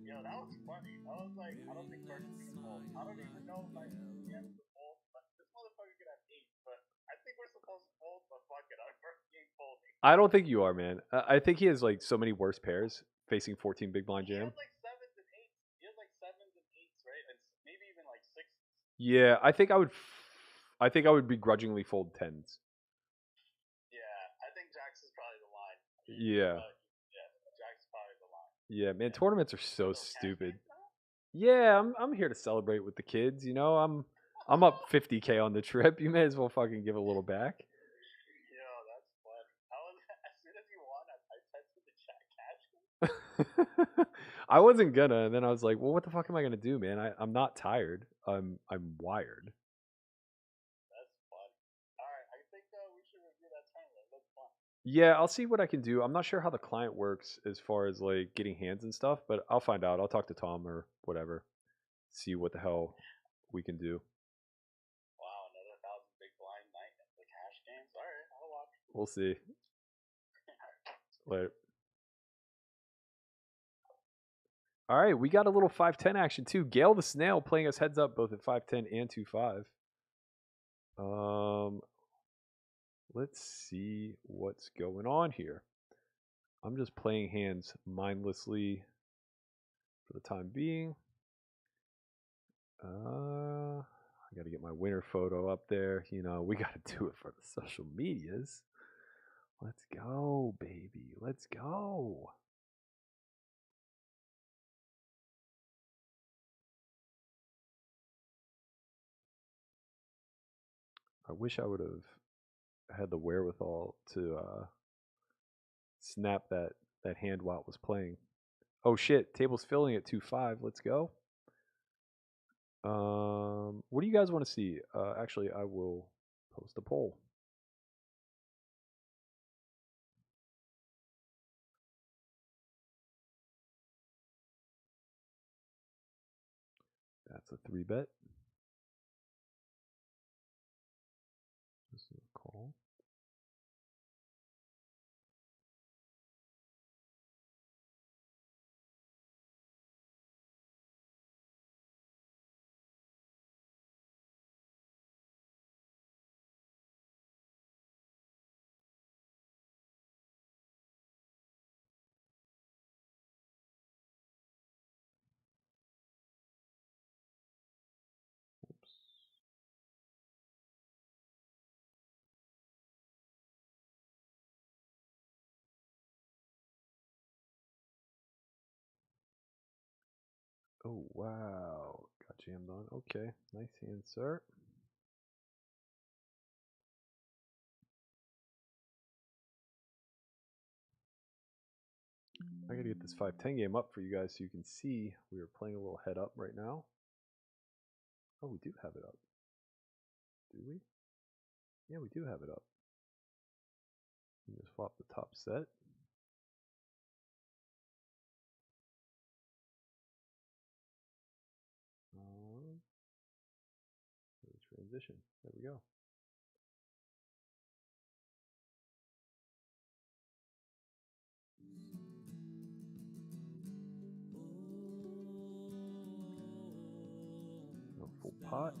Yo, that was funny. I was like, I don't think Berkey's gonna fold. I don't even know if I can fold, but this motherfucker could have 8. But I think we're supposed to fold, but fuck it, I'm Berkey folding. I don't think you are, man. I think he has like so many worse pairs facing 14 big blind He jam. has like 7s and 8s. He has like 7s and 8s, right? And maybe even like 6s. Yeah, I think I would begrudgingly fold 10s. Yeah, I think Jax is probably the line. Yeah. Yeah, Jax is probably the line. Yeah, man, tournaments are so Little cash stupid. games now? Yeah, I'm here to celebrate with the kids, you know. I'm up 50K on the trip. You may as well fucking give a little back. Yo, that's funny. I was as soon as you won, I texted the chat cash game. I wasn't gonna, and then I was like, well, what the fuck am I gonna do, man? I'm not tired. I'm wired. That's funny. All right, I think we should review that tournament. It looks fun. Yeah, I'll see what I can do. I'm not sure how the client works as far as like getting hands and stuff, but I'll find out. I'll talk to Tom or whatever. See what the hell we can do. Wow, another 1,000 big blind night at the cash games. All right, I'll watch. We'll see. Later. All right, we got a little 5-10 action too. Gail the Snail playing us heads up both at 5-10 and 2-5. Let's see what's going on here. I'm just playing hands mindlessly for the time being. I got to get my winner photo up there. You know, we got to do it for the social medias. Let's go, baby. Let's go. I wish I would have had the wherewithal to snap that hand while it was playing. Oh shit, table's filling at 2-5. Let's go. What do you guys want to see? Actually, I will post a poll. That's a 3-bet. This is a call. Oops. Oh, wow. Got jammed on. Okay. Nice hand, sir. I gotta get this 5-10 game up for you guys so you can see we are playing a little head up right now. Oh, we do have it up. Do we? Yeah, we do have it up. Just flop the top set. Transition. There we go. No full pot.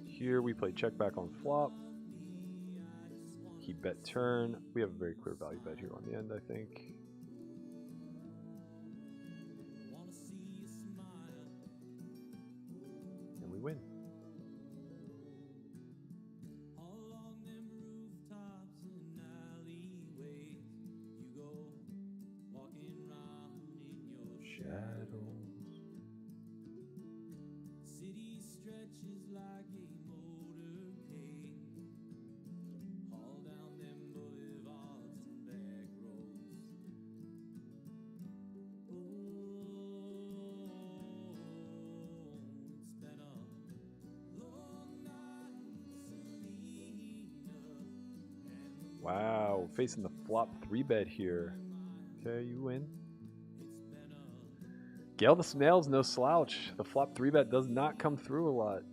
Here we play check back on flop. He bet turn. We have a very clear value bet here on the end, I think. And we win. Shadows. City stretches like a motorcade. Wow, facing the flop 3-bet here. Okay, you win. Gale the Snail's no slouch. The flop 3-bet does not come through a lot.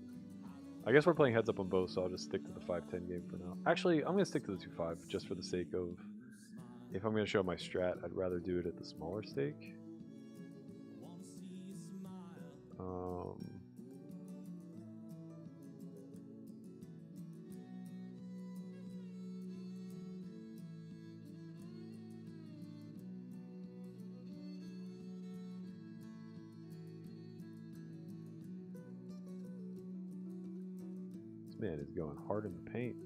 I guess we're playing heads up on both, so I'll just stick to the 5-10 game for now. Actually, I'm going to stick to the 2-5 just for the sake of, if I'm going to show my strat, I'd rather do it at the smaller stake. This man is going hard in the paint.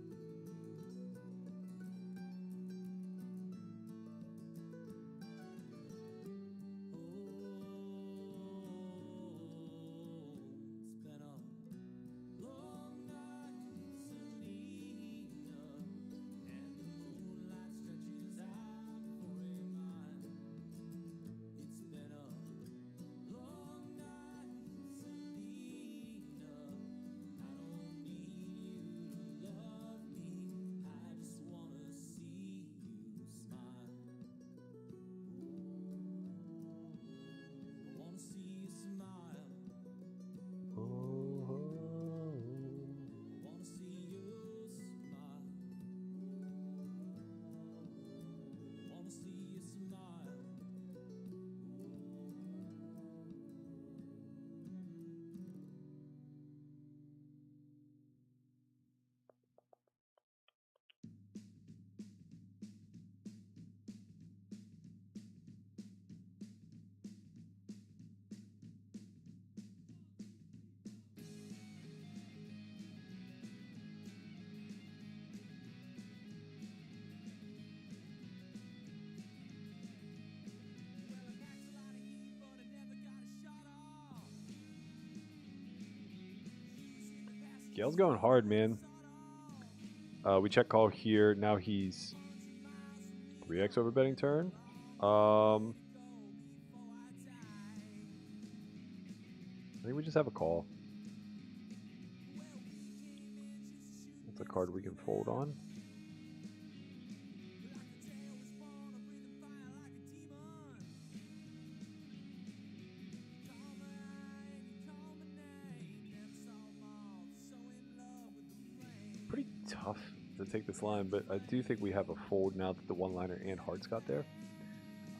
Gale's going hard, man. We check call here. Now he's 3x over betting turn. I think we just have a call. That's a card we can fold on. Pretty tough to take this line, but I do think we have a fold now that the one-liner and hearts got there.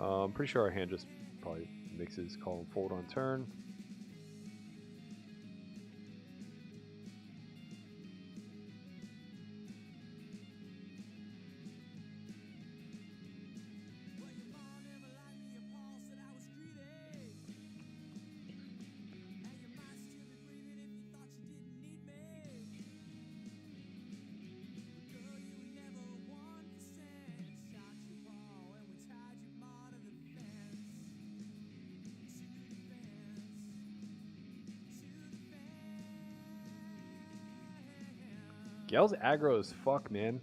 I'm pretty sure our hand just probably mixes call and fold on turn. Gale's aggro as fuck, man.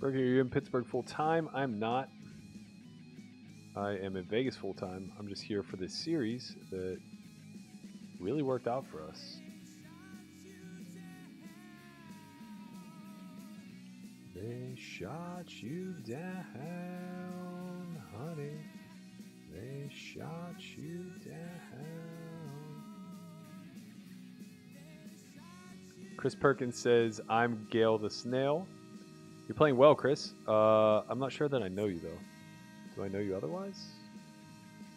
Berkey, are you in Pittsburgh full time? I'm not. I am in Vegas full time. I'm just here for this series that really worked out for us. They shot you down, honey. They shot you down. Chris Perkins says, I'm Gale the Snail. You're playing well, Chris. I'm not sure that I know you, though. Do I know you otherwise?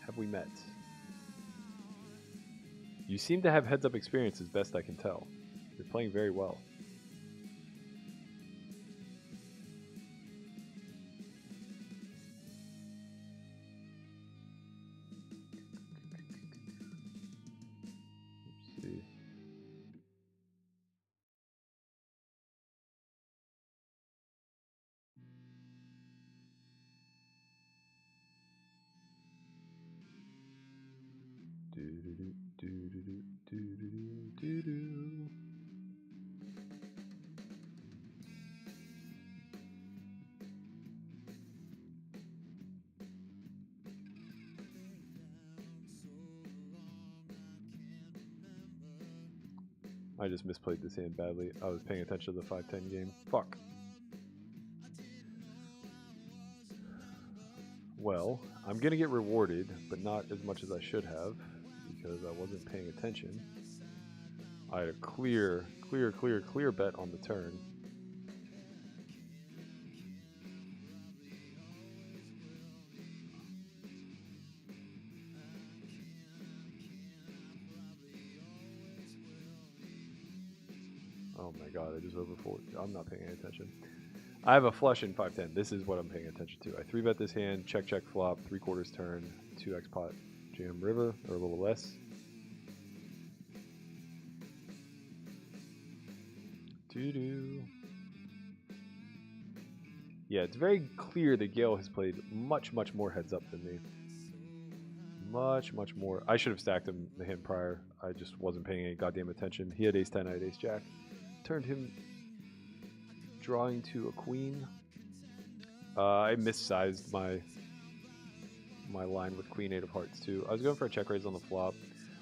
Have we met? You seem to have heads-up experience as best I can tell. You're playing very well. Let's see. Do-do-do-do-do-do-do-do-do. I just misplayed this hand badly. I was paying attention to the 5-10 game. Fuck. Well, I'm going to get rewarded, but not as much as I should have, because I wasn't paying attention. I had a clear bet on the turn. Oh my god, I just overfolded. I'm not paying any attention. I have a flush in 5-10. This is what I'm paying attention to. I 3-bet this hand, check flop, 3/4 turn, 2x pot, jam river, or a little less. Doo-doo. Yeah, it's very clear that Gale has played much more heads up than me. Much more. I should have stacked him the hand prior. I just wasn't paying any goddamn attention. He had ace-10, I had ace-jack. Turned him drawing to a queen. I missized my line with queen-8 of hearts too. I was going for a check raise on the flop.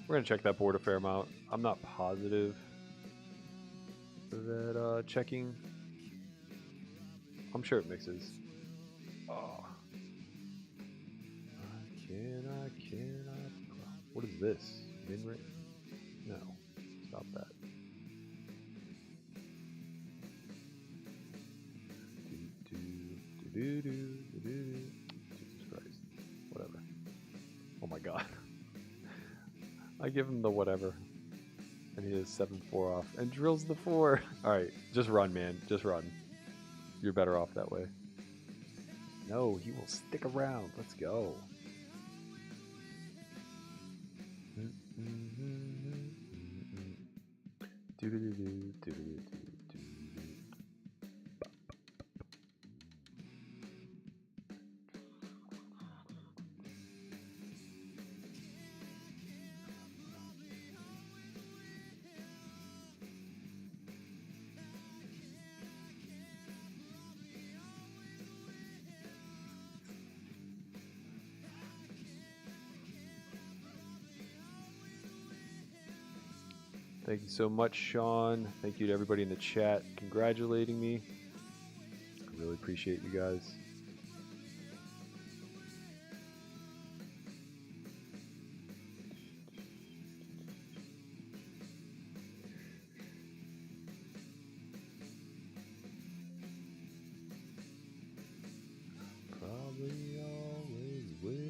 We're going to check that board a fair amount. I'm not positive that checking. I'm sure it mixes. Oh. I cannot. What is this? Min rate? No. Stop that. Jesus Christ. Whatever. Oh my god. I give him the whatever. And he is 7-4 off. And drills the 4. Alright, just run, man. Just run. You're better off that way. No, he will stick around. Let's go. Thank you so much, Sean. Thank you to everybody in the chat congratulating me. I really appreciate you guys. Probably always will.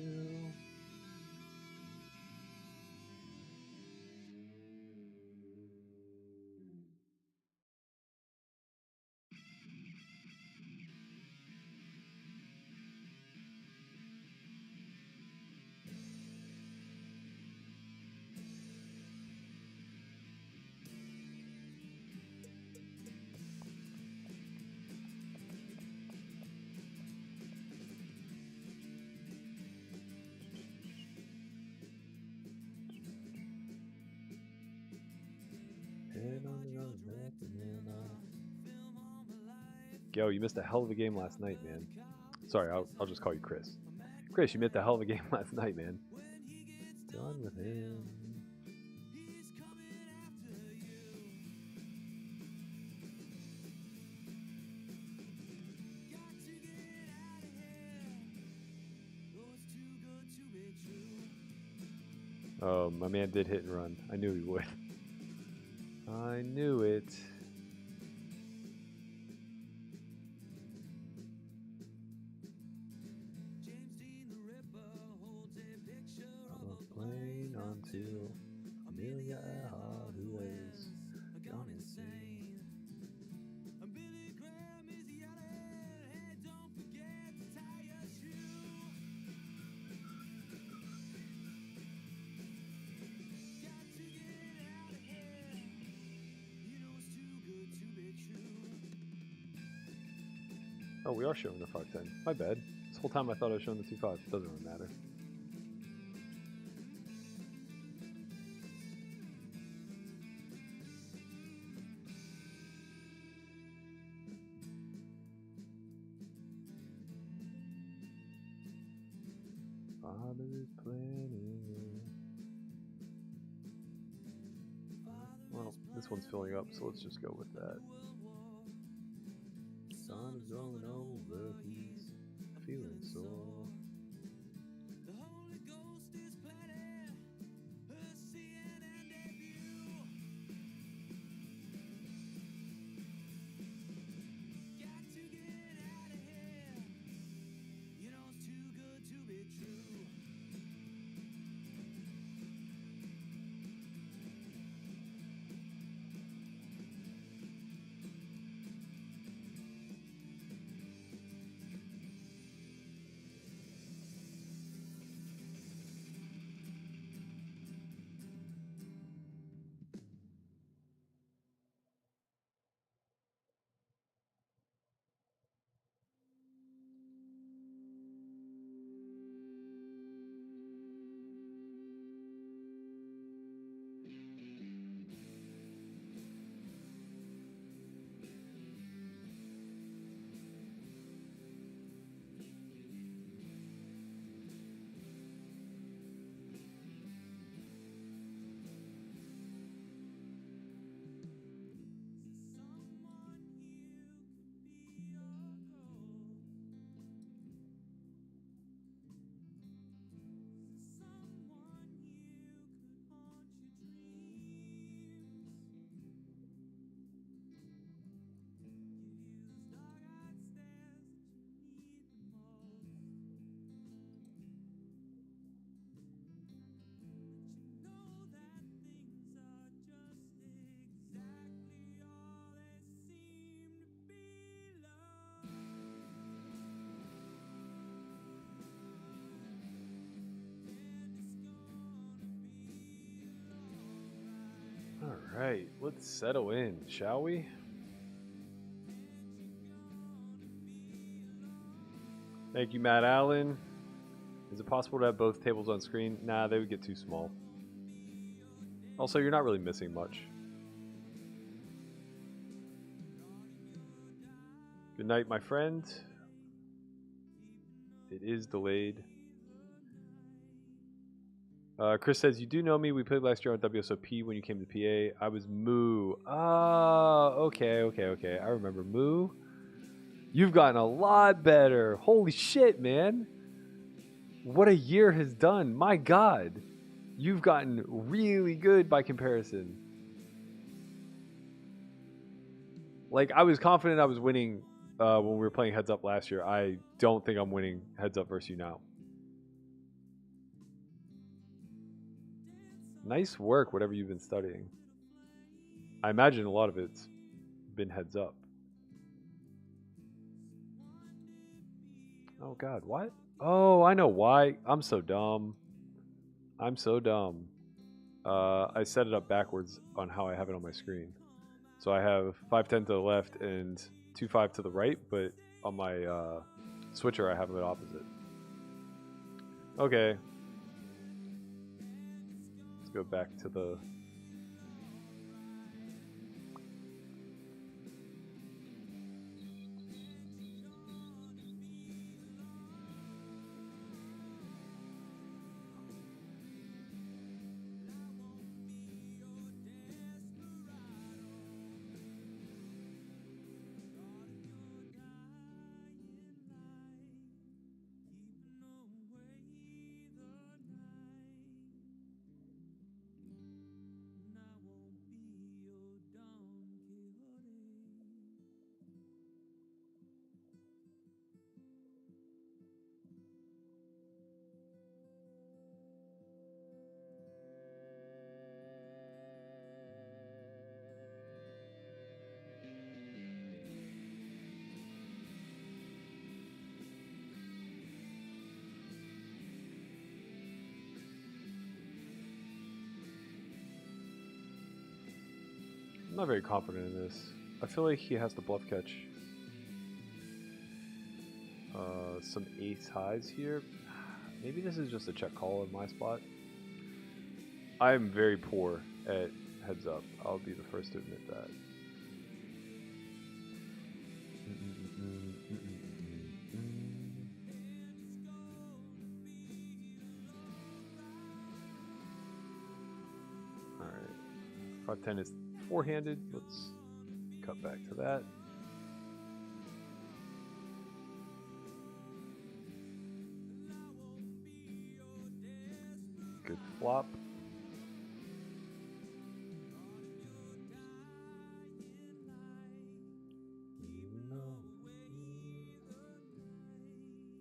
Head on the other back and then Yo, you missed a hell of a game last night, man. Sorry, I'll just call you Chris. Chris, you missed a hell of a game last night, man. Done with him. Oh, my man did hit and run. I knew he would. I knew it. Plane onto Amelia Earhart, who is gone insane. Oh, we are showing the 510. My bad. This whole time I thought I was showing the 2.5. Doesn't really matter. Father is planning. Well, this one's filling up, so let's just go with that. Sun is going over, he's feeling sore. The Holy Ghost is planning a CNN debut. Got to get out of here. You know it's too good to be true. All right, let's settle in, shall we? Thank you, Matt Allen. Is it possible to have both tables on screen? Nah, they would get too small. Also, you're not really missing much. Good night, my friend. It is delayed. Chris says, you do know me. We played last year on WSOP when you came to PA. I was Moo. Ah, okay. I remember Moo. You've gotten a lot better. Holy shit, man. What a year has done. My God. You've gotten really good by comparison. Like, I was confident I was winning when we were playing Heads Up last year. I don't think I'm winning Heads Up versus you now. Nice work, whatever you've been studying. I imagine a lot of it's been Heads Up. Oh, God, what? Oh, I know why. I'm so dumb. I set it up backwards on how I have it on my screen. So I have 510 to the left and 25 to the right, but on my switcher I have it opposite. Okay. Let's go back to the... I'm not very confident in this. I feel like he has to bluff catch some ace highs here. Maybe this is just a check call in my spot. I'm very poor at heads up. I'll be the first to admit that. Alright. 5-10 is four-handed. Let's cut back to that. Good flop.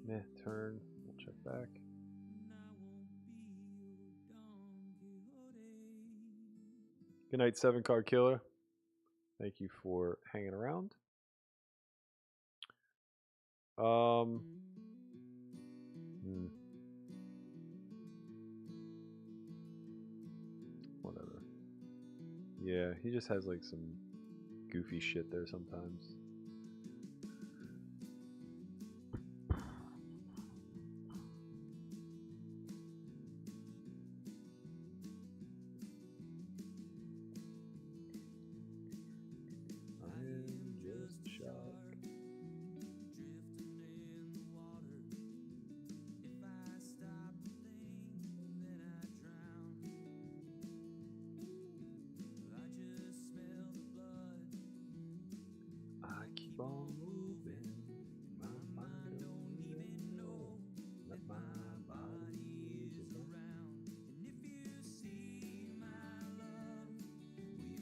Meh, turn. We'll check back. Good night, 7-card killer. Thank you for hanging around. Whatever. Yeah, he just has like some goofy shit there sometimes.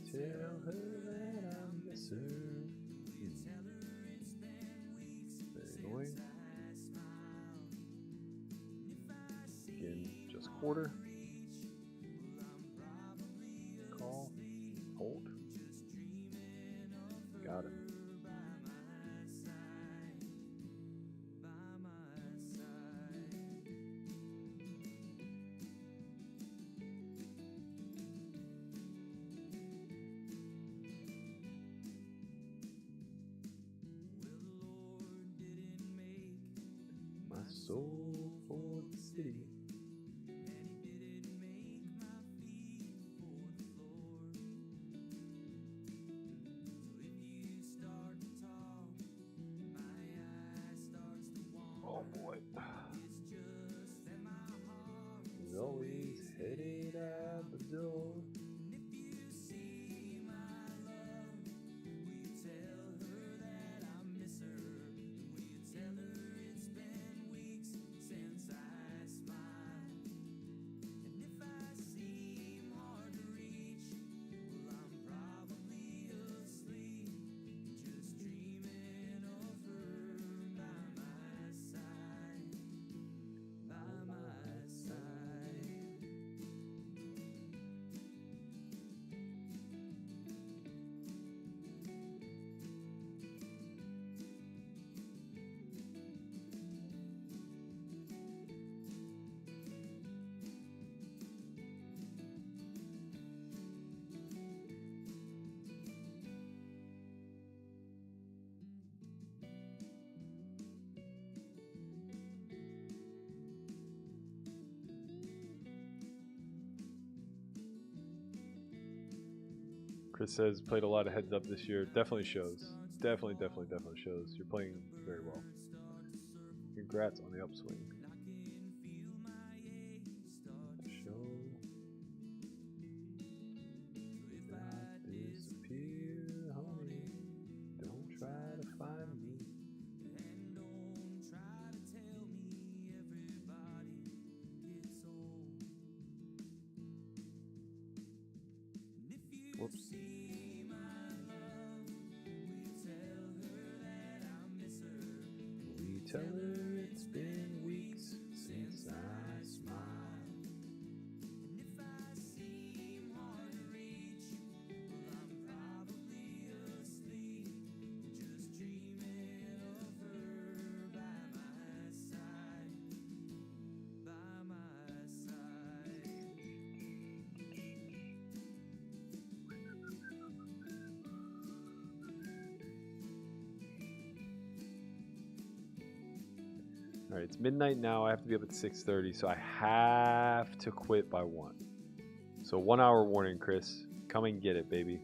Tell her that I miss her. Very annoying. Again, just quarter. Call. Hold. Got it. Soul for the city. Oh boy. He's always headed out the door. Chris says played a lot of heads up this year. Definitely shows. Definitely shows. You're playing very well. Congrats on the upswing. Show. Disappear, honey. Don't try to find me. Whoops. We tell her it's been weeks since I smiled. And if I seem hard to reach, well, I'm probably asleep, just dreaming of her by my side, by my side. All right, it's midnight now. I have to be up at 6:30, so I have to quit by 1. So 1 hour warning, Chris. Come and get it, baby.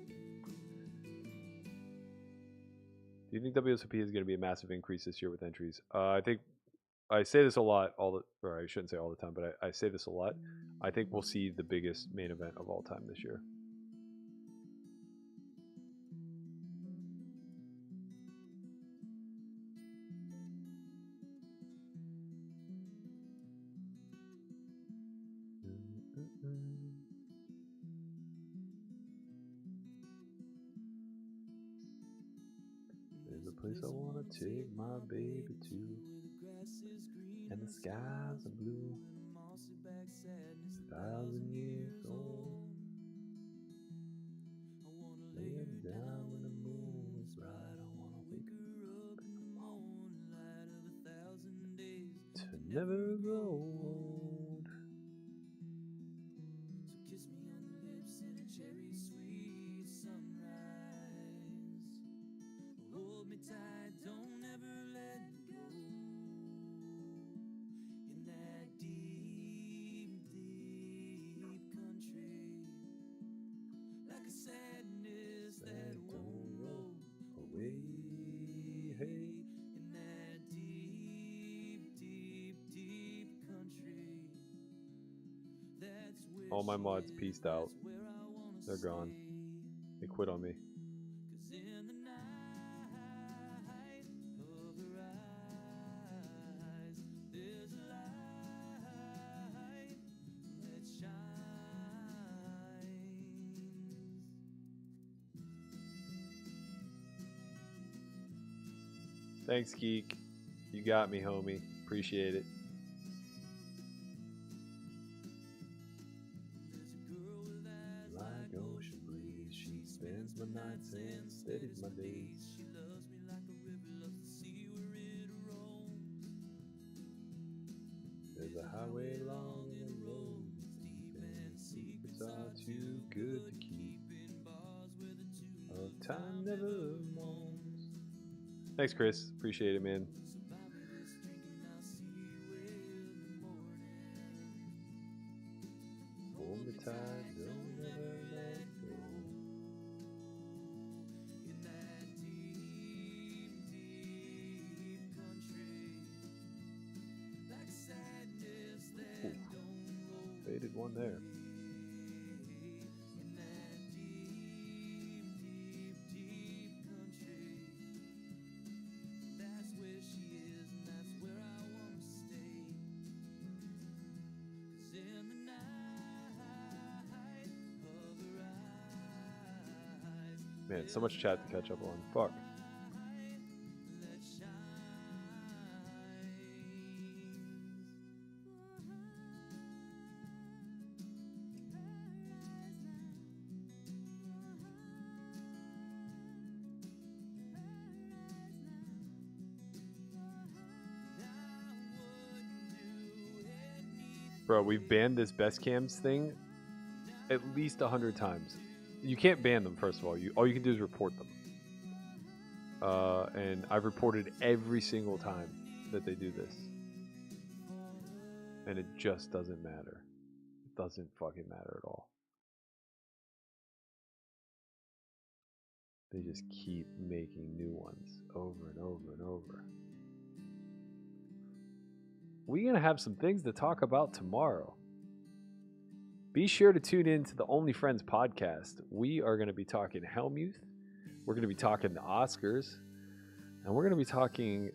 Do you think WSOP is going to be a massive increase this year with entries? I think I say this a lot, or I shouldn't say all the time, but I say this a lot. I think we'll see the biggest main event of all time this year. There's a place I want to take my baby to, and the skies are blue, 1,000 years old. Laying down when the moon is right, I want to wake her up in the morning light of 1,000 days to never grow old. So kiss me on the lips in a cherry sweet sunrise. Hold me tight, don't ever let me go. In that deep, deep country, like a sadness that won't roll Away, hey. in that deep, deep, deep country. That's where All my mods she is, peaced out. that's where I wanna They're gone. stay. They quit on me. 'Cause in the night of her eyes, there's a light that shines. Thanks, Geek. You got me, homie. Appreciate it. There's a girl with eyes Like ocean breeze, she spends my nights and steadies my days. She loves me like a river loves the sea where it roams. There's a highway long and the road is deep, and secrets are too good to keep. In bars where the two Of time never moans. Thanks, Chris. Appreciate it, man. survive this drinking, I'll see you in the morning. Hold me tight, don't ever let go. In that deep, deep country, like sadness that Ooh. don't roll Faded one there. away. In that deep, deep, deep country, that's where she is and that's where I wanna stay. 'Cause in the night of her eyes, Man, so much chat to catch up on. Fuck. that shines. Bro, we've banned this best cams thing at least 100 times. You can't ban them, first of all. All you can do is report them. And I've reported every single time that they do this. And it just doesn't matter. It doesn't fucking matter at all. They just keep making new ones over and over and over. We're going to have some things to talk about tomorrow. Be sure to tune in to the Only Friends podcast. We are going to be talking Helmuth. We're going to be talking the Oscars. And we're going to be talking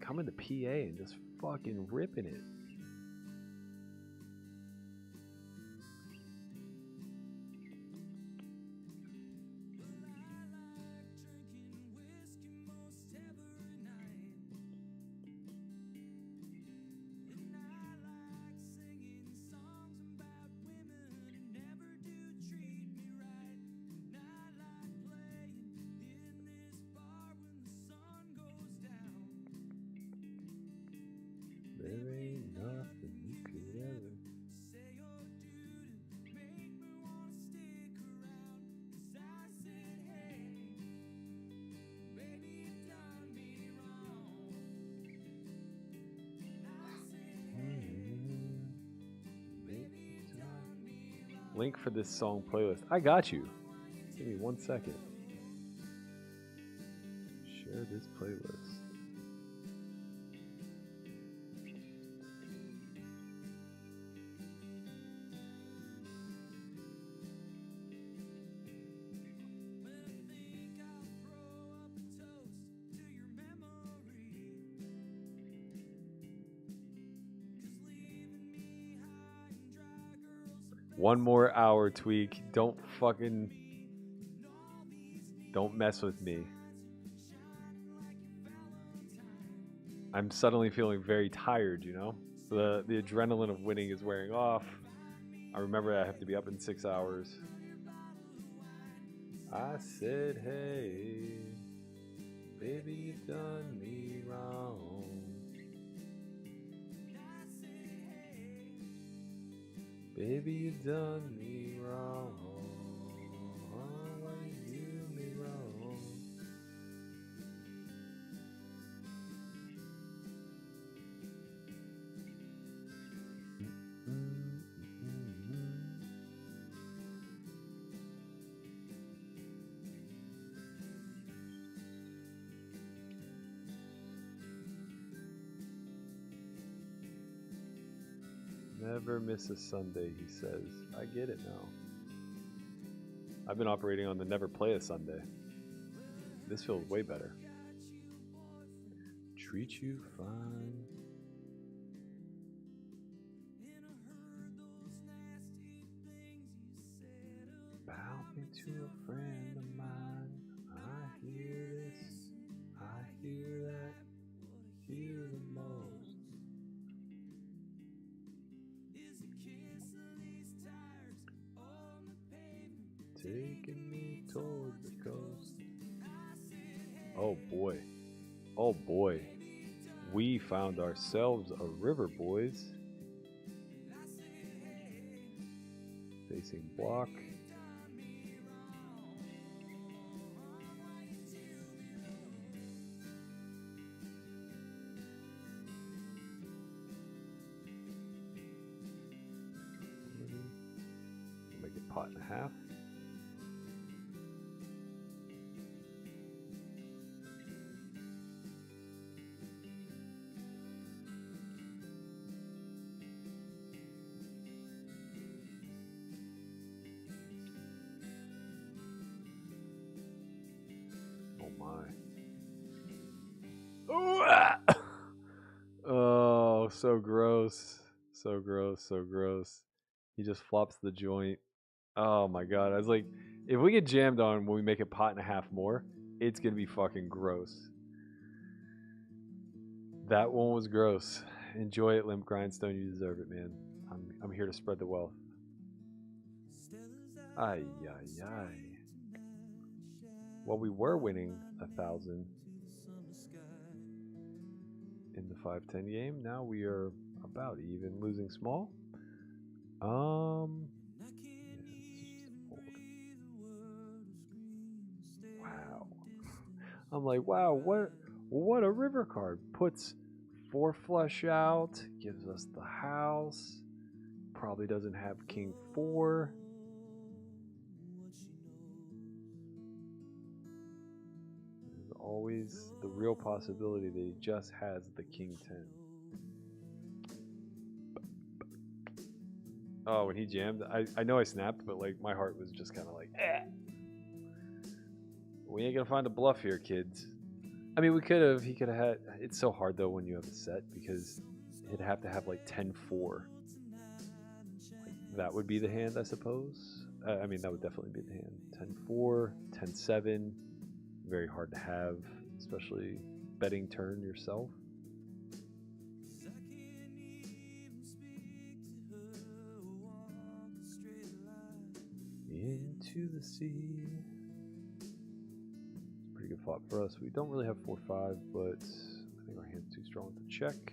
coming to PA and just fucking ripping it. There ain't Link for this song playlist. I got you. Give me 1 second. Share this playlist. One more hour, Tweak. Don't mess with me. I'm suddenly feeling very tired, you know? The adrenaline of winning is wearing off. I remember I have to be up in 6 hours. I said, hey, baby, you done me wrong. Baby, you done me wrong. Why you do me wrong? Never miss a Sunday, he says. I get it now. I've been operating on the never play a Sunday. This feels way better. Treat you fine. Bound me to a friend of mine. I hear this, I hear that, hear the most. Taking me toward the coast. Oh boy. Oh boy. We found ourselves a river, boys. Facing block. Make it pot and a half. Oh, so gross. So gross, so gross. He just flops the joint. Oh my god. I was like, if we get jammed on when we make it pot and a half more, it's gonna be fucking gross. That one was gross. Enjoy it, Limp Grindstone. You deserve it, man. I'm here to spread the wealth. Ay, ay, ay. Well, we were winning 1,000 in the 5-10 game. Now we are about even, losing small. Yeah, wow. I'm like, wow, what a river card. Puts 4 flush out, gives us the house. Probably doesn't have king 4. There's always the real possibility that he just has the king 10. Oh, when he jammed, I know I snapped, but like my heart was just kind of like, eh. We ain't gonna find a bluff here, kids. I mean, he could have had, it's so hard though when you have a set, because he'd have to have like 10-4. Like, that would be the hand, I suppose. I mean, that would definitely be the hand. 10-4, 10-7, very hard to have, especially betting turn yourself. Into the sea. Pretty good flop for us. We don't really have 4-5, but I think our hand's too strong to check.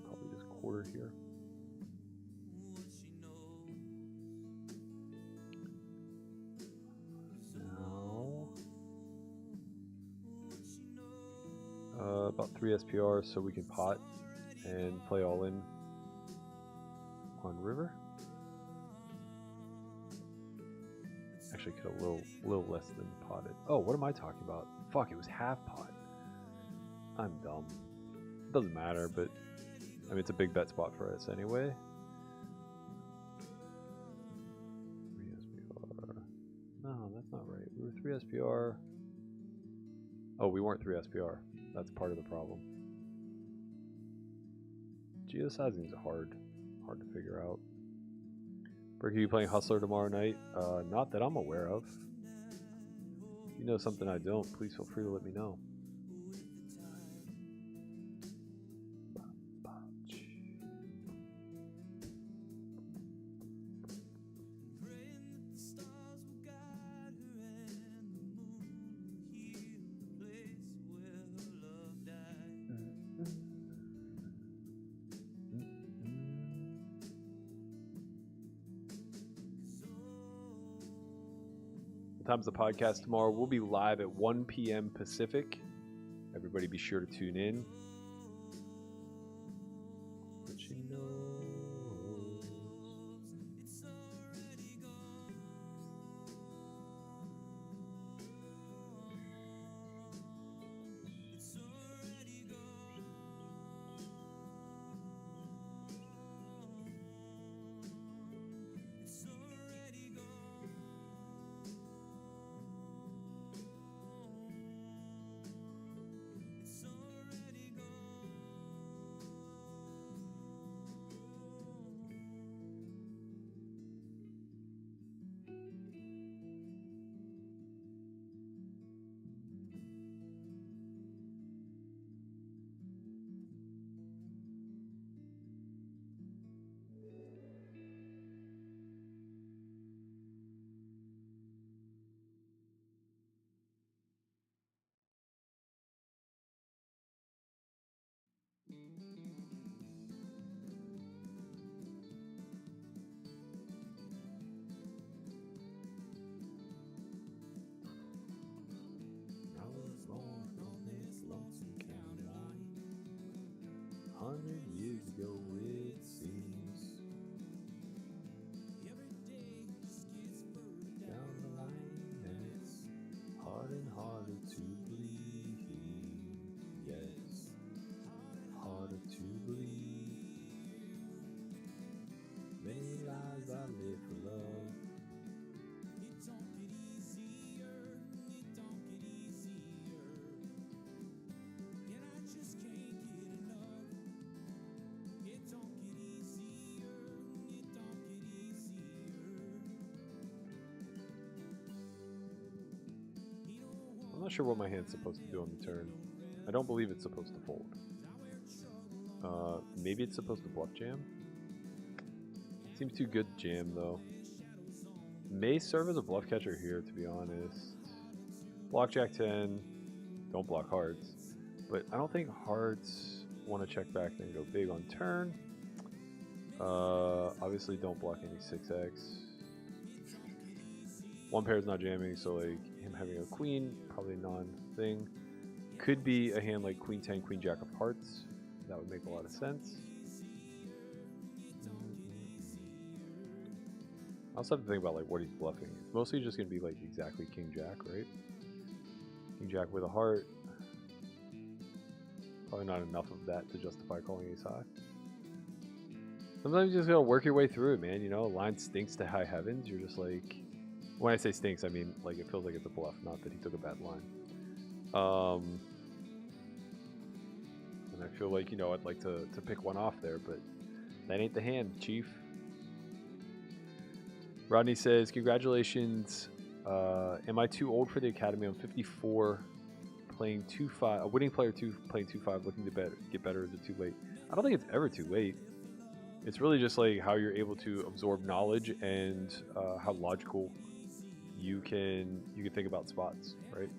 Probably just quarter here. Now, about 3 SPR, so we can pot and play all in on river. actually could have little less than potted. Oh, what am I talking about? Fuck, it was half pot. I'm dumb. It doesn't matter, but I mean it's a big bet spot for us anyway. 3 SPR. No, that's not right. We were 3 SPR. Oh, we weren't 3 SPR. That's part of the problem. Geosizing is hard to figure out. Berkey, you playing Hustler tomorrow night? Not that I'm aware of. If you know something I don't, please feel free to let me know. Time's the podcast tomorrow. We'll be live at 1 p.m. Pacific. Everybody be sure to tune in. But she knows. I was born on this lonesome county line 100 years ago, it seems. Every day just gets further down the line, and it's harder and harder to believe. Yes, harder to believe. Many lives I live for love. It don't get easier. It don't get easier. And I just can't get enough. It don't get easier. It don't get easier. I'm not sure what my hand's supposed to do on the turn. I don't believe it's supposed to fold. Maybe it's supposed to bluff jam. Seems too good to jam though. May serve as a bluff catcher here, to be honest. Block Jack 10. Don't block hearts. But I don't think hearts want to check back and go big on turn. Obviously don't block any 6x. One pair is not jamming, so like him having a queen, probably non-thing. Could be a hand like Queen 10, Queen Jack of hearts. That would make a lot of sense. I also have to think about like what he's bluffing. It's mostly just gonna be like exactly King Jack, right? King Jack with a heart. Probably not enough of that to justify calling ace high. Sometimes you just gotta work your way through it, man. You know, line stinks to high heavens. You're just like, when I say stinks, I mean like it feels like it's a bluff, not that he took a bad line. And I feel like, you know, I'd like to pick one off there, but that ain't the hand, Chief. Rodney says, congratulations. Am I too old for the academy? I'm 54, playing 2-5. A winning player playing 2-5, looking to get better. Is it too late? I don't think it's ever too late. It's really just like how you're able to absorb knowledge and how logical you can think about spots, right?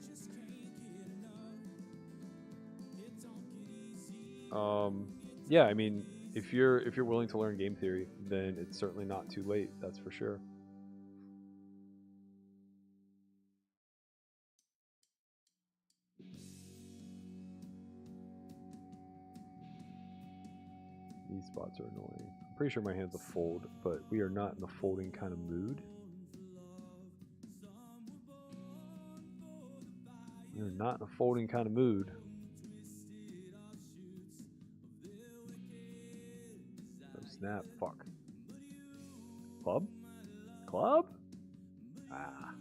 Yeah, I mean, if you're willing to learn game theory, then it's certainly not too late. That's for sure. These spots are annoying. I'm pretty sure my hand's a fold, but we are not in the folding kind of mood. You're not in a folding kind of mood. Oh, snap. Fuck. Club? Club? Ah.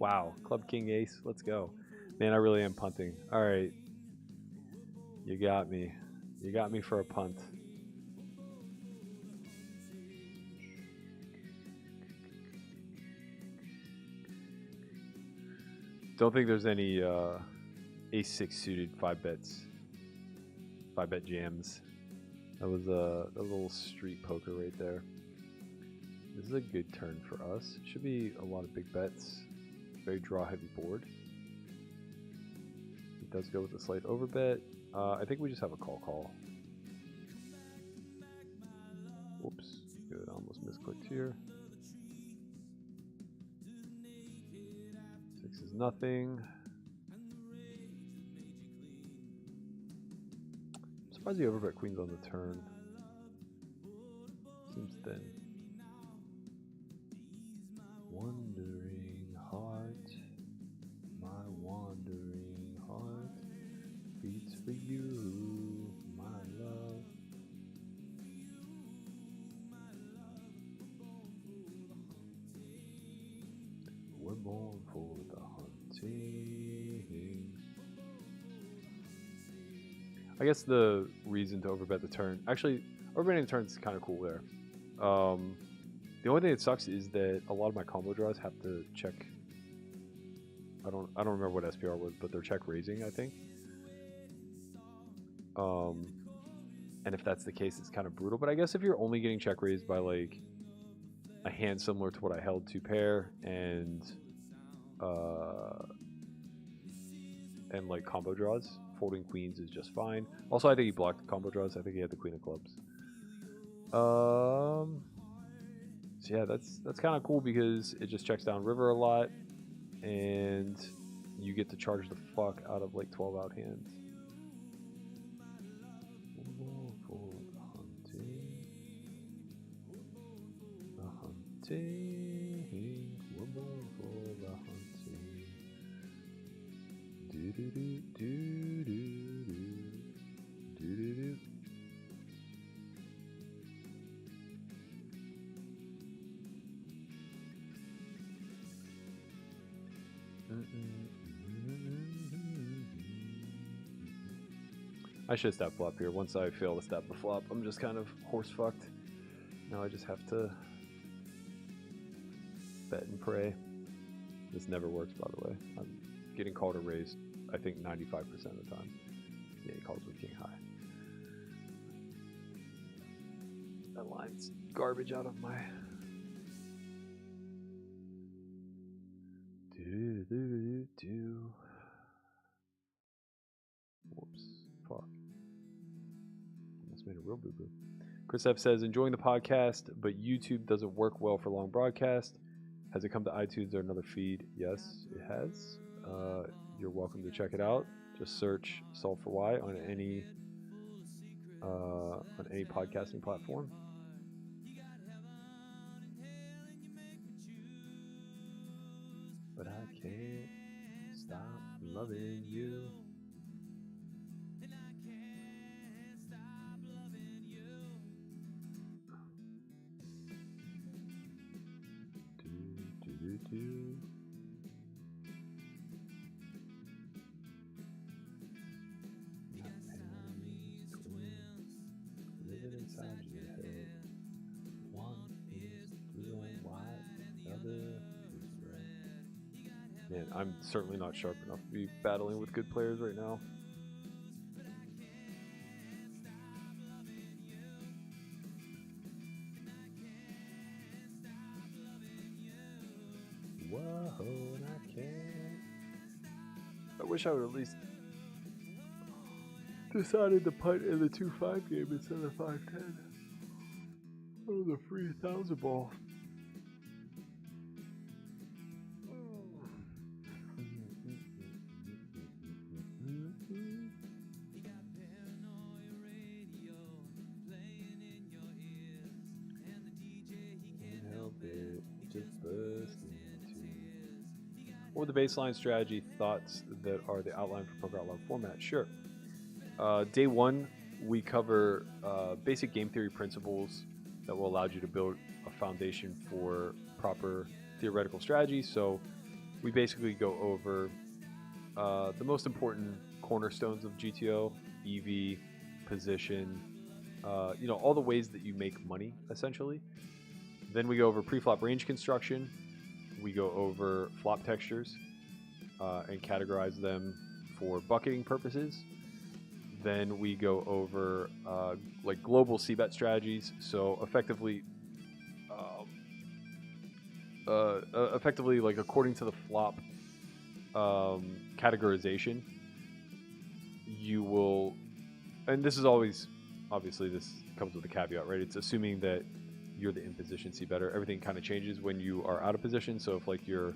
Wow. Club King Ace. Let's go. Man, I really am punting. All right. You got me. You got me for a punt. Don't think there's any ace-6 suited 5-bets. 5-bet jams. That was a little street poker right there. This is a good turn for us. Should be a lot of big bets. Very draw-heavy board. It does go with a slight overbet. I think we just have a call. Whoops. Good. I almost misclicked here. 6 is nothing. I'm surprised the overbet queen's on the turn. Seems thin. Wandering heart, my wandering heart beats for you, my love. We're born for the hunting. I guess the reason to overbet the turn, actually, overbetting the turn is kind of cool there. The only thing that sucks is that a lot of my combo draws have to check. I don't remember what SPR was, but they're check raising, I think. And if that's the case, it's kind of brutal. But I guess if you're only getting check raised by like a hand similar to what I held, 2 pair, and like combo draws, folding queens is just fine. Also, I think he blocked the combo draws. I think he had the queen of clubs. So yeah, that's kind of cool because it just checks down river a lot, and you get to charge the fuck out of like 12 out hands. The hunting, we're born for the hunting. Do do do do do do do do do. I should stab flop here. Once I fail to stab the flop, I'm just kind of horse fucked. Now I just have to bet and pray. This never works, by the way. I'm getting called or raised, I think 95% of the time. Yeah, he calls with king high. That line's garbage out of my... Whoops. Fuck. Almost made a real boo-boo. Chris F says, enjoying the podcast, but YouTube doesn't work well for long broadcast. Has it come to iTunes or another feed? Yes, it has. You're welcome to check it out. Just search Solve for Why on any podcasting platform. But I can't stop loving you. Do. Living inside your head. One is blue and white, the other is red. Man, I'm certainly not sharp enough to be battling with good players right now. Whoa, I can't. I wish I would at least decided to punt in the 2-5 game instead of 5-10. Oh, the free 1,000 ball. Can't help it, just burst into tears. Or the baseline strategy thoughts that are the outline for Poker Out Loud format? Sure. Day one, we cover basic game theory principles that will allow you to build a foundation for proper theoretical strategy. So we basically go over the most important cornerstones of GTO, EV, position, all the ways that you make money, essentially. Then we go over pre-flop range construction. We go over flop textures and categorize them for bucketing purposes. Then we go over like global c-bet strategies. So effectively, like according to the flop categorization, you will, and this is always, obviously this comes with a caveat, right? It's assuming that you're the in position c-better. Everything kind of changes when you are out of position. So if like you're,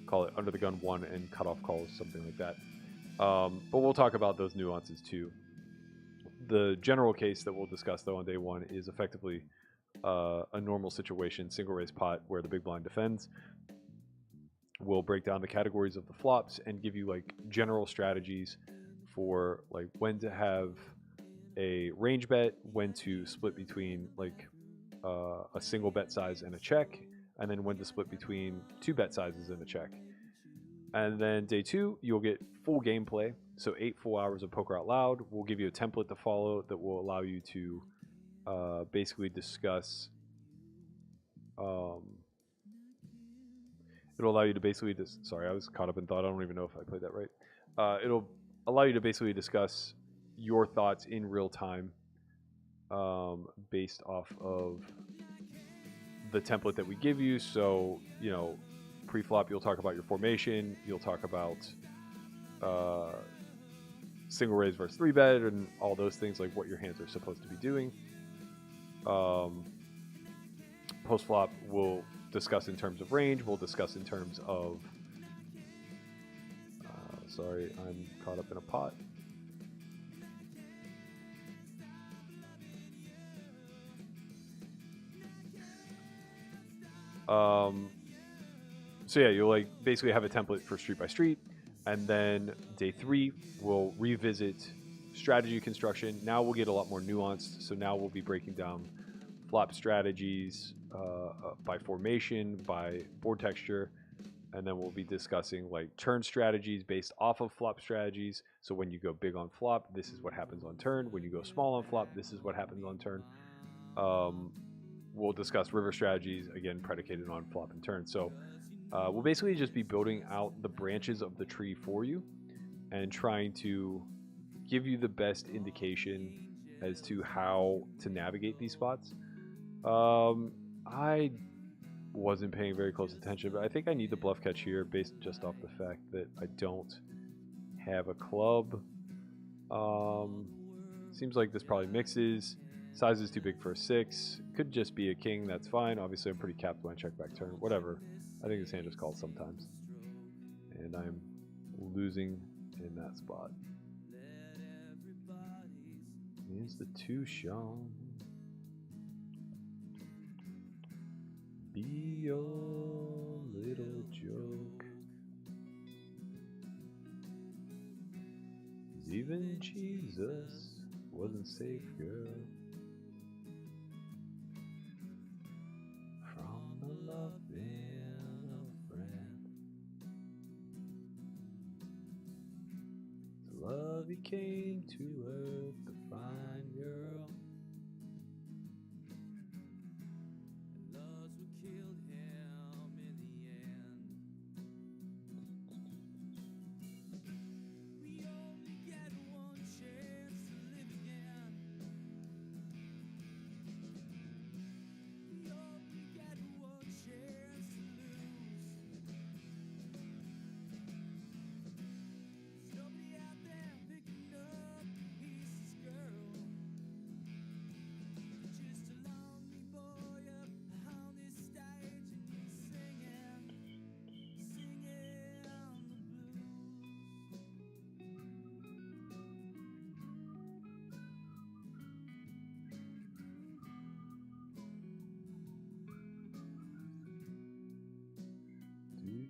call it under the gun one and cutoff calls, something like that. But we'll talk about those nuances too. The general case that we'll discuss though on day one is effectively a normal situation, single raise pot where the big blind defends. We'll break down the categories of the flops and give you like general strategies for like when to have a range bet, when to split between like a single bet size and a check, and then when to split between two bet sizes and a check. And then day two, you'll get full gameplay. So 8 full hours of Poker Out Loud. We'll give you a template to follow that will allow you to basically discuss. It'll allow you to basically sorry, I was caught up in thought. I don't even know if I played that right. It'll allow you to basically discuss your thoughts in real time based off of the template that we give you. So, pre-flop, you'll talk about your formation. You'll talk about single raise versus 3-bet and all those things, like what your hands are supposed to be doing. Post-flop, we'll discuss in terms of range. We'll discuss in terms of... sorry, I'm caught up in a pot. So yeah, you'll like basically have a template for street by street, and then day 3 we'll revisit strategy construction. Now we'll get a lot more nuanced. So now we'll be breaking down flop strategies by formation, by board texture, and then we'll be discussing like turn strategies based off of flop strategies. So when you go big on flop, this is what happens on turn. When you go small on flop, this is what happens on turn. We'll discuss river strategies, again, predicated on flop and turn. So we'll basically just be building out the branches of the tree for you and trying to give you the best indication as to how to navigate these spots. I wasn't paying very close attention, but I think I need the bluff catch here based just off the fact that I don't have a club. Seems like this probably mixes. Size is too big for a 6. Could just be a king. That's fine. Obviously, I'm pretty capped when I check back turn. Whatever. I think this hand just calls sometimes. And I'm losing in that spot. Here's the 2 shown. Be your little joke. Even Jesus wasn't safe, girl. From the loving of a friend. To love he came to earth to find girl.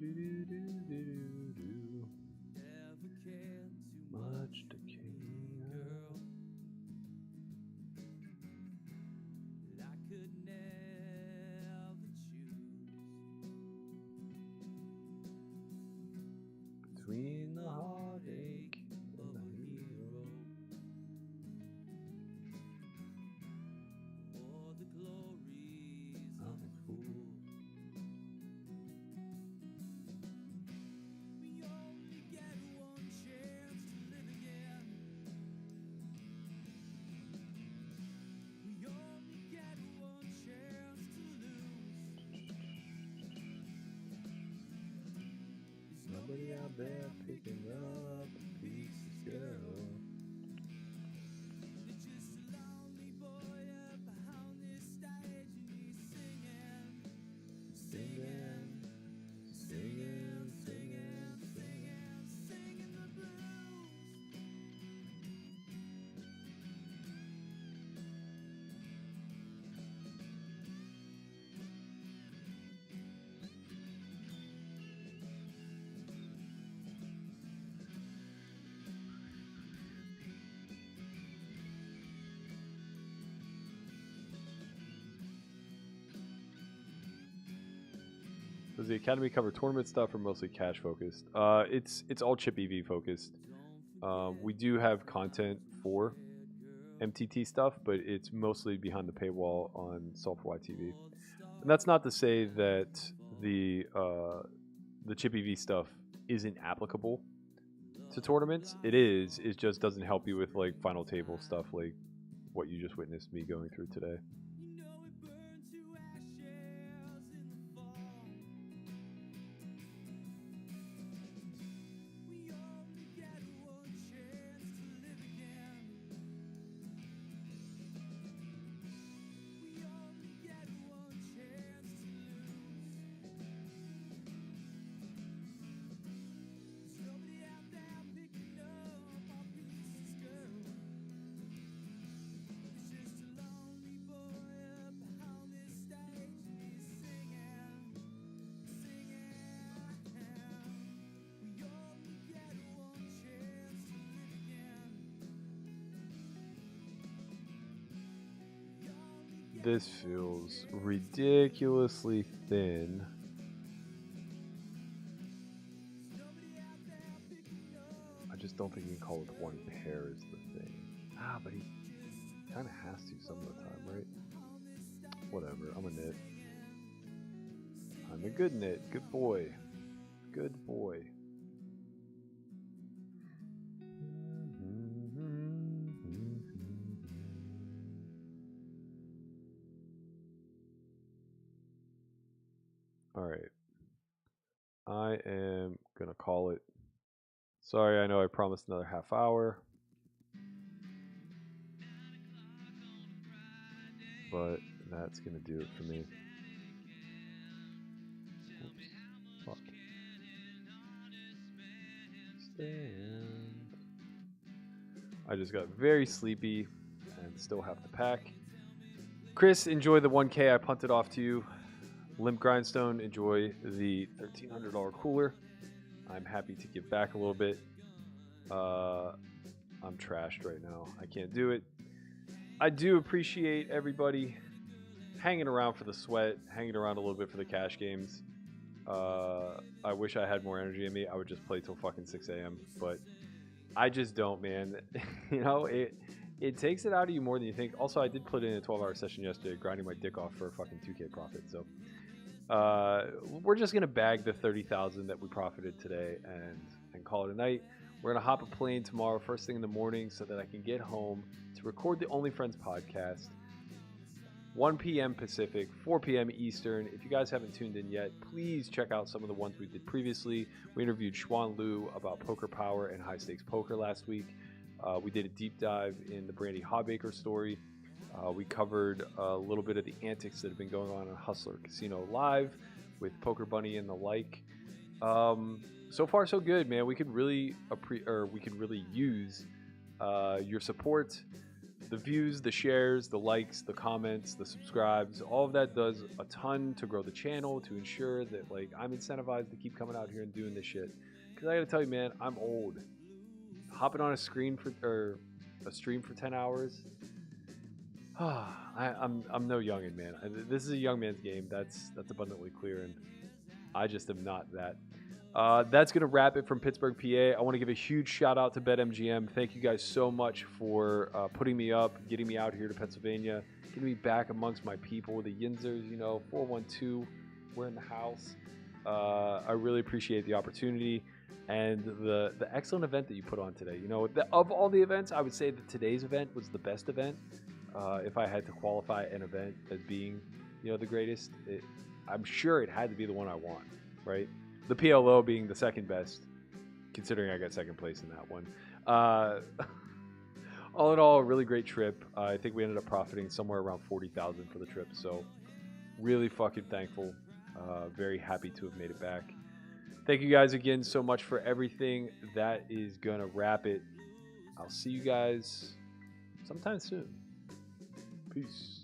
Never cared too Much to care. girl. That I could never choose. Between the heartache Of and a the hero, or the glories of a fool. We only get one chance to live again. We only get one chance to lose. There's nobody out there picking up a piece of girl. It's just a lonely boy up behind this stage and he's singing, singing, singing, singing, singing, singing the blues. Does the Academy cover tournament stuff or mostly cash focused? It's all chip EV focused. We do have content for MTT stuff, but it's mostly behind the paywall on Software TV. And that's not to say that the chip EV stuff isn't applicable to tournaments. It is. It just doesn't help you with like final table stuff, like what you just witnessed me going through today. You know it burned to ashes in the fall. We only get one chance to live again. We only get one chance to lose. There's nobody out there picking up our pieces, girl. It's just a lonely boy up behind this stage and he's singing, singing. We only get one chance to live again. We only get This feels ridiculously thin. nobody out there picking up. I just don't think you can call it one pair is the thing. But he kind of has to some of the time, right? Whatever, I'm a nit. I'm a good nit. Good boy. Good boy. All right. I am going to call it. Sorry, I know I promised another half hour. But that's going to do it for me. Oops. Fuck. Stand. I just got very sleepy and still have to pack. Chris, enjoy the 1K I punted off to you. Limp Grindstone, enjoy the $1,300 cooler. I'm happy to give back a little bit. I'm trashed right now. I can't do it. I do appreciate everybody hanging around for the sweat, hanging around a little bit for the cash games. I wish I had more energy in me. I would just play till fucking 6 a.m. But I just don't, man. You know, it takes it out of you more than you think. Also, I did put in a 12-hour session yesterday, grinding my dick off for a fucking 2K profit. So we're just gonna bag the 30,000 that we profited today and call it a night. We're gonna hop a plane tomorrow, first thing in the morning, so that I can get home to record the Only Friends podcast. 1 p.m. Pacific, 4 p.m. Eastern. If you guys haven't tuned in yet, please check out some of the ones we did previously. We interviewed Schwan Liu about poker power and high stakes poker last week. We did a deep dive in the Brandy Hawbaker story. We covered a little bit of the antics that have been going on Hustler Casino Live with Poker Bunny and the like. So far, so good, man. We could really use your support. the views, the shares, the likes, the comments, the subscribes, all of that does a ton to grow the channel, to ensure that like I'm incentivized to keep coming out here and doing this shit. Because I gotta tell you, man, I'm old. Hopping on a stream for 10 hours. I'm no youngin, man. This is a young man's game. That's abundantly clear, and I just am not that. That's going to wrap it from Pittsburgh, PA. I want to give a huge shout out to BetMGM. Thank you guys so much for putting me up, getting me out here to Pennsylvania, getting me back amongst my people, the Yinzers, 412. We're in the house. I really appreciate the opportunity and the excellent event that you put on today. Of all the events, I would say that today's event was the best event. If I had to qualify an event as being, the greatest, I'm sure it had to be the one I won, right? The PLO being the second best, considering I got second place in that one. All in all, a really great trip. I think we ended up profiting somewhere around $40,000 for the trip. So really fucking thankful. Very happy to have made it back. Thank you guys again so much for everything. That is going to wrap it. I'll see you guys sometime soon. Peace.